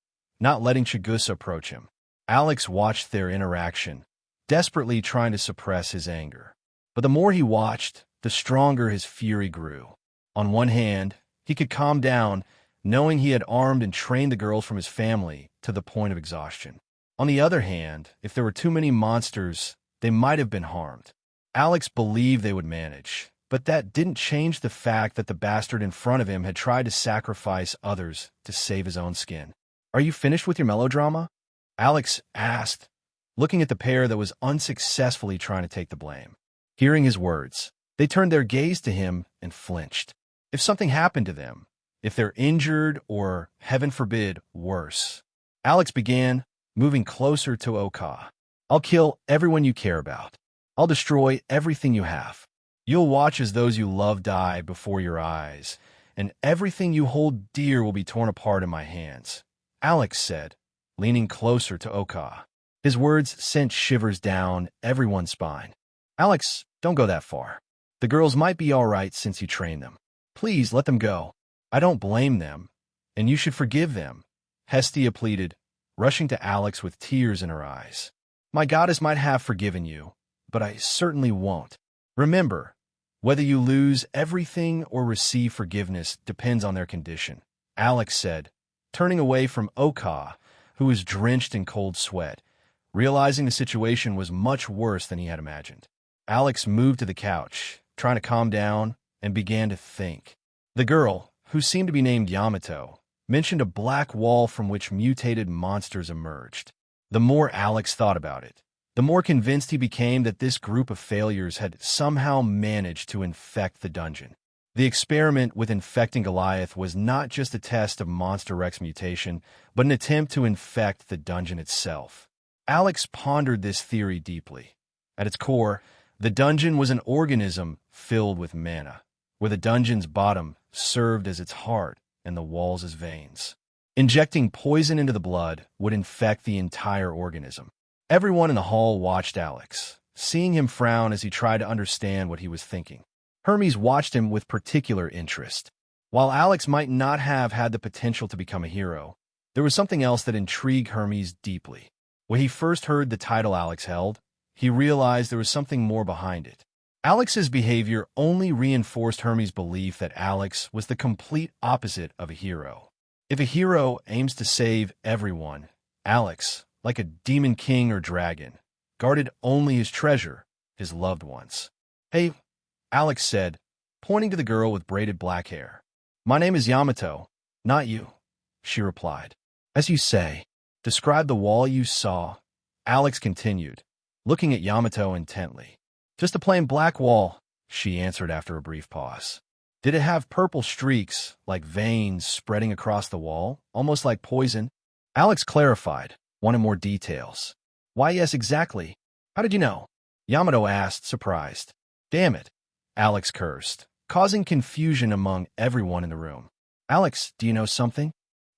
not letting Chigusa approach him. Alex watched their interaction, desperately trying to suppress his anger. But the more he watched, the stronger his fury grew. On one hand, he could calm down, knowing he had armed and trained the girls from his family to the point of exhaustion. On the other hand, if there were too many monsters, they might have been harmed. Alex believed they would manage, but that didn't change the fact that the bastard in front of him had tried to sacrifice others to save his own skin. "Are you finished with your melodrama?" Alex asked, looking at the pair that was unsuccessfully trying to take the blame. Hearing his words, they turned their gaze to him and flinched. If something happened to them, if they're injured or, heaven forbid, worse, Alex began, moving closer to Oka. "I'll kill everyone you care about. I'll destroy everything you have. You'll watch as those you love die before your eyes, and everything you hold dear will be torn apart in my hands," Alex said, leaning closer to Oka. His words sent shivers down everyone's spine. "Alex, don't go that far. The girls might be all right since you trained them. Please let them go. I don't blame them, and you should forgive them," Hestia pleaded, rushing to Alex with tears in her eyes. "My goddess might have forgiven you, but I certainly won't. Remember, whether you lose everything or receive forgiveness depends on their condition," Alex said, turning away from Oka, who was drenched in cold sweat, realizing the situation was much worse than he had imagined. Alex moved to the couch, trying to calm down, and began to think. The girl, who seemed to be named Yamato, mentioned a black wall from which mutated monsters emerged. The more Alex thought about it, the more convinced he became that this group of failures had somehow managed to infect the dungeon. The experiment with infecting Goliath was not just a test of Monster Rex mutation, but an attempt to infect the dungeon itself. Alex pondered this theory deeply. At its core, the dungeon was an organism filled with mana, where the dungeon's bottom served as its heart and the walls as veins. Injecting poison into the blood would infect the entire organism. Everyone in the hall watched Alex, seeing him frown as he tried to understand what he was thinking. Hermes watched him with particular interest. While Alex might not have had the potential to become a hero, there was something else that intrigued Hermes deeply. When he first heard the title Alex held, he realized there was something more behind it. Alex's behavior only reinforced Hermes' belief that Alex was the complete opposite of a hero. If a hero aims to save everyone, Alex, like a demon king or dragon, guarded only his treasure, his loved ones. "Hey," Alex said, pointing to the girl with braided black hair. "My name is Yamato, not you," she replied. "As you say, describe the wall you saw," Alex continued, looking at Yamato intently. "Just a plain black wall," she answered after a brief pause. "Did it have purple streaks, like veins spreading across the wall, almost like poison?" Alex clarified, wanting more details. Why, yes, exactly. How did you know? Yamato asked, surprised. Damn it, Alex cursed, causing confusion among everyone in the room. Alex, do you know something?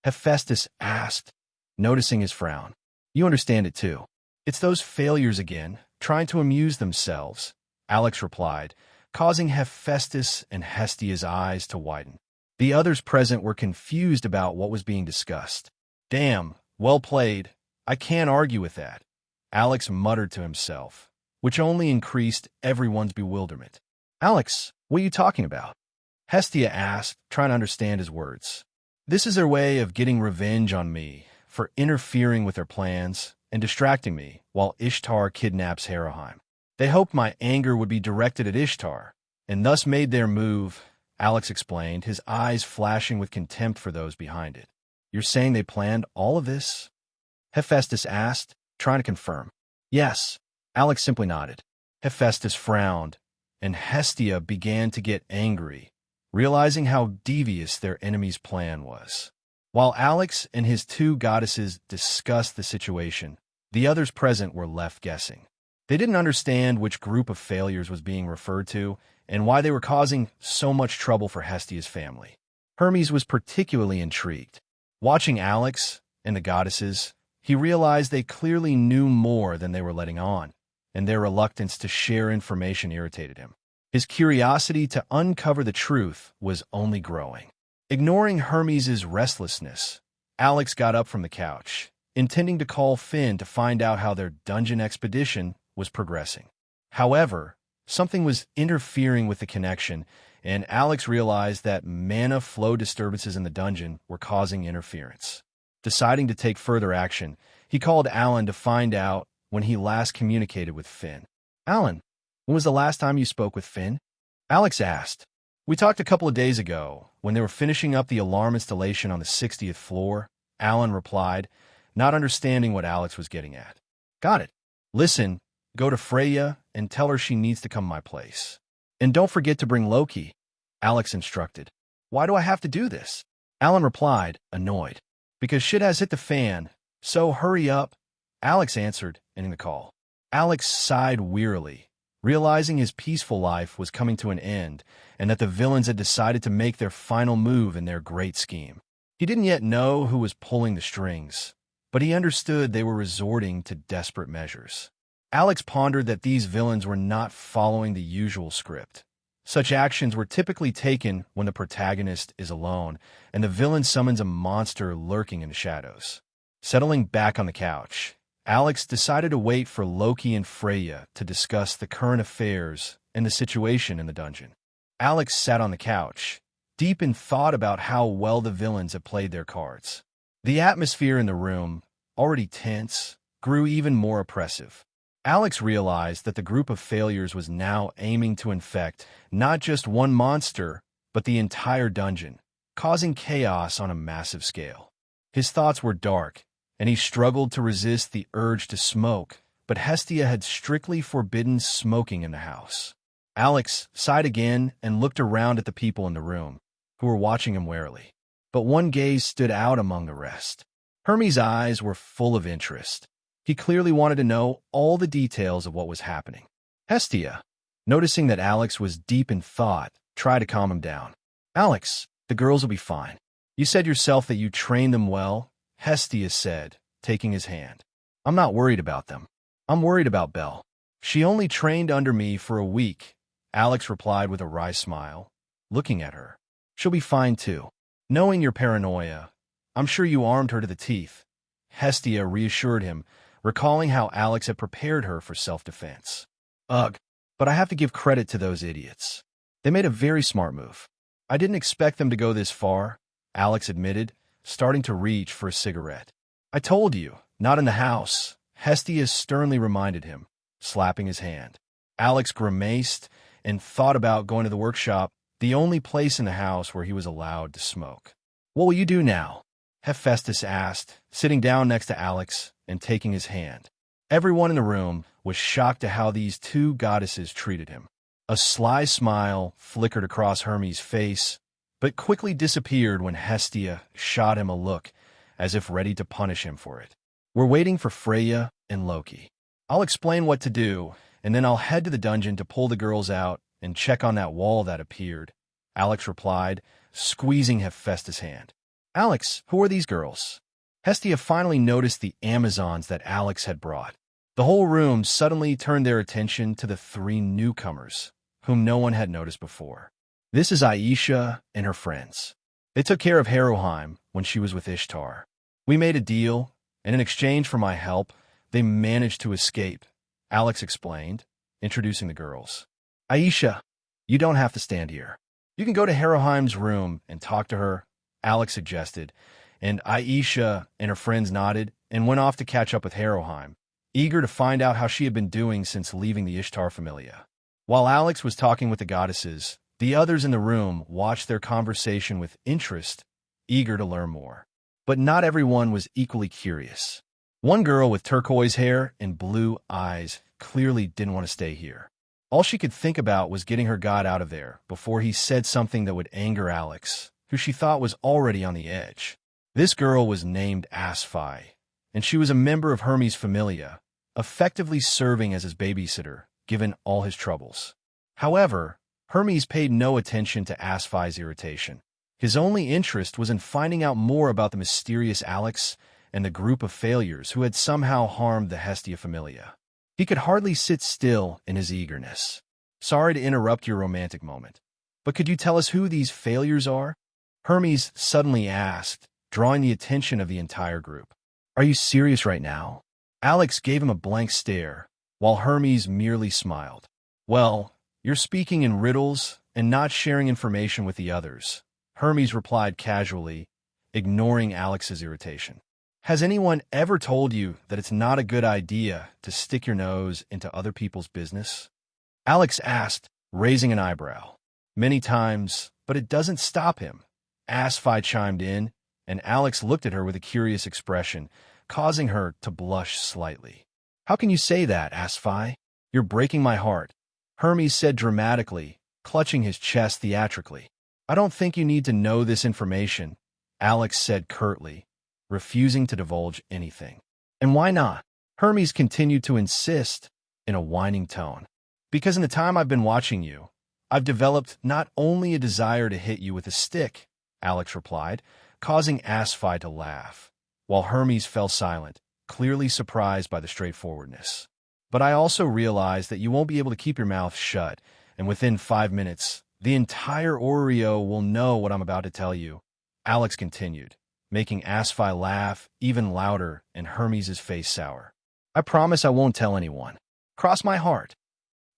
Hephaestus asked, noticing his frown. You understand it too. It's those failures again, trying to amuse themselves, Alex replied, causing Hephaestus and Hestia's eyes to widen. The others present were confused about what was being discussed. Damn, well played. I can't argue with that, Alex muttered to himself, which only increased everyone's bewilderment. Alex, what are you talking about? Hestia asked, trying to understand his words. This is their way of getting revenge on me for interfering with their plans and distracting me while Ishtar kidnaps Heraheim. They hoped my anger would be directed at Ishtar, and thus made their move, Alex explained, his eyes flashing with contempt for those behind it. You're saying they planned all of this? Hephaestus asked, trying to confirm. Yes, Alex simply nodded. Hephaestus frowned, and Hestia began to get angry, realizing how devious their enemy's plan was. While Alex and his two goddesses discussed the situation, the others present were left guessing. They didn't understand which group of failures was being referred to and why they were causing so much trouble for Hestia's family. Hermes was particularly intrigued. Watching Alex and the goddesses, he realized they clearly knew more than they were letting on, and their reluctance to share information irritated him. His curiosity to uncover the truth was only growing. Ignoring Hermes' restlessness, Alex got up from the couch, intending to call Finn to find out how their dungeon expedition was progressing. However, something was interfering with the connection, and Alex realized that mana flow disturbances in the dungeon were causing interference. Deciding to take further action, he called Alan to find out when he last communicated with Finn. Alan, when was the last time you spoke with Finn? Alex asked. We talked a couple of days ago, when they were finishing up the alarm installation on the 60th floor, Alan replied, not understanding what Alex was getting at. Got it. Listen, go to Freya and tell her she needs to come to my place. And don't forget to bring Loki, Alex instructed. Why do I have to do this? Alan replied, annoyed. Because shit has hit the fan, so hurry up, Alex answered, ending the call. Alex sighed wearily, realizing his peaceful life was coming to an end and that the villains had decided to make their final move in their great scheme. He didn't yet know who was pulling the strings, but he understood they were resorting to desperate measures. Alex pondered that these villains were not following the usual script. Such actions were typically taken when the protagonist is alone and the villain summons a monster lurking in the shadows. Settling back on the couch, Alex decided to wait for Loki and Freya to discuss the current affairs and the situation in the dungeon. Alex sat on the couch, deep in thought about how well the villains had played their cards. The atmosphere in the room, already tense, grew even more oppressive. Alex realized that the group of failures was now aiming to infect not just one monster, but the entire dungeon, causing chaos on a massive scale. His thoughts were dark, and he struggled to resist the urge to smoke, but Hestia had strictly forbidden smoking in the house. Alex sighed again and looked around at the people in the room, who were watching him warily. But one gaze stood out among the rest. Hermes' eyes were full of interest. He clearly wanted to know all the details of what was happening. Hestia, noticing that Alex was deep in thought, tried to calm him down. Alex, the girls will be fine. You said yourself that you trained them well, Hestia said, taking his hand. I'm not worried about them. I'm worried about Belle. She only trained under me for a week, Alex replied with a wry smile, looking at her. She'll be fine too. Knowing your paranoia, I'm sure you armed her to the teeth, Hestia reassured him, recalling how Alex had prepared her for self-defense. Ugh, but I have to give credit to those idiots. They made a very smart move. I didn't expect them to go this far, Alex admitted, starting to reach for a cigarette. I told you, not in the house, Hestia sternly reminded him, slapping his hand. Alex grimaced and thought about going to the workshop, the only place in the house where he was allowed to smoke. What will you do now? Hephaestus asked, sitting down next to Alex and taking his hand. Everyone in the room was shocked at how these two goddesses treated him. A sly smile flickered across Hermes' face, but quickly disappeared when Hestia shot him a look, as if ready to punish him for it. We're waiting for Freya and Loki. I'll explain what to do, and then I'll head to the dungeon to pull the girls out and check on that wall that appeared, Alex replied, squeezing Hephaestus' hand. Alex, who are these girls? Hestia finally noticed the Amazons that Alex had brought. The whole room suddenly turned their attention to the three newcomers, whom no one had noticed before. This is Aisha and her friends. They took care of Haroheim when she was with Ishtar. We made a deal, and in exchange for my help, they managed to escape, Alex explained, introducing the girls. Aisha, you don't have to stand here. You can go to Haroheim's room and talk to her, Alex suggested, and Aisha and her friends nodded and went off to catch up with Haroheim, eager to find out how she had been doing since leaving the Ishtar Familia. While Alex was talking with the goddesses, the others in the room watched their conversation with interest, eager to learn more. But not everyone was equally curious. One girl with turquoise hair and blue eyes clearly didn't want to stay here. All she could think about was getting her god out of there before he said something that would anger Alex, who she thought was already on the edge. This girl was named Asphi, and she was a member of Hermes' Familia, effectively serving as his babysitter, given all his troubles. However, Hermes paid no attention to Asphi's irritation. His only interest was in finding out more about the mysterious Alex and the group of failures who had somehow harmed the Hestia Familia. He could hardly sit still in his eagerness. Sorry to interrupt your romantic moment, but could you tell us who these failures are? Hermes suddenly asked, drawing the attention of the entire group. Are you serious right now? Alex gave him a blank stare, while Hermes merely smiled. Well, you're speaking in riddles and not sharing information with the others, Hermes replied casually, ignoring Alex's irritation. Has anyone ever told you that it's not a good idea to stick your nose into other people's business? Alex asked, raising an eyebrow. Many times, but it doesn't stop him. Asphi chimed in, and Alex looked at her with a curious expression, causing her to blush slightly. How can you say that, Asphi? You're breaking my heart, Hermes said dramatically, clutching his chest theatrically. I don't think you need to know this information, Alex said curtly, refusing to divulge anything. And why not? Hermes continued to insist in a whining tone. Because in the time I've been watching you, I've developed not only a desire to hit you with a stick, Alex replied, causing Asphi to laugh, while Hermes fell silent, clearly surprised by the straightforwardness. But I also realized that you won't be able to keep your mouth shut, and within 5 minutes, the entire Oreo will know what I'm about to tell you, Alex continued, making Asphi laugh even louder and Hermes' face sour. I promise I won't tell anyone. Cross my heart,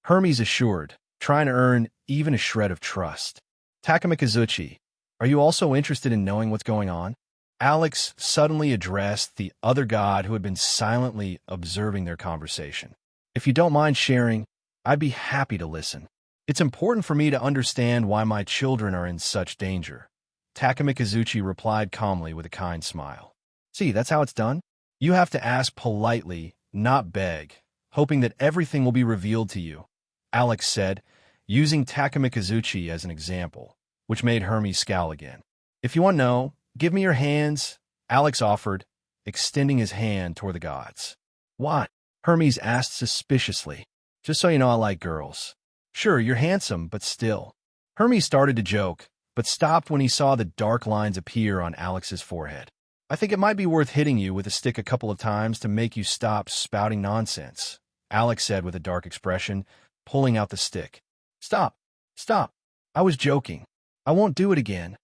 Hermes assured, trying to earn even a shred of trust. Takamikazuchi, are you also interested in knowing what's going on? Alex suddenly addressed the other god who had been silently observing their conversation. If you don't mind sharing, I'd be happy to listen. It's important for me to understand why my children are in such danger, Takamikazuchi replied calmly with a kind smile. See, that's how it's done? You have to ask politely, not beg, hoping that everything will be revealed to you, Alex said, using Takamikazuchi as an example, which made Hermes scowl again. If you want to know, give me your hands, Alex offered, extending his hand toward the gods. What? Hermes asked suspiciously. Just so you know I like girls. Sure, you're handsome, but still. Hermes started to joke, but stopped when he saw the dark lines appear on Alex's forehead. I think it might be worth hitting you with a stick a couple of times to make you stop spouting nonsense, Alex said with a dark expression, pulling out the stick. Stop. Stop. I was joking. I won't do it again.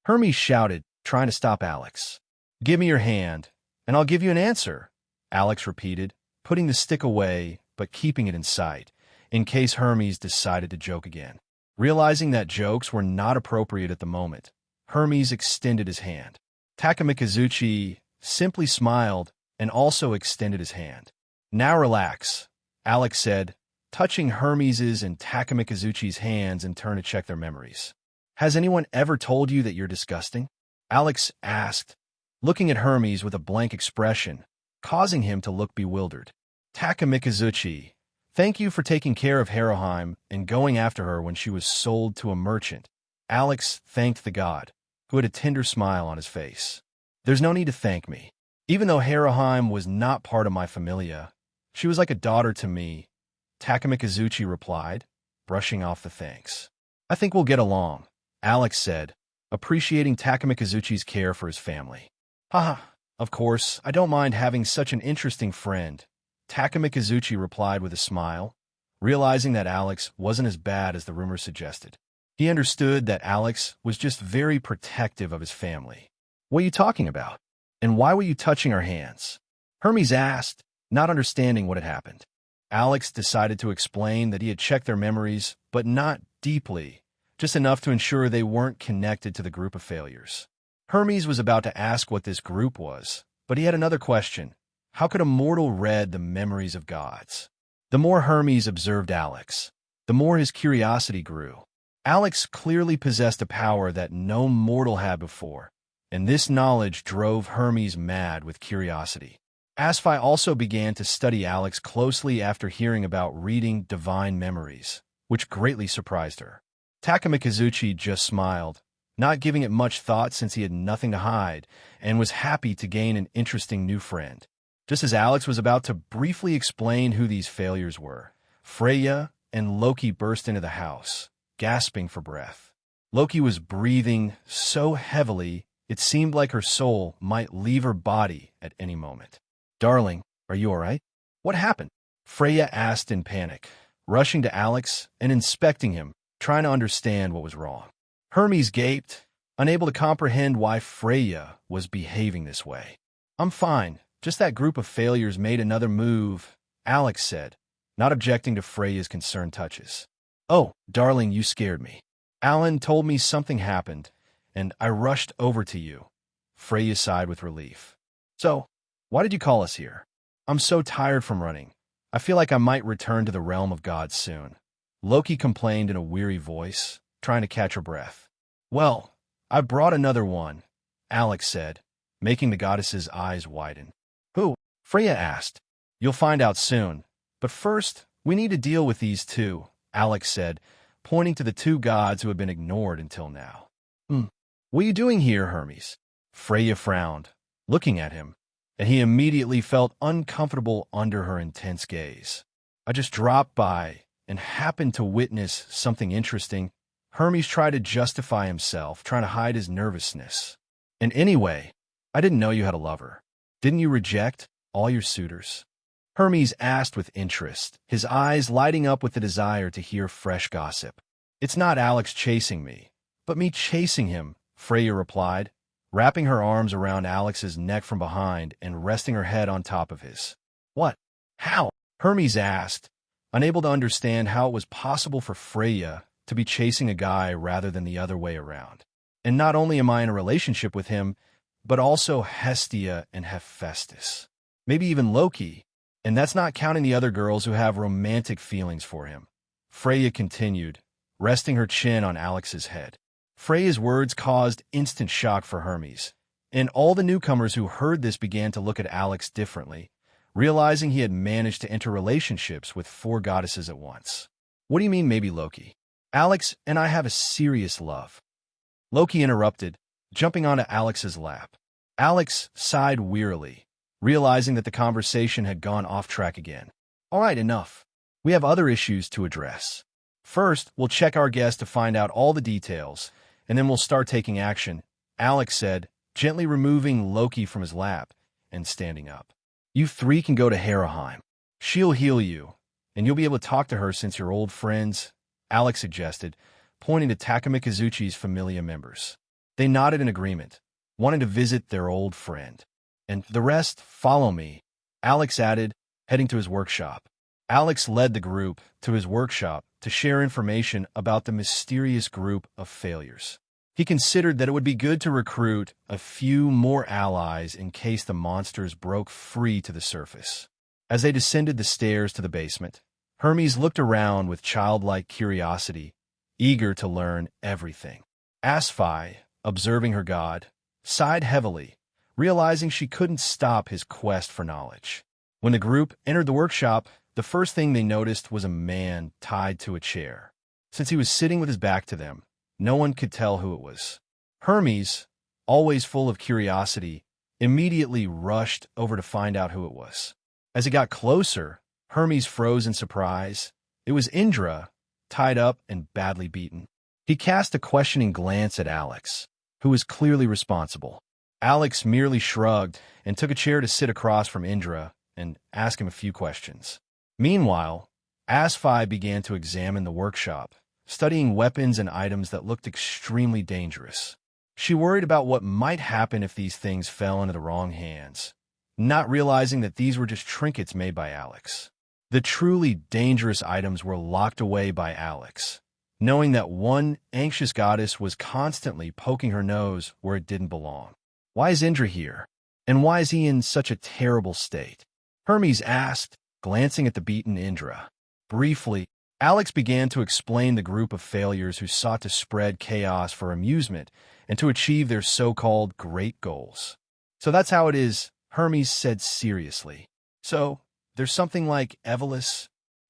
Hermes shouted, trying to stop Alex. Give me your hand, and I'll give you an answer, Alex repeated, putting the stick away but keeping it in sight, in case Hermes decided to joke again. Realizing that jokes were not appropriate at the moment, Hermes extended his hand. Takamikazuchi simply smiled and also extended his hand. Now relax, Alex said, touching Hermes's and Takamikazuchi's hands in turn to check their memories. Has anyone ever told you that you're disgusting? Alex asked, looking at Hermes with a blank expression, causing him to look bewildered. Takamikazuchi, thank you for taking care of Haroheim and going after her when she was sold to a merchant. Alex thanked the god, who had a tender smile on his face. There's no need to thank me. Even though Haraheim was not part of my familia, she was like a daughter to me, Takamikazuchi replied, brushing off the thanks. I think we'll get along, Alex said, appreciating Takamikazuchi's care for his family. Haha, of course, I don't mind having such an interesting friend, Takamikazuchi replied with a smile, realizing that Alex wasn't as bad as the rumor suggested. He understood that Alex was just very protective of his family. What are you talking about? And why were you touching our hands? Hermes asked, not understanding what had happened. Alex decided to explain that he had checked their memories, but not deeply, just enough to ensure they weren't connected to the group of failures. Hermes was about to ask what this group was, but he had another question. How could a mortal read the memories of gods? The more Hermes observed Alex, the more his curiosity grew. Alex clearly possessed a power that no mortal had before, and this knowledge drove Hermes mad with curiosity. Asfi also began to study Alex closely after hearing about reading divine memories, which greatly surprised her. Takamikazuchi just smiled, not giving it much thought since he had nothing to hide, and was happy to gain an interesting new friend. Just as Alex was about to briefly explain who these failures were, Freya and Loki burst into the house, gasping for breath. Loki was breathing so heavily it seemed like her soul might leave her body at any moment. Darling, are you all right? What happened? Freya asked in panic, rushing to Alex and inspecting him, trying to understand what was wrong. Hermes gaped, unable to comprehend why Freya was behaving this way. I'm fine, just that group of failures made another move, Alex said, not objecting to Freya's concerned touches. Oh, darling, you scared me. Alan told me something happened, and I rushed over to you. Freya sighed with relief. So, why did you call us here? I'm so tired from running. I feel like I might return to the realm of gods soon. Loki complained in a weary voice, trying to catch her breath. Well, I brought another one, Alex said, making the goddess's eyes widen. Who? Freya asked. You'll find out soon. But first, we need to deal with these two, Alex said, pointing to the two gods who had been ignored until now. What are you doing here, Hermes? Freya frowned, looking at him, and he immediately felt uncomfortable under her intense gaze. I just dropped by and happened to witness something interesting. Hermes tried to justify himself, trying to hide his nervousness. And anyway, I didn't know you had a lover. Didn't you reject all your suitors? Hermes asked with interest, his eyes lighting up with the desire to hear fresh gossip. It's not Alex chasing me, but me chasing him, Freya replied, wrapping her arms around Alex's neck from behind and resting her head on top of his. What? How? Hermes asked, unable to understand how it was possible for Freya to be chasing a guy rather than the other way around. And not only am I in a relationship with him, but also Hestia and Hephaestus. Maybe even Loki. And that's not counting the other girls who have romantic feelings for him. Freya continued, resting her chin on Alex's head. Freya's words caused instant shock for Hermes, and all the newcomers who heard this began to look at Alex differently, realizing he had managed to enter relationships with 4 goddesses at once. What do you mean maybe Loki? Alex and I have a serious love. Loki interrupted, jumping onto Alex's lap. Alex sighed wearily, realizing that the conversation had gone off track again. All right, enough. We have other issues to address. First, we'll check our guest to find out all the details, and then we'll start taking action, Alex said, gently removing Loki from his lap and standing up. You 3 can go to Haraheim. She'll heal you, and you'll be able to talk to her since you're old friends, Alex suggested, pointing to Takamikazuchi's familia members. They nodded in agreement, wanting to visit their old friend. And the rest follow me, Alex added, heading to his workshop. Alex led the group to his workshop to share information about the mysterious group of failures. He considered that it would be good to recruit a few more allies in case the monsters broke free to the surface. As they descended the stairs to the basement, Hermes looked around with childlike curiosity, eager to learn everything. Asfi, observing her god, sighed heavily, realizing she couldn't stop his quest for knowledge. When the group entered the workshop, the first thing they noticed was a man tied to a chair. Since he was sitting with his back to them, no one could tell who it was. Hermes, always full of curiosity, immediately rushed over to find out who it was. As it got closer, Hermes froze in surprise. It was Indra, tied up and badly beaten. He cast a questioning glance at Alex, who was clearly responsible. Alex merely shrugged and took a chair to sit across from Indra and ask him a few questions. Meanwhile, Asfi began to examine the workshop, studying weapons and items that looked extremely dangerous. She worried about what might happen if these things fell into the wrong hands, not realizing that these were just trinkets made by Alex. The truly dangerous items were locked away by Alex, knowing that one anxious goddess was constantly poking her nose where it didn't belong. Why is Indra here? And why is he in such a terrible state? Hermes asked, glancing at the beaten Indra. Briefly, Alex began to explain the group of failures who sought to spread chaos for amusement and to achieve their so-called great goals. So that's how it is, Hermes said seriously. So, there's something like Evolus?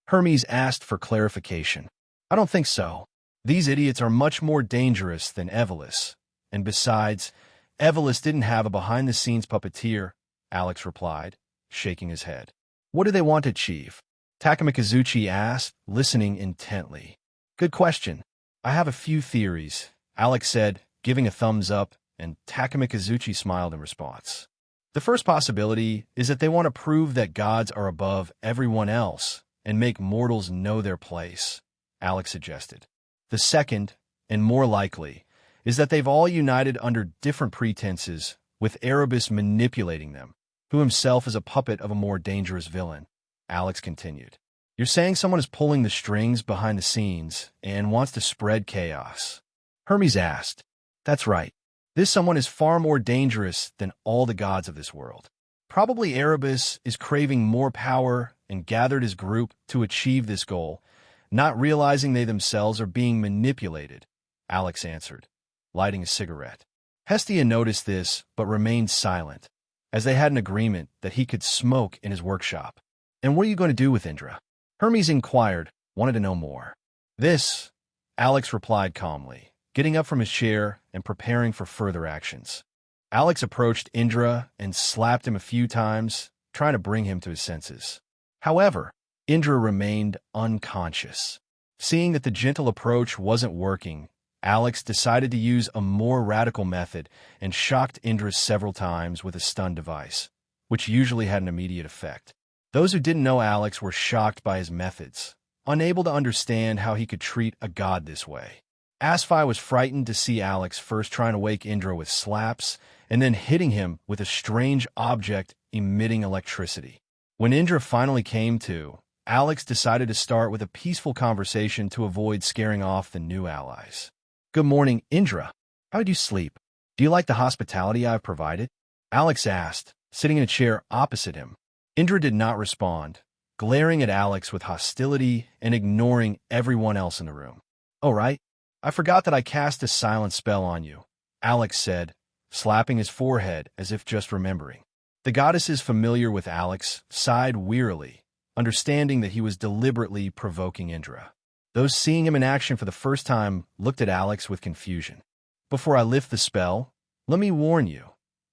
Hermes asked for clarification. I don't think so. These idiots are much more dangerous than Evolus. And besides, Evolus didn't have a behind-the-scenes puppeteer, Alex replied, shaking his head. What do they want to achieve? Takamikazuchi asked, listening intently. Good question. I have a few theories, Alex said, giving a thumbs up, and Takamikazuchi smiled in response. The first possibility is that they want to prove that gods are above everyone else and make mortals know their place, Alex suggested. The second, and more likely, is that they've all united under different pretenses, with Erebus manipulating them, who himself is a puppet of a more dangerous villain. Alex continued. You're saying someone is pulling the strings behind the scenes and wants to spread chaos? Hermes asked. That's right. This someone is far more dangerous than all the gods of this world. Probably Erebus is craving more power and gathered his group to achieve this goal, not realizing they themselves are being manipulated, Alex answered, lighting a cigarette. Hestia noticed this but remained silent, as they had an agreement that he could smoke in his workshop. And what are you going to do with Indra? Hermes inquired, wanted to know more. This, Alex replied calmly, getting up from his chair and preparing for further actions. Alex approached Indra and slapped him a few times, trying to bring him to his senses. However, Indra remained unconscious. Seeing that the gentle approach wasn't working, Alex decided to use a more radical method and shocked Indra several times with a stun device, which usually had an immediate effect. Those who didn't know Alex were shocked by his methods, unable to understand how he could treat a god this way. Asfi was frightened to see Alex first trying to wake Indra with slaps and then hitting him with a strange object emitting electricity. When Indra finally came to, Alex decided to start with a peaceful conversation to avoid scaring off the new allies. Good morning, Indra. How did you sleep? Do you like the hospitality I've provided? Alex asked, sitting in a chair opposite him. Indra did not respond, glaring at Alex with hostility and ignoring everyone else in the room. Oh, right. I forgot that I cast a silent spell on you, Alex said, slapping his forehead as if just remembering. The goddesses familiar with Alex sighed wearily, understanding that he was deliberately provoking Indra. Those seeing him in action for the first time looked at Alex with confusion. Before I lift the spell, let me warn you.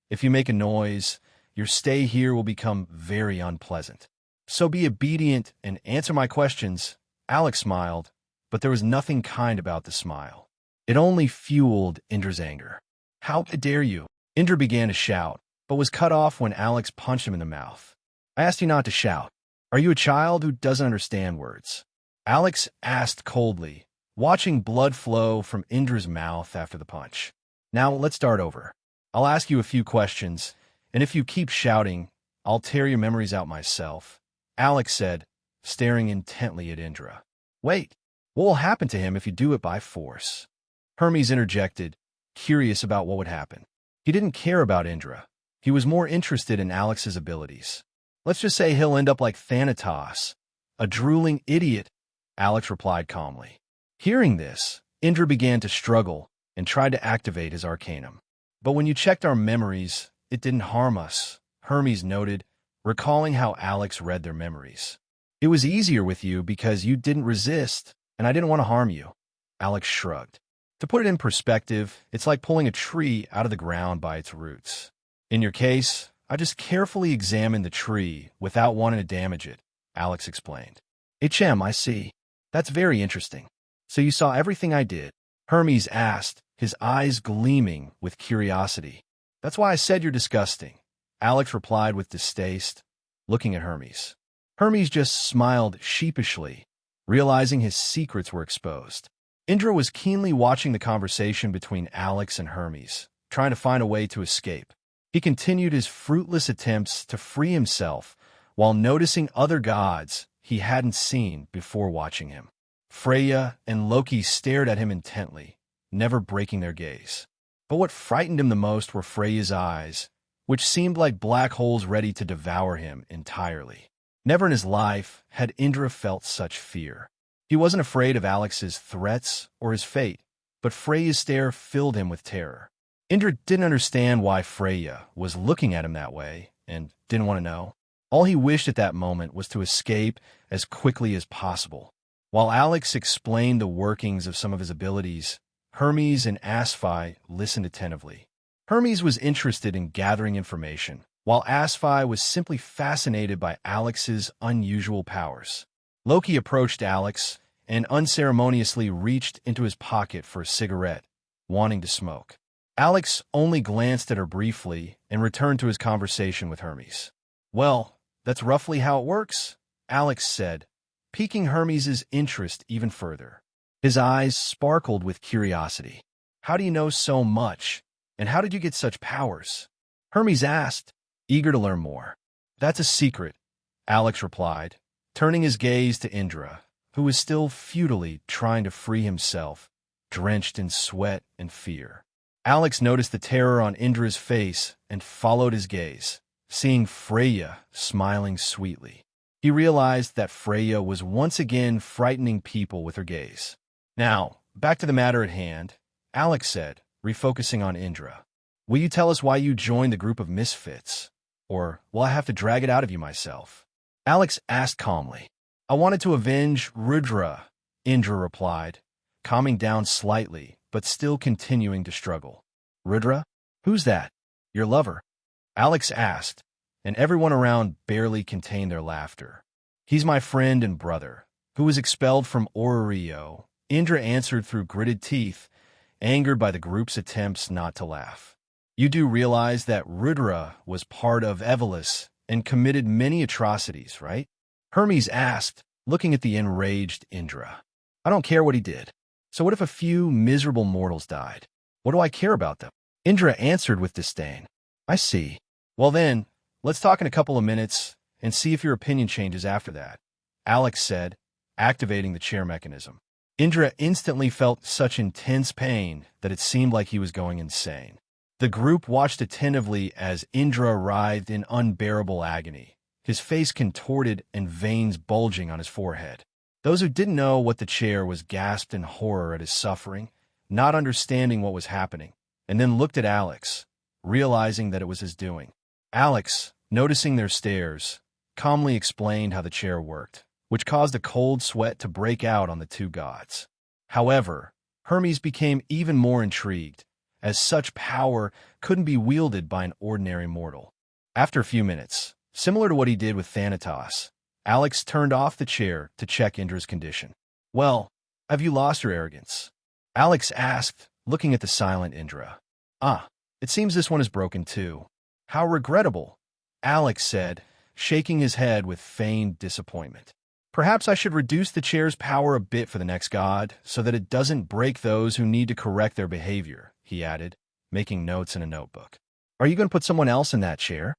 If you make a noise, your stay here will become very unpleasant. So be obedient and answer my questions, Alex smiled, but there was nothing kind about the smile. It only fueled Indra's anger. How dare you? Indra began to shout, but was cut off when Alex punched him in the mouth. I asked you not to shout. Are you a child who doesn't understand words? Alex asked coldly, watching blood flow from Indra's mouth after the punch. Now let's start over. I'll ask you a few questions, and if you keep shouting, I'll tear your memories out myself, Alex said, staring intently at Indra. Wait, what will happen to him if you do it by force? Hermes interjected, curious about what would happen. He didn't care about Indra. He was more interested in Alex's abilities. Let's just say he'll end up like Thanatos, a drooling idiot, Alex replied calmly. Hearing this, Indra began to struggle and tried to activate his arcanum. But when you checked our memories, it didn't harm us, Hermes noted, recalling how Alex read their memories. It was easier with you because you didn't resist, and I didn't want to harm you. Alex shrugged. To put it in perspective, it's like pulling a tree out of the ground by its roots. In your case, I just carefully examined the tree without wanting to damage it, Alex explained. I see. That's very interesting. So you saw everything I did? Hermes asked, his eyes gleaming with curiosity. That's why I said you're disgusting, Alex replied with distaste, looking at Hermes. Hermes just smiled sheepishly, realizing his secrets were exposed. Indra was keenly watching the conversation between Alex and Hermes, trying to find a way to escape. He continued his fruitless attempts to free himself while noticing other gods he hadn't seen before watching him. Freya and Loki stared at him intently, never breaking their gaze. But what frightened him the most were Freya's eyes, which seemed like black holes ready to devour him entirely. Never in his life had Indra felt such fear. He wasn't afraid of Alex's threats or his fate, but Freya's stare filled him with terror. Indra didn't understand why Freya was looking at him that way and didn't want to know. All he wished at that moment was to escape as quickly as possible. While Alex explained the workings of some of his abilities, Hermes and Asphi listened attentively. Hermes was interested in gathering information, while Asphi was simply fascinated by Alex's unusual powers. Loki approached Alex and unceremoniously reached into his pocket for a cigarette, wanting to smoke. Alex only glanced at her briefly and returned to his conversation with Hermes. Well, that's roughly how it works, Alex said, piquing Hermes' interest even further. His eyes sparkled with curiosity. How do you know so much, and how did you get such powers? Hermes asked, eager to learn more. That's a secret, Alex replied, turning his gaze to Indra, who was still futilely trying to free himself, drenched in sweat and fear. Alex noticed the terror on Indra's face and followed his gaze, seeing Freya smiling sweetly. He realized that Freya was once again frightening people with her gaze. Now, back to the matter at hand, Alex said, refocusing on Indra. Will you tell us why you joined the group of misfits? Or will I have to drag it out of you myself? Alex asked calmly. I wanted to avenge Rudra, Indra replied, calming down slightly, but still continuing to struggle. Rudra? Who's that? Your lover? Alex asked, and everyone around barely contained their laughter. He's my friend and brother, who was expelled from Orrerio, Indra answered through gritted teeth, angered by the group's attempts not to laugh. You do realize that Rudra was part of Evolus and committed many atrocities, right? Hermes asked, looking at the enraged Indra. I don't care what he did. So what if a few miserable mortals died? What do I care about them? Indra answered with disdain. I see. Well then, let's talk in a couple of minutes and see if your opinion changes after that, Alex said, activating the chair mechanism. Indra instantly felt such intense pain that it seemed like he was going insane. The group watched attentively as Indra writhed in unbearable agony, his face contorted and veins bulging on his forehead. Those who didn't know what the chair was gasped in horror at his suffering, not understanding what was happening, and then looked at Alex, realizing that it was his doing. Alex, noticing their stares, calmly explained how the chair worked, which caused a cold sweat to break out on the two gods. However, Hermes became even more intrigued, as such power couldn't be wielded by an ordinary mortal. After a few minutes, similar to what he did with Thanatos, Alex turned off the chair to check Indra's condition. Well, have you lost your arrogance? Alex asked, looking at the silent Indra. It seems this one is broken too. How regrettable, Alex said, shaking his head with feigned disappointment. Perhaps I should reduce the chair's power a bit for the next god, so that it doesn't break those who need to correct their behavior, he added, making notes in a notebook. Are you going to put someone else in that chair?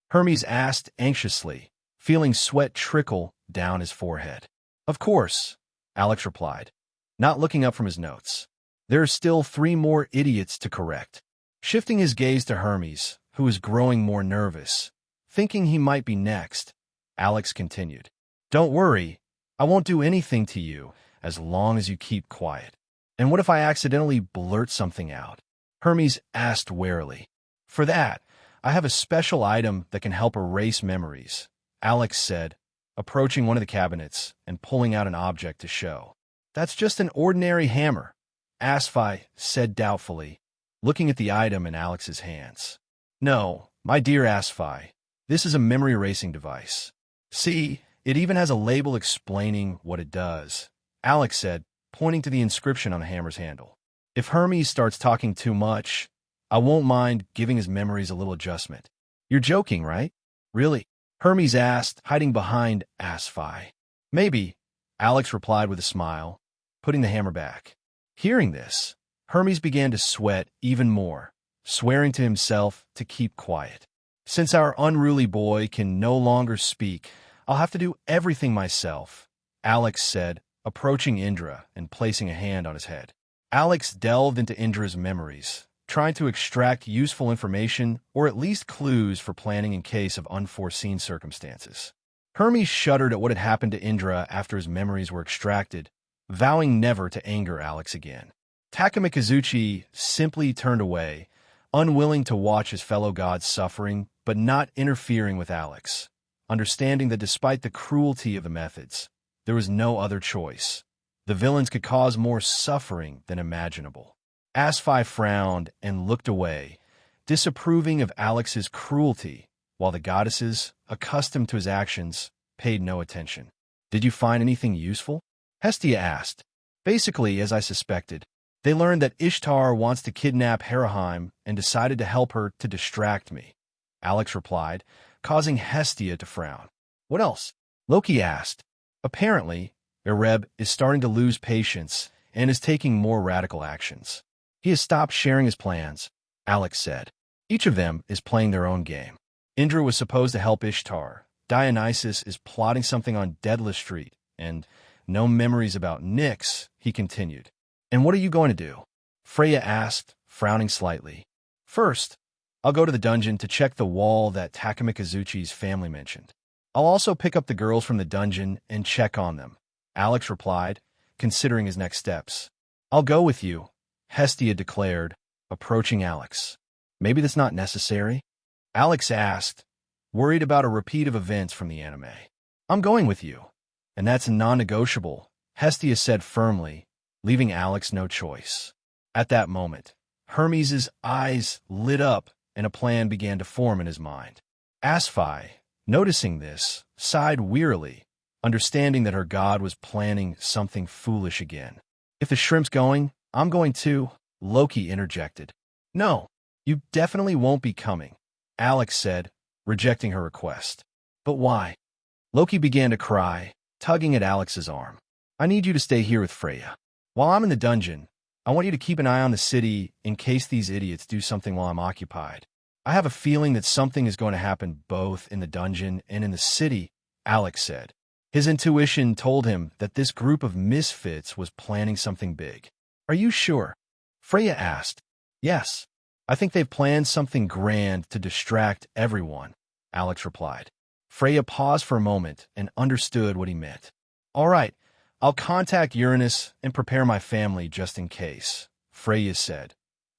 Hermes asked anxiously, feeling sweat trickle down his forehead. Of course, Alex replied, not looking up from his notes. There are still 3 more idiots to correct. Shifting his gaze to Hermes, who was growing more nervous, thinking he might be next, Alex continued. Don't worry, I won't do anything to you as long as you keep quiet. And what if I accidentally blurt something out? Hermes asked warily. For that, I have a special item that can help erase memories, Alex said, approaching one of the cabinets and pulling out an object to show. That's just an ordinary hammer, Asphi said doubtfully, looking at the item in Alex's hands. No, my dear Asfi, this is a memory erasing device. See, it even has a label explaining what it does, Alex said, pointing to the inscription on the hammer's handle. If Hermes starts talking too much, I won't mind giving his memories a little adjustment. You're joking, right? Really? Hermes asked, hiding behind Asfi. Maybe, Alex replied with a smile, putting the hammer back. Hearing this, Hermes began to sweat even more, swearing to himself to keep quiet. Since our unruly boy can no longer speak, I'll have to do everything myself, Alex said, approaching Indra and placing a hand on his head. Alex delved into Indra's memories, trying to extract useful information or at least clues for planning in case of unforeseen circumstances. Hermes shuddered at what had happened to Indra after his memories were extracted, vowing never to anger Alex again. Takemikazuchi simply turned away, unwilling to watch his fellow gods suffering, but not interfering with Alex, understanding that despite the cruelty of the methods, there was no other choice. The villains could cause more suffering than imaginable. Asfi frowned and looked away, disapproving of Alex's cruelty, while the goddesses, accustomed to his actions, paid no attention. Did you find anything useful? Hestia asked. Basically, as I suspected, they learned that Ishtar wants to kidnap Heraheim and decided to help her to distract me, Alex replied, causing Hestia to frown. What else? Loki asked. Apparently, Ereb is starting to lose patience and is taking more radical actions. He has stopped sharing his plans, Alex said. Each of them is playing their own game. Indra was supposed to help Ishtar. Dionysus is plotting something on Daedalus Street, and no memories about Nyx, he continued. And what are you going to do? Freya asked, frowning slightly. First, I'll go to the dungeon to check the wall that Takemikazuchi's family mentioned. I'll also pick up the girls from the dungeon and check on them, Alex replied, considering his next steps. I'll go with you, Hestia declared, approaching Alex. Maybe that's not necessary? Alex asked, worried about a repeat of events from the anime. I'm going with you, and that's non-negotiable, Hestia said firmly, leaving Alex no choice. At that moment, Hermes' eyes lit up and a plan began to form in his mind. Asfi, noticing this, sighed wearily, understanding that her god was planning something foolish again. If the shrimp's going, I'm going too, Loki interjected. No, you definitely won't be coming, Alex said, rejecting her request. But why? Loki began to cry, tugging at Alex's arm. I need you to stay here with Freya. While I'm in the dungeon, I want you to keep an eye on the city in case these idiots do something while I'm occupied. I have a feeling that something is going to happen both in the dungeon and in the city, Alex said. His intuition told him that this group of misfits was planning something big. Are you sure? Freya asked. Yes, I think they've planned something grand to distract everyone, Alex replied. Freya paused for a moment and understood what he meant. All right, I'll contact Uranus and prepare my family just in case, Freya said,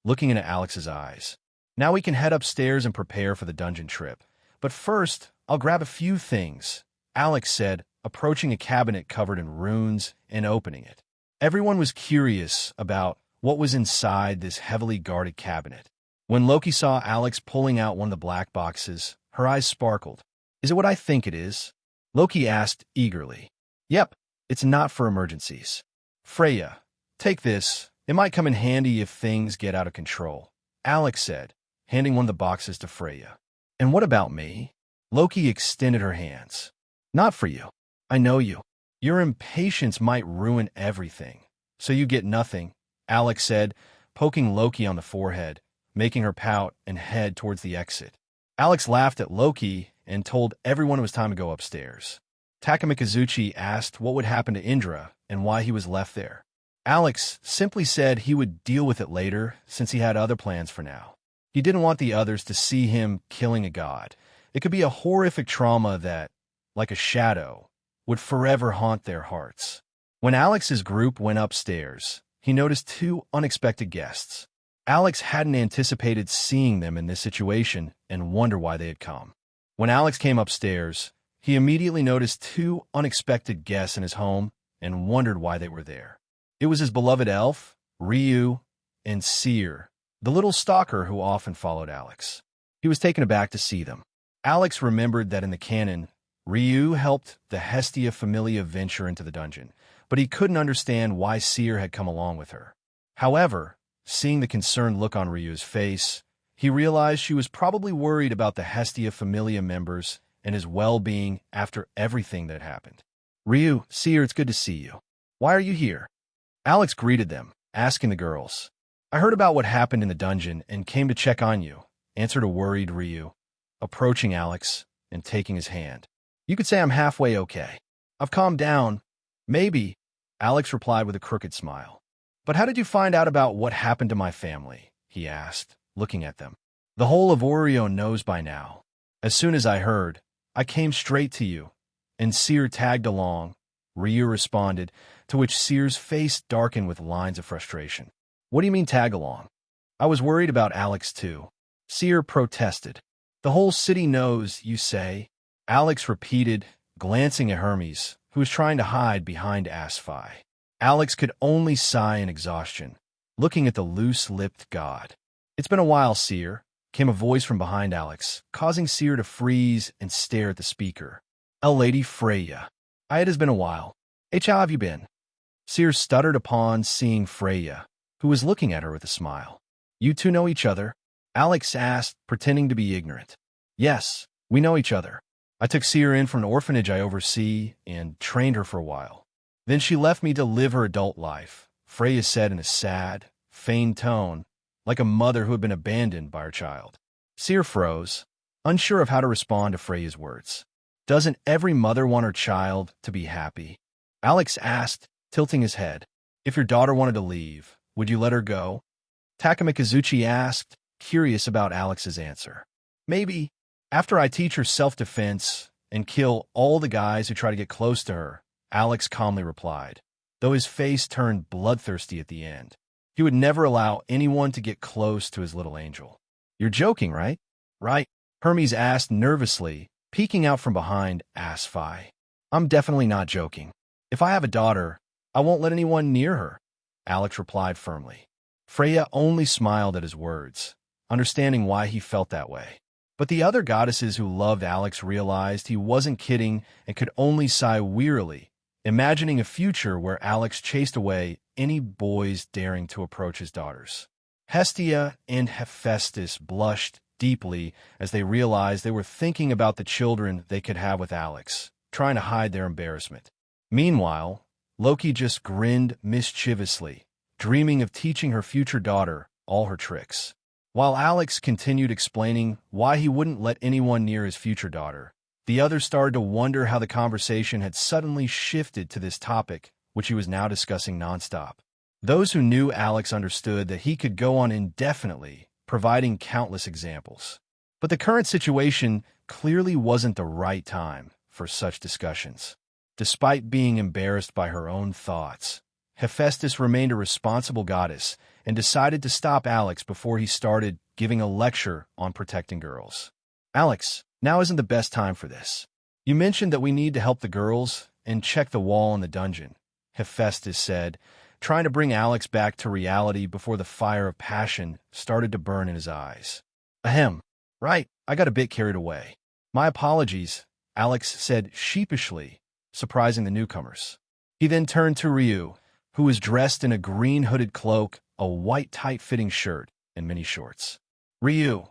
looking into Alex's eyes. Now we can head upstairs and prepare for the dungeon trip. But first, I'll grab a few things, Alex said, approaching a cabinet covered in runes and opening it. Everyone was curious about what was inside this heavily guarded cabinet. When Loki saw Alex pulling out one of the black boxes, her eyes sparkled. Is it what I think it is? Loki asked eagerly. Yep, it's not for emergencies. Freya, take this. It might come in handy if things get out of control, Alex said, handing one of the boxes to Freya. And what about me? Loki extended her hands. Not for you. I know you. Your impatience might ruin everything, so you get nothing, Alex said, poking Loki on the forehead, making her pout and head towards the exit. Alex laughed at Loki and told everyone it was time to go upstairs. Takemikazuchi asked what would happen to Indra and why he was left there. Alex simply said he would deal with it later since he had other plans for now. He didn't want the others to see him killing a god. It could be a horrific trauma that, like a shadow, would forever haunt their hearts. When Alex's group went upstairs, he noticed two unexpected guests. Alex hadn't anticipated seeing them in this situation and wondered why they had come. When Alex came upstairs, he immediately noticed two unexpected guests in his home and wondered why they were there. It was his beloved elf, Ryu, and Seer, the little stalker who often followed Alex. He was taken aback to see them. Alex remembered that in the canon, Ryu helped the Hestia Familia venture into the dungeon, but he couldn't understand why Seer had come along with her. However, seeing the concerned look on Ryu's face, he realized she was probably worried about the Hestia Familia members and his well-being after everything that happened. Ryu, Seer, it's good to see you. Why are you here? Alex greeted them, asking the girls. I heard about what happened in the dungeon and came to check on you, answered a worried Ryu, approaching Alex and taking his hand. You could say I'm halfway okay. I've calmed down. Maybe, Alex replied with a crooked smile. But how did you find out about what happened to my family? He asked, looking at them. The whole of Oreo knows by now. As soon as I heard, I came straight to you. And Seer tagged along, Ryu responded, to which Seer's face darkened with lines of frustration. What do you mean tag along? I was worried about Alex too. Seer protested. The whole city knows, you say? Alex repeated, glancing at Hermes, who was trying to hide behind Asphi. Alex could only sigh in exhaustion, looking at the loose-lipped god. It's been a while, Seer, came a voice from behind Alex, causing Seer to freeze and stare at the speaker. Lady Freya. It has been a while. How have you been? Seer stuttered upon seeing Freya, who was looking at her with a smile. You two know each other? Alex asked, pretending to be ignorant. Yes, we know each other. I took Seer in from an orphanage I oversee and trained her for a while. Then she left me to live her adult life, Freya said in a sad, feigned tone, like a mother who had been abandoned by her child. Seer froze, unsure of how to respond to Freya's words. Doesn't every mother want her child to be happy? Alex asked, tilting his head. If your daughter wanted to leave, would you let her go? Takumi Kazuchi asked, curious about Alex's answer. Maybe, after I teach her self-defense and kill all the guys who try to get close to her, Alex calmly replied, though his face turned bloodthirsty at the end. He would never allow anyone to get close to his little angel. You're joking, right? Right, Hermes asked nervously, peeking out from behind Asphi. I'm definitely not joking. If I have a daughter, I won't let anyone near her, Alex replied firmly. Freya only smiled at his words, understanding why he felt that way. But the other goddesses who loved Alex realized he wasn't kidding and could only sigh wearily, imagining a future where Alex chased away any boys daring to approach his daughters. Hestia and Hephaestus blushed deeply as they realized they were thinking about the children they could have with Alex, trying to hide their embarrassment. Meanwhile, Loki just grinned mischievously, dreaming of teaching her future daughter all her tricks. While Alex continued explaining why he wouldn't let anyone near his future daughter, the others started to wonder how the conversation had suddenly shifted to this topic, which he was now discussing nonstop. Those who knew Alex understood that he could go on indefinitely, providing countless examples. But the current situation clearly wasn't the right time for such discussions. Despite being embarrassed by her own thoughts, Hephaestus remained a responsible goddess and decided to stop Alex before he started giving a lecture on protecting girls. Alex, now isn't the best time for this. You mentioned that we need to help the girls and check the wall in the dungeon, Hephaestus said, trying to bring Alex back to reality before the fire of passion started to burn in his eyes. Ahem. Right, I got a bit carried away. My apologies, Alex said sheepishly, surprising the newcomers. He then turned to Ryu, who was dressed in a green hooded cloak, a white tight-fitting shirt, and mini shorts. Ryu,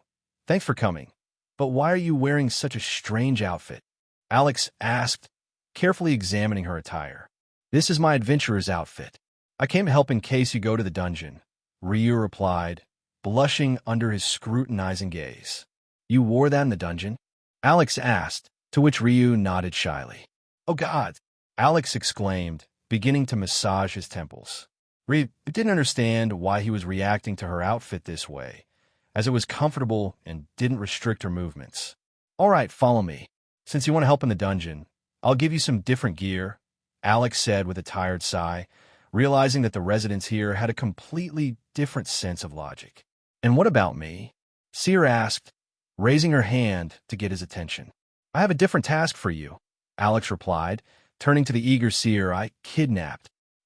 thanks for coming. But why are you wearing such a strange outfit? Alex asked, carefully examining her attire. This is my adventurer's outfit. I came to help in case you go to the dungeon, Ryu replied, blushing under his scrutinizing gaze. You wore that in the dungeon? Alex asked, to which Ryu nodded shyly. Oh God, Alex exclaimed, beginning to massage his temples. Ryu didn't understand why he was reacting to her outfit this way, as it was comfortable and didn't restrict her movements. All right, follow me. Since you want to help in the dungeon, I'll give you some different gear, Alex said with a tired sigh, realizing that the residents here had a completely different sense of logic. And what about me? Seer asked, raising her hand to get his attention. I have a different task for you, Alex replied, turning to the eager Seer. I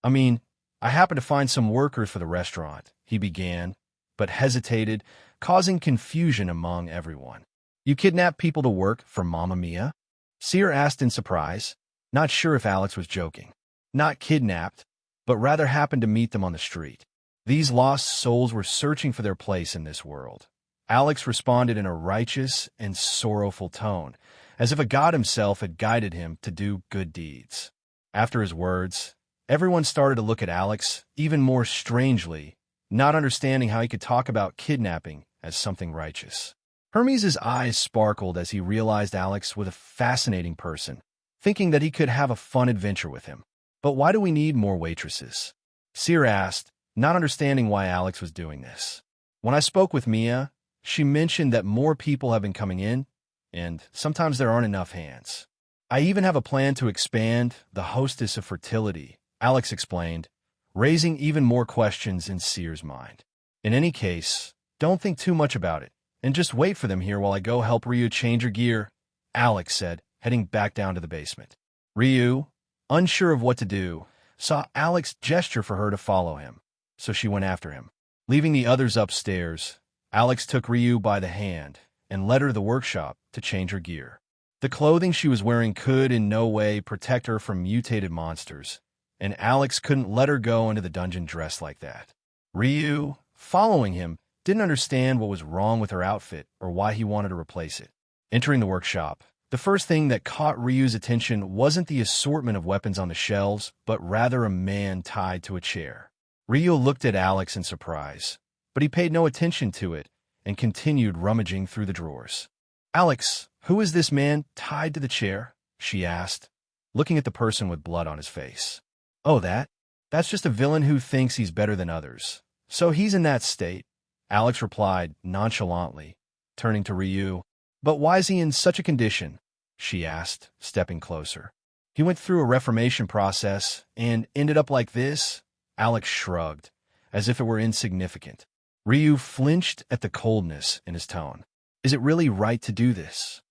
happened to find some workers for the restaurant, he began, but hesitated, causing confusion among everyone. You kidnap people to work for Mamma Mia? Seer asked in surprise, not sure if Alex was joking. Not kidnapped, but rather happened to meet them on the street. These lost souls were searching for their place in this world. Alex responded in a righteous and sorrowful tone, as if a god himself had guided him to do good deeds. After his words, everyone started to look at Alex even more strangely, not understanding how he could talk about kidnapping as something righteous. Hermes' eyes sparkled as he realized Alex was a fascinating person, thinking that he could have a fun adventure with him. But why do we need more waitresses? Seer asked, not understanding why Alex was doing this. When I spoke with Mia, she mentioned that more people have been coming in, and sometimes there aren't enough hands. I even have a plan to expand the hostess of fertility, Alex explained, raising even more questions in Seer's mind. In any case, don't think too much about it, and just wait for them here while I go help Ryu change her gear, Alex said, heading back down to the basement. Ryu, unsure of what to do, saw Alex gesture for her to follow him, so she went after him. Leaving the others upstairs, Alex took Ryu by the hand and led her to the workshop to change her gear. The clothing she was wearing could in no way protect her from mutated monsters, and Alex couldn't let her go into the dungeon dressed like that. Ryu, following him, didn't understand what was wrong with her outfit or why he wanted to replace it. Entering the workshop, the first thing that caught Ryu's attention wasn't the assortment of weapons on the shelves, but rather a man tied to a chair. Ryu looked at Alex in surprise, but he paid no attention to it and continued rummaging through the drawers. Alex, who is this man tied to the chair? She asked, looking at the person with blood on his face. Oh, that's just a villain who thinks he's better than others. So he's in that state, Alex replied nonchalantly, turning to Ryu. But why is he in such a condition? She asked, stepping closer. He went through a reformation process and ended up like this? Alex shrugged, as if it were insignificant. Ryu flinched at the coldness in his tone. Is it really right to do this?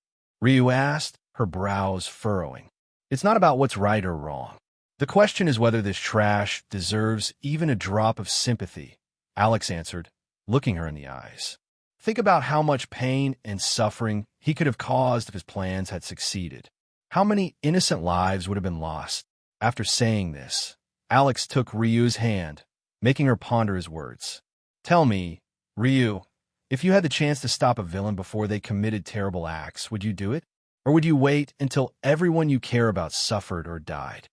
Ryu asked, her brows furrowing. It's not about what's right or wrong. The question is whether this trash deserves even a drop of sympathy, Alex answered, looking her in the eyes. Think about how much pain and suffering he could have caused if his plans had succeeded. How many innocent lives would have been lost? After saying this, Alex took Ryu's hand, making her ponder his words. Tell me, Ryu, if you had the chance to stop a villain before they committed terrible acts, would you do it? Or would you wait until everyone you care about suffered or died?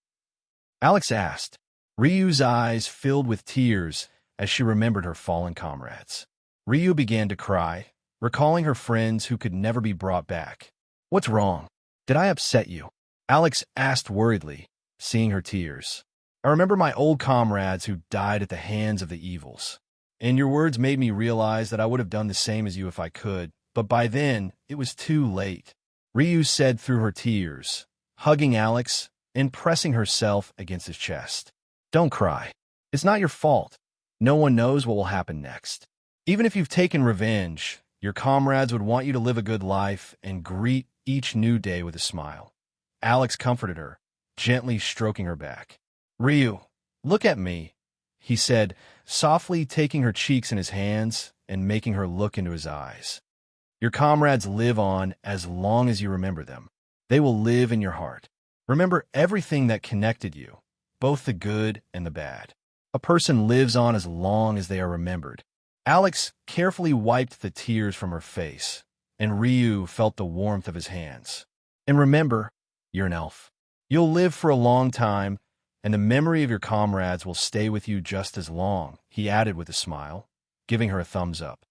Alex asked. Ryu's eyes filled with tears as she remembered her fallen comrades. Ryu began to cry, recalling her friends who could never be brought back. What's wrong? Did I upset you? Alex asked worriedly, seeing her tears. I remember my old comrades who died at the hands of the evils. And your words made me realize that I would have done the same as you if I could, but by then, it was too late. Ryu said through her tears, hugging Alex and pressing herself against his chest. Don't cry. It's not your fault. No one knows what will happen next. Even if you've taken revenge, your comrades would want you to live a good life and greet each new day with a smile. Alex comforted her, gently stroking her back. Ryu, look at me, he said, softly taking her cheeks in his hands and making her look into his eyes. Your comrades live on as long as you remember them. They will live in your heart. Remember everything that connected you, both the good and the bad. A person lives on as long as they are remembered. Alex carefully wiped the tears from her face, and Ryu felt the warmth of his hands. And remember, you're an elf. You'll live for a long time, and the memory of your comrades will stay with you just as long, he added with a smile, giving her a thumbs up.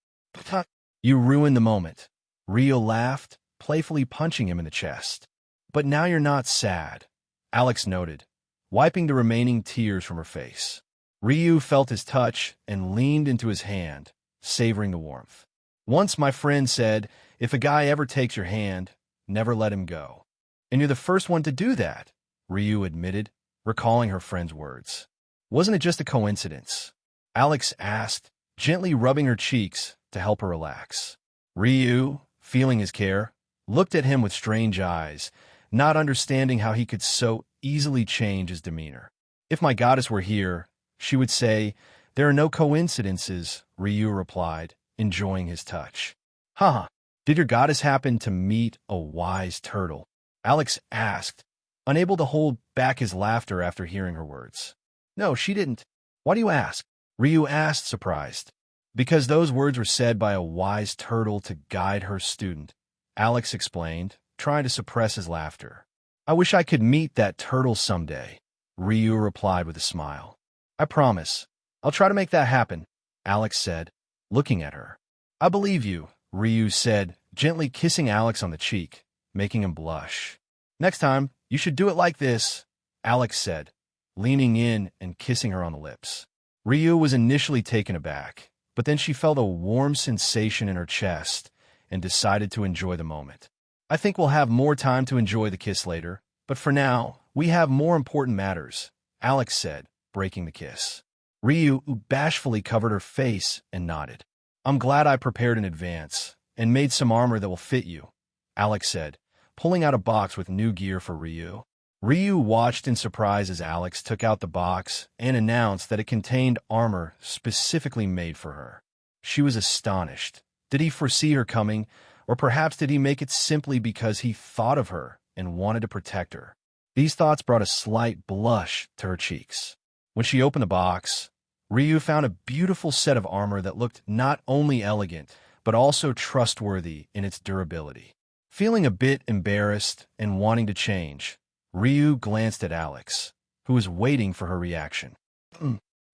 You ruined the moment. Ryu laughed, playfully punching him in the chest. But now you're not sad, Alex noted, wiping the remaining tears from her face. Ryu felt his touch and leaned into his hand, savoring the warmth. Once my friend said, if a guy ever takes your hand, never let him go. And you're the first one to do that, Ryu admitted, recalling her friend's words. Wasn't it just a coincidence? Alex asked, gently rubbing her cheeks to help her relax. Ryu, feeling his care, looked at him with strange eyes, not understanding how he could so easily change his demeanor. If my goddess were here, she would say, There are no coincidences, Ryu replied, enjoying his touch. Haha, did your goddess happen to meet a wise turtle? Alex asked, unable to hold back his laughter after hearing her words. No, she didn't. Why do you ask? Ryu asked, surprised. Because those words were said by a wise turtle to guide her student, Alex explained, trying to suppress his laughter. I wish I could meet that turtle someday, Ryu replied with a smile. I promise. I'll try to make that happen, Alex said, looking at her. I believe you, Ryu said, gently kissing Alex on the cheek, making him blush. Next time, you should do it like this, Alex said, leaning in and kissing her on the lips. Ryu was initially taken aback, but then she felt a warm sensation in her chest and decided to enjoy the moment. I think we'll have more time to enjoy the kiss later, but for now, we have more important matters, Alex said, breaking the kiss. Ryu bashfully covered her face and nodded. I'm glad I prepared in advance and made some armor that will fit you, Alex said, pulling out a box with new gear for Ryu. Ryu watched in surprise as Alex took out the box and announced that it contained armor specifically made for her. She was astonished. Did he foresee her coming, or perhaps did he make it simply because he thought of her and wanted to protect her? These thoughts brought a slight blush to her cheeks. When she opened the box, Ryu found a beautiful set of armor that looked not only elegant, but also trustworthy in its durability. Feeling a bit embarrassed and wanting to change, Ryu glanced at Alex, who was waiting for her reaction.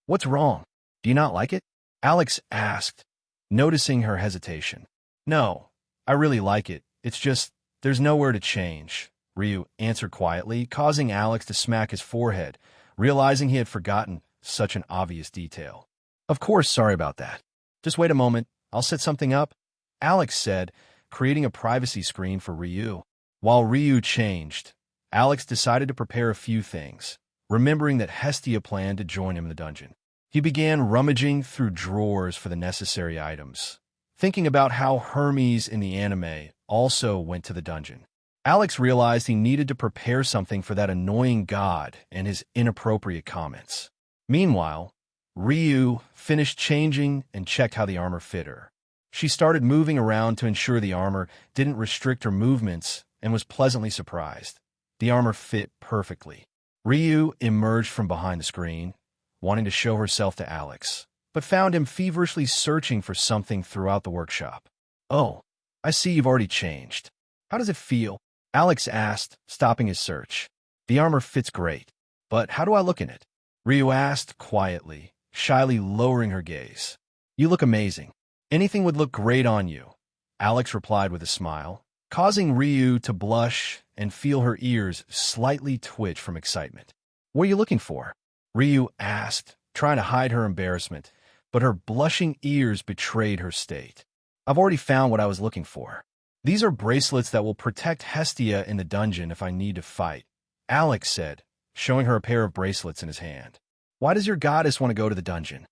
What's wrong? Do you not like it? Alex asked, noticing her hesitation. No, I really like it. It's just, there's nowhere to change, Ryu answered quietly, causing Alex to smack his forehead, realizing he had forgotten such an obvious detail. Of course, sorry about that. Just wait a moment, I'll set something up, Alex said, creating a privacy screen for Ryu. While Ryu changed, Alex decided to prepare a few things, remembering that Hestia planned to join him in the dungeon. He began rummaging through drawers for the necessary items, thinking about how Hermes in the anime also went to the dungeon. Alex realized he needed to prepare something for that annoying god and his inappropriate comments. Meanwhile, Ryu finished changing and checked how the armor fit her. She started moving around to ensure the armor didn't restrict her movements and was pleasantly surprised. The armor fit perfectly. Ryu emerged from behind the screen, wanting to show herself to Alex, but found him feverishly searching for something throughout the workshop. Oh, I see you've already changed. How does it feel? Alex asked, stopping his search. The armor fits great, but how do I look in it? Ryu asked quietly, shyly lowering her gaze. You look amazing. Anything would look great on you, Alex replied with a smile, causing Ryu to blush and feel her ears slightly twitch from excitement. What are you looking for? Ryu asked, trying to hide her embarrassment, but her blushing ears betrayed her state. I've already found what I was looking for. These are bracelets that will protect Hestia in the dungeon if I need to fight, Alex said, showing her a pair of bracelets in his hand. Why does your goddess want to go to the dungeon?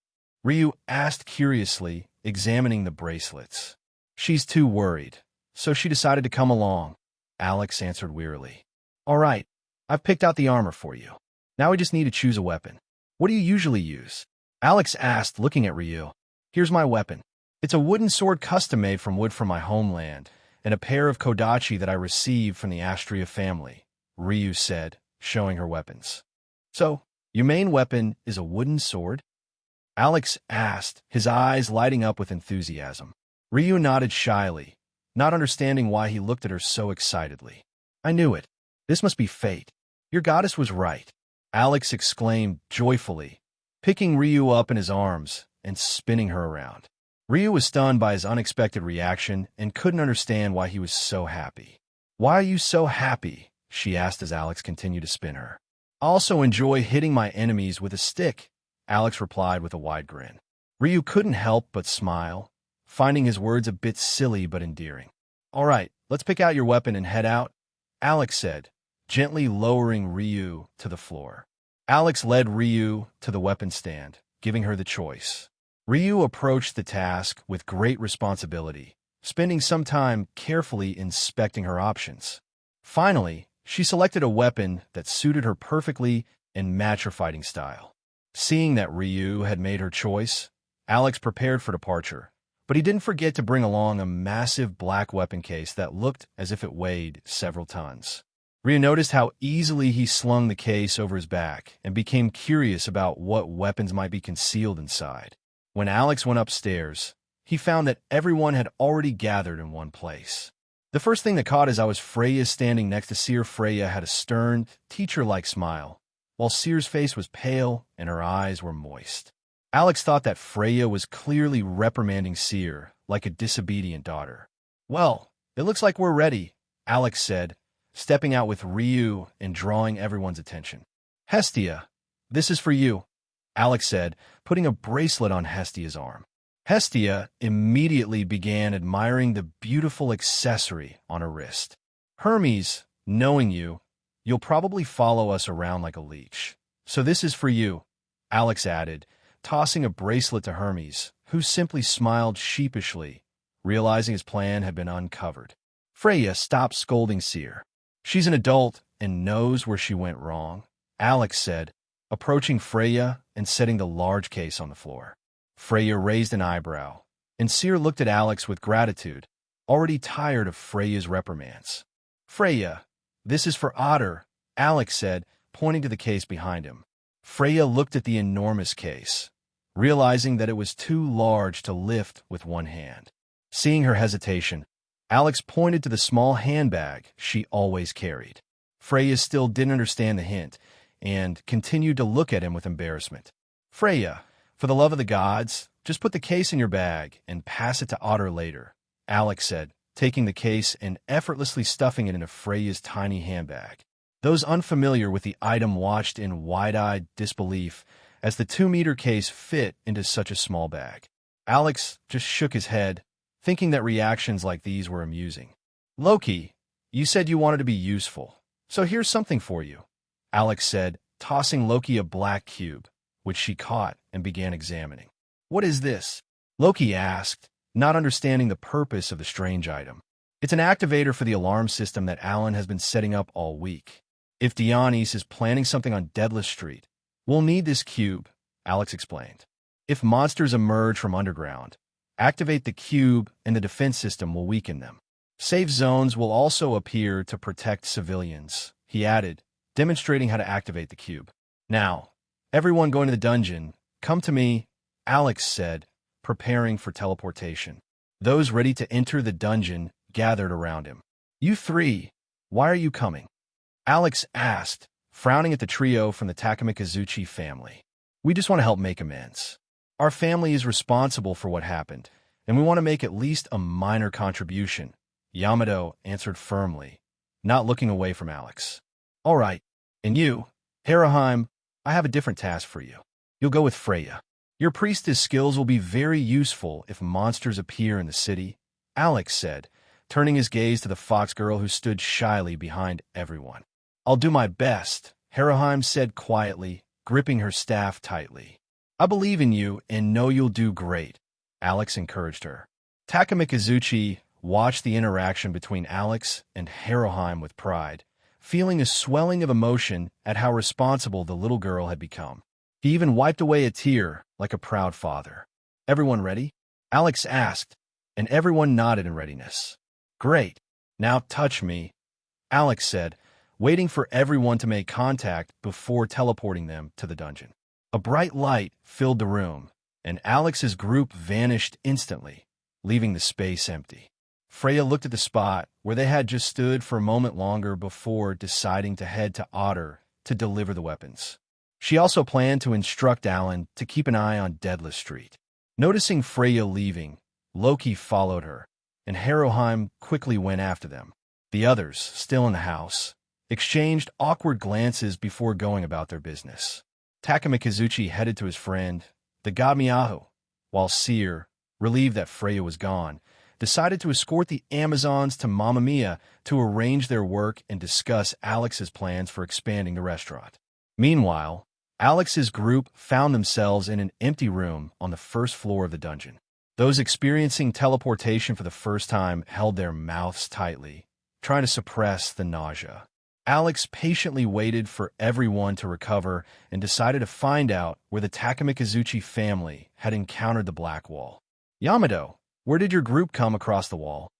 Ryu asked curiously, examining the bracelets. She's too worried, so she decided to come along, Alex answered wearily. All right, I've picked out the armor for you. Now we just need to choose a weapon. What do you usually use? Alex asked, looking at Ryu. Here's my weapon. It's a wooden sword custom-made from wood from my homeland, and a pair of kodachi that I received from the Astria family, Ryu said, showing her weapons. So, your main weapon is a wooden sword? Alex asked, his eyes lighting up with enthusiasm. Ryu nodded shyly, not understanding why he looked at her so excitedly. I knew it. This must be fate. Your goddess was right, Alex exclaimed joyfully, picking Ryu up in his arms and spinning her around. Ryu was stunned by his unexpected reaction and couldn't understand why he was so happy. Why are you so happy? She asked as Alex continued to spin her. I also enjoy hitting my enemies with a stick, Alex replied with a wide grin. Ryu couldn't help but smile, finding his words a bit silly but endearing. All right, let's pick out your weapon and head out, Alex said, gently lowering Ryu to the floor. Alex led Ryu to the weapon stand, giving her the choice. Ryu approached the task with great responsibility, spending some time carefully inspecting her options. Finally, she selected a weapon that suited her perfectly and matched her fighting style. Seeing that Ryu had made her choice, Alex prepared for departure, but he didn't forget to bring along a massive black weapon case that looked as if it weighed several tons. Ryu noticed how easily he slung the case over his back and became curious about what weapons might be concealed inside. When Alex went upstairs, he found that everyone had already gathered in one place. The first thing that caught his eye was Freya standing next to Seer. Freya had a stern, teacher-like smile, while Seer's face was pale and her eyes were moist. Alex thought that Freya was clearly reprimanding Seer like a disobedient daughter. "Well, it looks like we're ready," Alex said, stepping out with Ryu and drawing everyone's attention. "Hestia, this is for you," Alex said, putting a bracelet on Hestia's arm. Hestia immediately began admiring the beautiful accessory on her wrist. "Hermes, knowing you, you'll probably follow us around like a leech. So this is for you," Alex added, tossing a bracelet to Hermes, who simply smiled sheepishly, realizing his plan had been uncovered. Freya stopped scolding Seer. "She's an adult and knows where she went wrong," Alex said, approaching Freya and setting the large case on the floor. Freya raised an eyebrow, and Seer looked at Alex with gratitude, already tired of Freya's reprimands. "Freya, this is for Otter," Alex said, pointing to the case behind him. Freya looked at the enormous case, realizing that it was too large to lift with one hand. Seeing her hesitation, Alex pointed to the small handbag she always carried. Freya still didn't understand the hint and continued to look at him with embarrassment. "Freya, for the love of the gods, just put the case in your bag and pass it to Otter later," Alex said, taking the case and effortlessly stuffing it into Freya's tiny handbag. Those unfamiliar with the item watched in wide-eyed disbelief as the 2-meter case fit into such a small bag. Alex just shook his head, thinking that reactions like these were amusing. "Loki, you said you wanted to be useful, so here's something for you," Alex said, tossing Loki a black cube, which she caught and began examining. "What is this?" Loki asked, not understanding the purpose of the strange item. "It's an activator for the alarm system that Alan has been setting up all week. If Dionys is planning something on Deadless Street, we'll need this cube," Alex explained. "If monsters emerge from underground, activate the cube and the defense system will weaken them. Safe zones will also appear to protect civilians," he added, demonstrating how to activate the cube. "Now, everyone going to the dungeon, come to me," Alex said, preparing for teleportation. Those ready to enter the dungeon gathered around him. "You three, why are you coming?" Alex asked, frowning at the trio from the Takamikazuchi family. "We just want to help make amends. Our family is responsible for what happened, and we want to make at least a minor contribution," Yamato answered firmly, not looking away from Alex. "All right, and you, Haraheim, I have a different task for you. You'll go with Freya. Your priestess skills will be very useful if monsters appear in the city," Alex said, turning his gaze to the fox girl who stood shyly behind everyone. "I'll do my best," Haraheim said quietly, gripping her staff tightly. "I believe in you and know you'll do great," Alex encouraged her. Takamikazuchi watched the interaction between Alex and Haraheim with pride, feeling a swelling of emotion at how responsible the little girl had become. He even wiped away a tear like a proud father. "Everyone ready?" Alex asked, and everyone nodded in readiness. "Great. Now touch me," Alex said, waiting for everyone to make contact before teleporting them to the dungeon. A bright light filled the room, and Alex's group vanished instantly, leaving the space empty. Freya looked at the spot where they had just stood for a moment longer before deciding to head to Otter to deliver the weapons. She also planned to instruct Alan to keep an eye on Deadless Street. Noticing Freya leaving, Loki followed her, and Haraheim quickly went after them. The others, still in the house, exchanged awkward glances before going about their business. Takamikazuchi headed to his friend, the god Miahu, while Seer, relieved that Freya was gone, decided to escort the Amazons to Mamma Mia to arrange their work and discuss Alex's plans for expanding the restaurant. Meanwhile, Alex's group found themselves in an empty room on the first floor of the dungeon. Those experiencing teleportation for the first time held their mouths tightly, trying to suppress the nausea. Alex patiently waited for everyone to recover and decided to find out where the Takamikazuchi family had encountered the Black Wall. Yamato, where did your group come across the wall?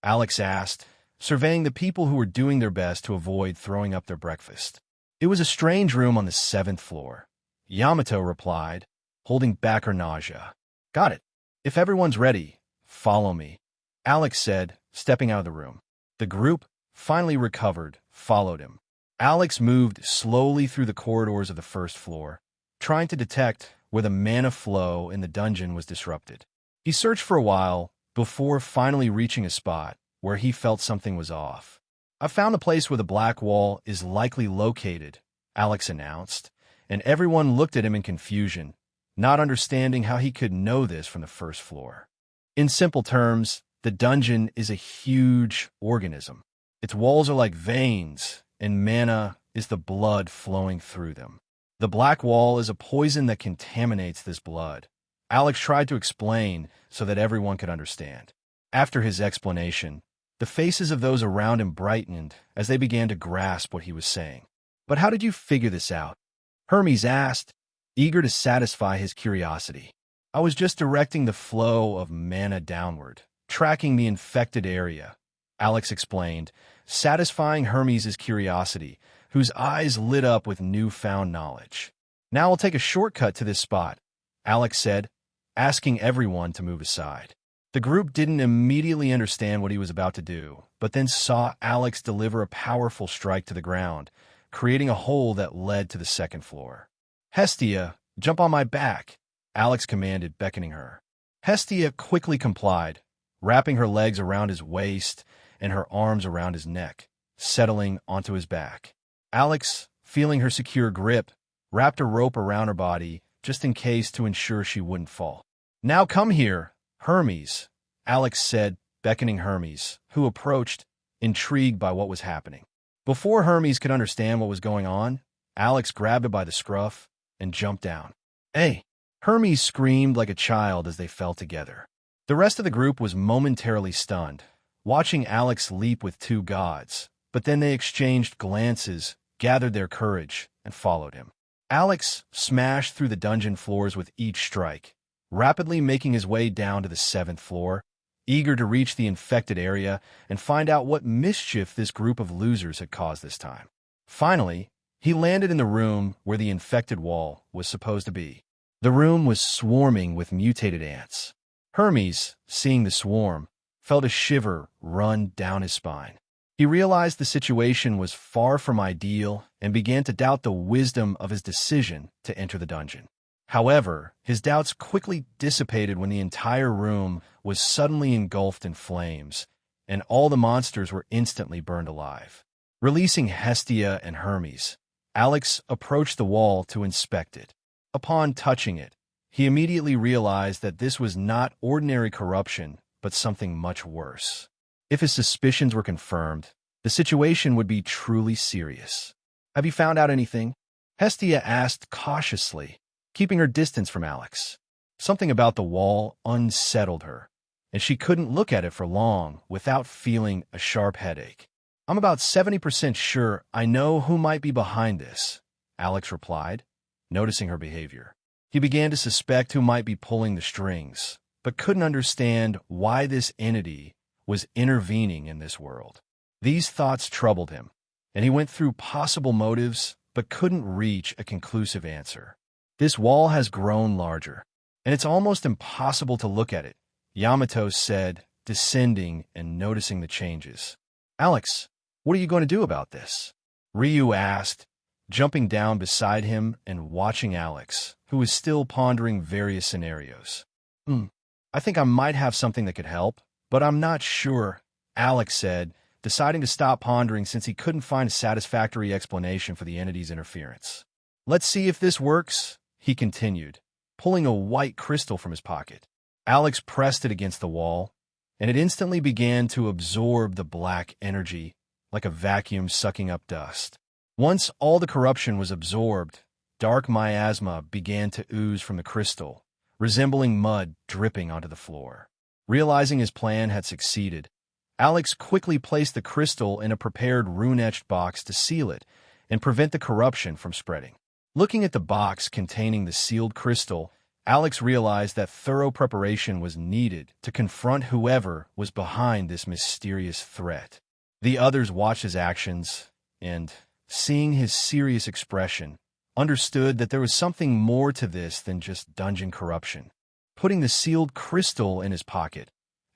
Alex asked, surveying the people who were doing their best to avoid throwing up their breakfast. It was a strange room on the 7th floor. Yamato replied, holding back her nausea. Got it. If everyone's ready, follow me, Alex said, stepping out of the room. The group, finally recovered, followed him. Alex moved slowly through the corridors of the 1st floor, trying to detect where the mana flow in the dungeon was disrupted. He searched for a while before finally reaching a spot where he felt something was off. I found the place where the Black Wall is likely located, Alex announced, and everyone looked at him in confusion, not understanding how he could know this from the 1st floor. In simple terms, the dungeon is a huge organism. Its walls are like veins, and mana is the blood flowing through them. The Black Wall is a poison that contaminates this blood. Alex tried to explain so that everyone could understand. After his explanation, the faces of those around him brightened as they began to grasp what he was saying. But how did you figure this out? Hermes asked, eager to satisfy his curiosity. I was just directing the flow of mana downward, tracking the infected area, Alex explained, satisfying Hermes' curiosity, whose eyes lit up with newfound knowledge. Now I'll take a shortcut to this spot, Alex said, asking everyone to move aside. The group didn't immediately understand what he was about to do, but then saw Alex deliver a powerful strike to the ground, creating a hole that led to the 2nd floor. Hestia, jump on my back, Alex commanded, beckoning her. Hestia quickly complied, wrapping her legs around his waist and her arms around his neck, settling onto his back. Alex, feeling her secure grip, wrapped a rope around her body just in case to ensure she wouldn't fall. Now come here, Hermes, Alex said, beckoning Hermes, who approached, intrigued by what was happening. Before Hermes could understand what was going on, Alex grabbed her by the scruff and jumped down. Hey! Hermes screamed like a child as they fell together. The rest of the group was momentarily stunned, watching Alex leap with 2 gods, but then they exchanged glances, gathered their courage, and followed him. Alex smashed through the dungeon floors with each strike, rapidly making his way down to the 7th floor, eager to reach the infected area and find out what mischief this group of losers had caused this time. Finally, he landed in the room where the infected wall was supposed to be. The room was swarming with mutated ants. Hermes, seeing the swarm, felt a shiver run down his spine. He realized the situation was far from ideal and began to doubt the wisdom of his decision to enter the dungeon. However, his doubts quickly dissipated when the entire room was suddenly engulfed in flames, and all the monsters were instantly burned alive. Releasing Hestia and Hermes, Alex approached the wall to inspect it. Upon touching it, he immediately realized that this was not ordinary corruption, but something much worse. If his suspicions were confirmed, the situation would be truly serious. Have you found out anything? Hestia asked cautiously, keeping her distance from Alex. Something about the wall unsettled her, and she couldn't look at it for long without feeling a sharp headache. I'm about 70% sure I know who might be behind this, Alex replied, noticing her behavior. He began to suspect who might be pulling the strings, but couldn't understand why this entity was intervening in this world. These thoughts troubled him, and he went through possible motives but couldn't reach a conclusive answer. This wall has grown larger, and it's almost impossible to look at it, Yamato said, descending and noticing the changes. Alex, what are you going to do about this? Ryu asked, jumping down beside him and watching Alex, who was still pondering various scenarios. I think I might have something that could help, but I'm not sure, Alex said, deciding to stop pondering since he couldn't find a satisfactory explanation for the entity's interference. Let's see if this works, he continued, pulling a white crystal from his pocket. Alex pressed it against the wall, and it instantly began to absorb the black energy like a vacuum sucking up dust. Once all the corruption was absorbed, dark miasma began to ooze from the crystal, resembling mud dripping onto the floor. Realizing his plan had succeeded, Alex quickly placed the crystal in a prepared rune-etched box to seal it and prevent the corruption from spreading. Looking at the box containing the sealed crystal, Alex realized that thorough preparation was needed to confront whoever was behind this mysterious threat. The others watched his actions and, seeing his serious expression, understood that there was something more to this than just dungeon corruption. Putting the sealed crystal in his pocket,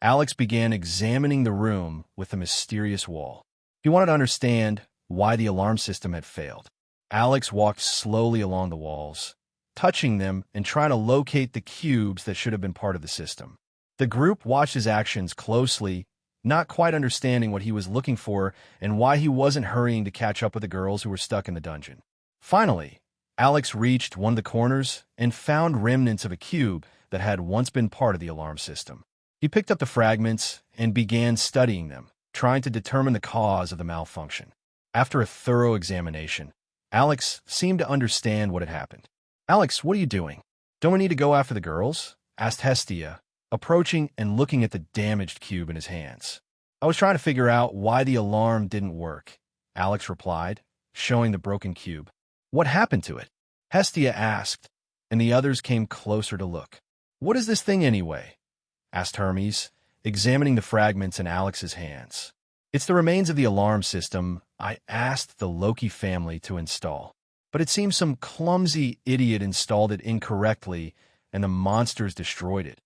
Alex began examining the room with the mysterious wall. He wanted to understand why the alarm system had failed. Alex walked slowly along the walls, touching them and trying to locate the cubes that should have been part of the system. The group watched his actions closely, not quite understanding what he was looking for and why he wasn't hurrying to catch up with the girls who were stuck in the dungeon. Finally, Alex reached one of the corners and found remnants of a cube that had once been part of the alarm system. He picked up the fragments and began studying them, trying to determine the cause of the malfunction. After a thorough examination, Alex seemed to understand what had happened. "Alex, what are you doing? Don't we need to go after the girls?" asked Hestia, approaching and looking at the damaged cube in his hands. "I was trying to figure out why the alarm didn't work," Alex replied, showing the broken cube. "What happened to it?" Hestia asked, and the others came closer to look. "What is this thing anyway?" asked Hermes, examining the fragments in Alex's hands. "It's the remains of the alarm system I asked the Loki family to install. But it seems some clumsy idiot installed it incorrectly and the monsters destroyed it,"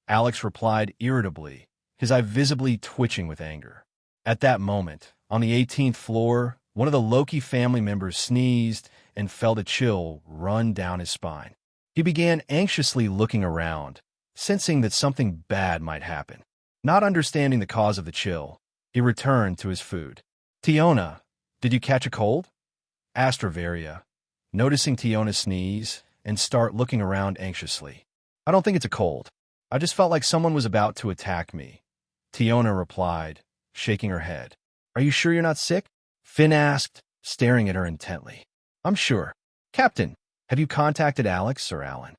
Alex replied irritably, his eye visibly twitching with anger. At that moment, on the 18th floor, one of the Loki family members sneezed and felt a chill run down his spine. He began anxiously looking around, sensing that something bad might happen. Not understanding the cause of the chill, he returned to his food. "Tiona, did you catch a cold?" asked Riveria, noticing Tiona's sneeze and start looking around anxiously. "I don't think it's a cold. I just felt like someone was about to attack me," Tiona replied, shaking her head. "Are you sure you're not sick?" Finn asked, staring at her intently. "I'm sure. Captain, have you contacted Alex or Alan?"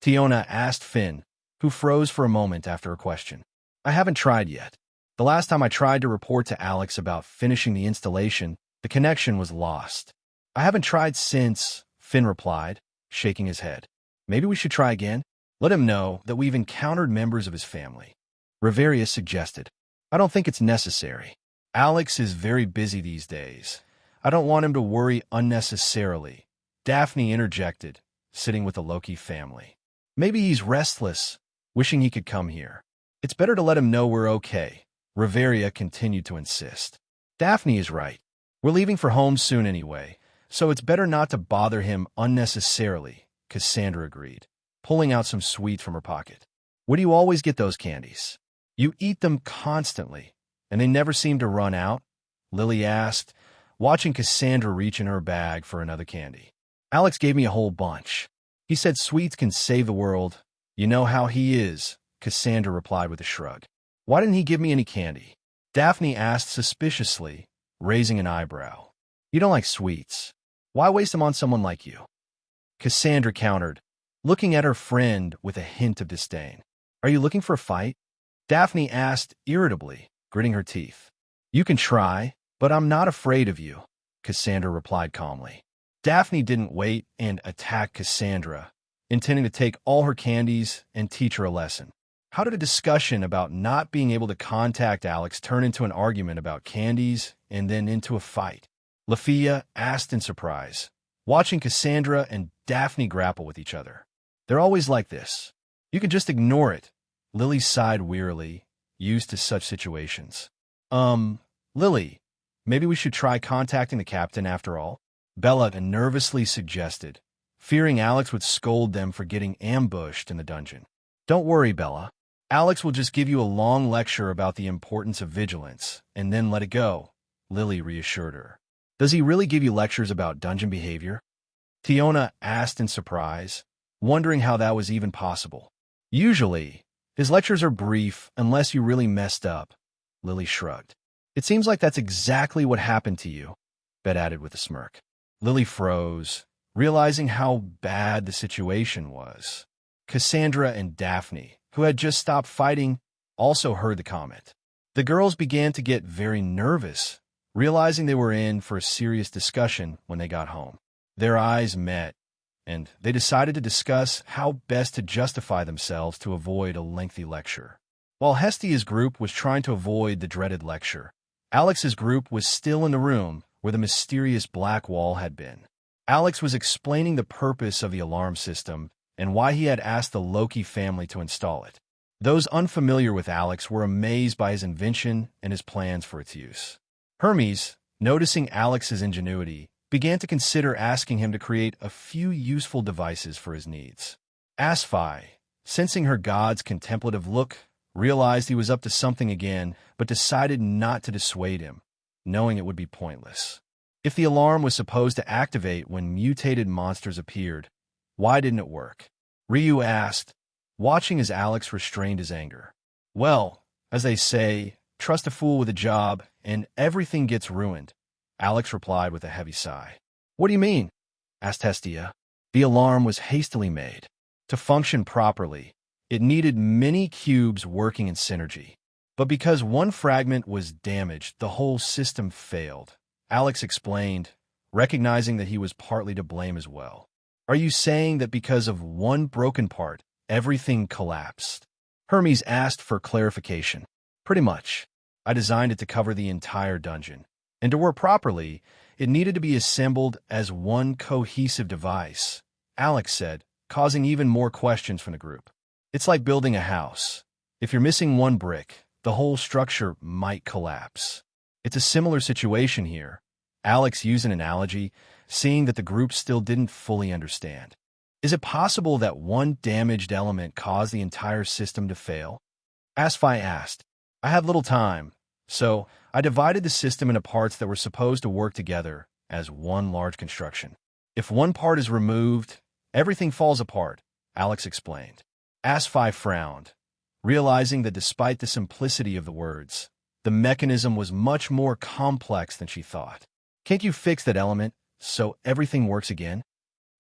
Tiona asked Finn, who froze for a moment after her question. "I haven't tried yet. The last time I tried to report to Alex about finishing the installation, the connection was lost. I haven't tried since," Finn replied, shaking his head. "Maybe we should try again? Let him know that we've encountered members of his family," Riveria suggested. "I don't think it's necessary. Alex is very busy these days. I don't want him to worry unnecessarily," Daphne interjected, sitting with the Loki family. "Maybe he's restless, wishing he could come here. It's better to let him know we're okay," Riveria continued to insist. "Daphne is right. We're leaving for home soon anyway, so it's better not to bother him unnecessarily," Cassandra agreed, pulling out some sweets from her pocket. "Where do you always get those candies?" "You eat them constantly, and they never seem to run out?" Lily asked, watching Cassandra reach in her bag for another candy. "Alex gave me a whole bunch. He said sweets can save the world. You know how he is," Cassandra replied with a shrug. "Why didn't he give me any candy?" Daphne asked suspiciously, raising an eyebrow. "You don't like sweets. Why waste them on someone like you?" Cassandra countered, looking at her friend with a hint of disdain. "Are you looking for a fight?" Daphne asked irritably, gritting her teeth. "You can try, but I'm not afraid of you," Cassandra replied calmly. Daphne didn't wait and attacked Cassandra, intending to take all her candies and teach her a lesson. How did a discussion about not being able to contact Alex turn into an argument about candies and then into a fight? Lafia asked in surprise, watching Cassandra and Daphne grapple with each other. "They're always like this. You can just ignore it," Lily sighed wearily, used to such situations. Lily, maybe we should try contacting the captain after all," Bella nervously suggested, fearing Alex would scold them for getting ambushed in the dungeon. "Don't worry, Bella. Alex will just give you a long lecture about the importance of vigilance, and then let it go," Lily reassured her. "Does he really give you lectures about dungeon behavior?" Tiona asked in surprise, wondering how that was even possible. "Usually, his lectures are brief unless you really messed up," Lily shrugged. "It seems like that's exactly what happened to you," Bet added with a smirk. Lily froze, realizing how bad the situation was. Cassandra and Daphne, who had just stopped fighting, also heard the comment. The girls began to get very nervous, realizing they were in for a serious discussion when they got home. Their eyes met, and they decided to discuss how best to justify themselves to avoid a lengthy lecture. While Hestia's group was trying to avoid the dreaded lecture, Alex's group was still in the room where the mysterious black wall had been. Alex was explaining the purpose of the alarm system and why he had asked the Loki family to install it. Those unfamiliar with Alex were amazed by his invention and his plans for its use. Hermes, noticing Alex's ingenuity, began to consider asking him to create a few useful devices for his needs. Asphi, sensing her god's contemplative look, realized he was up to something again, but decided not to dissuade him, knowing it would be pointless. If the alarm was supposed to activate when mutated monsters appeared, why didn't it work? Ryu asked, watching as Alex restrained his anger. Well, as they say, trust a fool with a job, and everything gets ruined, Alex replied with a heavy sigh. What do you mean? Asked Hestia. The alarm was hastily made. To function properly, it needed many cubes working in synergy. But because one fragment was damaged, the whole system failed. Alex explained, recognizing that he was partly to blame as well. Are you saying that because of one broken part, everything collapsed? Hermes asked for clarification. Pretty much. I designed it to cover the entire dungeon. And to work properly, it needed to be assembled as one cohesive device, Alex said, causing even more questions from the group. It's like building a house. If you're missing one brick, the whole structure might collapse. It's a similar situation here. Alex used an analogy, seeing that the group still didn't fully understand. Is it possible that one damaged element caused the entire system to fail? Asphi asked. I had little time, so I divided the system into parts that were supposed to work together as one large construction. If one part is removed, everything falls apart, Alex explained. Asphi frowned, realizing that despite the simplicity of the words, the mechanism was much more complex than she thought. Can't you fix that element so everything works again?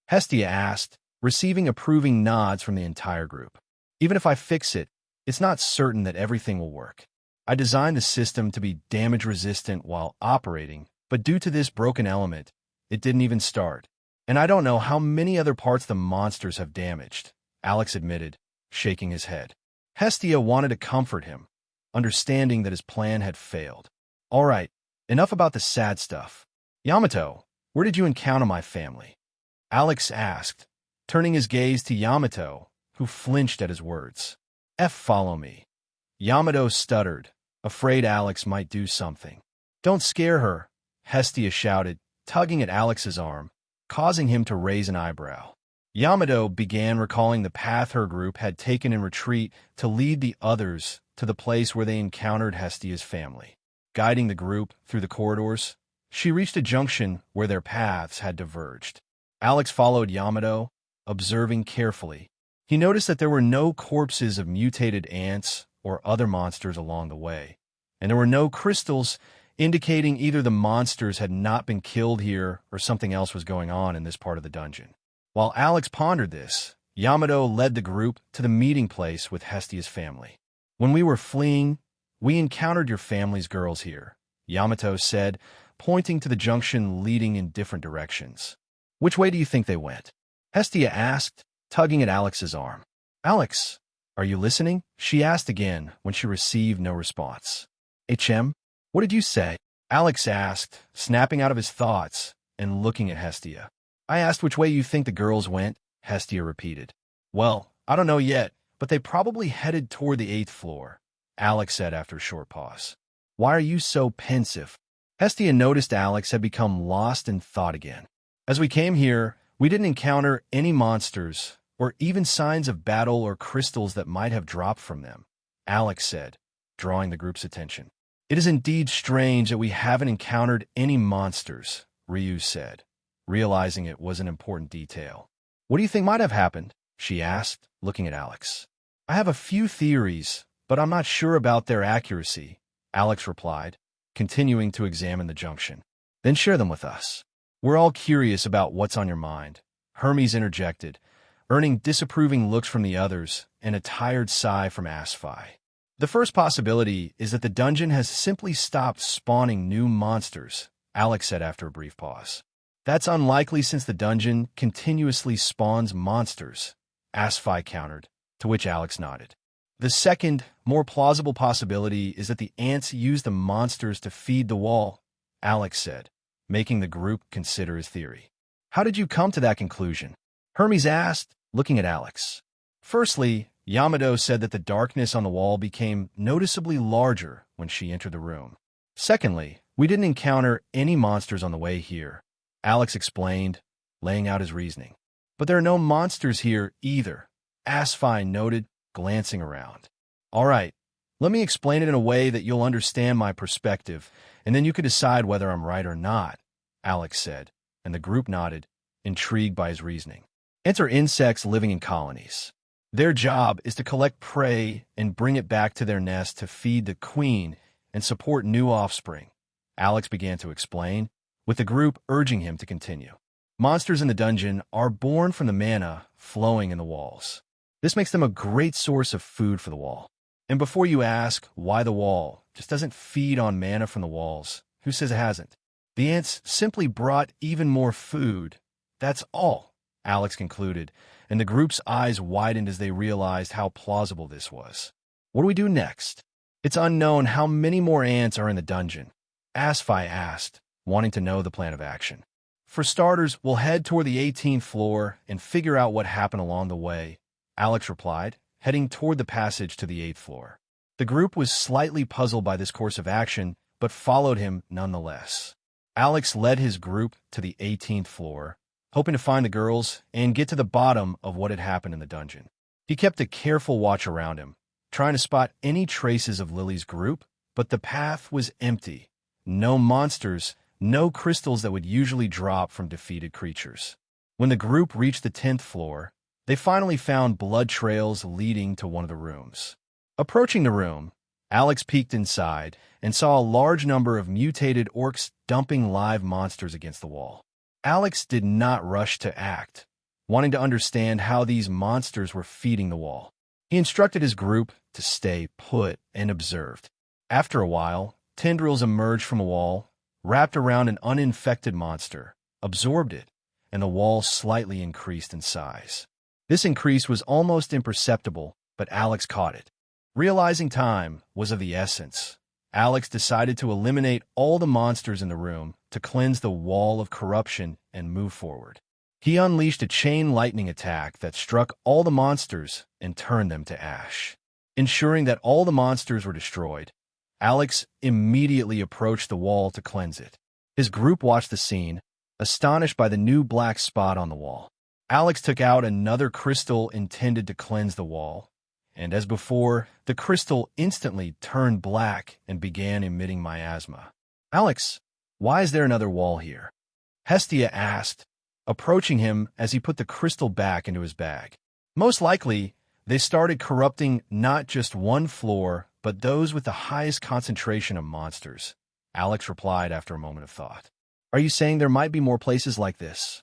Hestia asked, receiving approving nods from the entire group. Even if I fix it, it's not certain that everything will work. I designed the system to be damage-resistant while operating, but due to this broken element, it didn't even start. And I don't know how many other parts the monsters have damaged, Alex admitted, shaking his head. Hestia wanted to comfort him, understanding that his plan had failed. All right, enough about the sad stuff. Yamato, where did you encounter my family? Alex asked, turning his gaze to Yamato, who flinched at his words. Follow me. Yamato stuttered, afraid Alex might do something. Don't scare her, Hestia shouted, tugging at Alex's arm, causing him to raise an eyebrow. Yamato began recalling the path her group had taken in retreat to lead the others to the place where they encountered Hestia's family. Guiding the group through the corridors, she reached a junction where their paths had diverged. Alex followed Yamato, observing carefully. He noticed that there were no corpses of mutated ants or other monsters along the way, and there were no crystals indicating either the monsters had not been killed here or something else was going on in this part of the dungeon. While Alex pondered this, Yamato led the group to the meeting place with Hestia's family. When we were fleeing, we encountered your family's girls here, Yamato said, pointing to the junction leading in different directions. Which way do you think they went? Hestia asked, tugging at Alex's arm. Alex, are you listening? She asked again when she received no response. What did you say? Alex asked, snapping out of his thoughts and looking at Hestia. I asked which way you think the girls went, Hestia repeated. Well, I don't know yet, but they probably headed toward the 8th floor, Alex said after a short pause. Why are you so pensive? Hestia noticed Alex had become lost in thought again. As we came here, we didn't encounter any monsters or even signs of battle or crystals that might have dropped from them, Alex said, drawing the group's attention. It is indeed strange that we haven't encountered any monsters, Ryu said, realizing it was an important detail. What do you think might have happened? She asked, looking at Alex. I have a few theories, but I'm not sure about their accuracy, Alex replied, continuing to examine the junction. Then share them with us. We're all curious about what's on your mind, Hermes interjected, earning disapproving looks from the others and a tired sigh from Asphi. The first possibility is that the dungeon has simply stopped spawning new monsters, Alex said after a brief pause. That's unlikely since the dungeon continuously spawns monsters, Asfi countered, to which Alex nodded. The second, more plausible possibility is that the ants use the monsters to feed the wall, Alex said, making the group consider his theory. How did you come to that conclusion? Hermes asked, looking at Alex. Firstly, Yamato said that the darkness on the wall became noticeably larger when she entered the room. Secondly, we didn't encounter any monsters on the way here, Alex explained, laying out his reasoning. But there are no monsters here either, Asfi noted, glancing around. All right, let me explain it in a way that you'll understand my perspective, and then you can decide whether I'm right or not, Alex said, and the group nodded, intrigued by his reasoning. Enter insects living in colonies. Their job is to collect prey and bring it back to their nest to feed the queen and support new offspring, Alex began to explain, with the group urging him to continue. Monsters in the dungeon are born from the mana flowing in the walls. This makes them a great source of food for the wall. And before you ask why the wall just doesn't feed on mana from the walls, who says it hasn't? The ants simply brought even more food. That's all, Alex concluded, and the group's eyes widened as they realized how plausible this was. What do we do next? It's unknown how many more ants are in the dungeon, Asfi asked, wanting to know the plan of action. For starters, we'll head toward the 18th floor and figure out what happened along the way, Alex replied, heading toward the passage to the 8th floor. The group was slightly puzzled by this course of action, but followed him nonetheless. Alex led his group to the 18th floor, hoping to find the girls and get to the bottom of what had happened in the dungeon. He kept a careful watch around him, trying to spot any traces of Lily's group, but the path was empty. No monsters, no crystals that would usually drop from defeated creatures. When the group reached the 10th floor, they finally found blood trails leading to one of the rooms. Approaching the room, Alex peeked inside and saw a large number of mutated orcs dumping live monsters against the wall. Alex did not rush to act, wanting to understand how these monsters were feeding the wall. He instructed his group to stay put and observed. After a while, tendrils emerged from a wall, wrapped around an uninfected monster, absorbed it, and the wall slightly increased in size. This increase was almost imperceptible, but Alex caught it. Realizing time was of the essence, Alex decided to eliminate all the monsters in the room to cleanse the wall of corruption and move forward. He unleashed a chain lightning attack that struck all the monsters and turned them to ash. Ensuring that all the monsters were destroyed, Alex immediately approached the wall to cleanse it. His group watched the scene, astonished by the new black spot on the wall. Alex took out another crystal intended to cleanse the wall, and as before, the crystal instantly turned black and began emitting miasma. Alex, why is there another wall here? Hestia asked, approaching him as he put the crystal back into his bag. Most likely, they started corrupting not just one floor, but those with the highest concentration of monsters, Alex replied after a moment of thought. Are you saying there might be more places like this?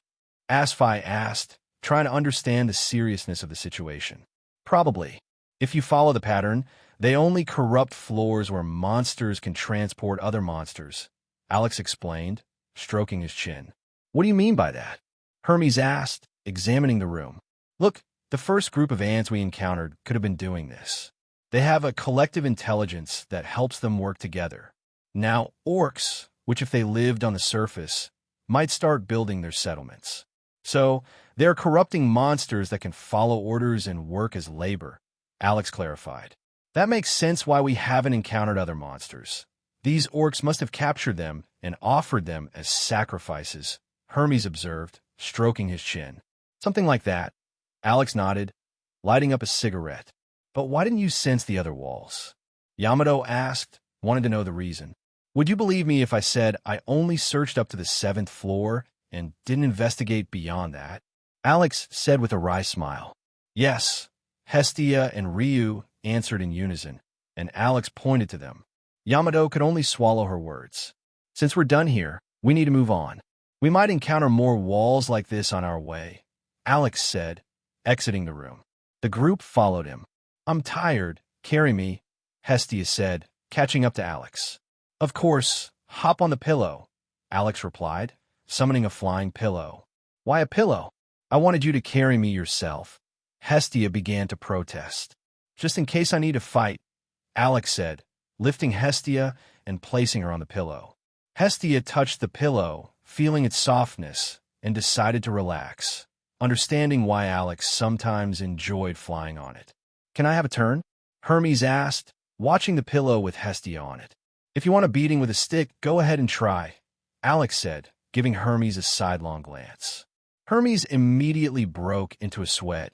Asfi asked, trying to understand the seriousness of the situation. Probably. If you follow the pattern, they only corrupt floors where monsters can transport other monsters, Alex explained, stroking his chin. What do you mean by that? Hermes asked, examining the room. Look, the first group of ants we encountered could have been doing this. They have a collective intelligence that helps them work together. Now, orcs, which if they lived on the surface, might start building their settlements. So, they're corrupting monsters that can follow orders and work as labor, Alex clarified. That makes sense why we haven't encountered other monsters. These orcs must have captured them and offered them as sacrifices, Hermes observed, stroking his chin. Something like that. Alex nodded, lighting up a cigarette. But why didn't you sense the other walls? Yamato asked, wanting to know the reason. Would you believe me if I said I only searched up to the 7th floor and didn't investigate beyond that? Alex said with a wry smile. Yes, Hestia and Ryu answered in unison, and Alex pointed to them. Yamato could only swallow her words. Since we're done here, we need to move on. We might encounter more walls like this on our way, Alex said, exiting the room. The group followed him. I'm tired. Carry me, Hestia said, catching up to Alex. Of course, hop on the pillow, Alex replied, summoning a flying pillow. Why a pillow? I wanted you to carry me yourself. Hestia began to protest. Just in case I need to fight, Alex said, lifting Hestia and placing her on the pillow. Hestia touched the pillow, feeling its softness, and decided to relax, understanding why Alex sometimes enjoyed flying on it. Can I have a turn? Hermes asked, watching the pillow with Hestia on it. If you want a beating with a stick, go ahead and try, Alex said, giving Hermes a sidelong glance. Hermes immediately broke into a sweat,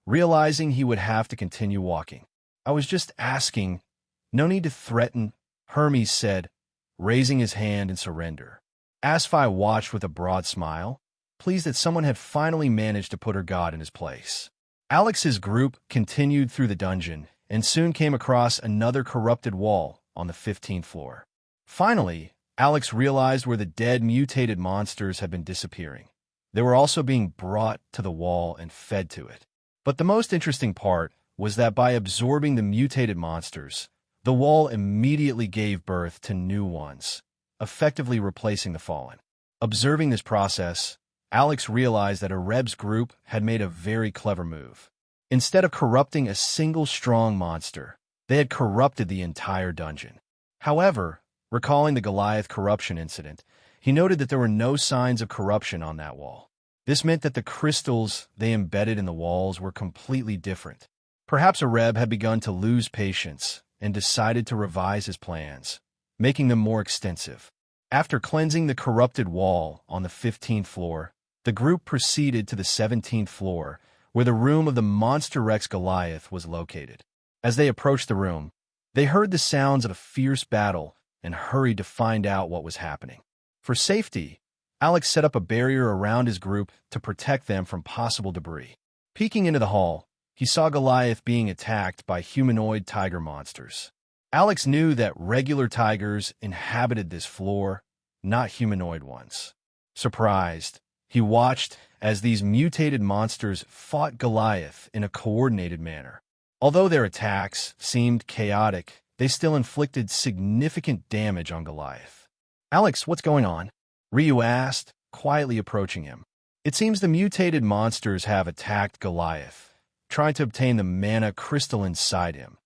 realizing he would have to continue walking. I was just asking. No need to threaten, Hermes said, raising his hand in surrender. Asphai watched with a broad smile, pleased that someone had finally managed to put her god in his place. Alex's group continued through the dungeon and soon came across another corrupted wall on the 15th floor. Finally, Alex realized where the dead mutated monsters had been disappearing. They were also being brought to the wall and fed to it. But the most interesting part was that by absorbing the mutated monsters, the wall immediately gave birth to new ones, effectively replacing the fallen. Observing this process, Alex realized that Areb's group had made a very clever move. Instead of corrupting a single strong monster, they had corrupted the entire dungeon. However, recalling the Goliath corruption incident, he noted that there were no signs of corruption on that wall. This meant that the crystals they embedded in the walls were completely different. Perhaps Areb had begun to lose patience and decided to revise his plans, making them more extensive. After cleansing the corrupted wall on the 15th floor, the group proceeded to the 17th floor, where the room of the Monster Rex Goliath was located. As they approached the room, they heard the sounds of a fierce battle and hurried to find out what was happening. For safety, Alex set up a barrier around his group to protect them from possible debris. Peeking into the hall, he saw Goliath being attacked by humanoid tiger monsters. Alex knew that regular tigers inhabited this floor, not humanoid ones. Surprised, he watched as these mutated monsters fought Goliath in a coordinated manner. Although their attacks seemed chaotic, they still inflicted significant damage on Goliath. Alex, what's going on? Ryu asked, quietly approaching him. It seems the mutated monsters have attacked Goliath, trying to obtain the mana crystal inside him,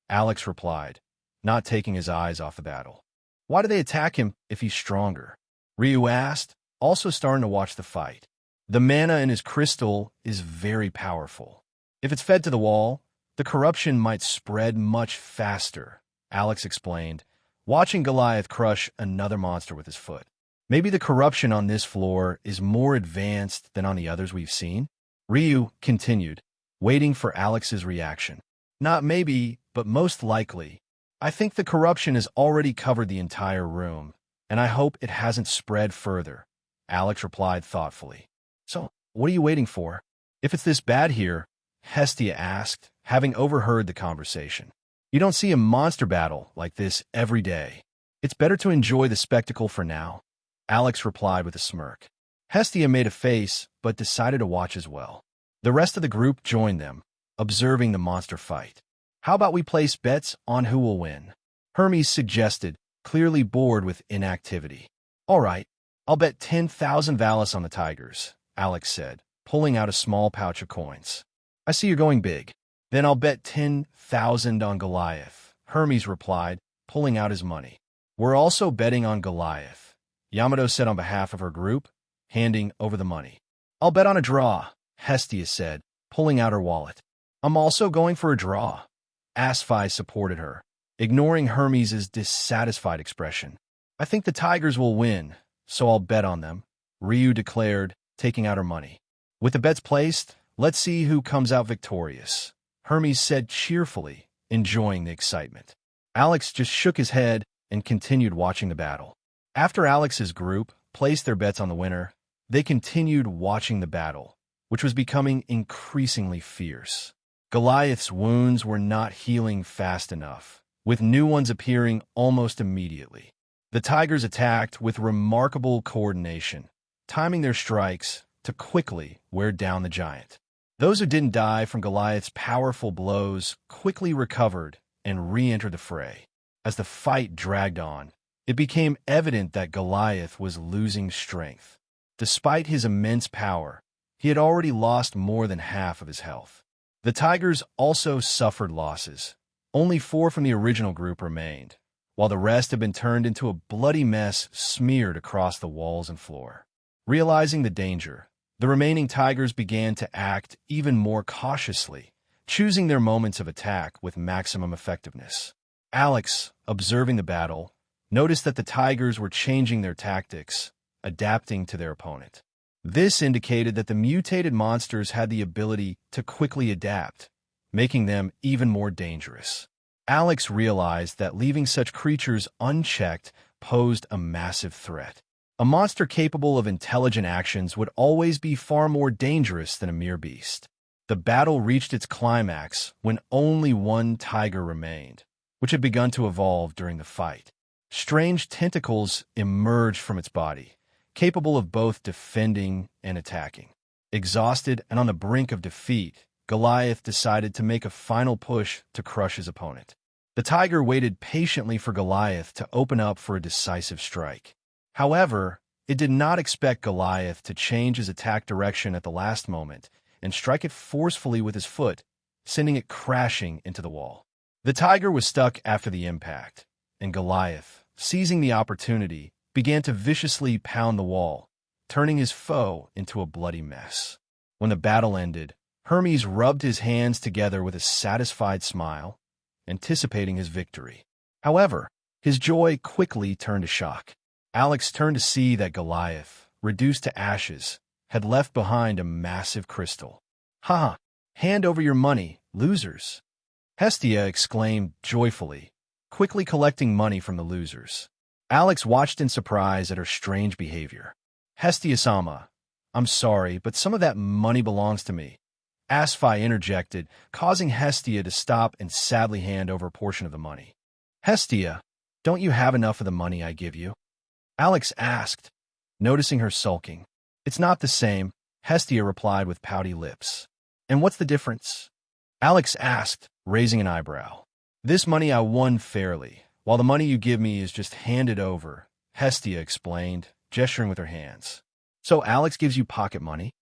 Alex replied, not taking his eyes off the battle. Why do they attack him if he's stronger? Ryu asked, also starting to watch the fight. The mana in his crystal is very powerful. If it's fed to the wall, the corruption might spread much faster, Alex explained, watching Goliath crush another monster with his foot. Maybe the corruption on this floor is more advanced than on the others we've seen? Ryu continued, waiting for Alex's reaction. Not maybe, but most likely. I think the corruption has already covered the entire room, and I hope it hasn't spread further, Alex replied thoughtfully. So, what are you waiting for? If it's this bad here, Hestia asked, having overheard the conversation. You don't see a monster battle like this every day. It's better to enjoy the spectacle for now, Alex replied with a smirk. Hestia made a face, but decided to watch as well. The rest of the group joined them, observing the monster fight. How about we place bets on who will win? Hermes suggested, clearly bored with inactivity. All right, I'll bet 10,000 Valis on the Tigers, Alex said, pulling out a small pouch of coins. I see you're going big. Then I'll bet 10,000 on Goliath, Hermes replied, pulling out his money. We're also betting on Goliath, Yamato said on behalf of her group, handing over the money. I'll bet on a draw, Hestia said, pulling out her wallet. I'm also going for a draw. Asphai supported her, ignoring Hermes' dissatisfied expression. I think the Tigers will win, so I'll bet on them, Ryu declared, taking out her money. With the bets placed, let's see who comes out victorious, Hermes said cheerfully, enjoying the excitement. Alex just shook his head and continued watching the battle. After Alex's group placed their bets on the winner, they continued watching the battle, which was becoming increasingly fierce. Goliath's wounds were not healing fast enough, with new ones appearing almost immediately. The Tigers attacked with remarkable coordination, timing their strikes to quickly wear down the giant. Those who didn't die from Goliath's powerful blows quickly recovered and re-entered the fray. As the fight dragged on, it became evident that Goliath was losing strength. Despite his immense power, he had already lost more than half of his health. The Tigers also suffered losses. Only 4 from the original group remained, while the rest had been turned into a bloody mess smeared across the walls and floor. Realizing the danger, the remaining Tigers began to act even more cautiously, choosing their moments of attack with maximum effectiveness. Alex, observing the battle, noticed that the Tigers were changing their tactics, adapting to their opponent. This indicated that the mutated monsters had the ability to quickly adapt, making them even more dangerous. Alex realized that leaving such creatures unchecked posed a massive threat. A monster capable of intelligent actions would always be far more dangerous than a mere beast. The battle reached its climax when only one tiger remained, which had begun to evolve during the fight. Strange tentacles emerged from its body, capable of both defending and attacking. Exhausted and on the brink of defeat, Goliath decided to make a final push to crush his opponent. The tiger waited patiently for Goliath to open up for a decisive strike. However, it did not expect Goliath to change his attack direction at the last moment and strike it forcefully with his foot, sending it crashing into the wall. The tiger was stuck after the impact, and Goliath, seizing the opportunity, began to viciously pound the wall, turning his foe into a bloody mess. When the battle ended, Hermes rubbed his hands together with a satisfied smile, anticipating his victory. However, his joy quickly turned to shock. Alex turned to see that Goliath, reduced to ashes, had left behind a massive crystal. "Ha! Hand over your money, losers!" Hestia exclaimed joyfully, quickly collecting money from the losers. Alex watched in surprise at her strange behavior. "Hestia-sama, I'm sorry, but some of that money belongs to me." Asphai interjected, causing Hestia to stop and sadly hand over a portion of the money. "Hestia, don't you have enough of the money I give you?" Alex asked, noticing her sulking. "It's not the same," Hestia replied with pouty lips. "And what's the difference?" Alex asked, raising an eyebrow. "This money I won fairly, while the money you give me is just handed over," Hestia explained, gesturing with her hands. "So Alex gives you pocket money?"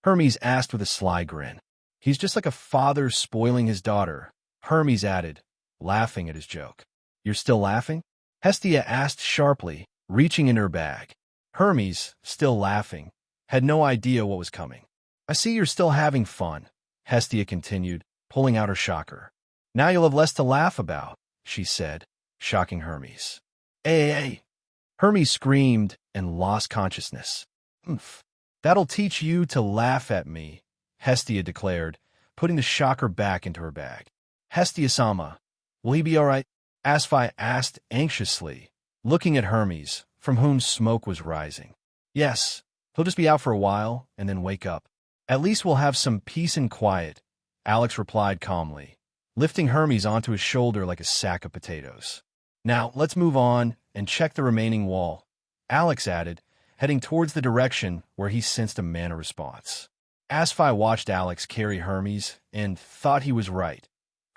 Hermes asked with a sly grin. "He's just like a father spoiling his daughter," Hermes added, laughing at his joke. "You're still laughing?" Hestia asked sharply, reaching in her bag. Hermes, still laughing, had no idea what was coming. "I see you're still having fun," Hestia continued, pulling out her shocker. "Now you'll have less to laugh about," she said, shocking Hermes. Hey! Hermes screamed and lost consciousness. "Oomph. That'll teach you to laugh at me," Hestia declared, putting the shocker back into her bag. "Hestia-sama, will he be all right?" Asphai asked anxiously, looking at Hermes, from whom smoke was rising. "Yes, he'll just be out for a while and then wake up. At least we'll have some peace and quiet," Alex replied calmly, lifting Hermes onto his shoulder like a sack of potatoes. "Now, let's move on and check the remaining wall," Alex added, heading towards the direction where he sensed a mana response. Asphai watched Alex carry Hermes and thought he was right.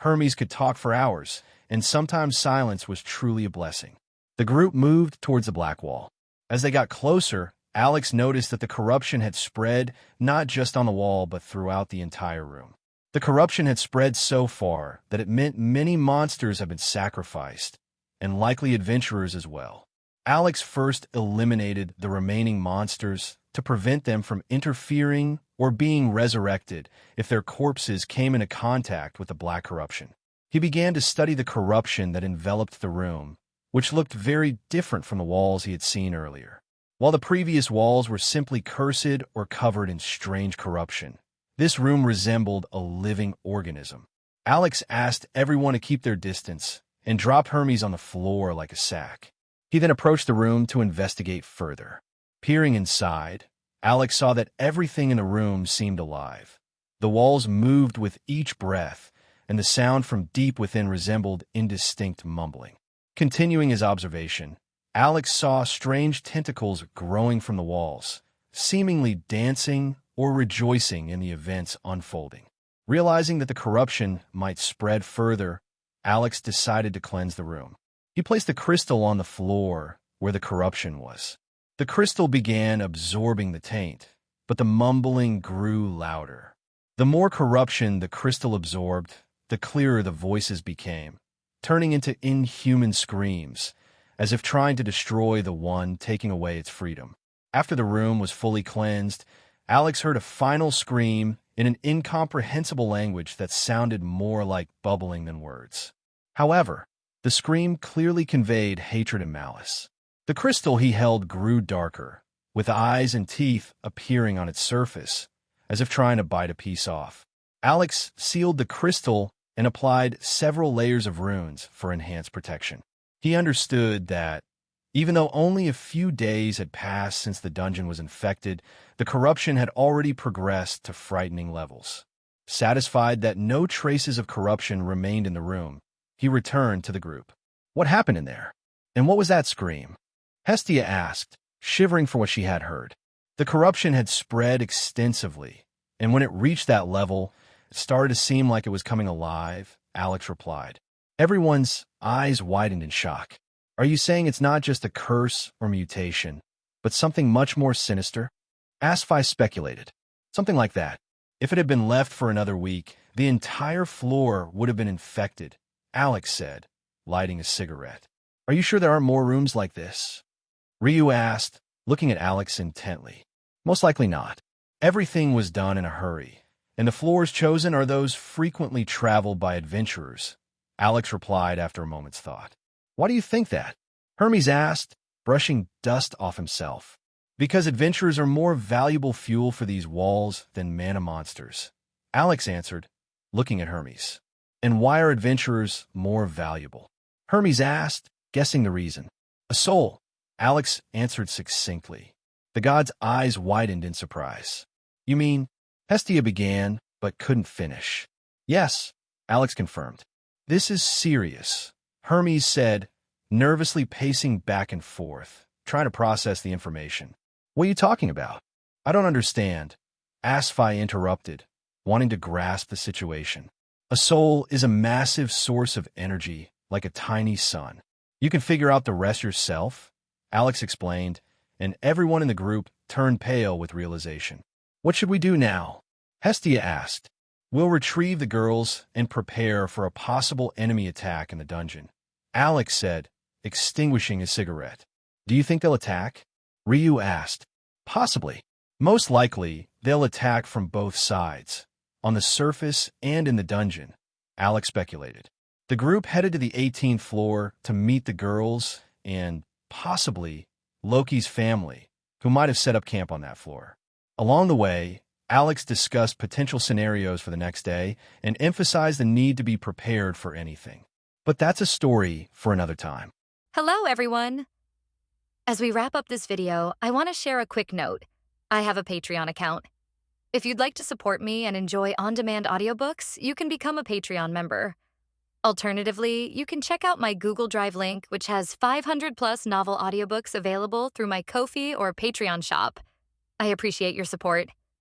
Hermes could talk for hours, and sometimes silence was truly a blessing. The group moved towards the black wall. As they got closer, Alex noticed that the corruption had spread not just on the wall but throughout the entire room. The corruption had spread so far that it meant many monsters had been sacrificed, and likely adventurers as well. Alex first eliminated the remaining monsters to prevent them from interfering or being resurrected if their corpses came into contact with the black corruption. He began to study the corruption that enveloped the room, which looked very different from the walls he had seen earlier. While the previous walls were simply cursed or covered in strange corruption, this room resembled a living organism. Alex asked everyone to keep their distance and dropped Hermes on the floor like a sack. He then approached the room to investigate further. Peering inside, Alex saw that everything in the room seemed alive. The walls moved with each breath, and the sound from deep within resembled indistinct mumbling. Continuing his observation, Alex saw strange tentacles growing from the walls, seemingly dancing or rejoicing in the events unfolding. Realizing that the corruption might spread further, Alex decided to cleanse the room. He placed the crystal on the floor where the corruption was. The crystal began absorbing the taint, but the mumbling grew louder. The more corruption the crystal absorbed, the clearer the voices became, turning into inhuman screams, as if trying to destroy the one taking away its freedom. After the room was fully cleansed, Alex heard a final scream in an incomprehensible language that sounded more like bubbling than words. However, the scream clearly conveyed hatred and malice. The crystal he held grew darker, with eyes and teeth appearing on its surface, as if trying to bite a piece off. Alex sealed the crystal and applied several layers of runes for enhanced protection. He understood that, even though only a few days had passed since the dungeon was infected, the corruption had already progressed to frightening levels. Satisfied that no traces of corruption remained in the room, he returned to the group. What happened in there? And what was that scream? Hestia asked, shivering for what she had heard. The corruption had spread extensively, and when it reached that level, it started to seem like it was coming alive, Alex replied. Everyone's eyes widened in shock. Are you saying it's not just a curse or mutation, but something much more sinister? Asfi speculated. Something like that. If it had been left for another week, the entire floor would have been infected, Alex said, lighting a cigarette. Are you sure there aren't more rooms like this? Ryu asked, looking at Alex intently. Most likely not. Everything was done in a hurry, and the floors chosen are those frequently traveled by adventurers, Alex replied after a moment's thought. Why do you think that? Hermes asked, brushing dust off himself. Because adventurers are more valuable fuel for these walls than mana monsters, Alex answered, looking at Hermes. And why are adventurers more valuable? Hermes asked, guessing the reason. A soul, Alex answered succinctly. The god's eyes widened in surprise. You mean? Hestia began, but couldn't finish. Yes, Alex confirmed. This is serious, Hermes said, nervously pacing back and forth, trying to process the information. What are you talking about? I don't understand, Asfi interrupted, wanting to grasp the situation. A soul is a massive source of energy, like a tiny sun. You can figure out the rest yourself, Alex explained, and everyone in the group turned pale with realization. What should we do now? Hestia asked. We'll retrieve the girls and prepare for a possible enemy attack in the dungeon, Alex said, extinguishing his cigarette. Do you think they'll attack? Ryu asked. Possibly. Most likely, they'll attack from both sides, on the surface and in the dungeon, Alex speculated. The group headed to the 18th floor to meet the girls and, possibly, Loki's family, who might have set up camp on that floor. Along the way, Alex discussed potential scenarios for the next day and emphasized the need to be prepared for anything. But that's a story for another time. Hello, everyone. As we wrap up this video, I want to share a quick note. I have a Patreon account. If you'd like to support me and enjoy on-demand audiobooks, you can become a Patreon member. Alternatively, you can check out my Google Drive link, which has 500+ novel audiobooks available through my Ko-fi or Patreon shop. I appreciate your support.